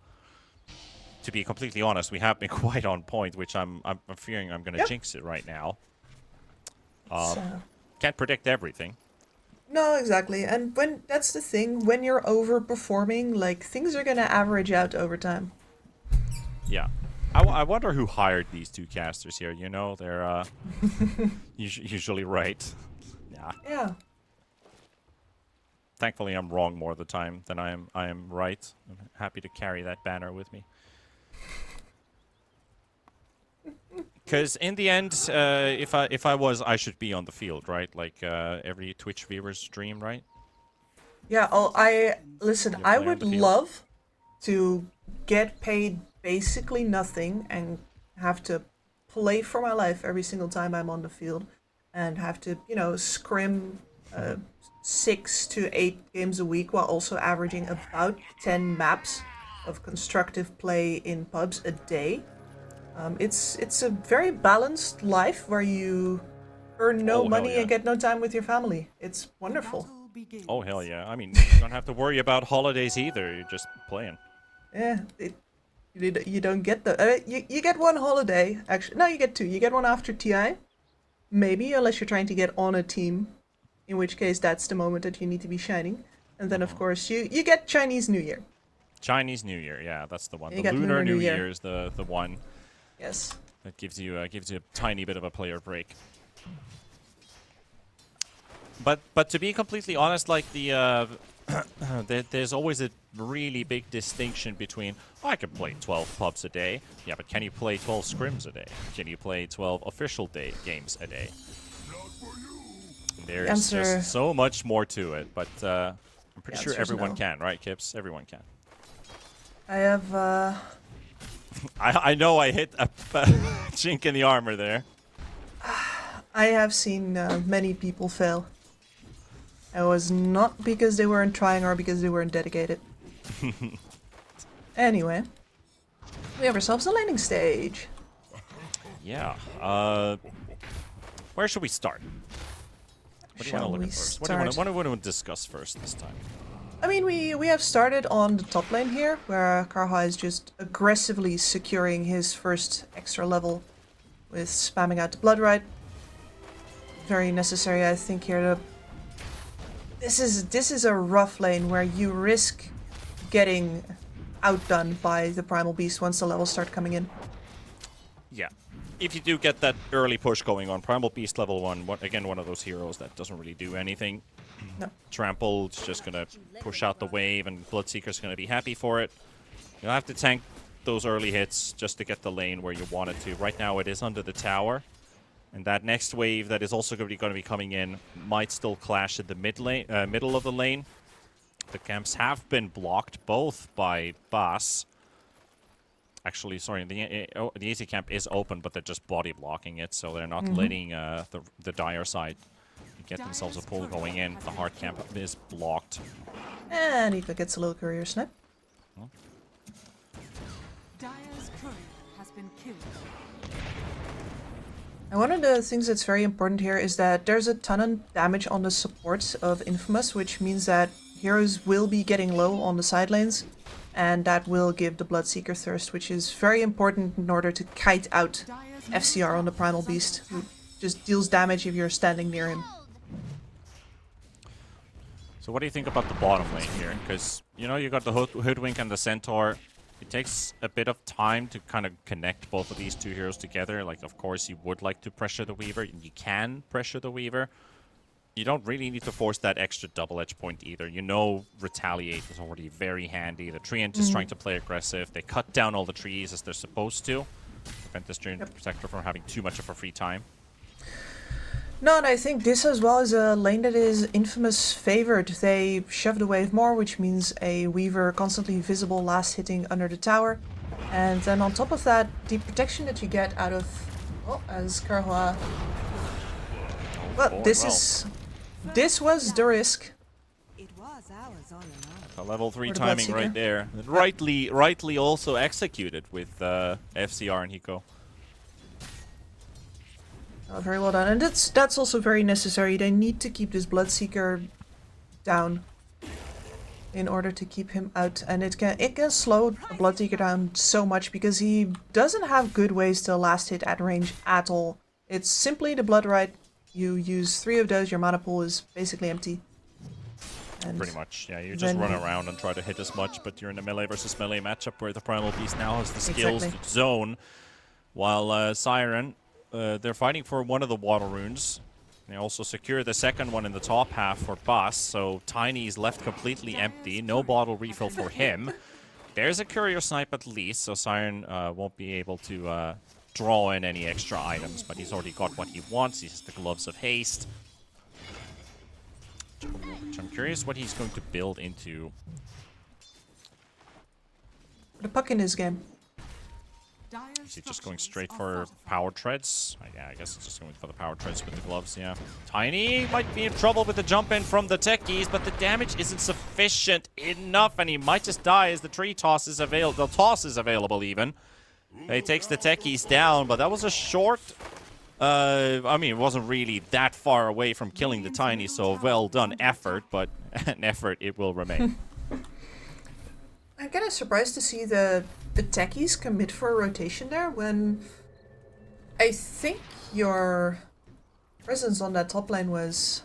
To be completely honest, we have been quite on point, which I'm fearing I'm going to jinx it right now. Can't predict everything. No, exactly. And when that's the thing, when you're overperforming, like, things are going to average out over time. Yeah. I wonder who hired these two casters here, you know? They're usually right. Yeah. Yeah. Thankfully, I'm wrong more of the time than I am right. I'm happy to carry that banner with me. Because in the end, if I was, I should be on the field, right? Like every Twitch viewer's dream, right? Yeah. Oh, listen. I would love to get paid basically nothing and have to play for my life every single time I'm on the field, and have to, you know, scrim 6 to 8 games a week while also averaging about 10 maps of constructive play in pubs a day. It's a very balanced life where you earn no money and get no time with your family. It's wonderful. Oh, hell yeah. I mean, you don't have to worry about holidays either. You're just playing. Yeah, you don't get the... you get one holiday, actually. No, you get 2. You get one after TI. Maybe, unless you're trying to get on a team. In which case, that's the moment that you need to be shining. And then, of course, you get Chinese New Year. Chinese New Year, yeah, that's the one. You the Lunar New Year. Year is the one. Yes. That gives you a tiny bit of a player break. But to be completely honest, like there's always a really big distinction between, oh, I can play 12 pubs a day. Yeah, but can you play 12 scrims a day? Can you play 12 official games a day? There's just so much more to it, but I'm pretty sure everyone can, right, Kips? Everyone can. I have, I know I hit a chink in the armor there. I have seen many people fail. It was not because they weren't trying or because they weren't dedicated. Anyway, we have ourselves a landing stage. Yeah. Where should we start? What do you want to look at first? What do you want to discuss first this time? I mean, we have started on the top lane here, where Karha is just aggressively securing his first extra level with spamming out the Blood Rite. Very necessary, I think, here. This is a rough lane where you risk getting outdone by the Primal Beast once the levels start coming in. Yeah. If you do get that early push going on, Primal Beast level 1, again, one of those heroes that doesn't really do anything. No. Trampled, just gonna push out the wave, and Bloodseeker's gonna be happy for it. You'll have to tank those early hits just to get the lane where you want it to. Right now it is under the tower, and that next wave that is also going to be coming in might still clash at the middle of the lane. The camps have been blocked both by Bass. Actually, sorry, the AC camp is open, but they're just body blocking it, so they're not letting the Dire side get themselves a pull going in. The hard camp is blocked. And Eva gets a little career snap. Huh? Dire's courier has been killed. And one of the things that's very important here is that there's a ton of damage on the supports of Infamous, which means that heroes will be getting low on the side lanes, and that will give the Bloodseeker thirst, which is very important in order to kite out FCR on the Primal Beast, who just deals damage if you're standing near him. So what do you think about the bottom lane here? Because, you know, you got the Hoodwink and the Centaur. It takes a bit of time to kind of connect both of these two heroes together. Like, of course, you would like to pressure the Weaver, and you can pressure the Weaver. You don't really need to force that extra double edge point either. You know Retaliate is already very handy. The Treant is trying to play aggressive. They cut down all the trees as they're supposed to. Prevent this Treant Protector from having too much of a free time. No, and I think this as well is a lane that is infamous favored. They shove the wave more, which means a Weaver constantly visible last hitting under the tower. And then on top of that, the protection that you get out of, well, as Karhua... Well, this was the risk. It was ours all along. A level 3 Or the timing Bloodseeker. right there. And rightly also executed with FCR and Hiko. Oh, very well done. And that's also very necessary. They need to keep this Bloodseeker down in order to keep him out. And it can slow the Bloodseeker down so much because he doesn't have good ways to last hit at range at all. It's simply the Blood Rite. You use 3 of those, your mana pool is basically empty. And pretty much, yeah. You just run around and try to hit as much, but you're in a melee versus melee matchup where the Primal Beast now has the skills to zone. While Siren, they're fighting for one of the water runes. They also secure the second one in the top half for Boss, so Tiny is left completely empty. No bottle refill for him. There's a Courier Snipe at least, so Siren won't be able to draw in any extra items, but he's already got what he wants. He has the Gloves of Haste. Which I'm curious what he's going to build into. the puck in his game. Is he just going straight for power treads? Yeah, I guess it's just going for the power treads with the gloves, yeah. Tiny might be in trouble with the jump in from the techies, but the damage isn't sufficient enough, and he might just die as the tree toss is available. The toss is available even. He takes the techies down, but that was a short... I mean, it wasn't really that far away from killing the Tiny, so well done effort, but an effort it will remain. I'm kind of surprised to see the techies commit for a rotation there when I think your presence on that top lane was,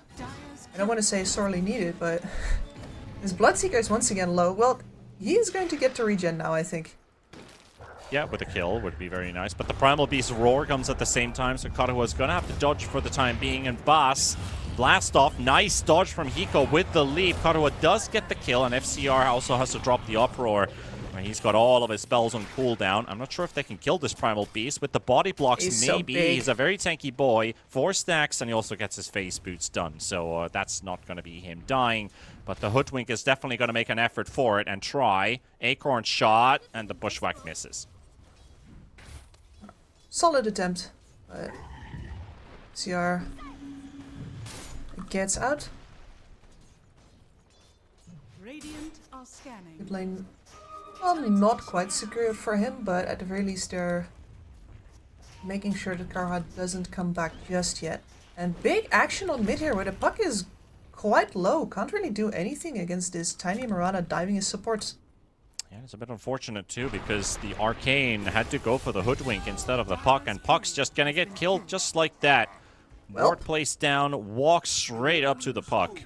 I don't want to say sorely needed, but his Bloodseeker is once again low. Well, he's going to get to regen now, I think. Yeah, with a kill would be very nice. But the Primal Beast Roar comes at the same time, so Katahua's going to have to dodge for the time being. And Bass, blast off. Nice dodge from Hiko with the leap. Katahua does get the kill, and FCR also has to drop the Uproar. He's got all of his spells on cooldown. I'm not sure if they can kill this Primal Beast. With the body blocks, maybe. So he's a very tanky boy. 4 stacks, and he also gets his face boots done. So that's not going to be him dying. But the Hoodwink is definitely going to make an effort for it and try. Acorn shot, and the Bushwhack misses. Solid attempt, but CR gets out. Radiant are scanning. Good lane. Well, not quite secured for him, but at the very least they're making sure that Karha doesn't come back just yet. And big action on mid here, where the puck is quite low. Can't really do anything against this tiny Mirana diving his supports. Yeah, it's a bit unfortunate too, because the Arcane had to go for the Hoodwink instead of the Puck, and Puck's just gonna get killed just like that. Ward placed down, walks straight up to the Puck.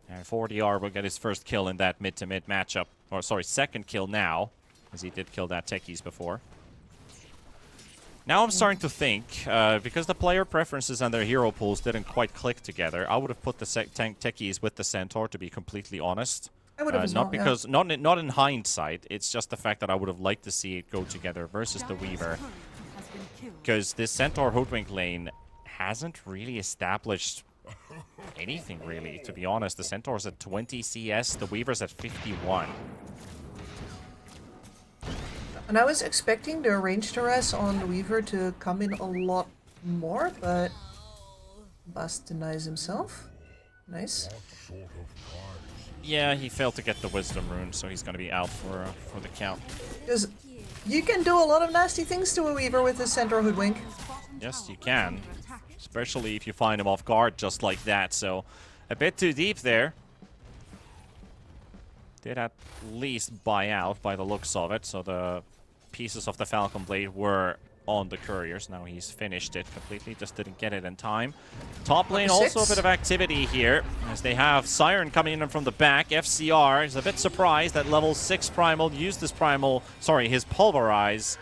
And 4DR will get his first kill in that mid-to-mid matchup. Or, sorry, second kill now, as he did kill that Techies before. Now I'm starting to think, because the player preferences and their hero pools didn't quite click together, I would have put the Techies with the Centaur, to be completely honest. I would have as not well, because not in hindsight, it's just the fact that I would have liked to see it go together versus the Weaver. Because this Centaur Hoodwink lane hasn't really established anything, really, to be honest. The Centaur's at 20 CS, the Weaver's at 51. And I was expecting the range duress on the Weaver to come in a lot more, but Bast denies himself. Nice. Yeah, he failed to get the Wisdom rune, so he's going to be out for the count. Because you can do a lot of nasty things to a Weaver with the Centaur Hoodwink. Yes, you can. Especially if you find him off guard just like that, so a bit too deep there. Did at least buy out by the looks of it, so the pieces of the Falcon Blade were on the couriers. Now he's finished it completely, just didn't get it in time. Top lane Number also a 6. bit of activity here, as they have Siren coming in from the back. FCR is a bit surprised that level 6 Primal used his his Pulverize,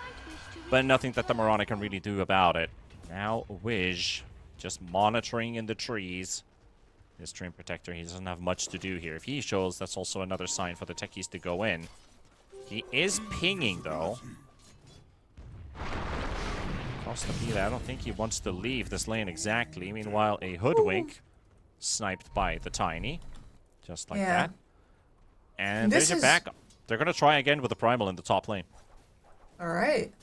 but nothing that the Mirana can really do about it. Now Wiz just monitoring in the trees. This Stream Protector, he doesn't have much to do here. If he shows, that's also another sign for the techies to go in. He is pinging, though. I don't think he wants to leave this lane exactly. Meanwhile, a Hoodwink sniped by the Tiny. Just like that. And there's your back. They're going to try again with the Primal in the top lane. Alright.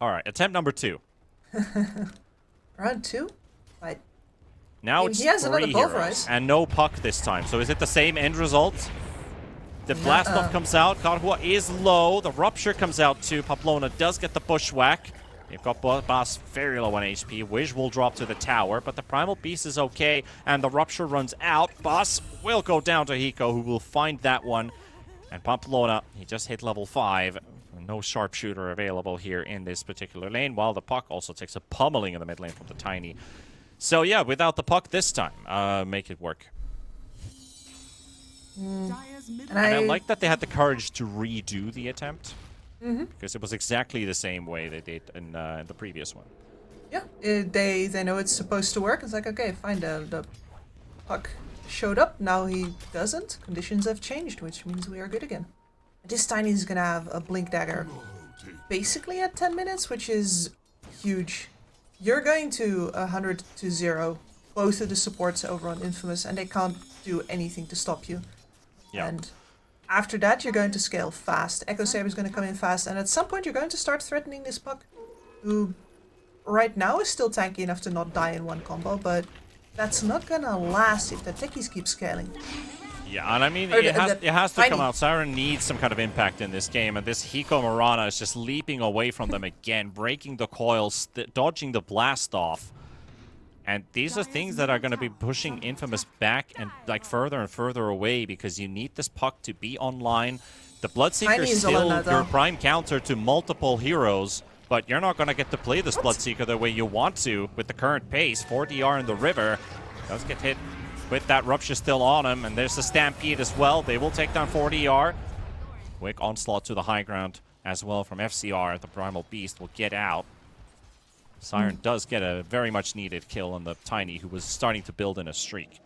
Alright, attempt number 2. Round 2? Right. Now it's he has 3 another heroes. Pulverize. And no puck this time. So is it the same end result? The Blastoff comes out. Garhua is low. The Rupture comes out too. Pamplona does get the Bushwhack. They've got Boss very low on HP. Wiz will drop to the tower, but the Primal Beast is okay, and the Rupture runs out. Boss will go down to Hiko, who will find that one. And Pamplona, he just hit level 5. No sharpshooter available here in this particular lane, while the puck also takes a pummeling in the mid lane from the Tiny. So yeah, without the puck this time, make it work. And I like that they had the courage to redo the attempt. Because it was exactly the same way they did in the previous one. Yeah, they know it's supposed to work. It's like, okay, fine, the puck showed up, now he doesn't. Conditions have changed, which means we are good again. This Tiny is gonna have a Blink Dagger basically at 10 minutes, which is huge. You're going to 100 to 0, both of the supports over on Infamous, and they can't do anything to stop you. Yeah. And after that, you're going to scale fast. Echo Saber is going to come in fast, and at some point, you're going to start threatening this puck, who right now is still tanky enough to not die in one combo, but that's not going to last if the techies keep scaling. Yeah, and I mean, it has to come out. Siren needs some kind of impact in this game, and this Hiko Mirana is just leaping away from them again, breaking the coils, dodging the blast off. And these are things that are going to be pushing Infamous back and like further and further away, because you need this puck to be online. The Bloodseeker is still your prime counter to multiple heroes, but you're not going to get to play this Bloodseeker the way you want to with the current pace. 4DR in the river. Does get hit with that Rupture still on him, and there's the Stampede as well. They will take down 4DR. Quick onslaught to the high ground as well from FCR. The Primal Beast will get out. Siren does get a very much needed kill on the Tiny, who was starting to build in a streak.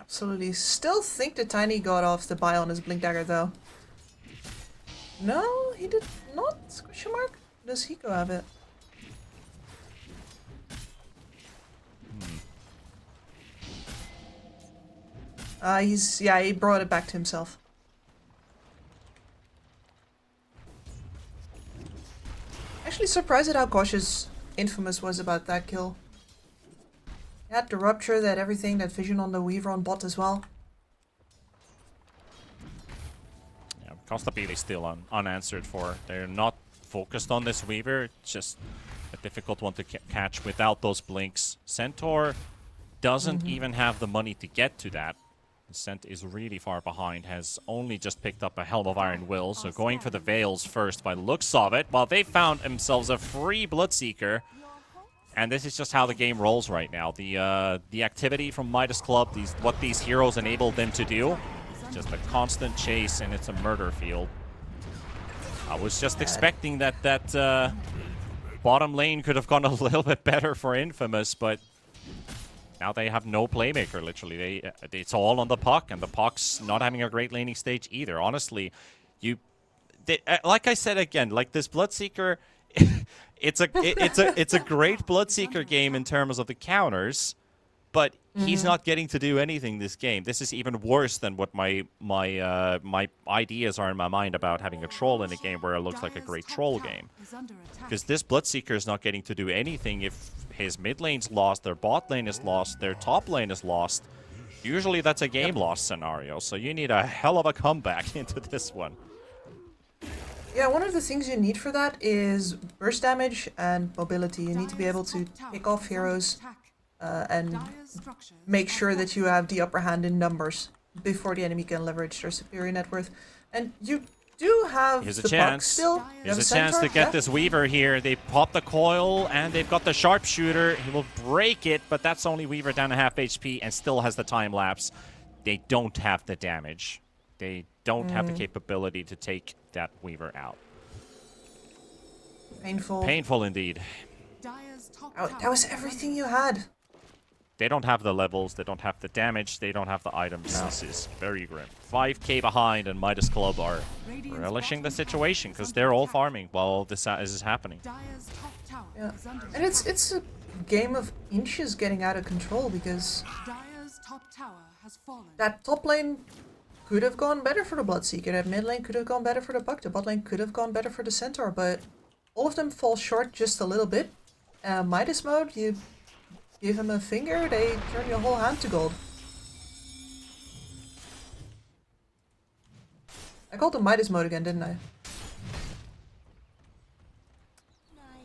Absolutely. Still think the Tiny got off the buy on his Blink Dagger, though. No, he did not? Question mark? Does Hiko have it? He brought it back to himself. Actually surprised at how cautious Infamous was about that kill. He had the Rupture, that everything, that vision on the Weaver on bot as well. Yeah, Constabile still unanswered for. They're not focused on this Weaver. It's just a difficult one to catch without those blinks. Centaur doesn't even have the money to get to that. Cent is really far behind, has only just picked up a Helm of Iron Will, so going for the Veils first by the looks of it, while they found themselves a free Bloodseeker. And this is just how the game rolls right now. The activity from Midas Club, what these heroes enable them to do, just a constant chase, and it's a murder field. I was just expecting that bottom lane could have gone a little bit better for Infamous, but now they have no playmaker, literally. It's all on the puck, and the puck's not having a great laning stage either. Honestly, like I said again, like this Bloodseeker, it's a great Bloodseeker game in terms of the counters, but he's not getting to do anything this game. This is even worse than what my ideas are in my mind about having a troll in a game where it looks like a great troll game. Because this Bloodseeker is not getting to do anything if his mid lane's lost, their bot lane is lost, their top lane is lost. Usually that's a game loss scenario, so you need a hell of a comeback into this one. Yeah, one of the things you need for that is burst damage and mobility. You need to be able to pick off heroes and make sure that you have the upper hand in numbers before the enemy can leverage their superior net worth. And you do have Here's a the puck chance. still. Here's You a have chance to centaur, get yeah. this Weaver here. They pop the coil, and they've got the sharpshooter. He will break it, but that's only Weaver down to half HP and still has the time lapse. They don't have the damage. They don't have the capability to take that Weaver out. Painful. Painful indeed. Dire's top Oh, tower that was is everything you had. They don't have the levels, they don't have the damage, they don't have the items. This is very grim. 5k behind, and Midas Club are relishing the situation because they're all farming while this is happening. Dire's top tower Yeah. is under And it's a game of inches getting out of control because Dire's top tower has fallen. that top lane could have gone better for the Bloodseeker, that mid lane could have gone better for the Puck, the bot lane could have gone better for the Centaur, but all of them fall short just a little bit. Midas mode, you give them a finger, they turn your whole hand to gold. I called them Midas mode again, didn't I?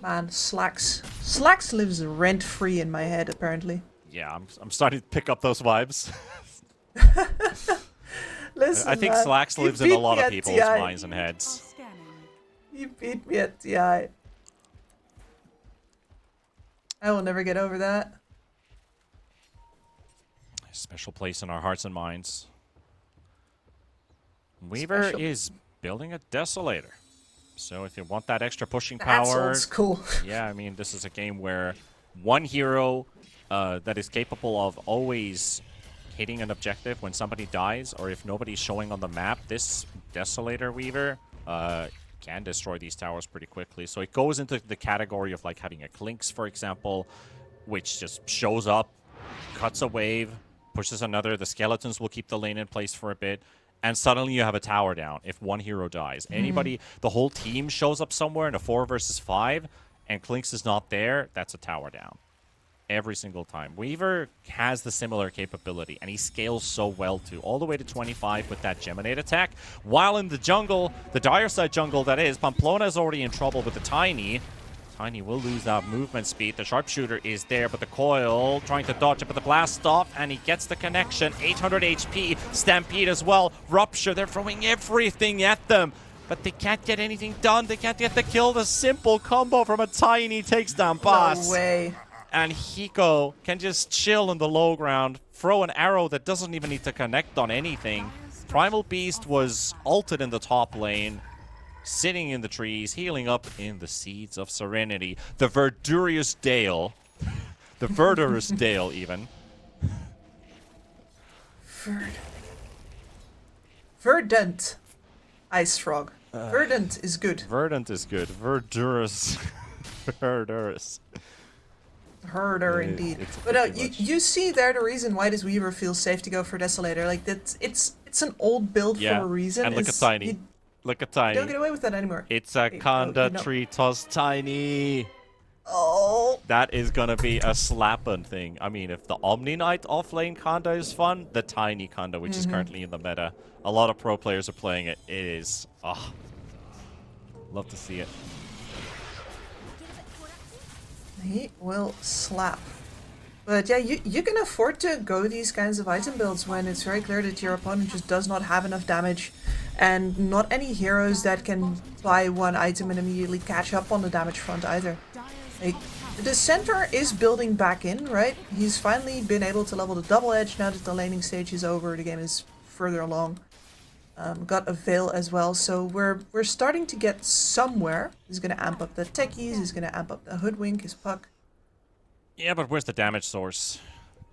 Man, Slacks. Slacks lives rent-free in my head, apparently. Yeah, I'm starting to pick up those vibes. Listen, I think man, Slacks you lives in a beat lot me of at people's TI. minds and heads. You beat me at TI. I will never get over that. Special place in our hearts and minds. Weaver Special. is building a Desolator. So if you want that extra pushing That's power... old school. Yeah, I mean, this is a game where one hero that is capable of always hitting an objective when somebody dies, or if nobody's showing on the map, this Desolator Weaver can destroy these towers pretty quickly. So it goes into the category of like having a Clinks, for example, which just shows up, cuts a wave, pushes another. The skeletons will keep the lane in place for a bit, and suddenly you have a tower down if one hero dies. Anybody, the whole team shows up somewhere in a 4 versus 5, and Clinks is not there, that's a tower down. Every single time. Weaver has the similar capability, and he scales so well too, all the way to 25 with that Geminate attack. While in the jungle, the dire side jungle that is, Pamplona is already in trouble with the Tiny. Tiny will lose that movement speed. The sharpshooter is there, but the coil trying to dodge it, but the blast off, and he gets the connection. 800 HP, Stampede as well. Rupture, they're throwing everything at them, but they can't get anything done. They can't get the kill. The simple combo from a Tiny takes down boss. No way. And Hiko can just chill in the low ground, throw an arrow that doesn't even need to connect on anything. Primal Beast was ulted in the top lane, sitting in the trees, healing up in the Seeds of Serenity. The Verdurious Dale. The Verdurous Dale, even. Verdant. Ice Frog. Verdant is good. Verdant is good. Verdurous. Verdurous. Herder indeed. But you see there the reason why this Weaver feels safe to go for Desolator. Like it's an old build for a reason. And look at Tiny. Look at Tiny. Don't get away with that anymore. It's a Kanda tree toss Tiny. Oh. That is gonna be a slappin' thing. I mean, if the Omni Knight offlane Kanda is fun, the Tiny Kanda, which is currently in the meta, a lot of pro players are playing it. It is, love to see it. He will slap. But yeah, you can afford to go these kinds of item builds when it's very clear that your opponent just does not have enough damage, and not any heroes that can buy one item and immediately catch up on the damage front either. Like, the Centaur is building back in, right? He's finally been able to level the double edge now that the laning stage is over, the game is further along. Got a Veil as well, so we're starting to get somewhere. He's gonna amp up the techies, he's gonna amp up the Hoodwink, his Puck. Yeah, but where's the damage source?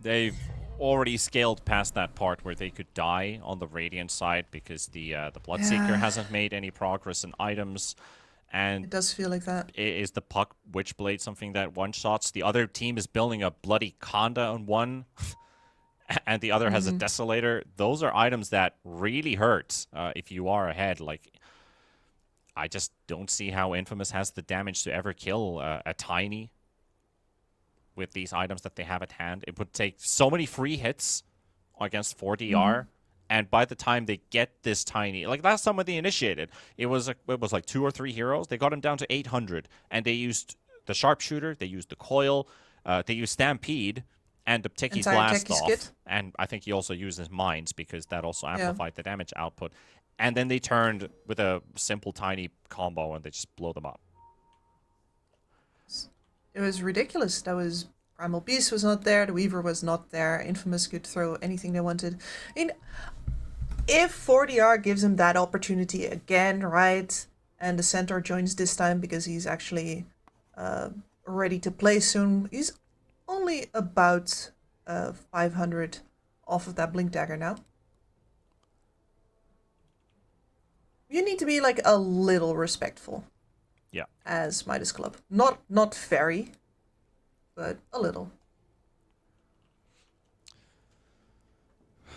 They've already scaled past that part where they could die on the Radiant side because the Bloodseeker hasn't made any progress in items. And it does feel like that. Is the Puck Witchblade something that one-shots? The other team is building a bloody Kanda on one, and the other has a Desolator. Those are items that really hurt if you are ahead. Like, I just don't see how Infamous has the damage to ever kill a Tiny with these items that they have at hand. It would take so many free hits against 4DR. And by the time they get this Tiny, like last time when they initiated, it was like 2 or 3 heroes. They got him down to 800, and they used the sharpshooter, they used the coil, they used Stampede, and the Techie's blast off. And I think he also uses mines because that also amplified the damage output. And then they turned with a simple, tiny combo, and they just blow them up. It was ridiculous. That was Primal Beast was not there. The Weaver was not there. Infamous could throw anything they wanted. I mean, if 4DR gives him that opportunity again, right? And the Centaur joins this time because he's actually ready to play soon. He's only about 500 off of that Blink Dagger now. You need to be like a little respectful. Yeah. As Midas Club. Not very, but a little.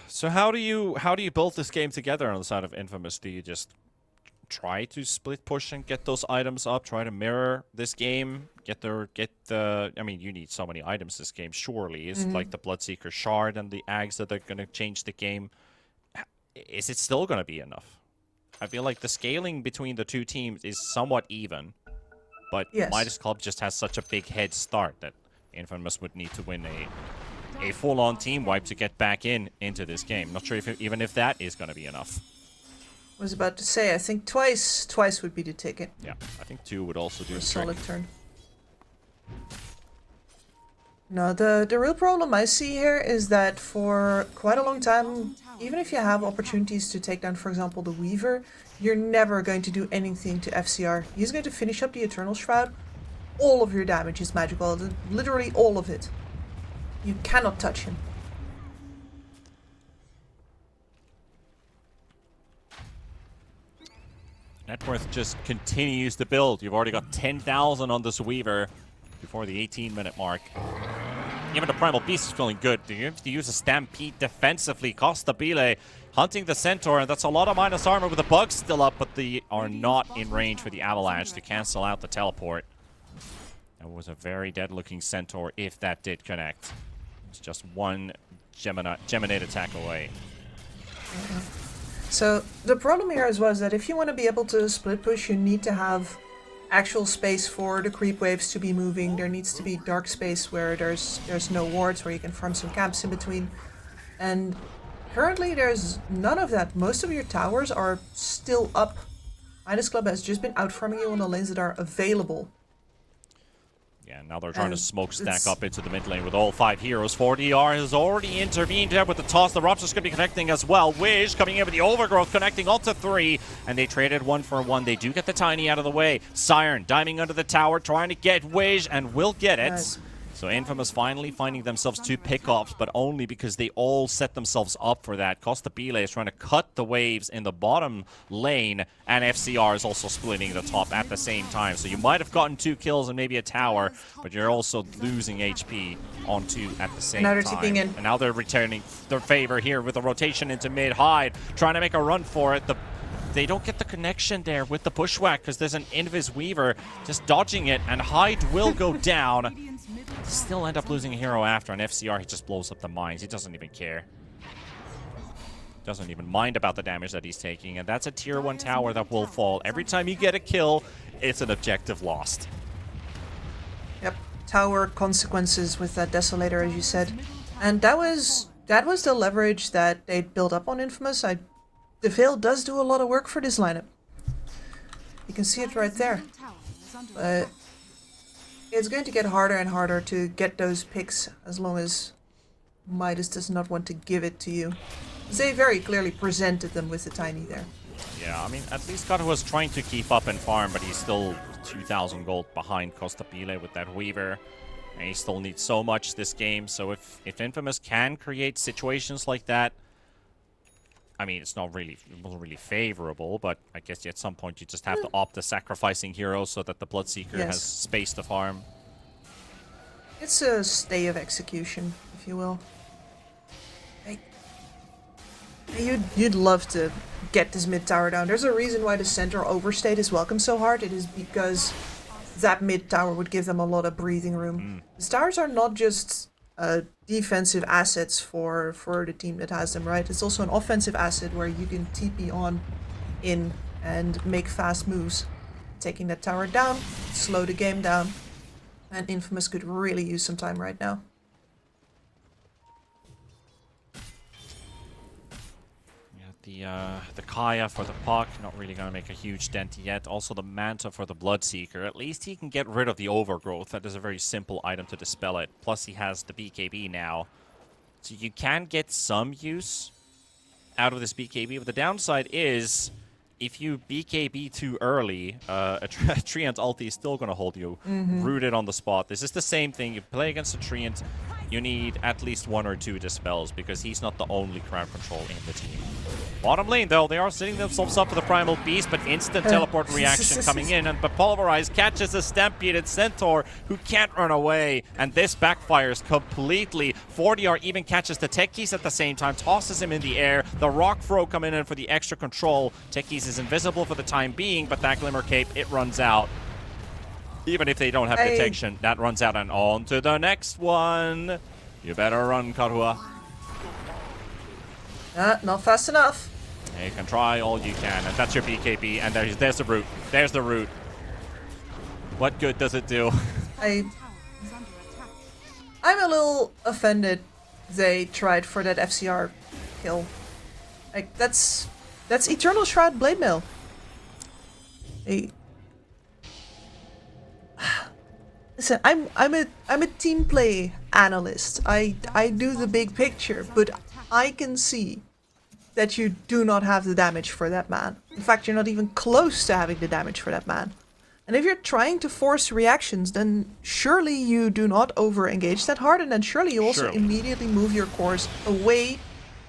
So how do you build this game together on the side of Infamous? Do you just try to split push and get those items up, try to mirror this game, get the I mean, you need so many items this game, surely. Is it like the Bloodseeker Shard and the Ags that are going to change the game? Is it still going to be enough? I feel like the scaling between the two teams is somewhat even, but yes. Midas Club just has such a big head start that Infamous would need to win a full-on team wipe to get back into this game. Not sure even if that is going to be enough. Was about to say, I think twice would be the ticket. Yeah, I think 2 would also do a the solid trick. turn. No, the real problem I see here is that for quite a long time, even if you have opportunities to take down, for example, the Weaver, you're never going to do anything to FCR. He's going to finish up the Eternal Shroud. All of your damage is magical, literally all of it. You cannot touch him. Net worth just continues to build. You've already got 10,000 on this Weaver before the 18-minute mark. Even the Primal Beast is feeling good. You have to use a Stampede defensively. Costabile hunting the Centaur, and that's a lot of minus armor with the bugs still up, but they are not in range for the Avalanche to cancel out the teleport. That was a very dead-looking Centaur if that did connect. It's just one Geminate attack away. So the problem here as well is that if you want to be able to split push, you need to have actual space for the creep waves to be moving. There needs to be dark space where there's no wards, where you can farm some camps in between. And currently there's none of that. Most of your towers are still up. Midas Club has just been out farming you on the lanes that are available. Yeah, now they're trying to smoke stack up into the mid lane with all 5 heroes. 4DR has already intervened there with the toss. The Rupture's going to be connecting as well. Wish coming in with the Overgrowth, connecting onto 3. And they traded 1 for 1. They do get the Tiny out of the way. Siren diving under the tower, trying to get Wish, and will get it. Nice. So Infamous finally finding themselves 2 pickoffs, but only because they all set themselves up for that. Costabile is trying to cut the waves in the bottom lane, and FCR is also splitting the top at the same time. So you might have gotten 2 kills and maybe a tower, but you're also losing HP on 2 at the same time. Tipping in. And now they're returning their favor here with a rotation into mid. Hyde trying to make a run for it. They don't get the connection there with the Bushwhack because there's an Invis Weaver just dodging it, and Hyde will go down. Still end up losing a hero after, and FCR, he just blows up the mines. He doesn't even care. Doesn't even mind about the damage that he's taking, and that's a tier 1 tower that will fall. Every time you get a kill, it's an objective lost. Yep, tower consequences with that Desolator, as you said. And that was the leverage that they'd built up on Infamous. The Veil does do a lot of work for this lineup. You can see it right there. But it's going to get harder and harder to get those picks as long as Midas does not want to give it to you. They very clearly presented them with the Tiny there. Yeah, I mean, at least God was trying to keep up and farm, but he's still 2,000 gold behind Costabile with that Weaver. And he still needs so much this game, so if Infamous can create situations like that, I mean, it wasn't really favorable, but I guess at some point you just have to opt the sacrificing hero so that the Bloodseeker has space to farm. It's a stay of execution, if you will. You'd love to get this mid tower down. There's a reason why the Centaur overstayed his welcome so hard. It is because that mid tower would give them a lot of breathing room. The towers are not just defensive assets for the team that has them, right? It's also an offensive asset where you can TP on in and make fast moves. Taking that tower down, slow the game down, and Infamous could really use some time right now. The Kaya for the Puck, not really going to make a huge dent yet. Also the Manta for the Bloodseeker. At least he can get rid of the Overgrowth. That is a very simple item to dispel it. Plus he has the BKB now. So you can get some use out of this BKB. But the downside is, if you BKB too early, a Treant ulti is still going to hold you rooted on the spot. This is the same thing. You play against a Treant, you need at least 1 or 2 dispels, because he's not the only crowd control in the team. Bottom lane, though, they are setting themselves up for the Primal Beast, but instant teleport reaction coming in, but Pulverize catches a Stampeded Centaur who can't run away, and this backfires completely. 40R even catches the Techies at the same time, tosses him in the air. The Rock Throw coming in for the extra control. Techies is invisible for the time being, but that Glimmer Cape, it runs out. Even if they don't have detection, that runs out, and on to the next one. You better run, Karua. Not fast enough. You can try all you can, and that's your BKB, and there's the root. There's the root. What good does it do? I'm a little offended they tried for that FCR kill. Like, that's Eternal Shroud Blade Mail. Listen, I'm a team play analyst. I do the big picture, but I can see that you do not have the damage for that man. In fact, you're not even close to having the damage for that man. And if you're trying to force reactions, then surely you do not over-engage that hard, and then surely you also immediately move your course away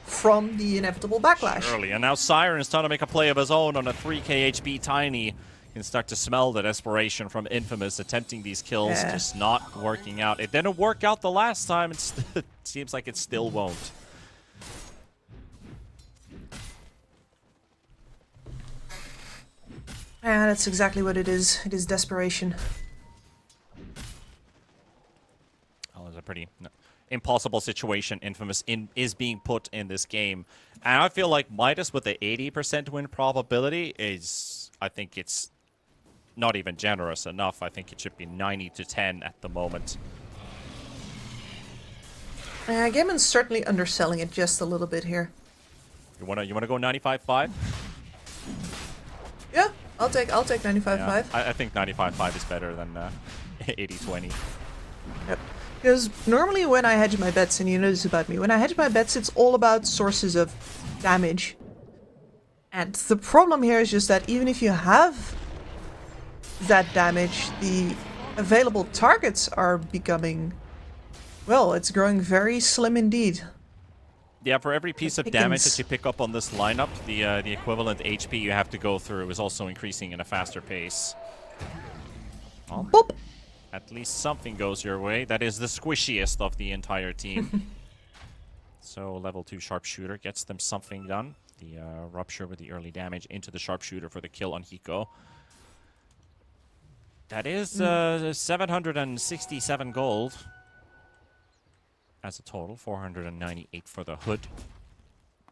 from the inevitable backlash. Surely, and now Siren's trying to make a play of his own on a 3k HP Tiny. You can start to smell the desperation from Infamous attempting these kills, just not working out. It didn't work out the last time, it seems like it still won't. Yeah, that's exactly what it is. It is desperation. Oh, it's a pretty impossible situation Infamous is being put in this game. And I feel like Midas with the 80% win probability is, I think it's not even generous enough. I think it should be 90 to 10 at the moment. Gaiman's certainly underselling it just a little bit here. You wanna go 95-5? Yeah. I'll take 95.5. Yeah, I think 95.5 is better than 80-20. Yep. Because normally when I hedge my bets, and you know this about me, when I hedge my bets, it's all about sources of damage. And the problem here is just that even if you have that damage, the available targets are becoming, well, it's growing very slim indeed. Yeah, for every piece of damage that you pick up on this lineup, the equivalent HP you have to go through is also increasing in a faster pace. Well, boop. At least something goes your way. That is the squishiest of the entire team. So level 2 Sharpshooter gets them something done. The Rupture with the early damage into the Sharpshooter for the kill on Hiko. That is 767 gold. As a total, 498 for the Hood.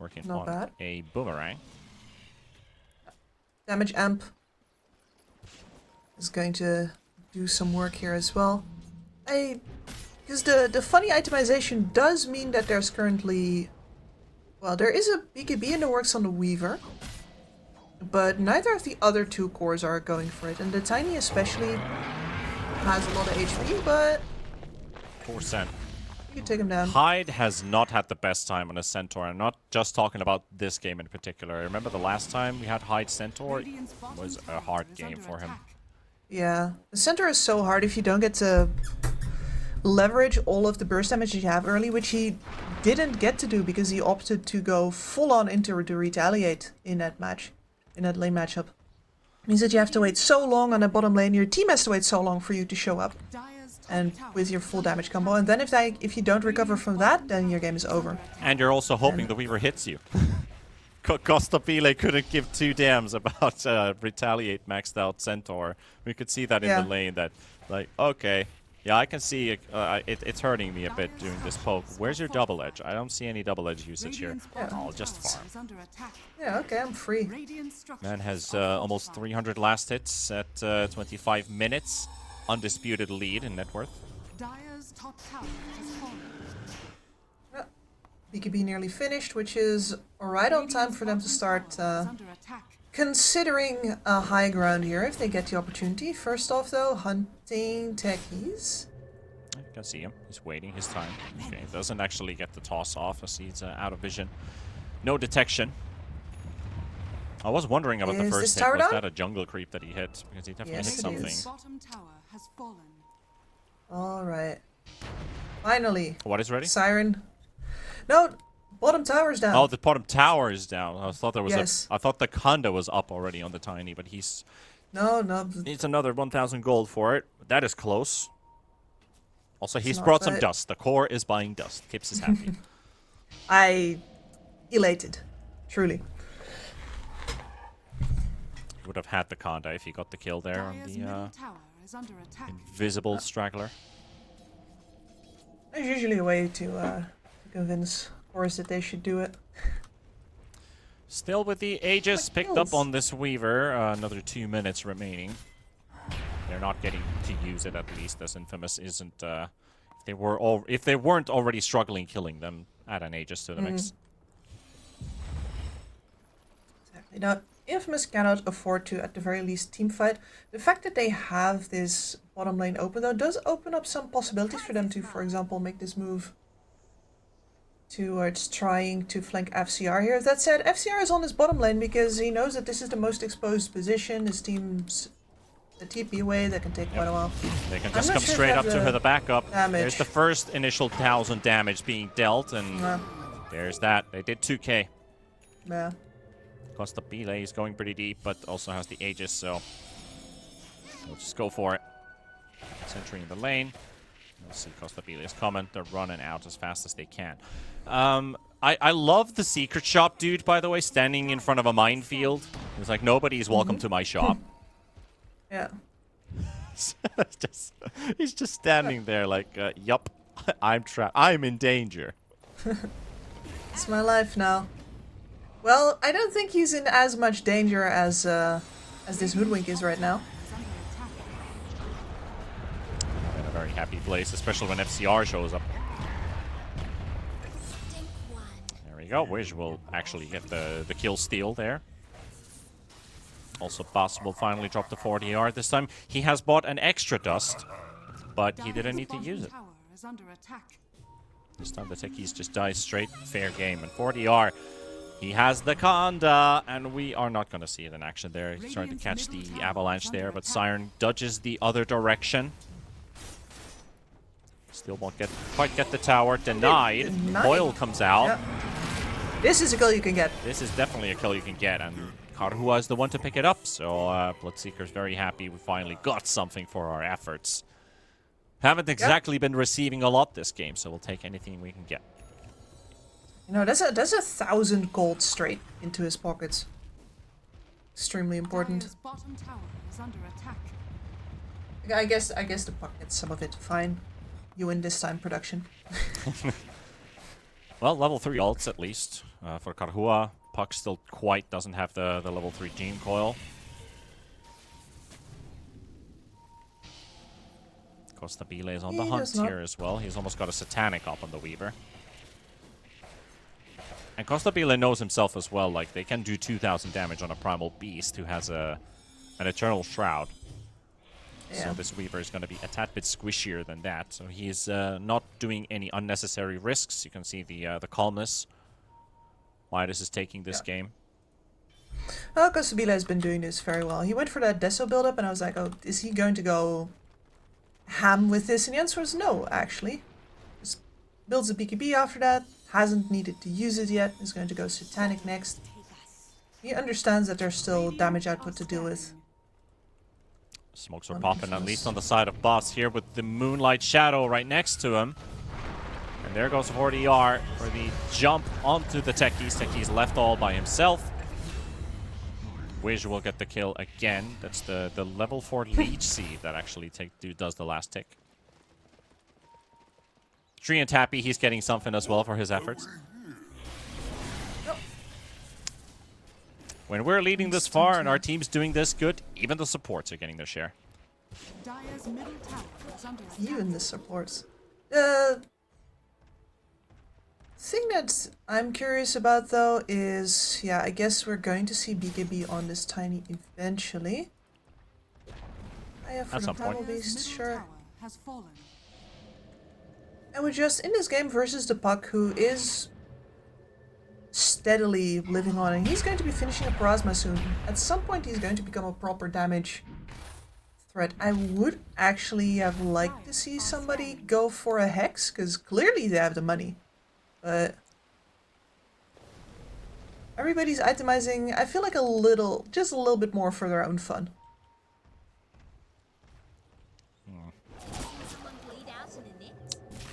Working Not on bad. a Boomerang. Damage amp is going to do some work here as well. Because the funny itemization does mean that there's currently, well, there is a BKB in the works on the Weaver, but neither of the other 2 cores are going for it, and the Tiny especially has a lot of HP, but 4%. you take him down. Hyde has not had the best time on a Centaur. I'm not just talking about this game in particular. I remember the last time we had Hyde Centaur, it was a hard game for him. Yeah, the Centaur is so hard if you don't get to leverage all of the burst damage that you have early, which he didn't get to do because he opted to go full on into the Retaliate in that match, in that lane matchup. It means that you have to wait so long on the bottom lane, your team has to wait so long for you to show up. And with your full damage combo, and then if you don't recover from that, then your game is over. And you're also hoping the Weaver hits you. Costa Pile couldn't give 2 damns about Retaliate maxed out Centaur. We could see that in the lane that, like, okay, yeah, I can see it, it's hurting me a bit doing this poke. Where's your double edge? I don't see any double edge usage here. I'll just farm. Yeah, okay, I'm free. Man has almost 300 last hits at 25 minutes. Undisputed lead in net worth. BKB nearly finished, which is right on time for them to start considering a high ground here if they get the opportunity. First off, though, hunting techies. You can see him. He's waiting his time. Okay, doesn't actually get the toss off as he's out of vision. No detection. I was wondering about the first hit. Was that a jungle creep that he hit? Because he definitely hit something. Bottom tower has fallen. All right. Finally. What is ready? Siren. No, bottom tower's down. Oh, the bottom tower is down. I thought there was I thought the Kanda was up already on the tiny, but he's... No. Needs another 1,000 gold for it. That is close. Also, he's brought some dust. The core is buying dust. Kips is happy. Elated. Truly. He would have had the Kanda if he got the kill there on the invisible straggler. There's usually a way to convince cores that they should do it. Still with the Aegis picked up on this Weaver. Another 2 minutes remaining. They're not getting to use it, at least, as Infamous isn't. If they weren't already struggling killing them, add an Aegis to the mix. Exactly. Now, Infamous cannot afford to, at the very least, teamfight. The fact that they have this bottom lane open, though, does open up some possibilities for them to, for example, make this move towards trying to flank FCR here. That said, FCR is on his bottom lane because he knows that this is the most exposed position. His team's the TP away, that can take quite a while. They can just come straight up to her, the backup. There's the first initial 1,000 damage being dealt, and there's that. They did 2k. Yeah. Costa Pile is going pretty deep, but also has the Aegis, so we'll just go for it. Sentry in the lane. We'll see Costa Pile is coming. They're running out as fast as they can. I love the secret shop dude, by the way, standing in front of a minefield. It's like, nobody's welcome to my shop. Yeah. He's just standing there like, yup, I'm trapped. I'm in danger. It's my life now. Well, I don't think he's in as much danger as this Hoodwink is right now. In a very happy place, especially when FCR shows up. There we go. Wish will actually get the kill steal there. Also, Boss will finally drop the 40 yard this time. He has bought an extra dust, but he didn't need to use it. This time the techies just dies straight. Fair game. And 40R, he has the Kanda, and we are not going to see it in action there. He's trying to catch the avalanche there, but Siren dodges the other direction. Still won't quite get the tower. Denied. Boyle comes out. Yep. This is a kill you can get. This is definitely a kill you can get, and Karhua is the one to pick it up, so Bloodseeker's very happy we finally got something for our efforts. Haven't exactly been receiving a lot this game, so we'll take anything we can get. You know, that's 1,000 gold straight into his pockets. Extremely important. Bottom tower is under attack. I guess the puck gets some of it. Fine. You win this time, production. Well, level 3 ults at least for Karhua. Puck still quite doesn't have the level 3 Gene Coil. Costa Pile is on the hunt here as well. He's almost got a Satanic up on the Weaver. And Costa Pile knows himself as well, like they can do 2,000 damage on a Primal Beast who has an Eternal Shroud. Yeah. So this Weaver is going to be a tad bit squishier than that. So he's not doing any unnecessary risks. You can see the calmness. Midas is taking this game. Well, Kostabila has been doing this very well. He went for that Deso build-up, and I was like, oh, is he going to go ham with this? And the answer was no, actually. Just builds a BKB after that, hasn't needed to use it yet, is going to go Satanic next. He understands that there's still damage output to deal with. Smokes are popping, at least on the side of Boss here with the Moonlight Shadow right next to him. And there goes 40R for the jump onto the Techies. Techies left all by himself. Wiz will get the kill again. That's the level 4 Leech Seed that actually does the last tick. Treant happy he's getting something as well for his efforts. When we're leading this far and our team's doing this good, even the supports are getting their share. Even the supports. Thing that I'm curious about though is, yeah, I guess we're going to see BKB on this Tiny eventually. For At the some point. Primal Beast, sure. Tower has fallen. And we're just in this game versus the Puck, who is steadily living on, and he's going to be finishing a Parasma soon. At some point he's going to become a proper damage threat. I would actually have liked to see somebody go for a Hex, because clearly they have the money. But everybody's itemizing, I feel like just a little bit more for their own fun.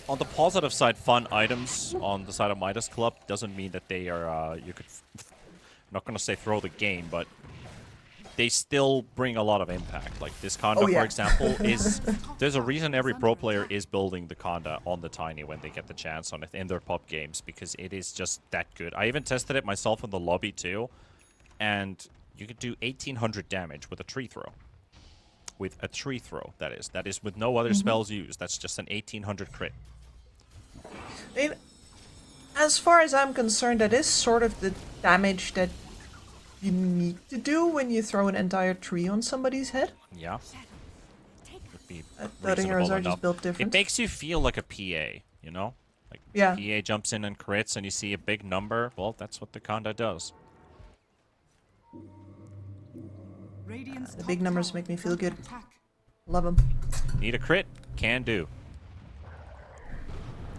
On the positive side, fun items on the side of Midas Club doesn't mean that they are, you could, I'm not going to say throw the game, but they still bring a lot of impact. Like this Conda, for example, there's a reason every pro player is building the Conda on the Tiny when they get the chance on it in their pop games, because it is just that good. I even tested it myself in the lobby too, and you could do 1800 damage with a tree throw. With a tree throw, that is with no other spells used. That's just an 1800 crit. I mean, as far as I'm concerned, that is sort of the damage that you need to do when you throw an entire tree on somebody's head. Yeah. Would be Dota heroes are just enough. built different. It makes you feel like a PA, you know? Like PA jumps in and crits and you see a big number. Well, that's what the Conda does. The big numbers make me feel good. Love them. Need a crit? Can do.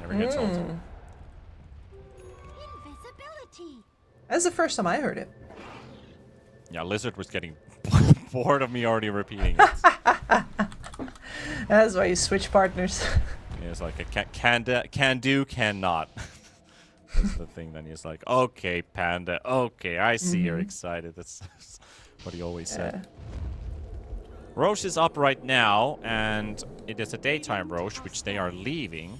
Never gets old. That's the first time I heard it. Yeah, Lizard was getting bored of me already repeating it. That's why you switch partners. It's like a can do, cannot. That's the thing. Then he's like, okay, Panda. Okay, I see you're excited. That's what he always said. Roche is up right now, and it is a daytime Roche, which they are leaving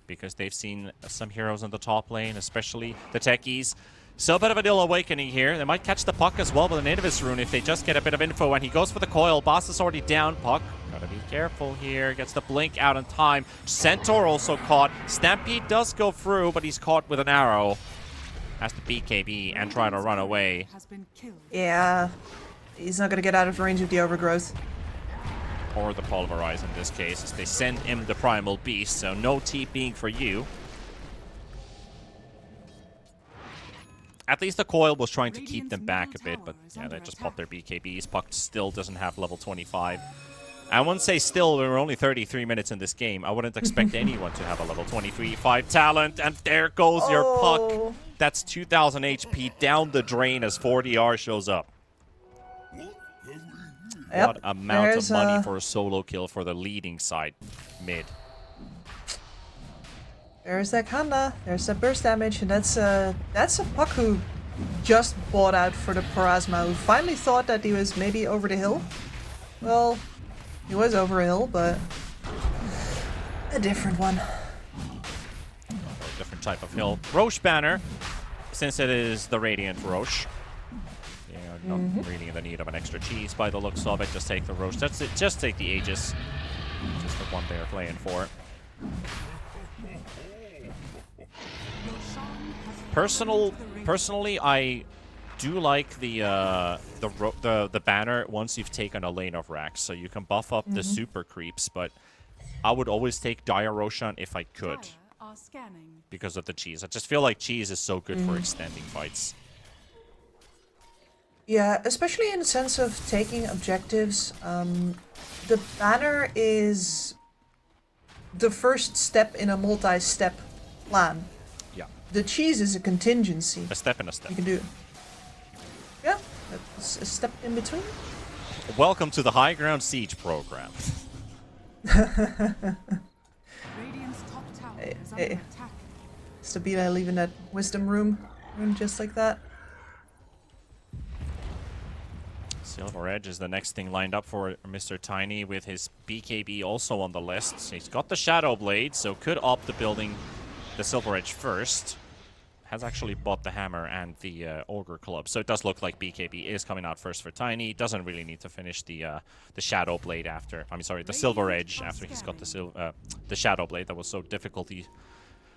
because they've seen some heroes in the top lane, especially the techies. So a bit of a ill awakening here. They might catch the Puck as well with an Invis rune if they just get a bit of info, and he goes for the coil. Boss is already down. Puck, gotta be careful here. Gets the blink out in time. Centaur also caught. Stampede does go through, but he's caught with an arrow. Has to BKB and try to run away. Yeah. He's not gonna get out of range of the overgrowth. Or the Pulverize in this case, as they send him the Primal Beast, so no TPing for you. At least the coil was trying to keep them back a bit, but yeah, they just popped their BKBs. Puck still doesn't have level 25. I wouldn't say still, we're only 33 minutes in this game. I wouldn't expect anyone to have a level 25 talent, and there goes your Puck. That's 2,000 HP down the drain as 4DR shows up. What amount of money for a solo kill for the leading side mid. There's that Kanda, there's that burst damage, and that's a Puck who just bought out for the Parasma, who finally thought that he was maybe over the hill. Well, he was over a hill, but a different one. A different type of hill. Roche banner, since it is the Radiant Roche. Not really in the need of an extra cheese by the looks of it. Just take the Roche. That's it. Just take the Aegis. Just the one they're playing for. Personally, I do like the banner once you've taken a lane of racks, so you can buff up the super creeps. But I would always take Dire Roshan if I could, because of the cheese. I just feel like cheese is so good for extending fights. Yeah, especially in the sense of taking objectives. The banner is the first step in a multi-step plan. Yeah. The cheese is a contingency. A step in a step. You can do. Yeah, a step in between. Welcome to the High Ground Siege program. Hey. Stabila leaving that wisdom room just like that. Silver Edge is the next thing lined up for Mr. Tiny with his BKB also on the list. He's got the Shadow Blade, so could opt to building the Silver Edge first. Has actually bought the Hammer and the Ogre Club, so it does look like BKB is coming out first for Tiny. Doesn't really need to finish the Shadow Blade after. I'm sorry, the Silver Edge after he's got the Shadow Blade. That was so difficult. He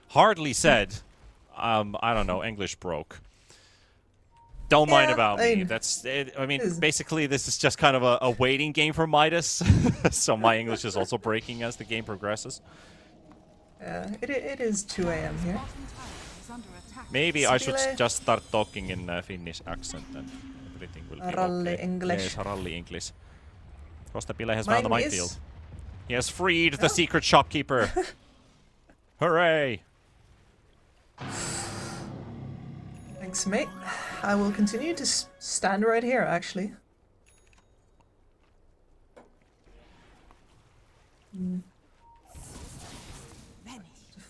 hardly said I don't know, English broke. Don't mind about me. That's it. I mean, basically, this is just kind of a waiting game for Midas. So my English is also breaking as the game progresses. It is 2 a.m. here. Maybe I should just start talking in Finnish accent and everything will be Rally okay. English. Yes, Rally English. Kostapile has found the minefield. He has freed the secret shopkeeper. Hooray! Thanks, mate. I will continue to stand right here, actually.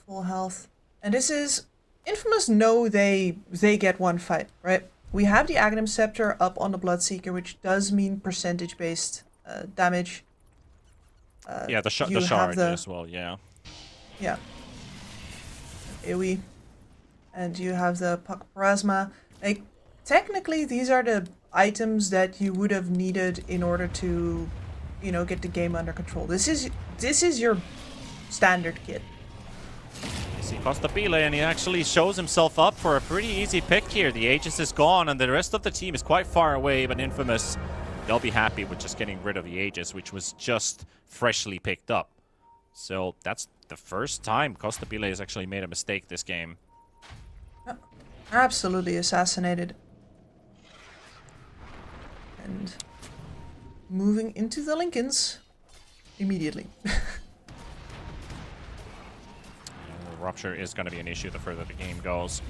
Full health. And this is... Infamous know they get one fight, right? We have the Aghanim Scepter up on the Bloodseeker, which does mean percentage-based damage. Yeah, the shard as well, yeah. Yeah. AoE. And you have the Puck Parasma. Like, technically, these are the items that you would have needed in order to, you know, get the game under control. This is your standard kit. You see Kostapile, and he actually shows himself up for a pretty easy pick here. The Aegis is gone, and the rest of the team is quite far away, but Infamous, they'll be happy with just getting rid of the Aegis, which was just freshly picked up. So that's the first time Kostapile has actually made a mistake this game. Absolutely assassinated. And moving into the Lincolns immediately. Rupture is going to be an issue the further the game goes.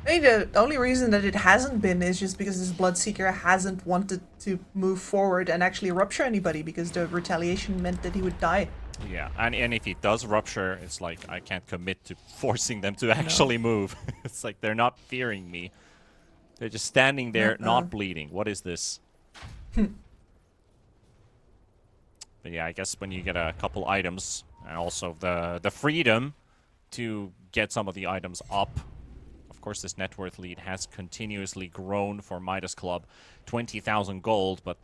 I mean, the only reason that it hasn't been is just because this Bloodseeker hasn't wanted to move forward and actually rupture anybody, because the retaliation meant that he would die. Yeah, and if he does rupture, it's like I can't commit to forcing them to actually move. It's like they're not fearing me. They're just standing there, not bleeding. What is this? But yeah, I guess when you get a couple items, and also the freedom to get some of the items up. Of course, this net worth lead has continuously grown for Midas Club. 20,000 gold, but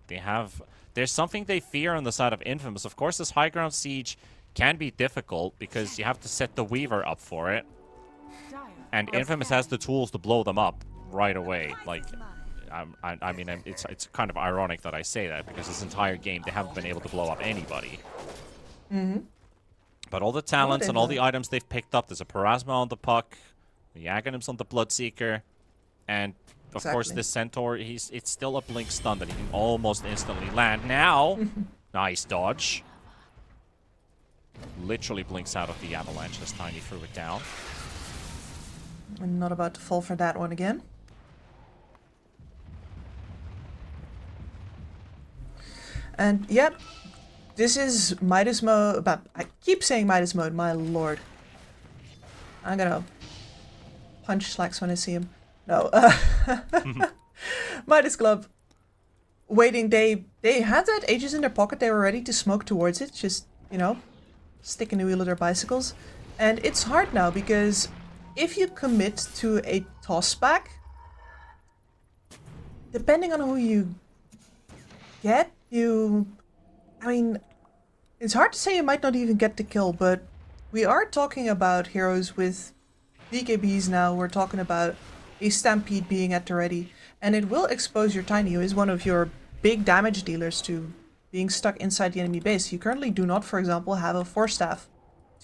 there's something they fear on the side of Infamous. Of course, this high ground siege can be difficult because you have to set the Weaver up for it. And Infamous has the tools to blow them up right away. Like, I mean, it's kind of ironic that I say that, because this entire game they haven't been able to blow up anybody. But all the talents and all the items they've picked up, there's a Parasma on the Puck, the Aghanim's on the Bloodseeker, and of course this Centaur, it's still a blink stun that he can almost instantly land. Now, nice dodge. Literally blinks out of the avalanche this time he threw it down. I'm not about to fall for that one again. And yep, this is Midas mode. I keep saying Midas mode, my lord. I'm gonna punch Slacks when I see him. No, Midas Club. Waiting, they had that Aegis in their pocket. They were ready to smoke towards it. Just, you know, sticking the wheel of their bicycles. And it's hard now because if you commit to a toss back, depending on who you get, I mean, it's hard to say you might not even get the kill, but we are talking about heroes with BKBs now. We're talking about a Stampede being at the ready, and it will expose your Tiny, who is one of your big damage dealers, to being stuck inside the enemy base. You currently do not, for example, have a Force Staff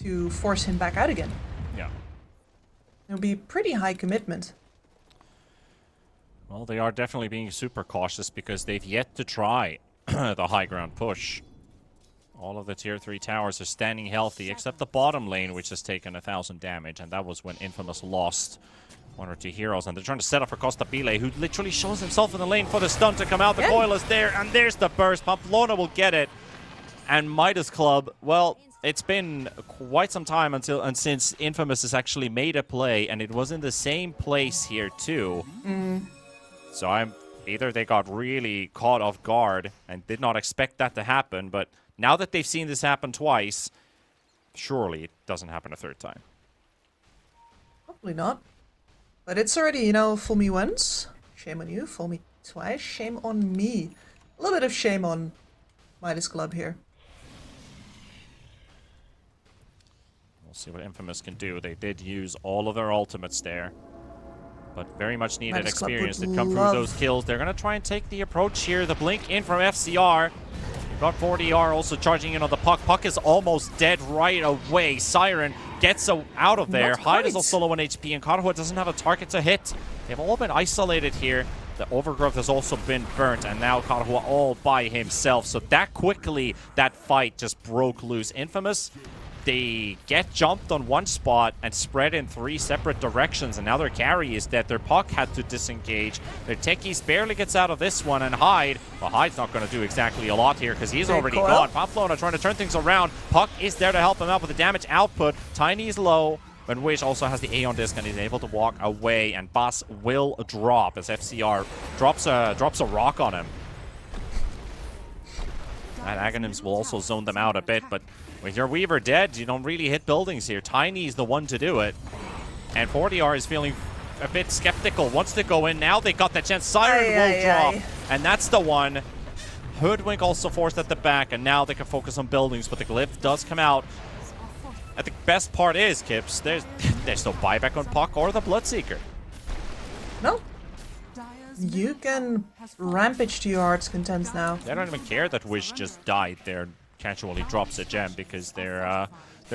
to force him back out again. Yeah. It'll be pretty high commitment. Well, they are definitely being super cautious because they've yet to try the high ground push. All of the tier 3 towers are standing healthy, except the bottom lane, which has taken 1,000 damage, and that was when Infamous lost 1 or 2 heroes. And they're trying to set up for Kostapile, who literally shows himself in the lane for the stun to come out. The coil is there, and there's the burst. Pamplona will get it. And Midas Club, well, it's been quite some time since Infamous has actually made a play, and it was in the same place here too. So either they got really caught off guard and did not expect that to happen, but now that they've seen this happen twice, surely it doesn't happen a third time. Probably not. But it's already, you know, fool me once, shame on you. Fool me twice, shame on me. A little bit of shame on Midas Club here. We'll see what Infamous can do. They did use all of their ultimates there. But very much needed Midas Club experience to would come through love- those kills. They're going to try and take the approach here. The blink in from FCR. You've got 40R also charging in on the Puck. Puck is almost dead right away. Siren gets out of there. Not Hyde is quite. also low on HP, and Karahua doesn't have a target to hit. They've all been isolated here. The Overgrowth has also been burnt, and now Karahua all by himself. So that quickly, that fight just broke loose. Infamous, they get jumped on one spot and spread in 3 separate directions, and now their carry is dead. Their Puck had to disengage. Their Techies barely gets out of this one, and Hyde, well, Hyde's not going to do exactly a lot here because he's Big already coil. gone. Pamplona trying to turn things around. Puck is there to help him out with the damage output. Tiny is low, but Wish also has the A on disc and is able to walk away, and Bass will drop as FCR drops a rock on him. And Aghanims will also zone them out a bit, but with your Weaver dead, you don't really hit buildings here. Tiny's the one to do it. And 40R is feeling a bit skeptical. Wants to go in. Now they got the chance. Siren will drop. And that's the one. Hoodwink also forced at the back, and now they can focus on buildings, but the glyph does come out. And the best part is, Kips, there's no buyback on Puck or the Bloodseeker. No. You can rampage to your heart's content now. They don't even care that Wish just died there. Casually drops a gem because they're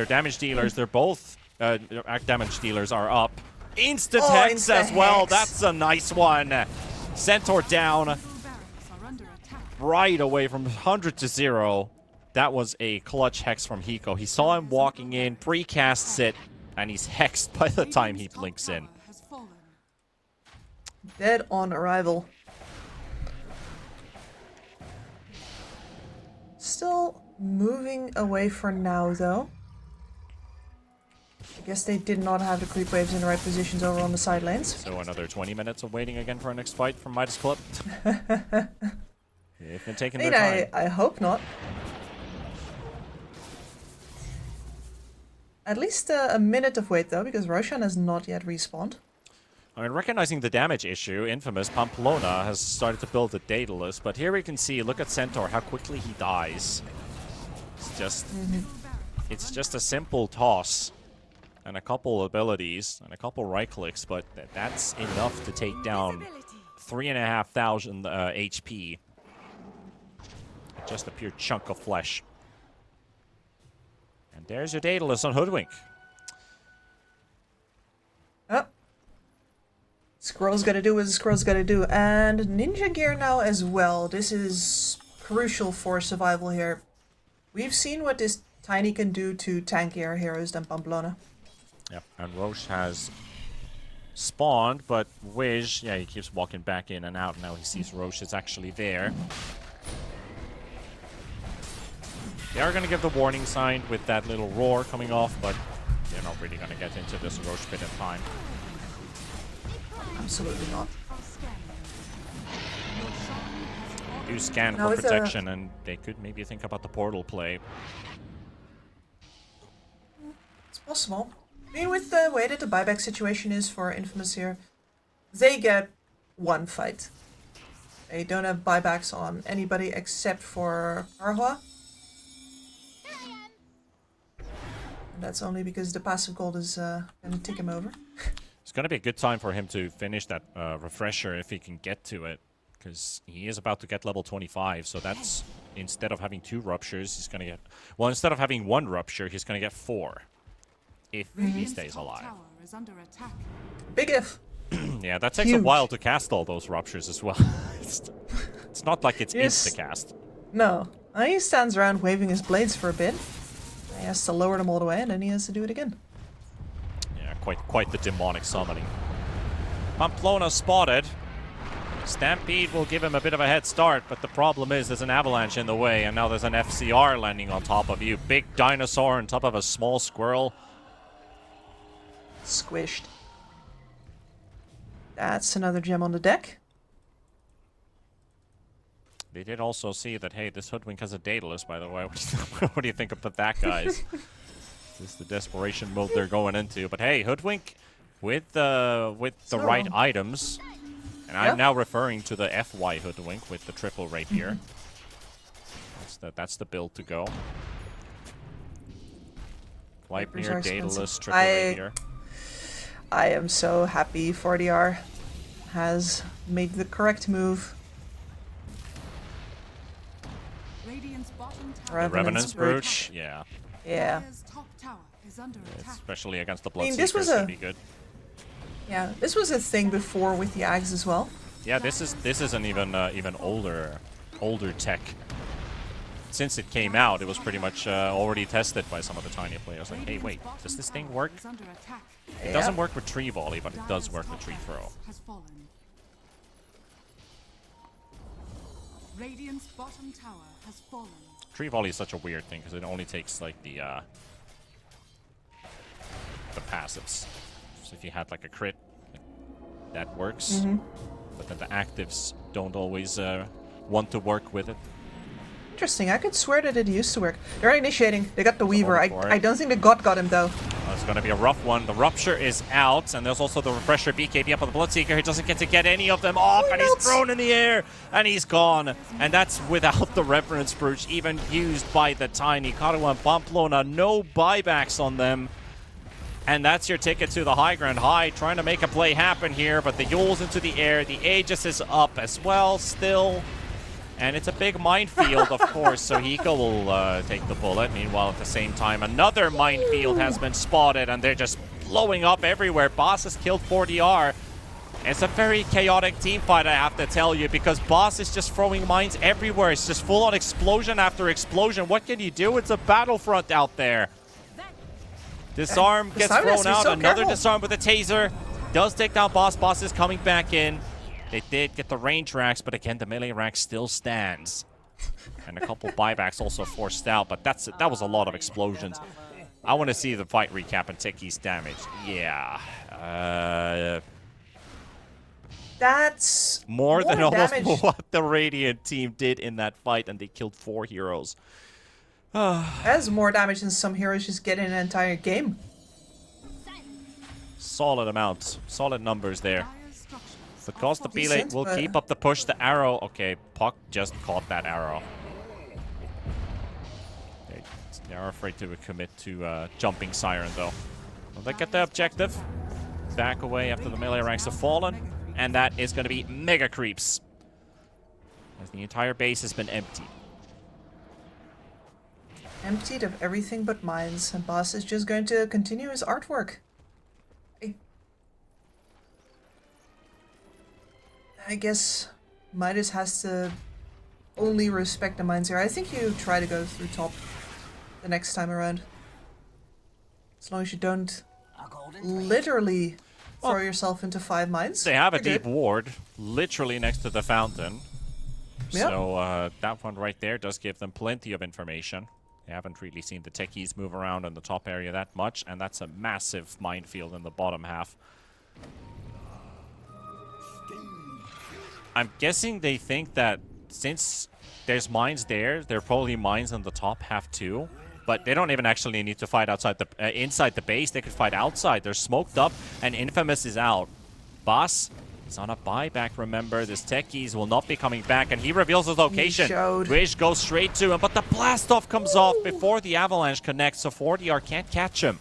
damage dealers. They're both damage dealers are up. Instant Hex as well. That's a nice one. Centaur down right away from 100 to 0. That was a clutch Hex from Hiko. He saw him walking in, pre-casts it, and he's hexed by the time he blinks in. Dead on arrival. Still moving away for now, though. I guess they did not have the creep waves in the right positions over on the side lanes. So another 20 minutes of waiting again for our next fight from Midas Club. They've been taking their time. I hope not. At least a minute of wait, though, because Roshan has not yet respawned. I mean, recognizing the damage issue, Infamous Pamplona has started to build a Daedalus, but here we can see, look at Centaur, how quickly he dies. It's just a simple toss and a couple abilities and a couple right clicks, but that's enough to take down 3,500 HP. Just a pure chunk of flesh. And there's your Daedalus on Hoodwink. Oh. Squirrel's gotta do what Squirrel's gotta do. And Ninja Gear now as well. This is crucial for survival here. We've seen what this Tiny can do to tankier heroes than Pamplona. Yep, and Roche has spawned, but Wish, yeah, he keeps walking back in and out. Now he sees Roche is actually there. They are going to give the warning sign with that little roar coming off, but they're not really going to get into this Roche pit in time. Absolutely not. Do scan Now for it's protection, and they could maybe think about the portal play. It's possible. I mean, with the way that the buyback situation is for Infamous here, they get one fight. They don't have buybacks on anybody except for Karahua. And that's only because the passive gold is going to tick him over. It's going to be a good time for him to finish that refresher if he can get to it, because he is about to get level 25, so that's, instead of having 2 ruptures, he's going to get, well, instead of having 1 rupture, he's going to get 4, if he stays alive. Big if. Yeah, that takes a while to cast all those ruptures as well. It's not like it's insta-cast. No. He stands around waving his blades for a bit. He has to lower them all the way, and then he has to do it again. Yeah, quite the demonic summoning. Pamplona spotted. Stampede will give him a bit of a head start, but the problem is there's an avalanche in the way, and now there's an FCR landing on top of you. Big dinosaur on top of a small squirrel. Squished. That's another gem on the deck. They did also see that, hey, this Hoodwink has a Daedalus, by the way. What do you think about that, guys? This is the desperation mode they're going into. But hey, Hoodwink with the right items. And I'm now referring to the FY Hoodwink with the triple rapier. That's the build to go. Wipe Vipers near, are Daedalus, expensive. triple radiator. I am so happy 40R has made the correct move. Radiant's bottom tower. The Revenant's Revenant's Brooch, yeah. Yeah. Dire's top tower is under attack. Especially against the I mean, Bloodseekers, this was could a- be good. Yeah, this was a thing before with the Ags as well. Yeah, this is an even older tech. Since it came out, it was pretty much already tested by some of the tiny players. Like, hey, wait, does this thing work? Is under attack. It doesn't work with tree volley, but it does work with tree throw. Has fallen. Radiant's bottom tower has fallen. Tree volley is such a weird thing because it only takes like the passives. So if you had like a crit, that works. But then the actives don't always want to work with it. Interesting. I could swear that it used to work. They're initiating. They got the Weaver. going for it. I don't think the God got him though. It's going to be a rough one. The Rupture is out, and there's also the Refresher BKB up on the Bloodseeker. He doesn't get to get any of them off, and he's thrown in the air, and he's gone. And that's without the Reverence Brooch even used by the Tiny. Karua and Pamplona, no buybacks on them. And that's your ticket to the high ground. High trying to make a play happen here, but the Yule's into the air. The Aegis is up as well still. And it's a big minefield, of course, so Hiko will take the bullet. Meanwhile, at the same time, another minefield has been spotted, and they're just blowing up everywhere. Boss has killed 40R. It's a very chaotic team fight, I have to tell you, because Boss is just throwing mines everywhere. It's just full-on explosion after explosion. What can you do? It's a battlefront out there. Disarm gets thrown out. Another disarm with a taser. Does take down Boss. Boss is coming back in. They did get the range racks, but again, the melee rack still stands. And a couple buybacks also forced out, but that was a lot of explosions. I want to see the fight recap and Techi's damage. Yeah. That's more than damage. almost what the Radiant team did in that fight, and they killed 4 heroes. That's more damage than some heroes just get in an entire game. Solid amount. Solid numbers there. But Costa Pile Decent, will but- keep up the push. The arrow. Okay, Puck just caught that arrow. They are afraid to commit to jumping Siren, though. Will they get the objective? Back away after the melee ranks have fallen. And that is going to be mega creeps. As the entire base has been emptied. Emptied of everything but mines, and Boss is just going to continue his artwork. I guess Midas has to only respect the mines here. I think you try to go through top the next time around. As long as you don't literally throw yourself into 5 mines. They have a you're deep good. ward literally next to the fountain. Yep. So that one right there does give them plenty of information. They haven't really seen the techies move around in the top area that much, and that's a massive minefield in the bottom half. I'm guessing they think that since there's mines there, there are probably mines in the top half too. But they don't even actually need to fight outside the inside the base. They could fight outside. They're smoked up, and Infamous is out. Boss is on a buyback, remember. This techies will not be coming back, and he reveals his location. Wish goes straight to him, but the blast off comes off before the avalanche connects, so 40R can't catch him.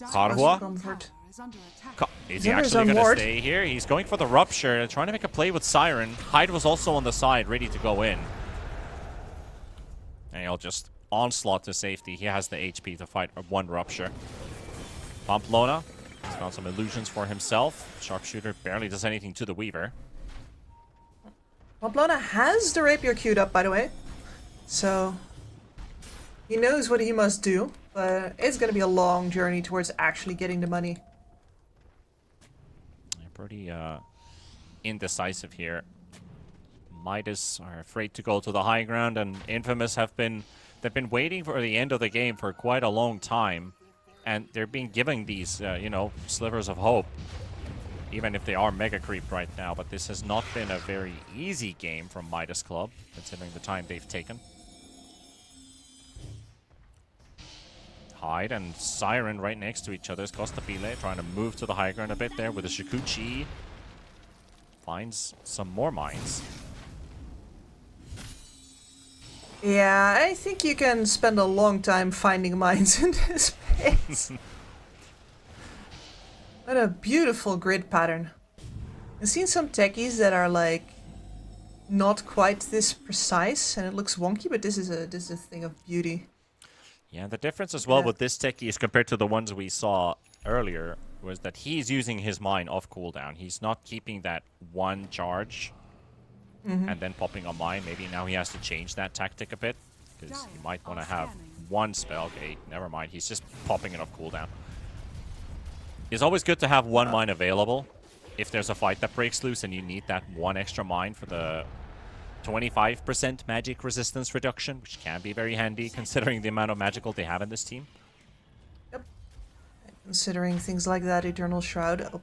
Karua? Is he actually going to stay here? He's going for the Rupture, trying to make a play with Siren. Hyde was also on the side, ready to go in. And he'll just onslaught to safety. He has the HP to fight one Rupture. Pamplona has found some illusions for himself. Sharpshooter barely does anything to the Weaver. Pamplona has the rapier queued up, by the way. So he knows what he must do, but it's going to be a long journey towards actually getting the money. Pretty indecisive here. Midas are afraid to go to the high ground, and Infamous they've been waiting for the end of the game for quite a long time, and they're being given these you know, slivers of hope, even if they are mega creep right now. But this has not been a very easy game from Midas Club, considering the time they've taken. Hyde and Siren right next to each other. Costa Pile trying to move to the high ground a bit there with a Shikuchi. Finds some more mines. Yeah, I think you can spend a long time finding mines in this space. What a beautiful grid pattern. I've seen some techies that are like not quite this precise and it looks wonky, but this is a thing of beauty. Yeah, the difference as well with this techie is compared to the ones we saw earlier was that he's using his mine off cooldown. He's not keeping that one charge and then popping a mine. Maybe now he has to change that tactic a bit because he might want to have one spell. Okay, never mind. He's just popping it off cooldown. It's always good to have one mine available if there's a fight that breaks loose and you need that one extra mine for the 25% magic resistance reduction, which can be very handy considering the amount of magical they have in this team. Yep. Considering things like that, Eternal Shroud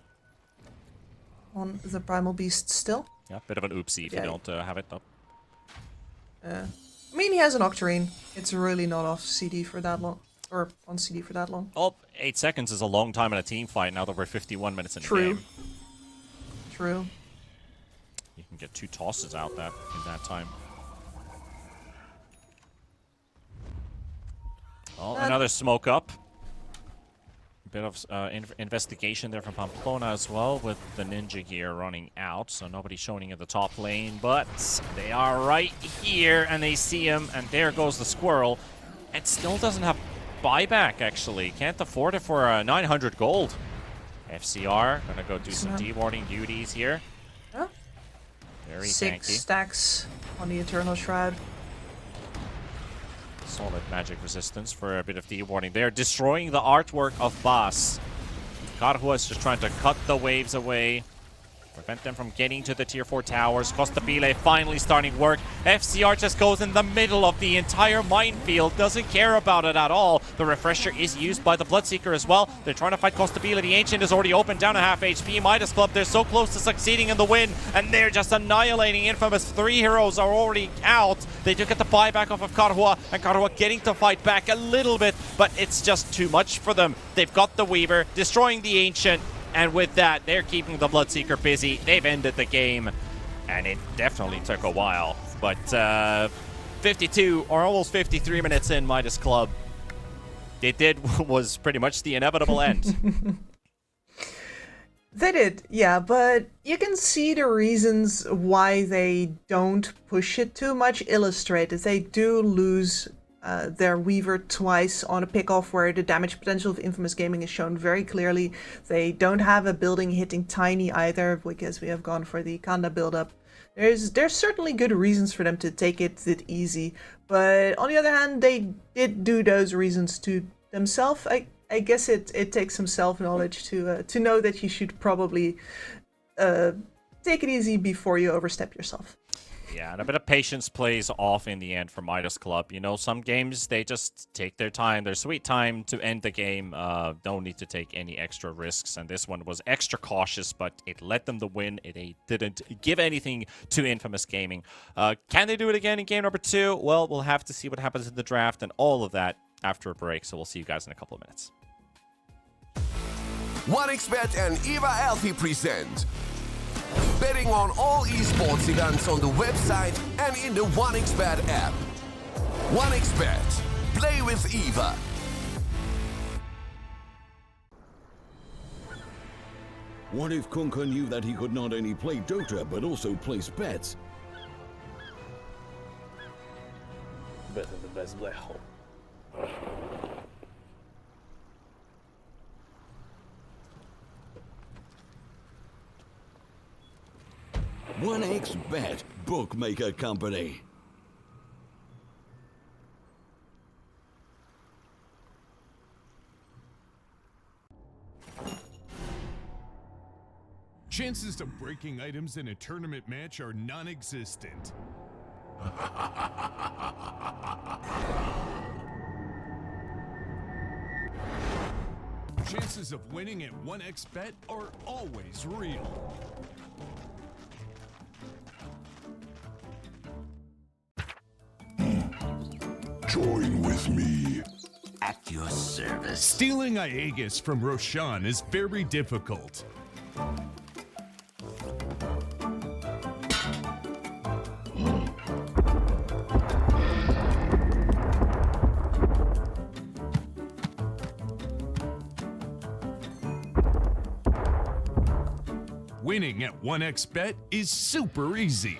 on the Primal Beast still. Yeah, bit of an oopsie if you don't have it up. I mean, he has an Octarine. It's really not off CD for that long. Or on CD for that long. Oh, 8 seconds is a long time in a team fight now that we're 51 minutes in the game. True. You can get 2 tosses out in that time. Oh, another smoke up. Bit of investigation there from Pamplona as well, with the ninja gear running out, so nobody's showing in the top lane, but they are right here, and they see him, and there goes the squirrel. It still doesn't have buyback, actually. Can't afford it for 900 gold. FCR gonna go do some dewarding duties here. Yeah. Very 6 tanky. stacks on the Eternal Shroud. Solid magic resistance for a bit of dewarding there. Destroying the artwork of Boss. Karhua is just trying to cut the waves away. Prevent them from getting to the tier 4 towers. Costabile finally starting work. FCR just goes in the middle of the entire minefield. Doesn't care about it at all. The refresher is used by the Bloodseeker as well. They're trying to fight Costabile. The Ancient is already open, down a half HP. Midas Club, they're so close to succeeding in the win. And they're just annihilating Infamous. 3 heroes are already out. They do get the buyback off of Karhua. And Karhua getting to fight back a little bit. But it's just too much for them. They've got the Weaver, destroying the Ancient. And with that, they're keeping the Bloodseeker busy. They've ended the game. And it definitely took a while. But 52 or almost 53 minutes in, Midas Club, they did was pretty much the inevitable end. They did, yeah, but you can see the reasons why they don't push it too much illustrated. They do lose their Weaver twice on a pickoff where the damage potential of Infamous Gaming is shown very clearly. They don't have a building hitting Tiny either, because we have gone for the Kanda build-up. There's certainly good reasons for them to take it easy, but on the other hand, they did do those reasons to themselves. I guess it takes some self-knowledge to know that you should probably take it easy before you overstep yourself. Yeah, and a bit of patience plays off in the end for Midas Club. You know, some games, they just take their time, their sweet time to end the game. Don't need to take any extra risks, and this one was extra cautious, but it let them the win. They didn't give anything to Infamous Gaming. Can they do it again in game number 2? Well, we'll have to see what happens in the draft and all of that after a break, so we'll see you guys in a couple of minutes. 1xBet and EVA Alfie present betting on all esports events on the website and in the 1xBet app. 1xBet. Play with EVA. What if Kunka knew that he could not only play Dota but also place bets? Better the best black hole. 1xBet Bookmaker Company. Chances of breaking items in a tournament match are non-existent. Chances of winning at 1xBet are always real. Join with me. At your service. Stealing Aegis from Roshan is very difficult. Winning at 1xBet is super easy.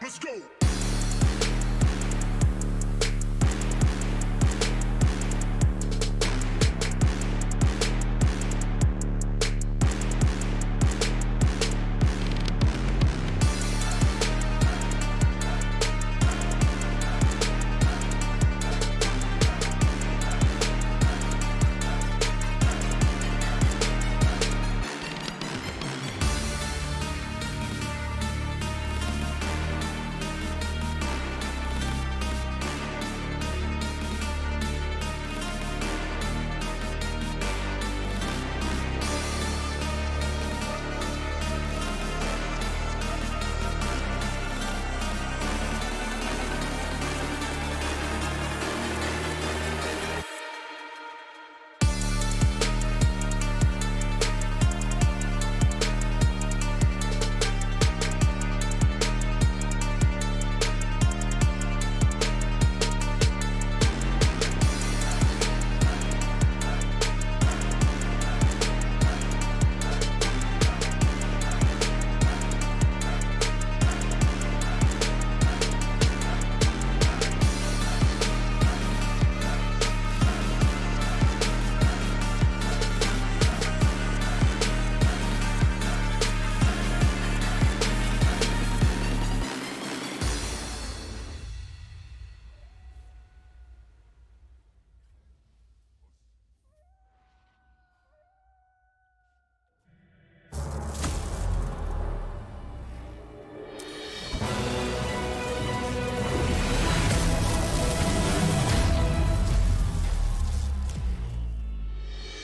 Let's go.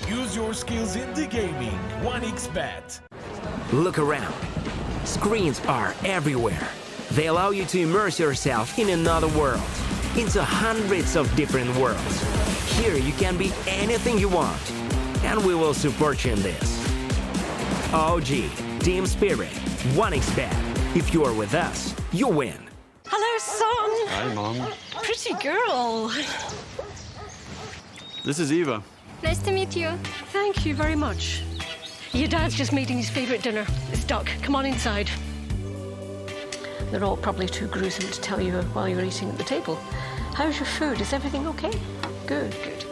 Use your skills in the gaming. 1xBet. Look around. Screens are everywhere. They allow you to immerse yourself in another world, into hundreds of different worlds. Here you can be anything you want, and we will support you in this. OG, Team Spirit, 1xBet. If you are with us, you win. Hello, son. Hi, Mom. Pretty girl. This is Eva. Nice to meet you. Thank you very much. Your dad's just making his favorite dinner. It's duck. Come on inside. They're all probably too gruesome to tell you while you're eating at the table. How's your food? Is everything okay? Good, good.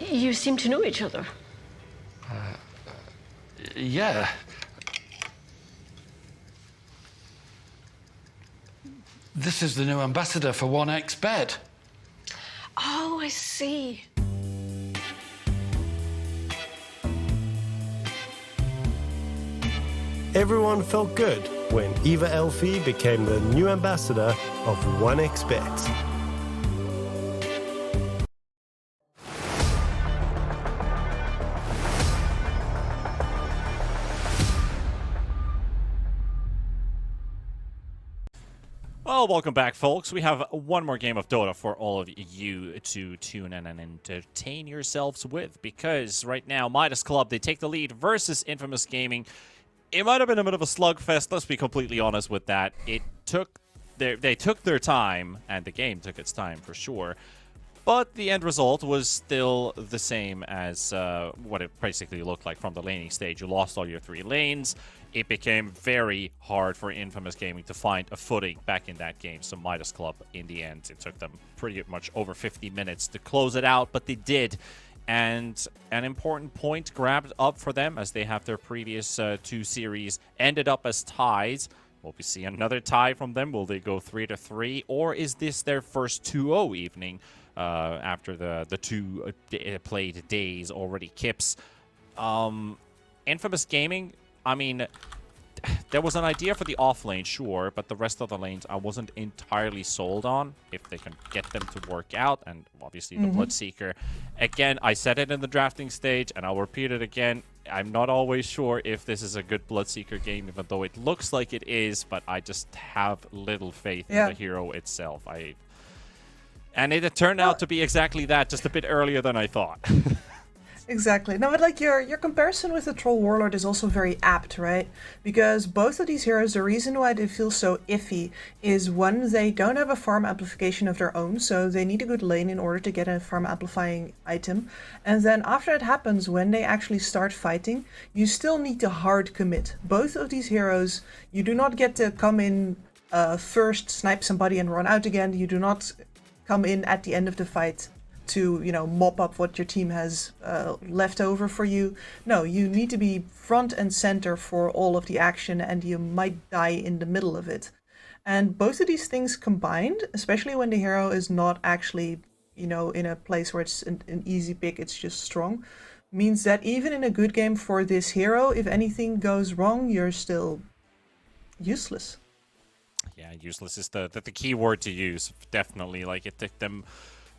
You seem to know each other. Yeah. This is the new ambassador for 1xBet. Oh, I see. Everyone felt good when Eva Elfie became the new ambassador of 1xBet. Well, welcome back, folks. We have one more game of Dota for all of you to tune in and entertain yourselves with, because right now, Midas Club, they take the lead versus Infamous Gaming. It might have been a bit of a slugfest, let's be completely honest with that. They took their time, and the game took its time for sure. But the end result was still the same as what it basically looked like from the laning stage. You lost all your 3 lanes. It became very hard for Infamous Gaming to find a footing back in that game. So Midas Club, in the end, it took them pretty much over 50 minutes to close it out, but they did. And an important point grabbed up for them, as they have their previous 2 series ended up as ties. Will we see another tie from them? Will they go 3-3? Or is this their first 2-0 evening after the 2 played days already kips? Infamous Gaming, I mean, there was an idea for the off lane, sure, but the rest of the lanes I wasn't entirely sold on, if they can get them to work out, and obviously the Bloodseeker. Again, I said it in the drafting stage, and I'll repeat it again. I'm not always sure if this is a good Bloodseeker game, even though it looks like it is, but I just have little faith in the hero itself. And it turned out to be exactly that, just a bit earlier than I thought. Exactly. No, but like your comparison with the Troll Warlord is also very apt, right? Because both of these heroes, the reason why they feel so iffy is, one, they don't have a farm amplification of their own, so they need a good lane in order to get a farm amplifying item. And then after it happens, when they actually start fighting, you still need to hard commit. Both of these heroes, you do not get to come in first, snipe somebody and run out again. You do not come in at the end of the fight to, mop up what your team has left over for you. No, you need to be front and center for all of the action, and you might die in the middle of it. And both of these things combined, especially when the hero is not actually, in a place where it's an easy pick, it's just strong, means that even in a good game for this hero, if anything goes wrong, you're still useless. Yeah, useless is the key word to use, definitely. Like, it took them...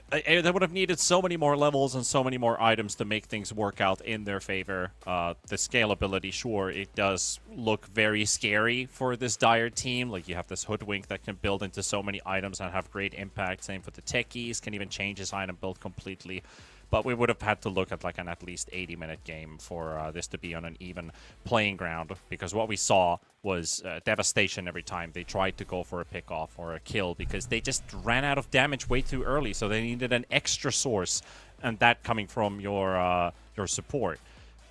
They would have needed so many more levels and so many more items to make things work out in their favor. The scalability, sure, it does look very scary for this dire team. Like, you have this Hoodwink that can build into so many items and have great impact. Same for the techies, can even change his item build completely. But we would have had to look at like an at least 80-minute game for this to be on an even playing ground, because what we saw was devastation every time they tried to go for a pick-off or a kill, because they just ran out of damage way too early, so they needed an extra source, and that coming from your support.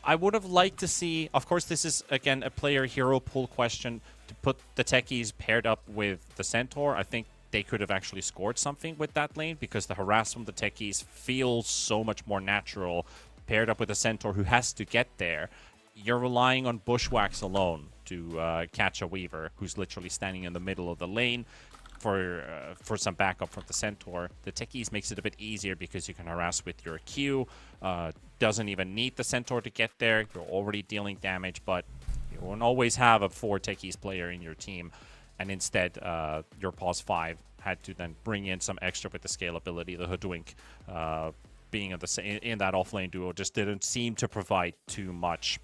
I would have liked to see, of course this is again a player hero pool question, to put the techies paired up with the Centaur. I think they could have actually scored something with that lane, because the harass from the techies feels so much more natural paired up with a Centaur who has to get there. You're relying on bushwhacks alone to catch a Weaver who's literally standing in the middle of the lane for some backup from the Centaur. The techies makes it a bit easier because you can harass with your Q. Doesn't even need the Centaur to get there. You're already dealing damage, but you won't always have a 4 techies player in your team. And instead, your pause 5 had to then bring in some extra with the scalability. The Hoodwink being in that offlane duo just didn't seem to provide too much.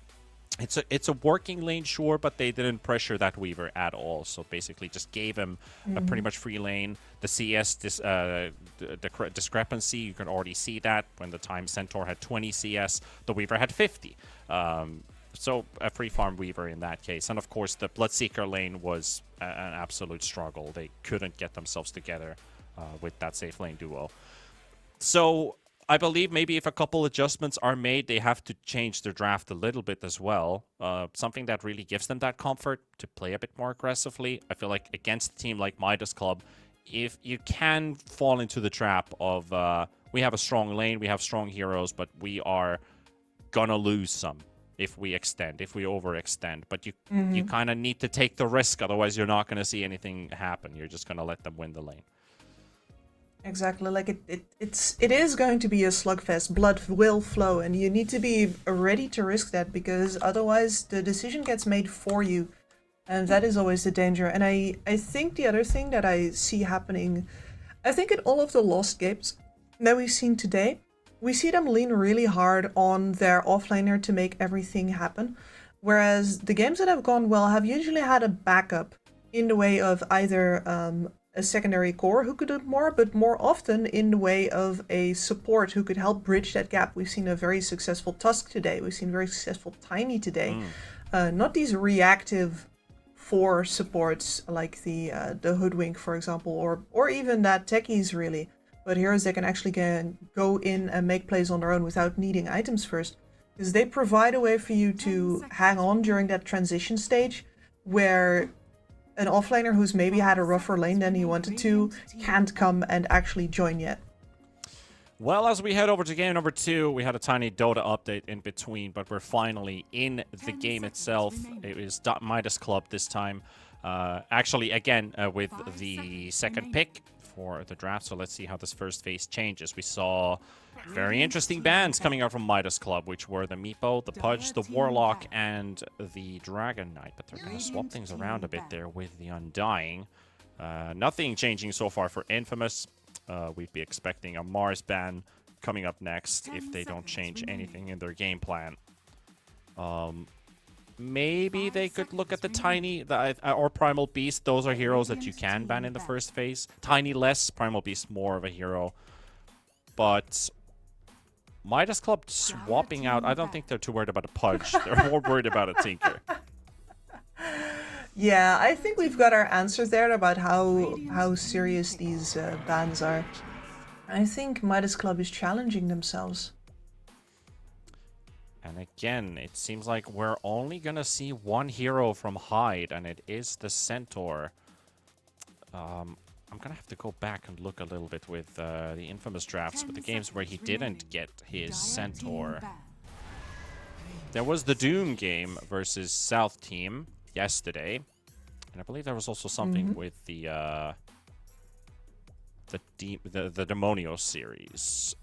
It's a working lane, sure, but they didn't pressure that Weaver at all. So basically just gave him a pretty much free lane. The CS discrepancy, you can already see that. When the time Centaur had 20 CS, the Weaver had 50. So a free farm Weaver in that case. And of course, the Bloodseeker lane was an absolute struggle. They couldn't get themselves together with that safe lane duo. So I believe maybe if a couple adjustments are made, they have to change their draft a little bit as well. Something that really gives them that comfort to play a bit more aggressively. I feel like against a team like Midas Club, if you can fall into the trap of we have a strong lane, we have strong heroes, but we are gonna lose some if we overextend. But you kind of need to take the risk, otherwise you're not going to see anything happen. You're just going to let them win the lane. Exactly, like it is going to be a slugfest. Blood will flow, and you need to be ready to risk that, because otherwise the decision gets made for you, and that is always the danger. And I think the other thing that I see happening, I think in all of the lost games that we've seen today, we see them lean really hard on their offlaner to make everything happen, whereas the games that have gone well have usually had a backup in the way of either a secondary core who could do more, but more often in the way of a support who could help bridge that gap. We've seen a very successful Tusk today. We've seen very successful Tiny today. Not these reactive 4 supports like the Hoodwink, for example, or even that Techies really. But heroes that can actually go in and make plays on their own without needing items first. Because they provide a way for you to hang on during that transition stage where an offlaner who's maybe had a rougher lane than he wanted to can't come and actually join yet. Well, as we head over to game number 2, we had a tiny Dota update in between, but we're finally in the game itself. It is Midas Club this time. Actually, again, with the second pick for the draft, so let's see how this first phase changes. We saw very interesting bans coming out from Midas Club, which were the Meepo, the Pudge, the Warlock, and the Dragon Knight. But they're going to swap things around a bit there with the Undying. Nothing changing so far for Infamous. We'd be expecting a Mars ban coming up next if they don't change anything in their game plan. Maybe they could look at the Tiny or Primal Beast. Those are heroes that you can ban in the first phase. Tiny less, Primal Beast more of a hero. But Midas Club swapping out, I don't think they're too worried about a Pudge. They're more worried about a Tinker. Yeah, I think we've got our answers there about how serious these bans are. I think Midas Club is challenging themselves. And again, it seems like we're only going to see one hero from Hyde, and it is the Centaur. I'm going to have to go back and look a little bit with the Infamous drafts, with the games where he didn't get his Centaur. There was the Doom game versus South Team yesterday, and I believe there was also something with the Demonios series.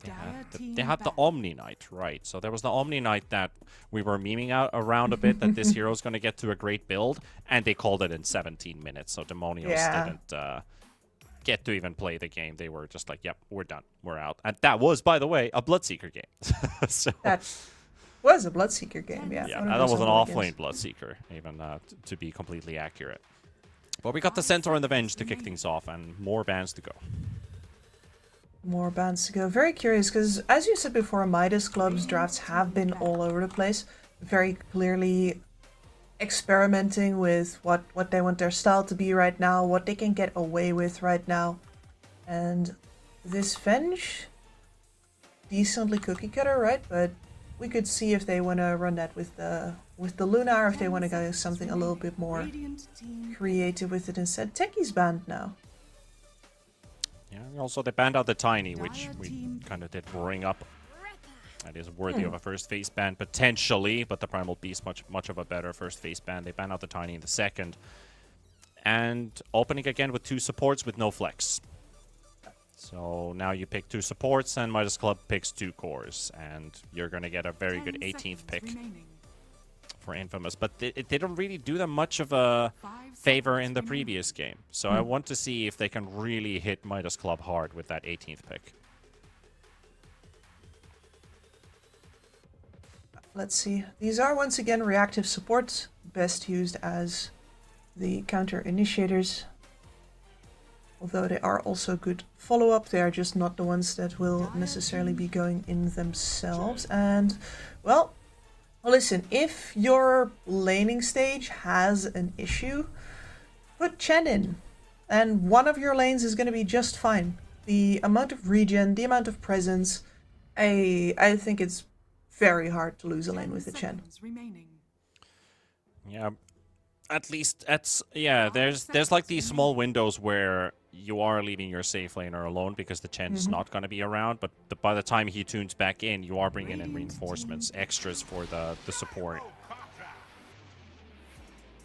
They had the Omni Knight, right? So there was the Omni Knight that we were memeing out around a bit, that this hero is going to get to a great build, and they called it in 17 minutes. So Demonios didn't get to even play the game. They were just like, "Yep, we're done, we're out." And that was, by the way, a Bloodseeker game. So that was a Bloodseeker game, yeah. Yeah, that was an offlane Bloodseeker, even to be completely accurate. But we got the Centaur and the Venge to kick things off, and more bans to go. More bans to go. Very curious, because as you said before, Midas Club's drafts have been all over the place. Very clearly experimenting with what they want their style to be right now, what they can get away with right now. And this Venge, decently cookie cutter, right? But we could see if they want to run that with the Luna, or if they want to go something a little bit more creative with it instead. Techie's banned now. Yeah, also they banned out the Tiny, which we kind of did bring up. That is worthy of a first phase ban, potentially, but the Primal Beast much of a better first phase ban. They banned out the Tiny in the second. And opening again with 2 supports with no flex. So now you pick 2 supports, and Midas Club picks 2 cores, and you're going to get a very good 18th pick for Infamous. But it didn't really do them much of a favor in the previous game. So I want to see if they can really hit Midas Club hard with that 18th pick. Let's see. These are once again reactive supports, best used as the counter initiators. Although they are also good follow-up, they are just not the ones that will necessarily be going in themselves. And, well, listen, if your laning stage has an issue, put Chen in, and one of your lanes is going to be just fine. The amount of regen, the amount of presence, I think it's very hard to lose a lane with a Chen. Yeah, at least there's like these small windows where you are leaving your safe laner alone because the Chen's not going to be around, but by the time he tunes back in, you are bringing in reinforcements, extras for the support.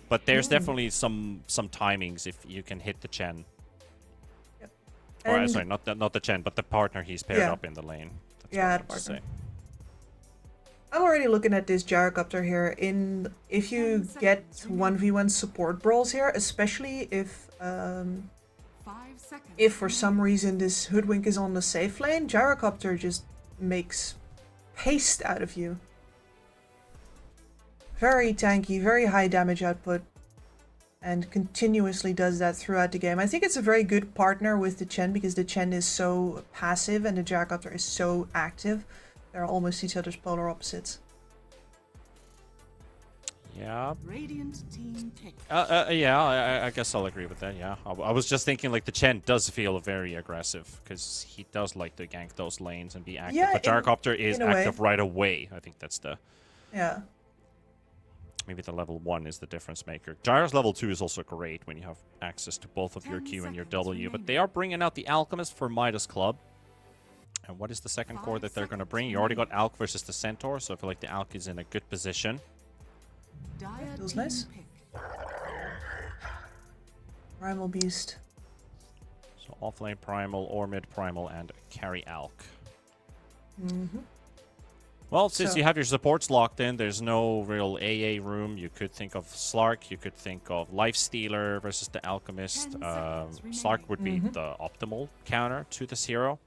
But there's definitely some timings if you can hit the Chen. Yep. Or sorry, not the Chen, but the partner he's paired up in the lane. That's what I want to say. I'm already looking at this gyrocopter here. If you get 1v1 support brawls here, especially if for some reason this Hoodwink is on the safe lane, gyrocopter just makes paste out of you. Very tanky, very high damage output. and continuously does that throughout the game. I think it's a very good partner with the Chen because the Chen is so passive and the Gyrocopter is so active. They're almost each other's polar opposites. Yeah. Radiant team pick. Yeah, I guess I'll agree with that, yeah. I was just thinking, like, the Chen does feel very aggressive, because he does like to gank those lanes and be active. Yeah, but Gyrocopter is in a way. active right away. I think that's the... Yeah. Maybe the level 1 is the difference maker. Gyro's level 2 is also great when you have access to both of your Q and your W, but they are bringing out the Alchemist for Midas Club. And what is the second core that they're going to bring? You already got Alk versus the Centaur, so I feel like the Alk is in a good position. Feels nice. Primal Beast. So offlane Primal or mid Primal and carry Alk. Well, since you have your supports locked in, there's no real AA room. You could think of Slark, you could think of Lifestealer versus the Alchemist. Slark would be the optimal counter to this hero.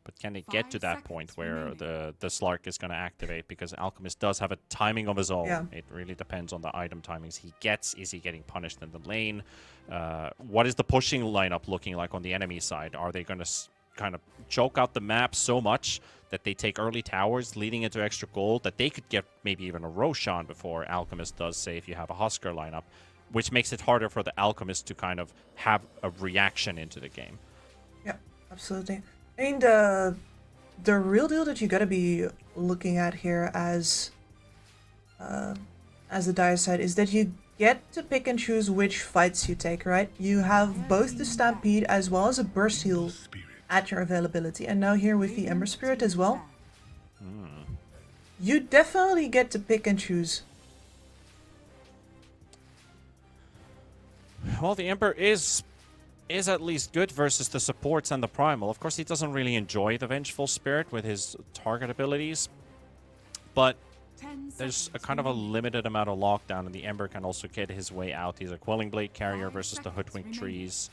But can they get to that point where the Slark is going to activate? Because Alchemist does have a timing of his own. Yeah. It really depends on the item timings he gets. Is he getting punished in the lane? What is the pushing lineup looking like on the enemy side? Are they going to kind of choke out the map so much that they take early towers, leading into extra gold, that they could get maybe even a Roshan before Alchemist does, say, if you have a Husker lineup, which makes it harder for the Alchemist to kind of have a reaction into the game. Yeah, absolutely. I mean, the real deal that you gotta be looking at here as the dire side is that you get to pick and choose which fights you take, right? You have both the Stampede as well as a Burst Heal at your availability, and now here with the Ember Spirit as well. You definitely get to pick and choose. Well, the Ember is at least good versus the supports and the Primal. Of course, he doesn't really enjoy the Vengeful Spirit with his target abilities, but there's a kind of a limited amount of lockdown, and the Ember can also get his way out. He's a Quelling Blade carrier versus the Hoodwink Trees,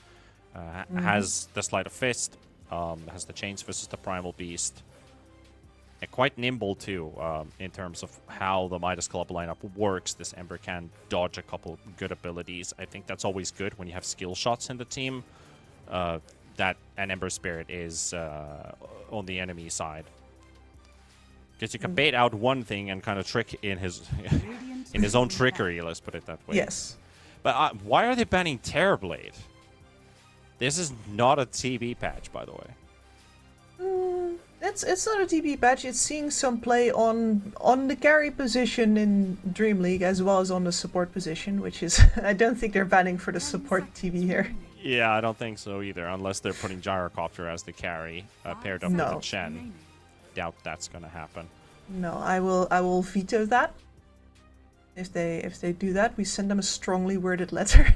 has the Sleight of Fist, has the Chains versus the Primal Beast. And quite nimble too, in terms of how the Midas Club lineup works. This Ember can dodge a couple good abilities. I think that's always good when you have skill shots in the team. That an Ember Spirit is on the enemy side, because you can bait out one thing and kind of trick in his in his own trickery. Let's put it that way. Yes. But why are they banning Terrorblade? This is not a TB patch, by the way. It's not a TB patch. It's seeing some play on the carry position in Dream League as well as on the support position, which is I don't think they're banning for the support TB here. Yeah, I don't think so either, unless they're putting Gyrocopter as the carry paired up with a Chen. Doubt that's gonna happen. No, I will veto that. If they do that, we send them a strongly worded letter.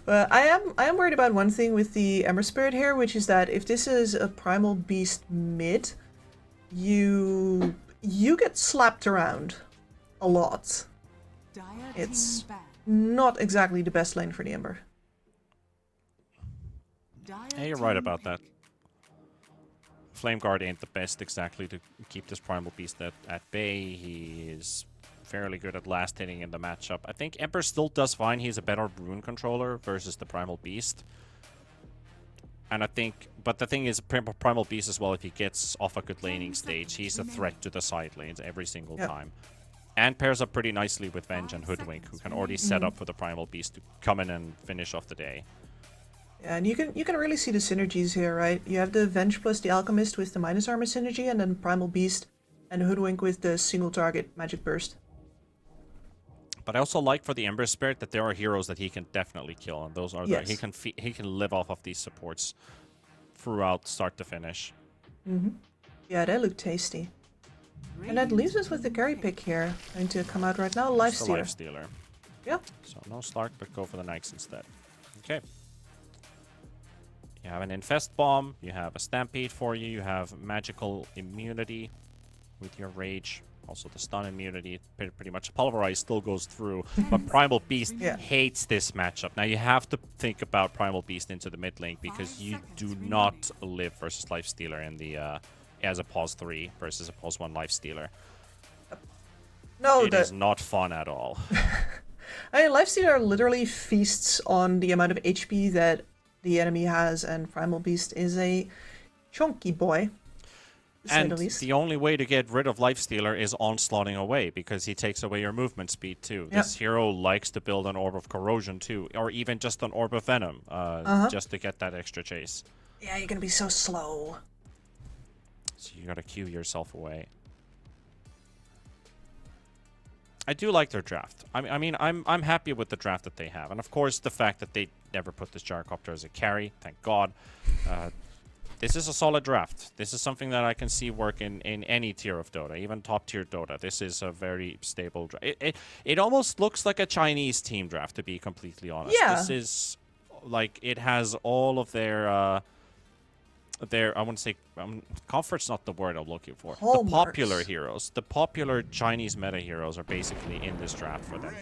I am worried about one thing with the Ember Spirit here, which is that if this is a Primal Beast mid, you get slapped around a lot. It's not exactly the best lane for the Ember. Yeah, you're right about that. Flame Guard ain't the best exactly to keep this Primal Beast at bay. He is fairly good at last hitting in the matchup. I think Ember still does fine. He's a better rune controller versus the Primal Beast. And I think, but the thing is, Primal Beast as well, if he gets off a good laning stage, he's a threat to the side lanes every single time. And pairs up pretty nicely with Venge and Hoodwink, who can already set up for the Primal Beast to come in and finish off the day. Yeah, and you can really see the synergies here, right? You have the Venge plus the Alchemist with the minus armor synergy, and then Primal Beast and Hoodwink with the single target Magic Burst. But I also like for the Ember Spirit that there are heroes that he can definitely kill, and those are he can live off of these supports throughout start to finish. Yeah, they look tasty. And that leaves us with the carry pick here. Going to come out right now, Lifestealer. Lifestealer. Yeah. So no Slark, but go for the Knights instead. Okay. You have an Infest Bomb, you have a Stampede for you, you have magical immunity with your Rage. Also the stun immunity, pretty much Pulverize still goes through, but Primal Beast hates this matchup. Now you have to think about Primal Beast into the mid lane, because you do not live versus Lifestealer in the as a pause 3 versus a pause 1 Lifestealer. No, it is not fun at all. I mean, Lifestealer literally feasts on the amount of HP that the enemy has, and Primal Beast is a chunky boy, to say And the least. the only way to get rid of Lifestealer is onslaughting away, because he takes away your movement speed too. This hero likes to build an Orb of Corrosion too, or even just an Orb of Venom, just to get that extra chase. Yeah, you're gonna be so slow. So you gotta queue yourself away. I do like their draft. I mean, I'm happy with the draft that they have, and of course the fact that they never put this Gyrocopter as a carry. Thank God. This is a solid draft. This is something that I can see work in any tier of Dota, even top tier Dota. This is a very stable draft. It almost looks like a Chinese team draft, to be completely honest. Yeah. This is like, it has all of their I want to say, comfort's not the word I'm looking for. Hallmarks. The popular heroes, the popular Chinese meta heroes are basically in this draft for them.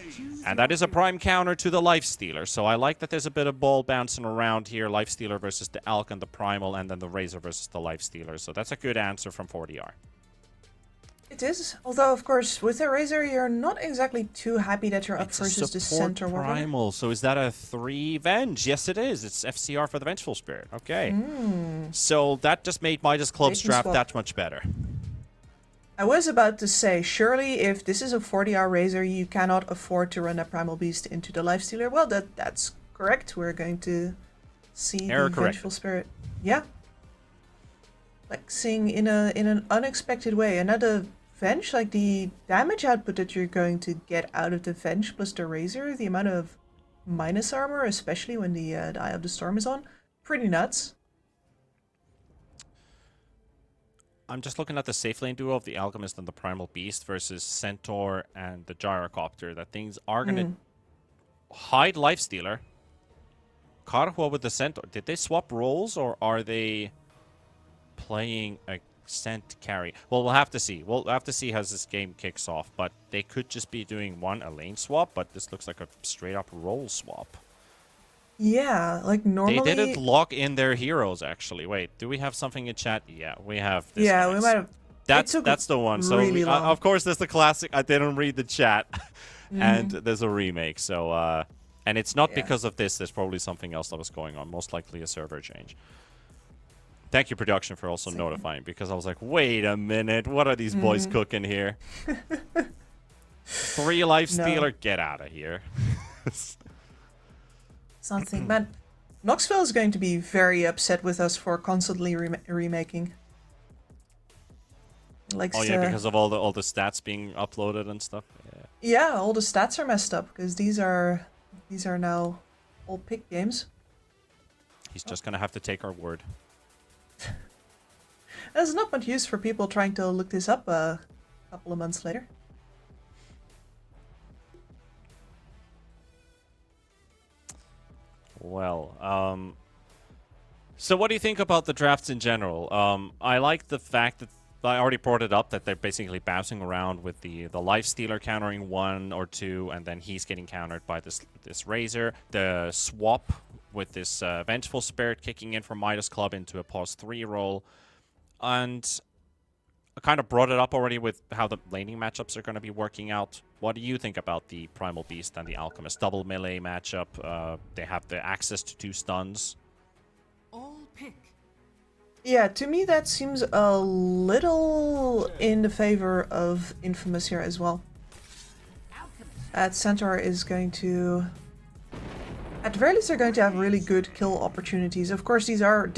And that is a prime counter to the Lifestealer. So I like that there's a bit of ball bouncing around here. Lifestealer versus the Alk and the Primal, and then the Razor versus the Lifestealer. So that's a good answer from 40R. It is, although of course with the Razor you're not exactly too happy that you're up versus the center warrior. Primal. So is that a 3 Venge? Yes, it is. It's FCR for the Vengeful Spirit. Okay. So that just made Midas Club's Bacon draft swap. that much better. I was about to say, surely if this is a 40R Razor, you cannot afford to run a Primal Beast into the Lifestealer. Well, that's correct. We're going to see Error the corrected. Vengeful Spirit. Yeah. Like seeing in an unexpected way. Another Venge, like the damage output that you're going to get out of the Venge plus the Razor, the amount of minus armor, especially when the Eye of the Storm is on, pretty nuts. I'm just looking at the safe lane duo of the Alchemist and the Primal Beast versus Centaur and the Gyrocopter. That things are going to hide Lifestealer. Karhua with the Centaur. Did they swap roles, or are they playing a Cent carry? Well, we'll have to see. We'll have to see as this game kicks off. But they could just be doing a lane swap, but this looks like a straight-up role swap. Yeah, like normally... They didn't lock in their heroes, actually. Wait, do we have something in chat? Yeah, we have this. Yeah, guys. we might have... That's the one. So, really long. of course, there's the classic, I didn't read the chat. And there's a remake. So, and it's not because of this. There's probably something else that was going on. Most likely a server change. Thank you, production, for also notifying, because I was like, wait a minute. What are these boys cooking here? 3 Lifestealer? Get out of here. Something, man. Knoxville is going to be very upset with us for constantly remaking. Like, Oh yeah, because of all the stats being uploaded and stuff. Yeah, all the stats are messed up because these are now all pick games. He's just gonna have to take our word. There's not much use for people trying to look this up a couple of months later. Well, so what do you think about the drafts in general? I like the fact that I already brought it up that they're basically bouncing around with the Lifestealer countering 1 or 2, and then he's getting countered by this Razor. The swap with this Vengeful Spirit kicking in from Midas Club into a pause 3 role. And I kind of brought it up already with how the laning matchups are going to be working out. What do you think about the Primal Beast and the Alchemist? Double melee matchup. They have the access to 2 stuns. All pick. Yeah, to me that seems a little in the favor of Infamous here as well. That Centaur is going to... At the very least, they're going to have really good kill opportunities. Of course, these are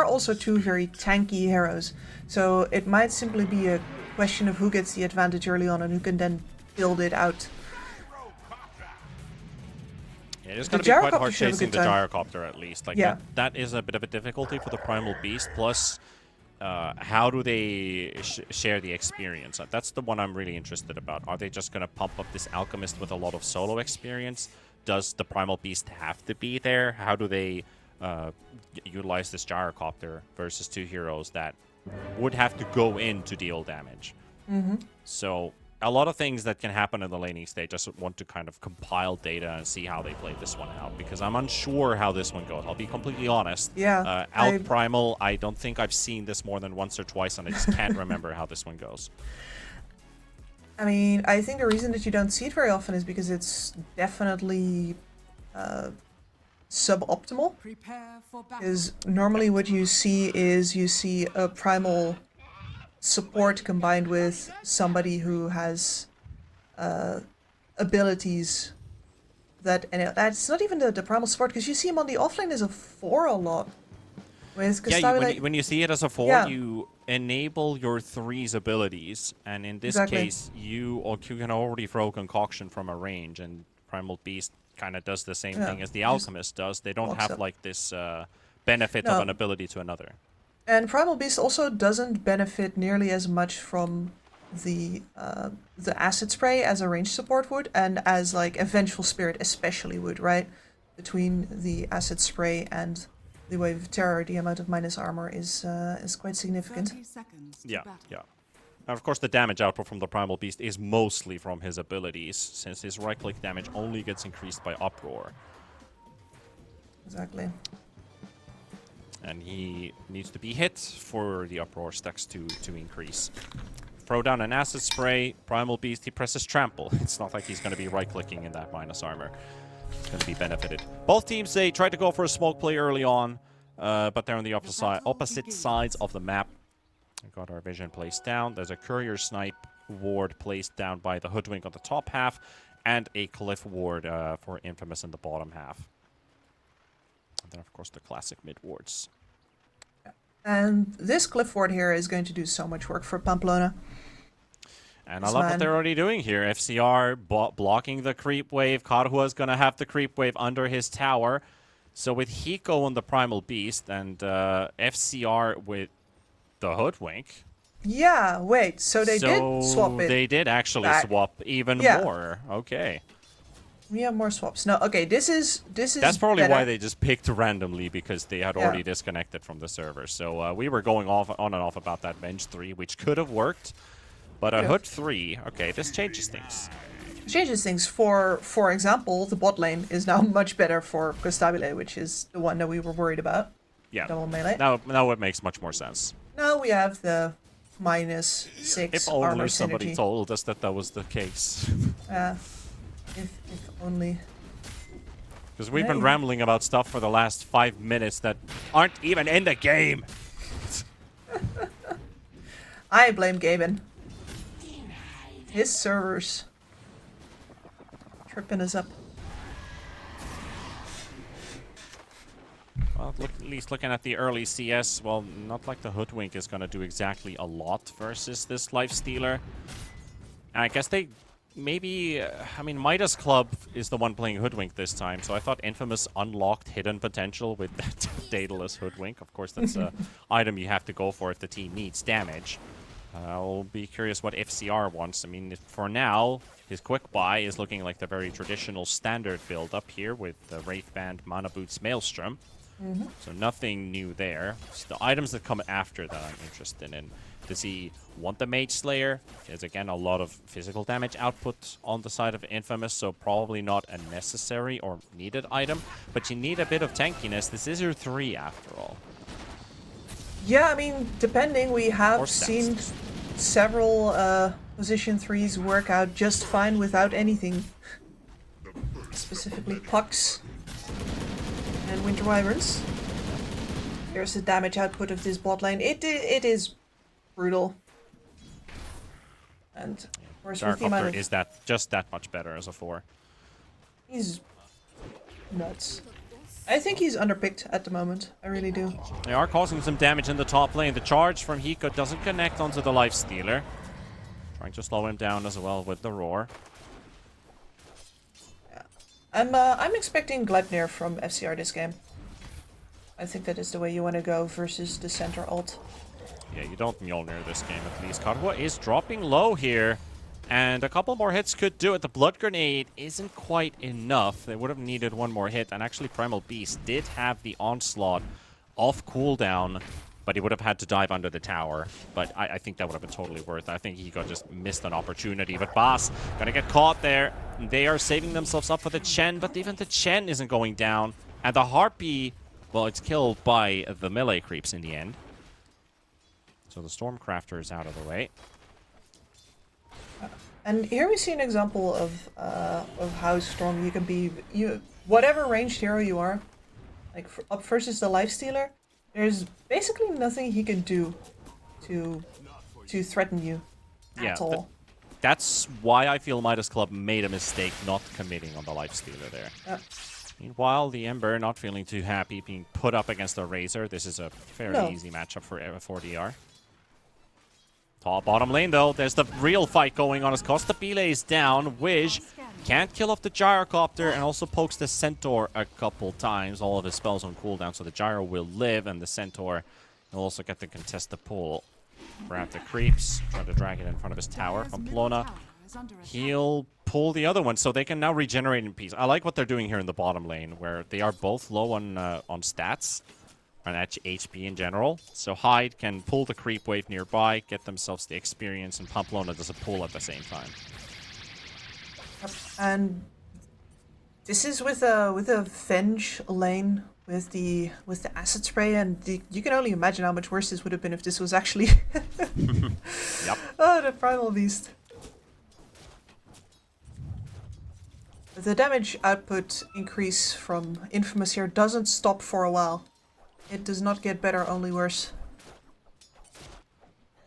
also 2 very tanky heroes, so it might simply be a question of who gets the advantage early on and who can then build it out. Yeah, it's going to be quite hard chasing the Gyrocopter, at least. Like that is a bit of a difficulty for the Primal Beast. Plus, how do they share the experience? That's the one I'm really interested about. Are they just going to pump up this Alchemist with a lot of solo experience? Does the Primal Beast have to be there? How do they utilize this Gyrocopter versus 2 heroes that would have to go in to deal damage? So a lot of things that can happen in the laning stage. I just want to kind of compile data and see how they play this one out, because I'm unsure how this one goes. I'll be completely honest. Yeah. Out Primal, I don't think I've seen this more than once or twice, and I just can't remember how this one goes. I mean, I think the reason that you don't see it very often is because it's definitely suboptimal. Because normally what you see is you see a primal support combined with somebody who has abilities that, and that's not even the primal support, because you see him on the offlane as a 4 a lot. With When you see it as a 4, you enable your 3's abilities, and in this case, you can already throw Concoction from a range, and Primal Beast kind of does the same thing as the Alchemist does. They don't have like this benefit of an ability to another. And Primal Beast also doesn't benefit nearly as much from the acid spray as a range support would, and as like a Vengeful Spirit especially would, right? Between the acid spray and the Wave of Terror, the amount of minus armor is quite significant. Yeah. And of course, the damage output from the Primal Beast is mostly from his abilities, since his right-click damage only gets increased by Uproar. Exactly. And he needs to be hit for the Uproar stacks to increase. Throw down an Acid Spray, Primal Beast, he presses Trample. It's not like he's going to be right-clicking in that minus armor. It's going to be benefited. Both teams, they tried to go for a smoke play early on, but they're on the opposite sides of the map. We got our vision placed down. There's a Courier Snipe ward placed down by the Hoodwink on the top half, and a Cliff ward for Infamous in the bottom half. And then, of course, the classic mid wards. And this Cliff ward here is going to do so much work for Pamplona. And I love what they're already doing here. FCR blocking the creep wave. Karua's going to have the creep wave under his tower. So with Hiko on the Primal Beast and FCR with the Hoodwink. Yeah, wait. So they did swap it. They did actually swap even more. Okay. We have more swaps. No, okay, this is That's probably better. why they just picked randomly, because they had already disconnected from the server. So we were going on and off about that Venge 3, which could have worked. But a Hood 3, okay, this changes things. Changes things. For example, the bot lane is now much better for Costabile, which is the one that we were worried about. Yeah. Double melee. Now it makes much more sense. Now we have the -6 if armor only somebody synergy. told us that was the case. If only. Because we've been rambling about stuff for the last 5 minutes that aren't even in the game. I blame Gaben. His servers tripping us up. Well, at least looking at the early CS, well, not like the Hoodwink is going to do exactly a lot versus this Lifestealer. I guess they maybe... I mean, Midas Club is the one playing Hoodwink this time, so I thought Infamous unlocked hidden potential with that Daedalus Hoodwink. Of course, that's an item you have to go for if the team needs damage. I'll be curious what FCR wants. I mean, for now, his quick buy is looking like the very traditional standard build up here with the Wraithband, Mana Boots, Maelstrom. So nothing new there. It's the items that come after that I'm interested in. Does he want the Mage Slayer? There's again a lot of physical damage output on the side of Infamous, so probably not a necessary or needed item. But you need a bit of tankiness. This is your 3 after all. Yeah, I mean, depending, we have seen several position 3s work out just fine without anything. Specifically Pucks and Winter Wyverns. Here's the damage output of this bot lane. It is brutal. And of course, with the amount of... is that just that much better as a 4? He's nuts. I think he's underpicked at the moment. I really do. They are causing some damage in the top lane. The charge from Hiko doesn't connect onto the Lifestealer. Trying to slow him down as well with the Roar. Yeah. I'm expecting Gleipnir from FCR this game. I think that is the way you want to go versus the center ult. Yeah, you don't Mjolnir this game at least. Karua is dropping low here. And a couple more hits could do it. The Blood Grenade isn't quite enough. They would have needed one more hit. And actually, Primal Beast did have the Onslaught off cooldown, but he would have had to dive under the tower. But I think that would have been totally worth it. I think he just missed an opportunity. But Boss gonna get caught there. They are saving themselves up for the Chen, but even the Chen isn't going down. And the Harpy, well, it's killed by the melee creeps in the end. So the Stormcrafter is out of the way. And here we see an example of how strong you can be. Whatever ranged hero you are, like up versus the lifestealer, there's basically nothing he can do to threaten you at all. That's why I feel Midas Club made a mistake not committing on the lifestealer there. Meanwhile, the Ember not feeling too happy being put up against the Razor. This is a fairly easy matchup for DR. Top bottom lane, though. There's the real fight going on as Costa Pile is down. Wish can't kill off the Gyrocopter and also pokes the Centaur a couple times. All of his spells on cooldown, so the Gyro will live and the Centaur will also get to contest the pull. Grab the creeps, try to drag it in front of his tower. Pamplona, he'll pull the other one, so they can now regenerate in peace. I like what they're doing here in the bottom lane, where they are both low on stats. On HP in general. So Hyde can pull the creep wave nearby, get themselves the experience, and Pamplona does a pull at the same time. And this is with a Venge lane with the acid spray, and you can only imagine how much worse this would have been if this was actually Yep. Oh, the Primal Beast. The damage output increase from Infamous here doesn't stop for a while. It does not get better, only worse.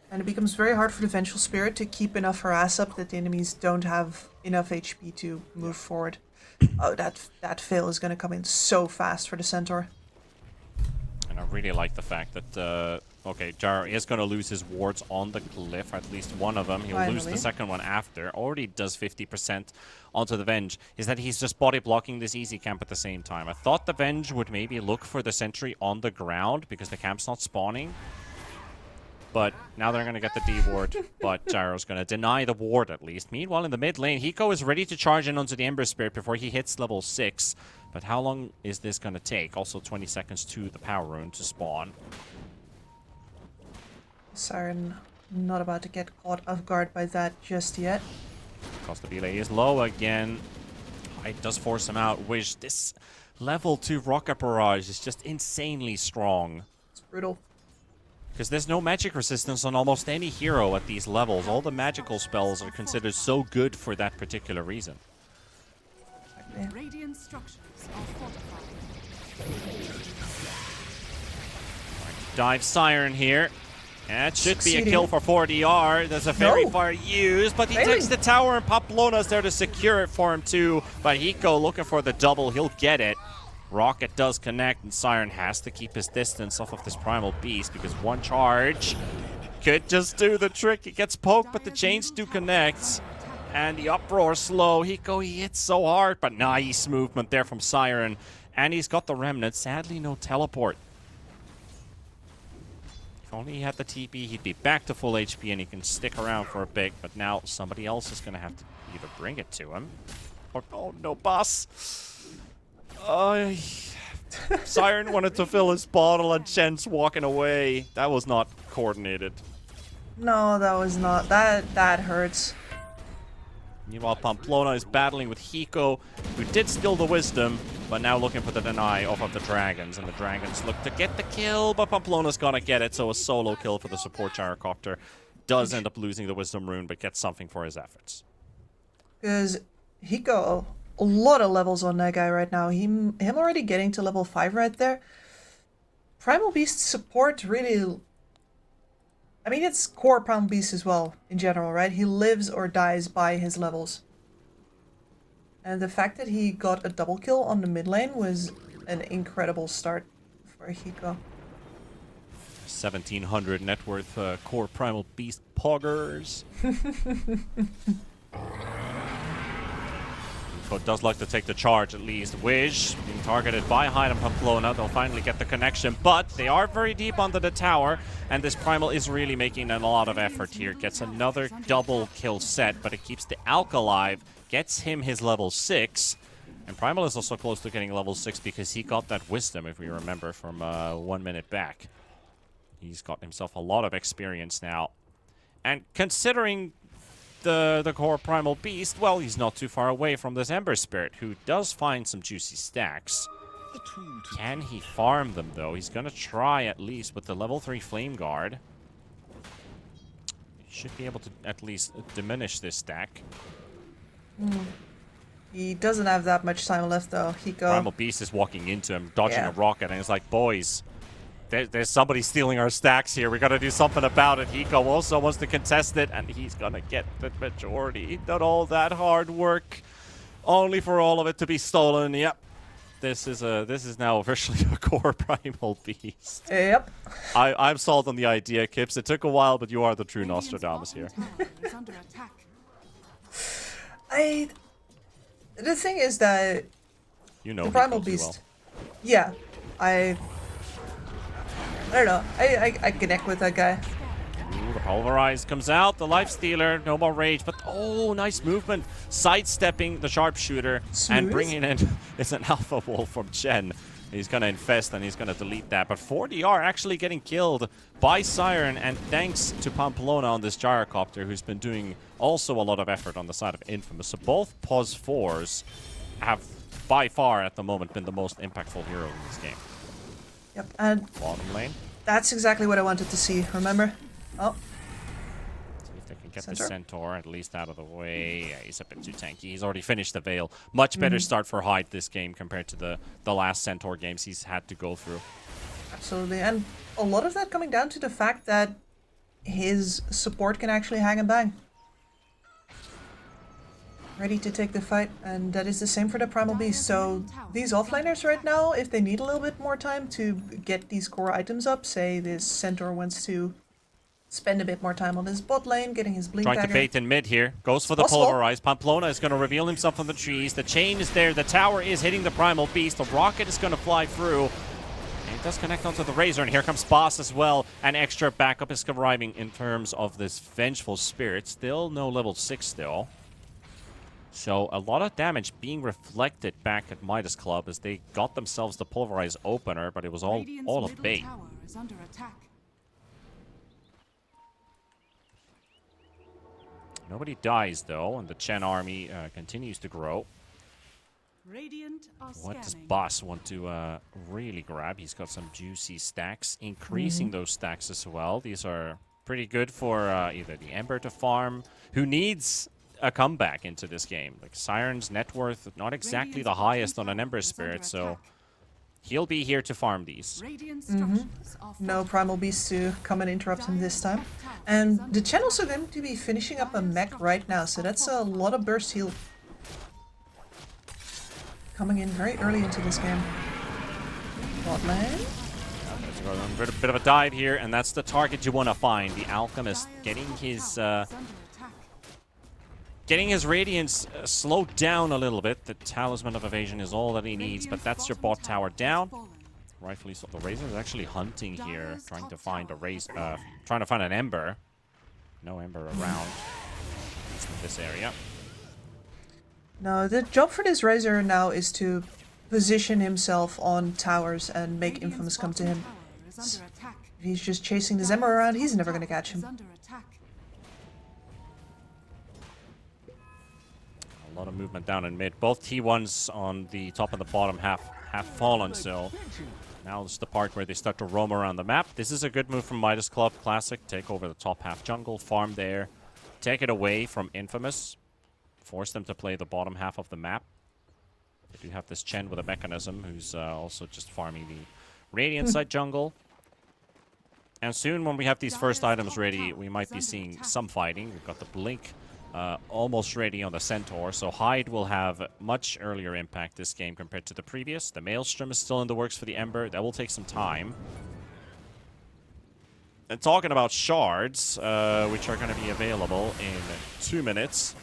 And it becomes very hard for the Vengeful Spirit to keep enough harass up that the enemies don't have enough HP to move forward. Oh, that fail is going to come in so fast for the Centaur. And I really like the fact that, okay, Gyro is going to lose his wards on the cliff, at least one of them. He'll lose the second one after. Already does 50% onto the Venge. Is that he's just body blocking this easy camp at the same time. I thought the Venge would maybe look for the sentry on the ground because the camp's not spawning. But now they're going to get the D ward, but Gyro's going to deny the ward at least. Meanwhile, in the mid lane, Hiko is ready to charge in onto the Ember Spirit before he hits level 6. But how long is this going to take? Also 20 seconds to the Power Rune to spawn. Siren not about to get caught off guard by that just yet. Costa Pile is low again. It does force him out. Wish this level 2 Rocket Barrage is just insanely strong. It's brutal. Because there's no magic resistance on almost any hero at these levels. All the magical spells are considered so good for that particular reason. Radiant structures are fortified. Dive Siren here. That should be a kill for 4DR. There's a very far use, but he takes the tower and Pamplona's there to secure it for him too. But Hiko looking for the double, he'll get it. Rocket does connect, and Siren has to keep his distance off of this Primal Beast because one charge could just do the trick. He gets poked, but the chains do connect. And the uproar slow. Hiko, he hits so hard, but nice movement there from Siren. And he's got the Remnant. Sadly, no teleport. If only he had the TP, he'd be back to full HP and he can stick around for a bit. But now somebody else is going to have to either bring it to him or... Oh, no, boss. Siren wanted to fill his bottle and Chen's walking away. That was not coordinated. No, that was not. That hurts. Meanwhile, Pamplona is battling with Hiko, who did steal the Wisdom, but now looking for the deny off of the Dragons. And the Dragons look to get the kill, but Pamplona's gonna get it, so a solo kill for the support Gyrocopter. Does end up losing the Wisdom Rune, but gets something for his efforts. Because Hiko... a lot of levels on that guy right now. Him already getting to level 5 right there. Primal Beast support really... I mean, it's core Primal Beast as well, in general, right? He lives or dies by his levels. And the fact that he got a double kill on the mid lane was an incredible start for Hiko. 1,700 net worth core Primal Beast poggers. But does like to take the charge at least. Wish being targeted by Hyde and Pamplona. They'll finally get the connection, but they are very deep under the tower, and this Primal is really making a lot of effort here. Gets another double kill set, but it keeps the Alk alive, gets him his level 6, and Primal is also close to getting level 6 because he got that Wisdom, if we remember, from 1 minute back. He's got himself a lot of experience now. And considering the core Primal Beast, well, he's not too far away from this Ember Spirit, who does find some juicy stacks. Can he farm them, though? He's gonna try at least with the level 3 Flame Guard. Should be able to at least diminish this stack. He doesn't have that much time left though. Primal Beast is walking into him, dodging Yeah. a rocket, and it's like, boys, there's somebody stealing our stacks here. We gotta do something about it. Hiko also wants to contest it, and he's gonna get the majority. He done all that hard work, only for all of it to be stolen. Yep. This is now officially a core Primal Beast. Yep. I'm sold on the idea, Kips. It took a while, but you are the true Nostradamus here. The thing is that You know the Primal Hiko too Beast. well. Yeah, I don't know. I connect with that guy. Ooh, the Pulverize comes out. The Life Stealer, no more rage, but oh, nice movement. Sidestepping the Sharpshooter and bringing in, it's an Alpha Wolf from Chen. He's going to infest and he's going to delete that. But 4DR actually getting killed by Siren, and thanks to Pamplona on this Gyrocopter, who's been doing also a lot of effort on the side of Infamous. So both POS 4s have by far at the moment been the most impactful hero in this game. Yep, and Bottom lane. that's exactly what I wanted to see, remember? Oh. See if they can get the Centaur at least out of the way. Yeah, he's a bit too tanky. He's already finished the Veil. Much better start for Hyde this game compared to the last Centaur games he's had to go through. Absolutely, and a lot of that coming down to the fact that his support can actually hang and bang. Ready to take the fight, and that is the same for the Primal Beast. So these offlaners right now, if they need a little bit more time to get these core items up, say this Centaur wants to spend a bit more time on his bot lane, getting his blink Trying dagger. to bait in mid here. Goes for the Possible. Pulverize. Pamplona is going to reveal himself on the trees. The chain is there. The tower is hitting the Primal Beast. The rocket is going to fly through. And it does connect onto the Razor. And here comes Boss as well. An extra backup is arriving in terms of this Vengeful Spirit. Still no level 6 still. So a lot of damage being reflected back at Midas Club as they got themselves the Pulverize opener, but it was all a bait. Tower is under attack. Nobody dies though, and the Chen army continues to grow. Radiant are What does scanning. Boss want to really grab? He's got some juicy stacks, increasing those stacks as well. These are pretty good for either the Ember to farm, who needs a comeback into this game. Like Siren's net worth, not exactly the highest on an Ember Spirit, so he'll be here to farm these. No Primal Beast to come and interrupt him this time. And the Chen also going to be finishing up a mech right now, so that's a lot of burst heal. Coming in very early into this game. Bot lane. A bit of a dive here, and that's the target you want to find. The Alchemist getting his Radiance slowed down a little bit. The Talisman of Evasion is all that he needs, but that's your bot tower down. Rightfully so. The Razor is actually hunting here, trying to find an Ember. No Ember around. It's in this area. No, the job for this Razor now is to position himself on towers and make Infamous come to him. If he's just chasing the Zemmer around, he's never going to catch him. A lot of movement down in mid. Both T1s on the top and the bottom have fallen, so now it's the part where they start to roam around the map. This is a good move from Midas Club Classic. Take over the top half jungle, farm there, take it away from Infamous, force them to play the bottom half of the map. They do have this Chen with a mechanism who's also just farming the Radiant side jungle. And soon when we have these first items ready, we might be seeing some fighting. We've got the Blink almost ready on the Centaur, so Hyde will have much earlier impact this game compared to the previous. The Maelstrom is still in the works for the Ember. That will take some time. And talking about shards, which are going to be available in 2 minutes,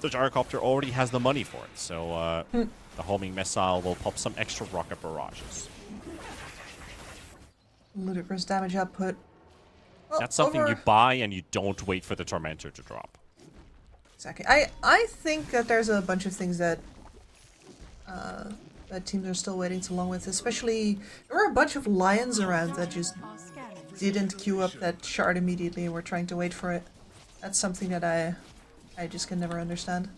the Gyrocopter already has the money for it, so the homing missile will pop some extra rocket barrages. Ludicrous damage output. Well, That's something you buy and you don't wait for the Tormentor to drop. Exactly. I think that there's a bunch of things that that teams are still waiting too long with. Especially, there were a bunch of Lions around that just didn't queue up that shard immediately and were trying to wait for it. That's something that I just can never understand.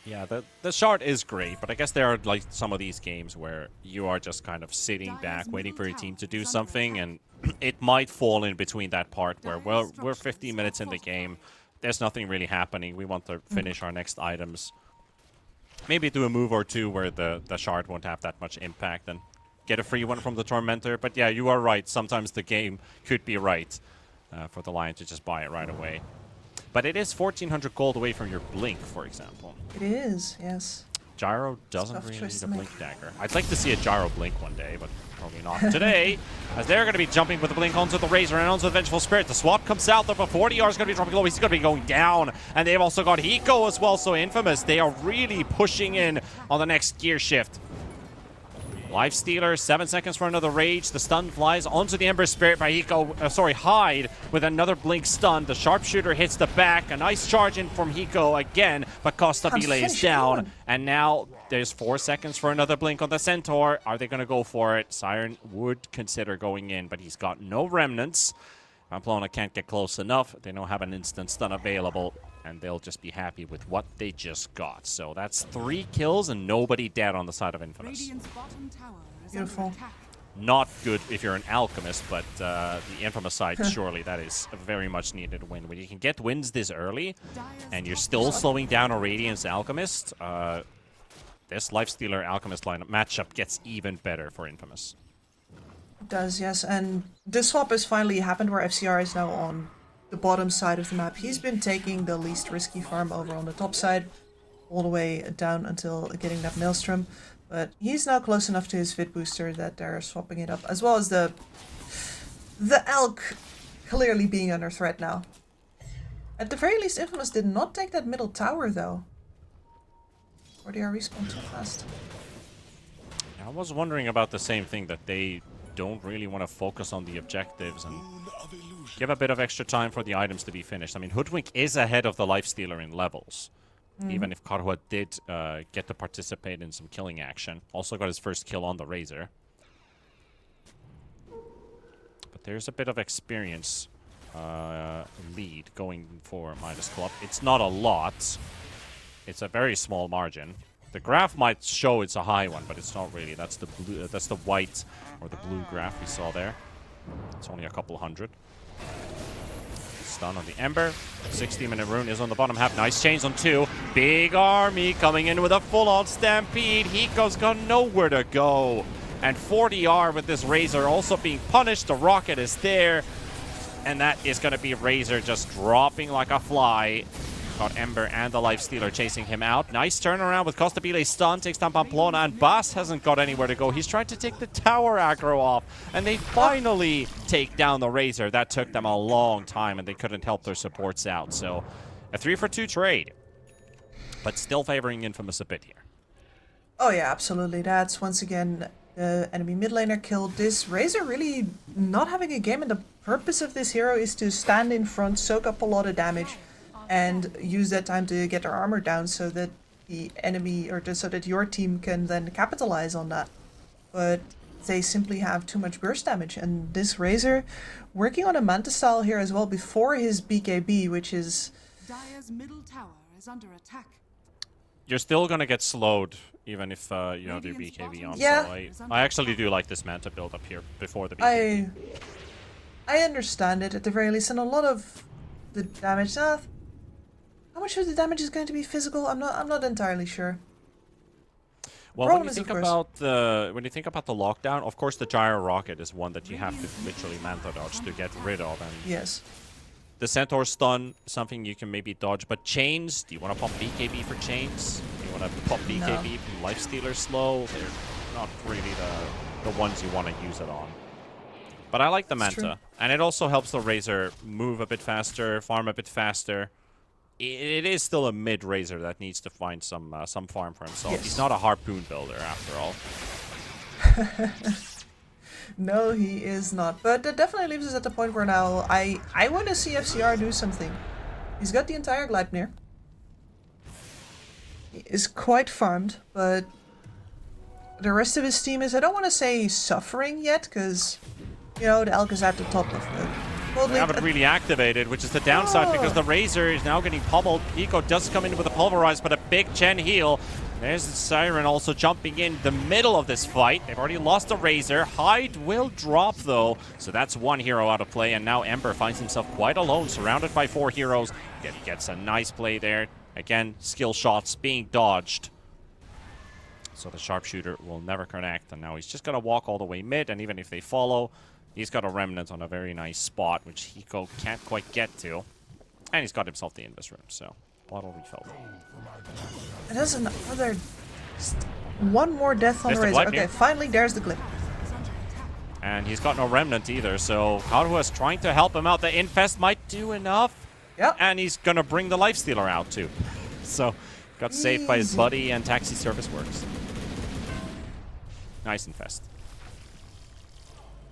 Yeah, the shard is great, but I guess there are like some of these games where you are just kind of sitting back, waiting for your team to do something, and it might fall in between that part where, well, we're 15 minutes in the game, there's nothing really happening, we want to finish our next items. Maybe do a move or two where the shard won't have that much impact and get a free one from the Tormentor. But yeah, you are right, sometimes the game could be right for the Lion to just buy it right away. But it is 1,400 gold away from your Blink, for example. It is, yes. Gyro doesn't really need a Blink dagger. I'd like to see a Gyro Blink one day, but probably not today, as they're going to be jumping with the Blink onto the Razor and onto the Vengeful Spirit. The swap comes out, though, but 40R is going to be dropping low. He's going to be going down, and they've also got Hiko as well, so Infamous, they are really pushing in on the next gear shift. Lifestealer, 7 seconds for another Rage. The stun flies onto the Ember Spirit by Hiko, Hyde, with another Blink stun. The Sharpshooter hits the back. A nice charge in from Hiko again, but Costabile is down. And now there's 4 seconds for another Blink on the Centaur. Are they going to go for it? Siren would consider going in, but he's got no remnants. Pamplona can't get close enough. They don't have an instant stun available, and they'll just be happy with what they just got. So that's 3 kills and nobody dead on the side of Infamous. Beautiful. Not good if you're an Alchemist, but the Infamous side, surely that is a very much needed win. When you can get wins this early, and you're still slowing down a Radiance Alchemist, this Lifestealer Alchemist lineup matchup gets even better for Infamous. It does, yes. And this swap has finally happened where FCR is now on the bottom side of the map. He's been taking the least risky farm over on the top side, all the way down until getting that Maelstrom. But he's now close enough to his Fit booster that they're swapping it up, as well as the Elk clearly being under threat now. At the very least, Infamous did not take that middle tower, though. Or they are respawned too fast. I was wondering about the same thing, that they don't really want to focus on the objectives and give a bit of extra time for the items to be finished. I mean, Hoodwink is ahead of the Lifestealer in levels, even if Karhua did get to participate in some killing action. Also got his first kill on the Razor. But there's a bit of experience lead going for Midas Club. It's not a lot. It's a very small margin. The graph might show it's a high one, but it's not really. That's the blue. That's the white or the blue graph we saw there. It's only a couple hundred. Stun on the Ember. 60-minute rune is on the bottom half. Nice chains on 2. Big army coming in with a full-on stampede. Hiko's got nowhere to go. And 40R with this Razor also being punished. The rocket is there. And that is going to be Razor just dropping like a fly. Got Ember and the Lifestealer chasing him out. Nice turnaround with Costabile stun. Takes down Pamplona, and Bass hasn't got anywhere to go. He's trying to take the tower aggro off, and they finally take down the Razor. That took them a long time, and they couldn't help their supports out. So a 3-for-2 trade, but still favoring Infamous a bit here. Oh yeah, absolutely. That's once again the enemy mid laner killed. This Razor really not having a game, and the purpose of this hero is to stand in front, soak up a lot of damage, and use that time to get their armor down so that the enemy, or so that your team can then capitalize on that. But they simply have too much burst damage, and this Razor working on a Manta style here as well before his BKB, which is... Dire's middle tower is under attack. You're still gonna get slowed even if you have your BKB on. Yeah. So I actually do like this Manta build up here before the BKB. I understand it at the very least, and a lot of the damage... how much of the damage is going to be physical? I'm not entirely sure. Well, when you think about the lockdown, of course the Gyro Rocket is one that you have to literally Manta dodge to get rid of. And yes. The Centaur stun, something you can maybe dodge, but chains, do you want to pump BKB for chains? Do you want to pump BKB from Lifestealer slow? They're not really the ones you want to use it on. But I like the Manta, and it also helps the Razor move a bit faster, farm a bit faster. It is still a mid-Razor that needs to find some farm for himself. Yes. He's not a Harpoon builder, after all. No, he is not. But that definitely leaves us at the point where now I want to see FCR do something. He's got the entire Gleipnir. He is quite farmed, but the rest of his team is, I don't want to say suffering yet, because, you know, the Elk is at the top of They haven't really activated, which is the downside because the Razor is now getting pummeled. Eco does come in with a Pulverize, but a big Chen heal. There's the Siren also jumping in the middle of this fight. They've already lost the Razor. Hyde will drop, though. So that's one hero out of play, and now Ember finds himself quite alone, surrounded by 4 heroes. Yet he gets a nice play there. Again, skill shots being dodged. So the Sharpshooter will never connect, and now he's just going to walk all the way mid, and even if they follow, he's got a Remnant on a very nice spot, which Hiko can't quite get to. And he's got himself the Invis Room, so bottle refilled. There's another... One more death on the Razor. Okay, finally there's the Glip. And he's got no Remnant either, so Karuha is trying to help him out. The Infest might do enough. Yep. And he's going to bring the Lifestealer out too. So, got saved by his buddy, and Taxi Service works. Nice Infest.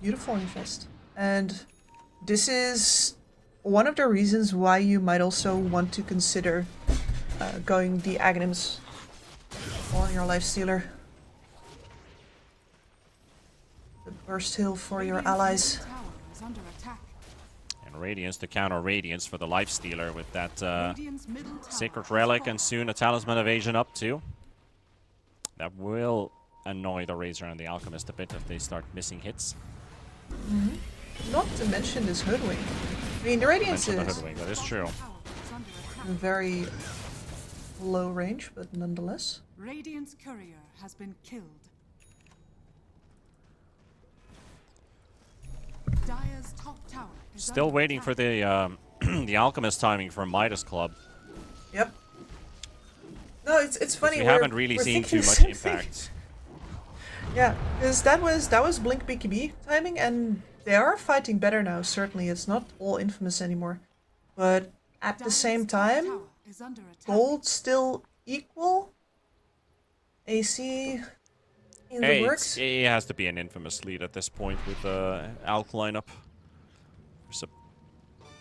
Beautiful Infest. And this is one of the reasons why you might also want to consider going the Aghanims on your Lifestealer. The burst heal for your allies. And Radiance to counter Radiance for the Lifestealer with that Sacred Relic and soon a Talisman Evasion up too. That will annoy the Razor and the Alchemist a bit if they start missing hits. Not to mention this Hoodwink. I mean, the Radiance is that is true. Very low range, but nonetheless. Radiant's courier has been killed. Dire's top tower is Still waiting for the the Alchemist timing from Midas Club. Yep. No, it's funny. We haven't really seen too much impact. Yeah, because that was Blink BKB timing, and they are fighting better now. Certainly, it's not all Infamous anymore, but at the same time, gold still equal. AC in the works. It has to be an Infamous lead at this point with the Alk lineup. So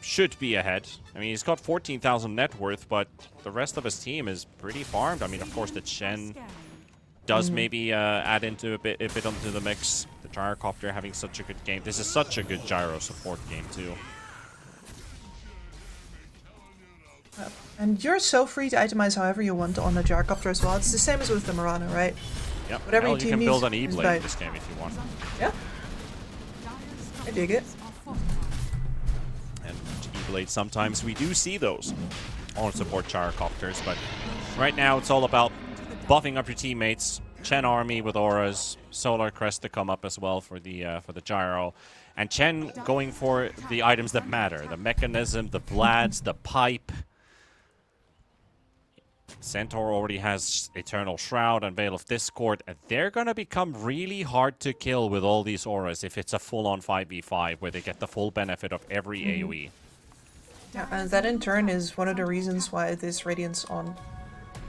should be ahead. I mean, he's got 14,000 net worth, but the rest of his team is pretty farmed. I mean, of course, the Chen does maybe add into a bit onto the mix. The Gyrocopter having such a good game. This is such a good gyro support game too. And you're so free to itemize however you want on the Gyrocopter as well. It's the same as with the Murano, right? Yep. Whatever Well, your you team can build an needs, E-Blade in this game if you want. Yeah. I dig it. And E-Blade, sometimes we do see those on support Gyrocopters, but right now it's all about buffing up your teammates. Chen army with auras, Solar Crest to come up as well for the gyro, and Chen going for the items that matter: the mechanism, the Vlads, the pipe. Centaur already has Eternal Shroud and Veil of Discord, and they're gonna become really hard to kill with all these auras if it's a full-on 5v5 where they get the full benefit of every AoE. Yeah, and that in turn is one of the reasons why this Radiance on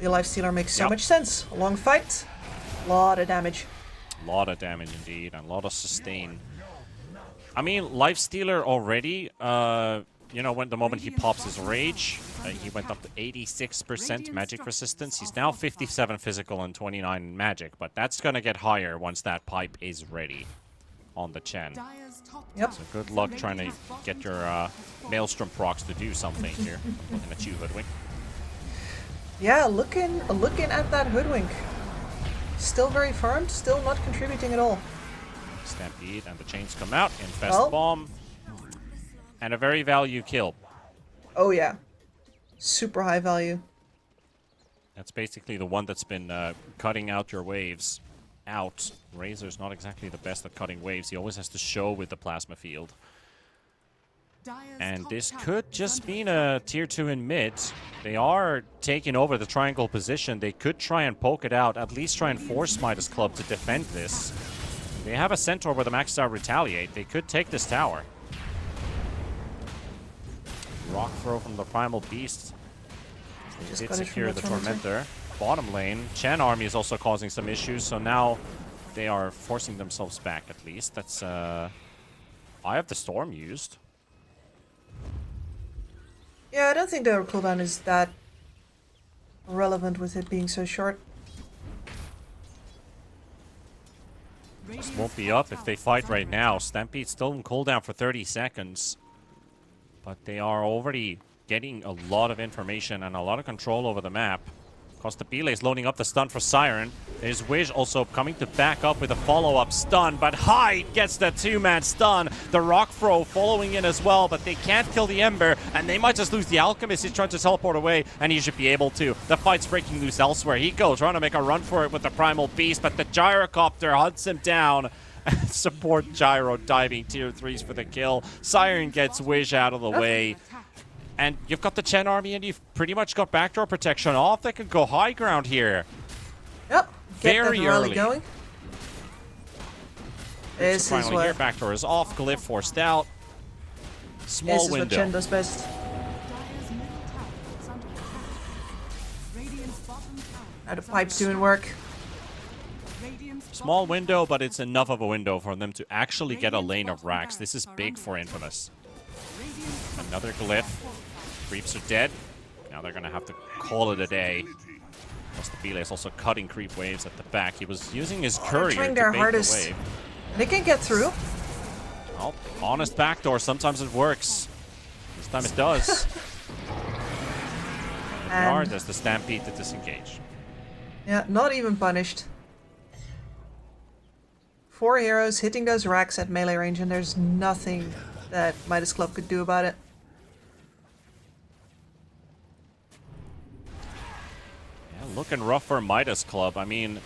the Lifestealer makes so much sense. A long fight, a lot of damage. A lot of damage indeed, and a lot of sustain. I mean, Lifestealer already, you know, when the moment he pops his Rage, he went up to 86% magic resistance. He's now 57 physical and 29 magic, but that's gonna get higher once that pipe is ready on the Chen. Yep. So good luck trying to get your Maelstrom procs to do something here. Looking at you, Hoodwink. Yeah, looking at that Hoodwink. Still very farmed, still not contributing at all. Stampede, and the chains come out. Infest Bomb. And a very value kill. Oh yeah. Super high value. That's basically the one that's been cutting out your waves. Out. Razor's not exactly the best at cutting waves. He always has to show with the plasma field. And this could just mean a tier 2 in mid. They are taking over the triangle position. They could try and poke it out, at least try and force Midas Club to defend this. They have a Centaur with a maxed out Retaliate. They could take this tower. Rock throw from the Primal Beast. They did secure the Tormentor. Bottom lane, Chen army is also causing some issues, so now they are forcing themselves back at least. That's Eye of the Storm used. Yeah, I don't think the cooldown is that relevant with it being so short. This won't be up if they fight right now. Stampede's still in cooldown for 30 seconds. But they are already getting a lot of information and a lot of control over the map. Costapile is loading up the stun for Siren. There's Wish also coming to back up with a follow-up stun, but Hyde gets the two-man stun. The Rock Throw following in as well, but they can't kill the Ember, and they might just lose the Alchemist. He's trying to teleport away, and he should be able to. The fight's breaking loose elsewhere. He goes, trying to make a run for it with the Primal Beast, but the Gyrocopter hunts him down. Support Gyro diving tier 3s for the kill. Siren gets Wish out of the way. And you've got the Chen army, and you've pretty much got backdoor protection off. They can go high ground here. Yep. Very early. Going. This is finally here. Backdoor is off. Glyph forced out. Small window. This is what Chen does best. Now the pipe's doing work. Small window, but it's enough of a window for them to actually get a lane of racks. This is big for Infamous. Another Glyph. Creeps are dead. Now they're going to have to call it a day. Costapile is also cutting creep waves at the back. He was using his courier to trying their bait hardest. the wave. They can get through. Well, honest backdoor. Sometimes it works. This time it does. Yard as the Stampede to disengage. Yeah, not even punished. 4 heroes hitting those racks at melee range, and there's nothing that Midas Club could do about it. Looking rough for Midas Club. I mean,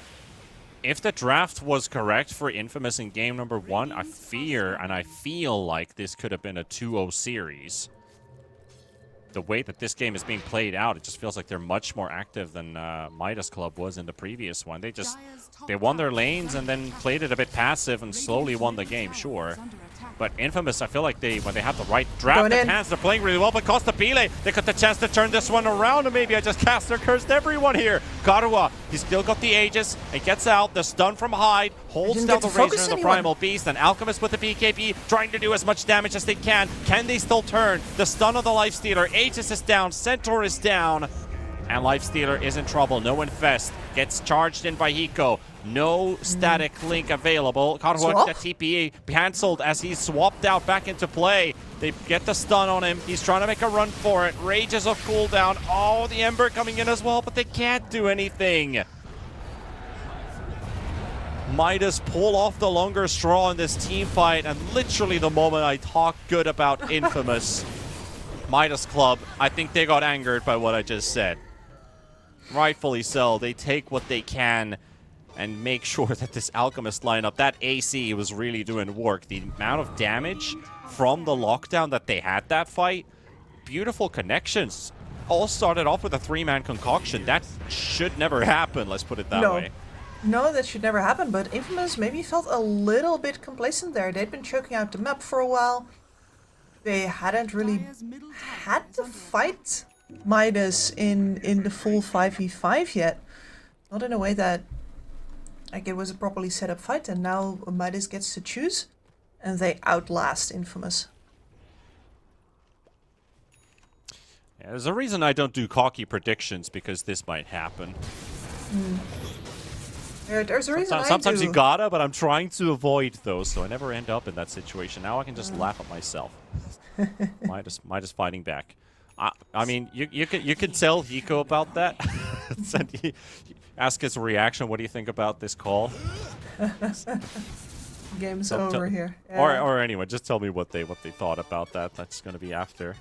if the draft was correct for Infamous in game number 1, I fear and I feel like this could have been a 2-0 series. The way that this game is being played out, it just feels like they're much more active than Midas Club was in the previous one. They won their lanes and then played it a bit passive and slowly won the game, sure. But Infamous, I feel like when they have the right draft in hands, they're playing really well. But Costapile, they got the chance to turn this one around, and maybe I just cast their cursed everyone here. Karua, he's still got the Aegis. It gets out. The stun from Hyde holds down the Razor and the Primal Beast. And Alchemist with the BKB, trying to do as much damage as they can. Can they still turn? The stun of the Lifestealer. Aegis is down. Centaur is down. And Lifestealer is in trouble. No Infest. Gets charged in by Hiko. No static link available. Karua, the TPE cancelled as he's swapped out back into play. They get the stun on him. He's trying to make a run for it. Rages of cooldown. Oh, the Ember coming in as well, but they can't do anything. Midas pull off the longer straw in this team fight, and literally the moment I talk good about Infamous, Midas Club, I think they got angered by what I just said. Rightfully so. They take what they can and make sure that this Alchemist lineup, that AC was really doing work. The amount of damage from the lockdown that they had that fight, beautiful connections. All started off with a 3-man concoction. That should never happen, let's put it that way. No, that should never happen, but Infamous maybe felt a little bit complacent there. They'd been choking out the map for a while. They hadn't really had to fight Midas in the full 5v5 yet. Not in a way that like it was a properly set up fight, and now Midas gets to choose, and they outlast Infamous. Yeah, there's a reason I don't do cocky predictions, because this might happen. There's a reason sometimes you gotta, but I'm trying to avoid those, so I never end up in that situation. Now I can just laugh at myself. Midas fighting back. I mean, you can tell Hiko about that. Ask his reaction. What do you think about this call? Game's over here. Yeah. Or anyway, just tell me what they thought about that. That's going to be after.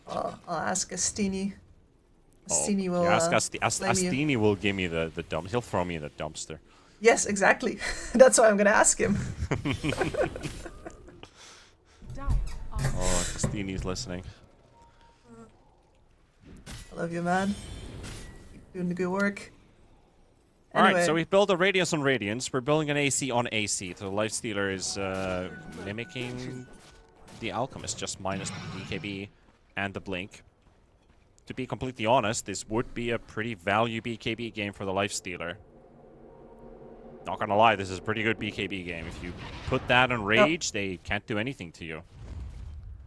I'll ask Astini. Astini will. Yeah, Astini will give me the dump. He'll throw me in the dumpster. Yes, exactly. That's why I'm going to ask him. Oh, Astini's listening. I love you, man. Keep doing the good work. Anyway. Alright, so we build a Radiance on Radiance. We're building an AC on AC. So the Lifestealer is mimicking the Alchemist, just minus the BKB and the Blink. To be completely honest, this would be a pretty value BKB game for the Lifestealer. Not gonna lie, this is a pretty good BKB game. If you put that on Rage, they can't do anything to you.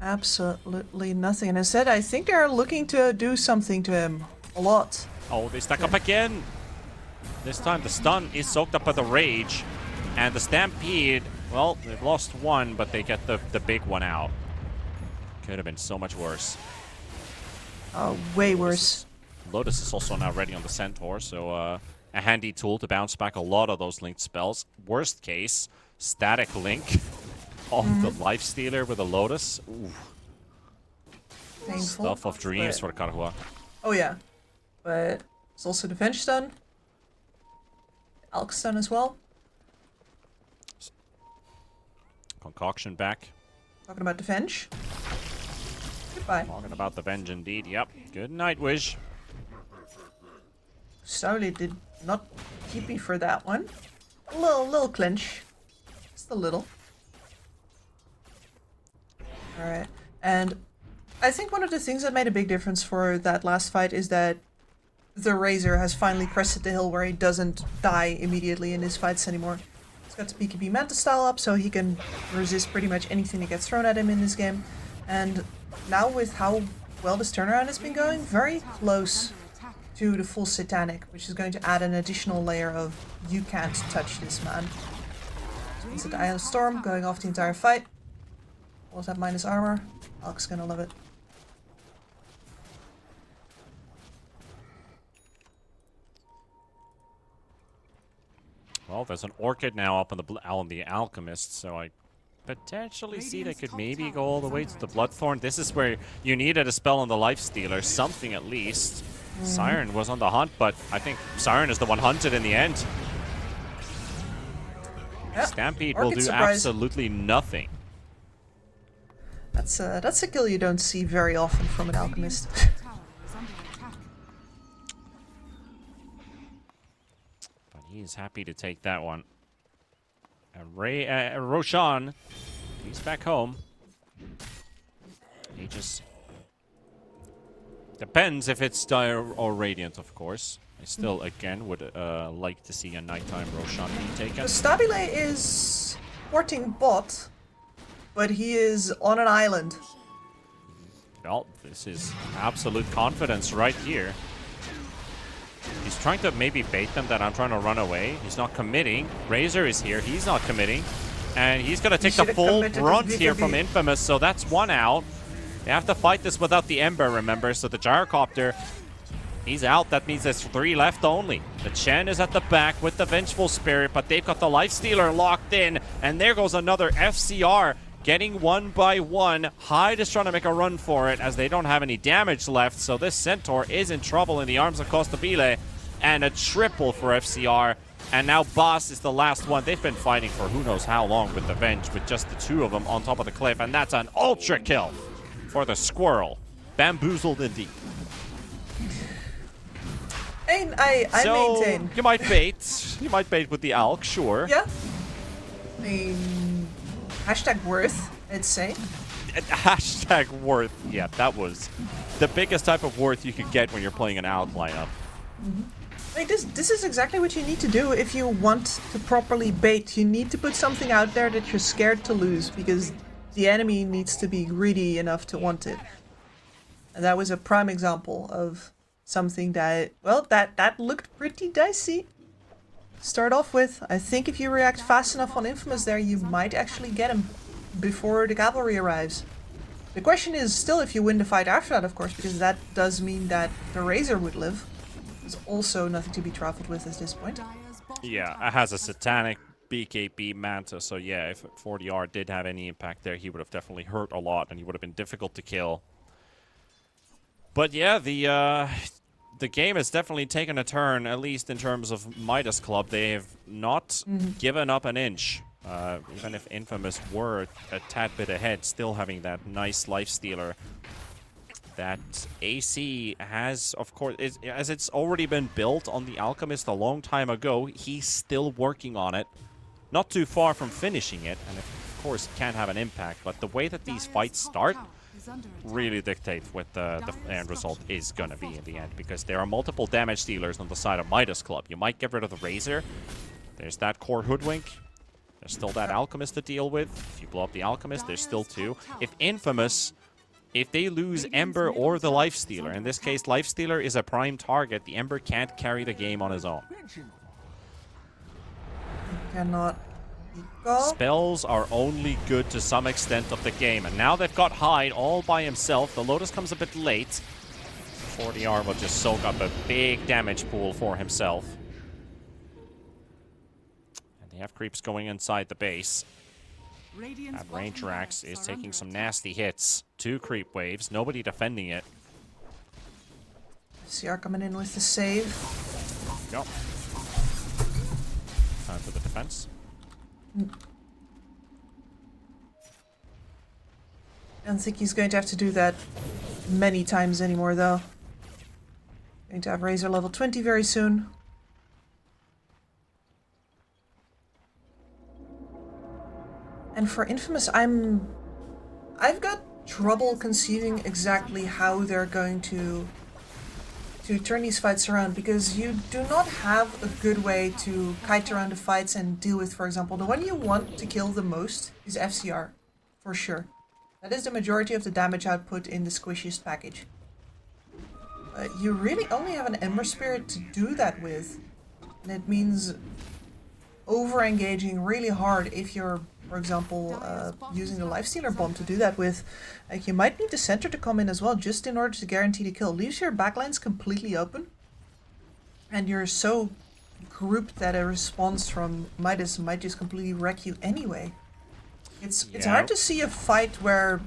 Absolutely nothing. And instead, I think they're looking to do something to him. A lot. Oh, they stack up again. This time the stun is soaked up by the Rage. And the Stampede, well, they've lost one, but they get the big one out. Could have been so much worse. Oh, way worse. Lotus is also now ready on the Centaur, so a handy tool to bounce back a lot of those linked spells. Worst case, static link on the Lifestealer with a Lotus. Ooh. Painful. Stuff of dreams for the Karhua. Oh yeah, but it's also the Venge stun. Alk stun as well. Concoction back. Talking about the Venge. Goodbye. Talking about the Venge indeed, yep. Good night, Wish. Starly did not keep me for that one. A little clinch. Just a little. Alright, and I think one of the things that made a big difference for that last fight is that the Razor has finally crested the hill where he doesn't die immediately in his fights anymore. He's got the BKB Manta style up, so he can resist pretty much anything that gets thrown at him in this game. And now with how well this turnaround has been going, very close to the full Satanic, which is going to add an additional layer of you can't touch this man. It's the Eye of Storm going off the entire fight. Will have minus armor. Alk's gonna love it. Well, there's an Orchid now up on the Alchemist, so I potentially see they could maybe go all the way to the Bloodthorn. This is where you needed a spell on the Lifestealer, something at least. Siren was on the hunt, but I think Siren is the one hunted in the end. Yep. Stampede Orchid will do surprise. absolutely nothing. That's a kill you don't see very often from an Alchemist. But he's happy to take that one. Roshan, he's back home. He just depends if it's Dire or Radiant, of course. I still, again, would like to see a nighttime Roshan being taken. Stabile is porting bot, but he is on an island. Well, this is absolute confidence right here. He's trying to maybe bait them that I'm trying to run away. He's not committing. Razor is here. He's not committing. And he's going to take the full brunt here from Infamous, so that's one out. They have to fight this without the Ember, remember? So the Gyrocopter, he's out. That means there's 3 left only. The Chen is at the back with the Vengeful Spirit, but they've got the Lifestealer locked in. And there goes another FCR. Getting one by one. Hyde is trying to make a run for it as they don't have any damage left. So this Centaur is in trouble in the arms of Costabile. And a triple for FCR. And now Boss is the last one. They've been fighting for who knows how long with the Venge, with just the 2 of them on top of the cliff. And that's an ultra kill for the Squirrel. Bamboozled indeed. I maintain. You might bait. You might bait with the Alk, sure. Yeah. I mean, hashtag worth, I'd say. Hashtag worth. Yeah, that was the biggest type of worth you could get when you're playing an Alk lineup. Like this is exactly what you need to do if you want to properly bait. You need to put something out there that you're scared to lose, because the enemy needs to be greedy enough to want it. And that was a prime example of something that, well, that looked pretty dicey. Start off with, I think if you react fast enough on Infamous there, you might actually get him before the cavalry arrives. The question is still if you win the fight after that, of course, because that does mean that the Razor would live. There's also nothing to be trifled with at this point. Yeah, it has a Satanic BKB Manta, so yeah, if 40R did have any impact there, he would have definitely hurt a lot, and he would have been difficult to kill. But yeah, the game has definitely taken a turn, at least in terms of Midas Club. They have not given up an inch. Even if Infamous were a tad bit ahead, still having that nice Lifestealer. That AC has, of course, as it's already been built on the Alchemist a long time ago, he's still working on it. Not too far from finishing it, and of course can have an impact. But the way that these fights start really dictate what the end result is going to be in the end, because there are multiple damage dealers on the side of Midas Club. You might get rid of the Razor. There's that core Hoodwink. There's still that Alchemist to deal with. If you blow up the Alchemist, there's still 2. If Infamous, if they lose Ember or the Lifestealer, in this case Lifestealer is a prime target, the Ember can't carry the game on his own. Cannot. Spells are only good to some extent of the game, and now they've got Hyde all by himself. The Lotus comes a bit late. 40R will just soak up a big damage pool for himself. And they have creeps going inside the base. And Ranger Axe is taking some nasty hits. 2 creep waves, nobody defending it. CR coming in with the save. Go. Time for the defense. I don't think he's going to have to do that many times anymore, though. Going to have Razor level 20 very soon. And for Infamous, I've got trouble conceiving exactly how they're going to turn these fights around, because you do not have a good way to kite around the fights and deal with, for example, the one you want to kill the most is FCR, for sure. That is the majority of the damage output in the squishiest package. You really only have an Ember Spirit to do that with, and it means over-engaging really hard if you're, for example, using the Lifestealer bomb to do that with. Like, you might need the center to come in as well, just in order to guarantee the kill. Leaves your backlines completely open, and you're so grouped that a response from Midas might just completely wreck you anyway. It's hard to see a fight where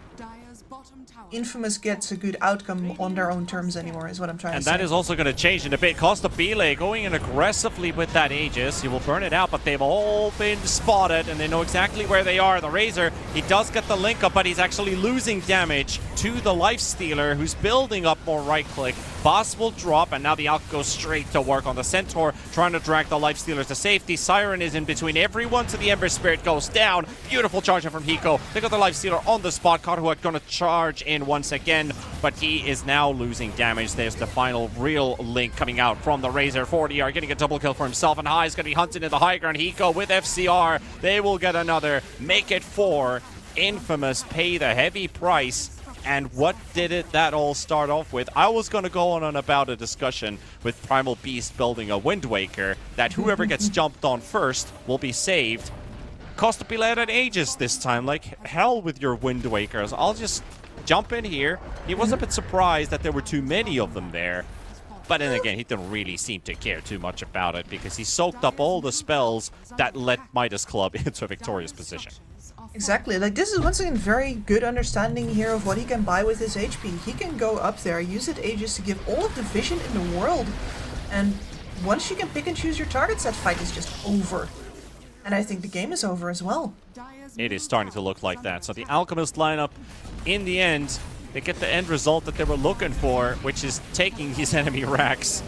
Infamous gets a good outcome on their own terms anymore, is what I'm trying to say. And that is also going to change in a bit. Costabile going in aggressively with that Aegis. He will burn it out, but they've all been spotted, and they know exactly where they are. The Razor, he does get the link up, but he's actually losing damage to the Lifestealer, who's building up more right-click. Boss will drop, and now the Alk goes straight to work on the Centaur, trying to drag the Lifestealer to safety. Siren is in between everyone, so the Ember Spirit goes down. Beautiful charge from Hiko. They got the Lifestealer on the spot. Karuha gonna charge in once again, but he is now losing damage. There's the final real link coming out from the Razor. 40 are getting a double kill for himself, and High is going to be hunted in the high ground. Hiko with FCR. They will get another. Make it 4. Infamous pay the heavy price. And what did that all start off with? I was going to go on about a discussion with Primal Beast building a Wind Waker, that whoever gets jumped on first will be saved. Costabile at Aegis this time. Like, hell with your Wind Wakers. I'll just jump in here. He was a bit surprised that there were too many of them there. But then again, he didn't really seem to care too much about it, because he soaked up all the spells that led Midas Club into a victorious position. Exactly. Like, this is once again very good understanding here of what he can buy with his HP. He can go up there, use it Aegis to give all of the vision in the world. And once you can pick and choose your targets, that fight is just over. And I think the game is over as well. It is starting to look like that. So the Alchemist lineup, in the end, they get the end result that they were looking for, which is taking these enemy racks.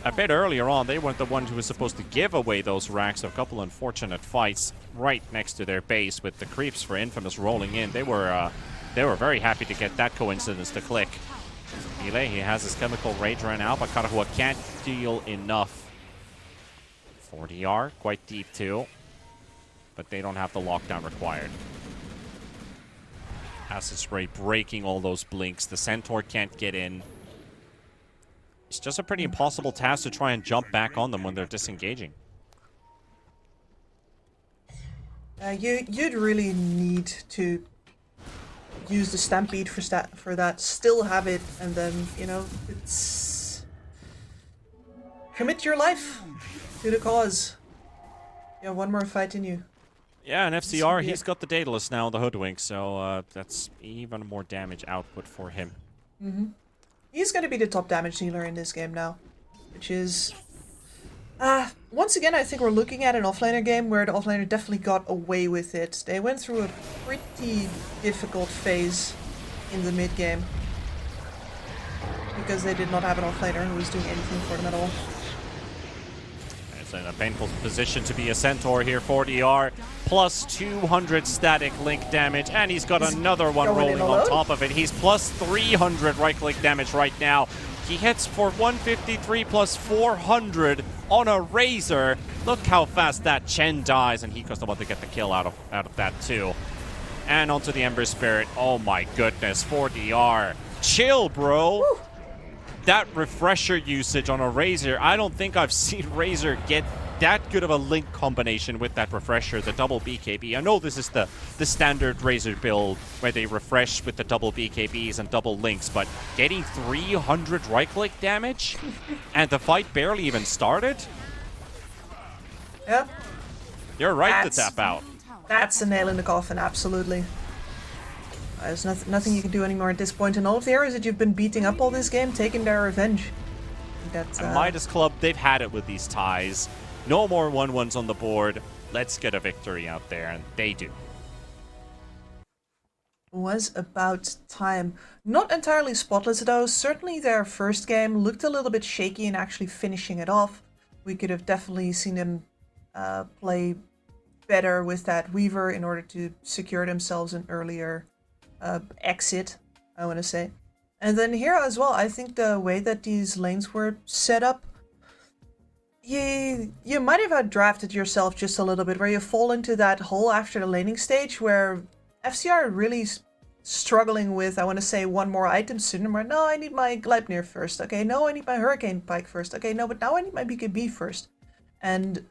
A bit earlier on, they weren't the one who was supposed to give away those racks. A couple unfortunate fights right next to their base with the creeps for Infamous rolling in. They were very happy to get that coincidence to click. Ile, he has his chemical rage right now, but Karuha can't deal enough. 40R, quite deep too, but they don't have the lockdown required. Acid Spray breaking all those blinks. The Centaur can't get in. It's just a pretty impossible task to try and jump back on them when they're disengaging. You'd really need to use the Stampede for that, still have it, and then, you know, it's... commit your life to the cause. Yeah, one more fight in you. Yeah, and FCR, he's got the Daedalus now, the Hoodwink, so that's even more damage output for him. He's going to be the top damage dealer in this game now, which is... once again, I think we're looking at an offlaner game where the offlaner definitely got away with it. They went through a pretty difficult phase in the mid game, because they did not have an offlaner who was doing anything for them at all. It's in a painful position to be a Centaur here. 40R plus 200 static link damage, and he's got another one rolling on top of it. He's plus 300 right-click damage right now. He hits for 153 plus 400 on a Razor. Look how fast that Chen dies, and Hiko's about to get the kill out of that too. And onto the Ember Spirit. Oh my goodness, 40R. Chill, bro. Woo. That refresher usage on a Razor, I don't think I've seen Razor get that good of a link combination with that refresher, the double BKB. I know this is the standard Razor build where they refresh with the double BKBs and double links, but getting 300 right-click damage and the fight barely even started? Yep. You're right to tap out. That's a nail in the coffin, absolutely. There's nothing you can do anymore at this point, and all of the areas that you've been beating up all this game, taking their revenge. That's, Midas Club, they've had it with these ties. No more 1-1s on the board. Let's get a victory out there, and they do. Was about time. Not entirely spotless though. Certainly their first game looked a little bit shaky in actually finishing it off. We could have definitely seen them play better with that Weaver in order to secure themselves an earlier exit, I want to say. And then here as well, I think the way that these lanes were set up, you might have had drafted yourself just a little bit, where you fall into that hole after the laning stage where FCR are really struggling with, I want to say, one more item syndrome, where no, I need my Gleipnir first. Okay, no, I need my Hurricane Pike first. Okay, no, but now I need my BKB first. And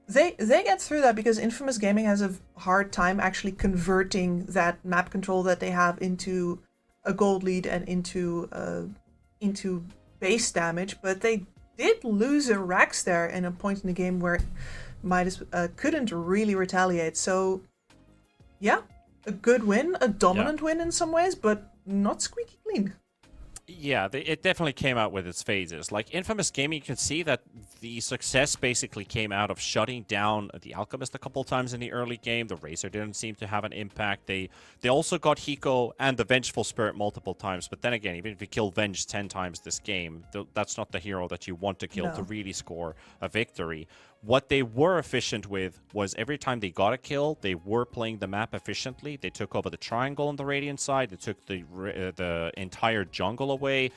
they get through that because Infamous Gaming has a hard time actually converting that map control that they have into a gold lead and into base damage, but they did lose a Rax there in a point in the game where Midas couldn't really retaliate. So yeah, a good win, a dominant win in some ways, but not squeaky clean. Yeah, it definitely came out with its phases. Like Infamous Gaming, you can see that the success basically came out of shutting down the Alchemist a couple times in the early game. The Razor didn't seem to have an impact. They also got Hiko and the Vengeful Spirit multiple times. But then again, even if you kill Venge 10 times this game, that's not the hero that you want to kill to really score a victory. What they were efficient with was every time they got a kill, they were playing the map efficiently. They took over the triangle on the Radiant side. They took the entire jungle away.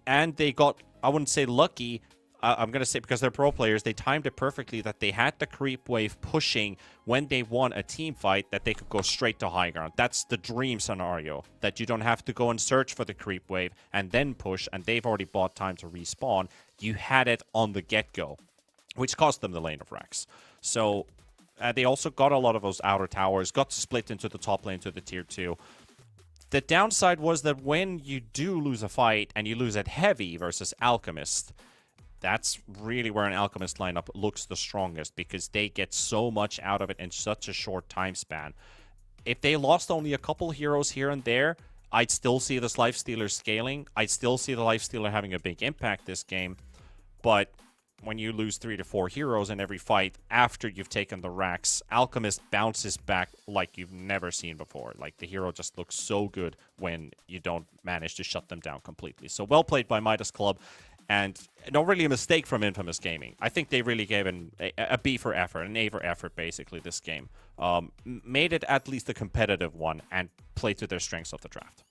And they got, I wouldn't say lucky, I'm going to say because they're pro players, they timed it perfectly that they had the creep wave pushing when they won a team fight, that they could go straight to high ground. That's the dream scenario, that you don't have to go and search for the creep wave and then push, and they've already bought time to respawn. You had it on the get-go, which cost them the lane of Rax. So they also got a lot of those outer towers, got to split into the top lane to the tier 2. The downside was that when you do lose a fight and you lose it heavy versus Alchemist, that's really where an Alchemist lineup looks the strongest, because they get so much out of it in such a short time span. If they lost only a couple heroes here and there, I'd still see this Lifestealer scaling. I'd still see the Lifestealer having a big impact this game. But when you lose 3 to 4 heroes in every fight after you've taken the Rax, Alchemist bounces back like you've never seen before. Like, the hero just looks so good when you don't manage to shut them down completely. So well played by Midas Club, and not really a mistake from Infamous Gaming. I think they really gave a B for effort, an A for effort, basically, this game. Made it at least a competitive one and played to their strengths of the draft.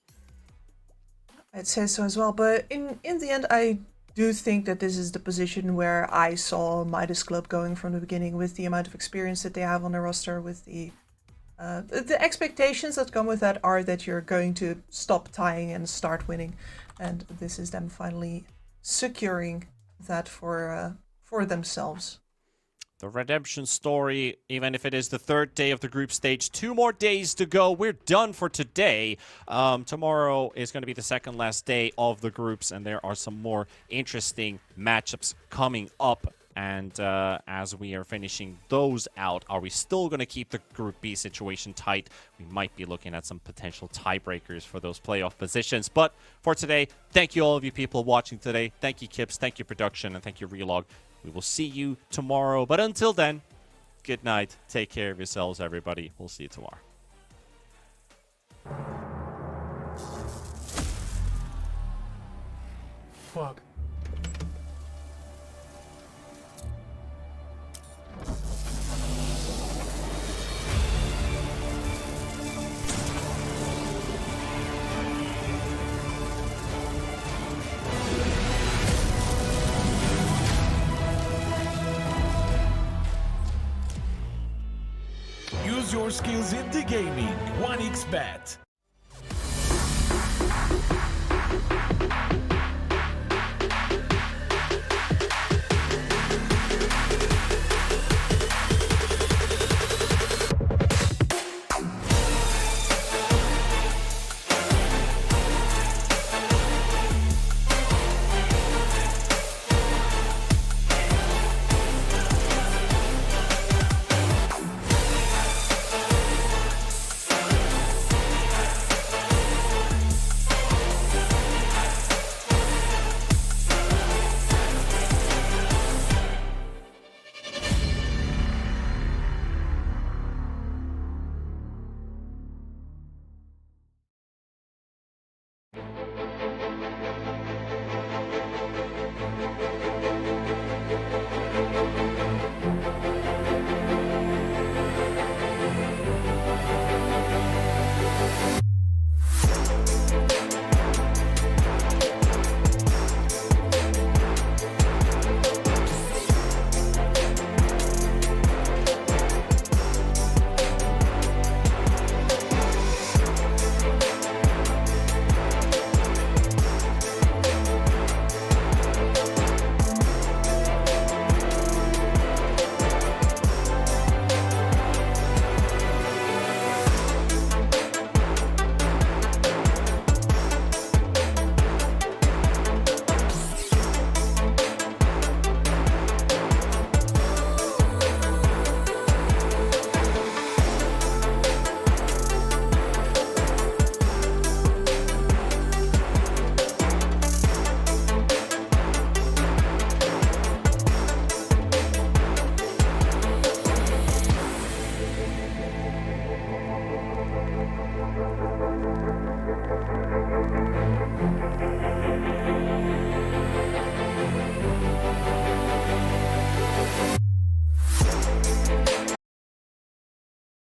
I'd say so as well, but in the end, I do think that this is the position where I saw Midas Club going from the beginning, with the amount of experience that they have on their roster, with the expectations that come with that are that you're going to stop tying and start winning, and this is them finally securing that for themselves. The redemption story, even if it is the third day of the group stage, 2 more days to go. We're done for today. Tomorrow is going to be the second last day of the groups, and there are some more interesting matchups coming up. And as we are finishing those out, are we still going to keep the Group B situation tight? We might be looking at some potential tiebreakers for those playoff positions. But for today, thank you all of you people watching today. Thank you, Kips. Thank you, production. And thank you, Relog. We will see you tomorrow. But until then, good night. Take care of yourselves, everybody. We'll see you tomorrow. Fuck. Use your skills in the gaming. 1xBet.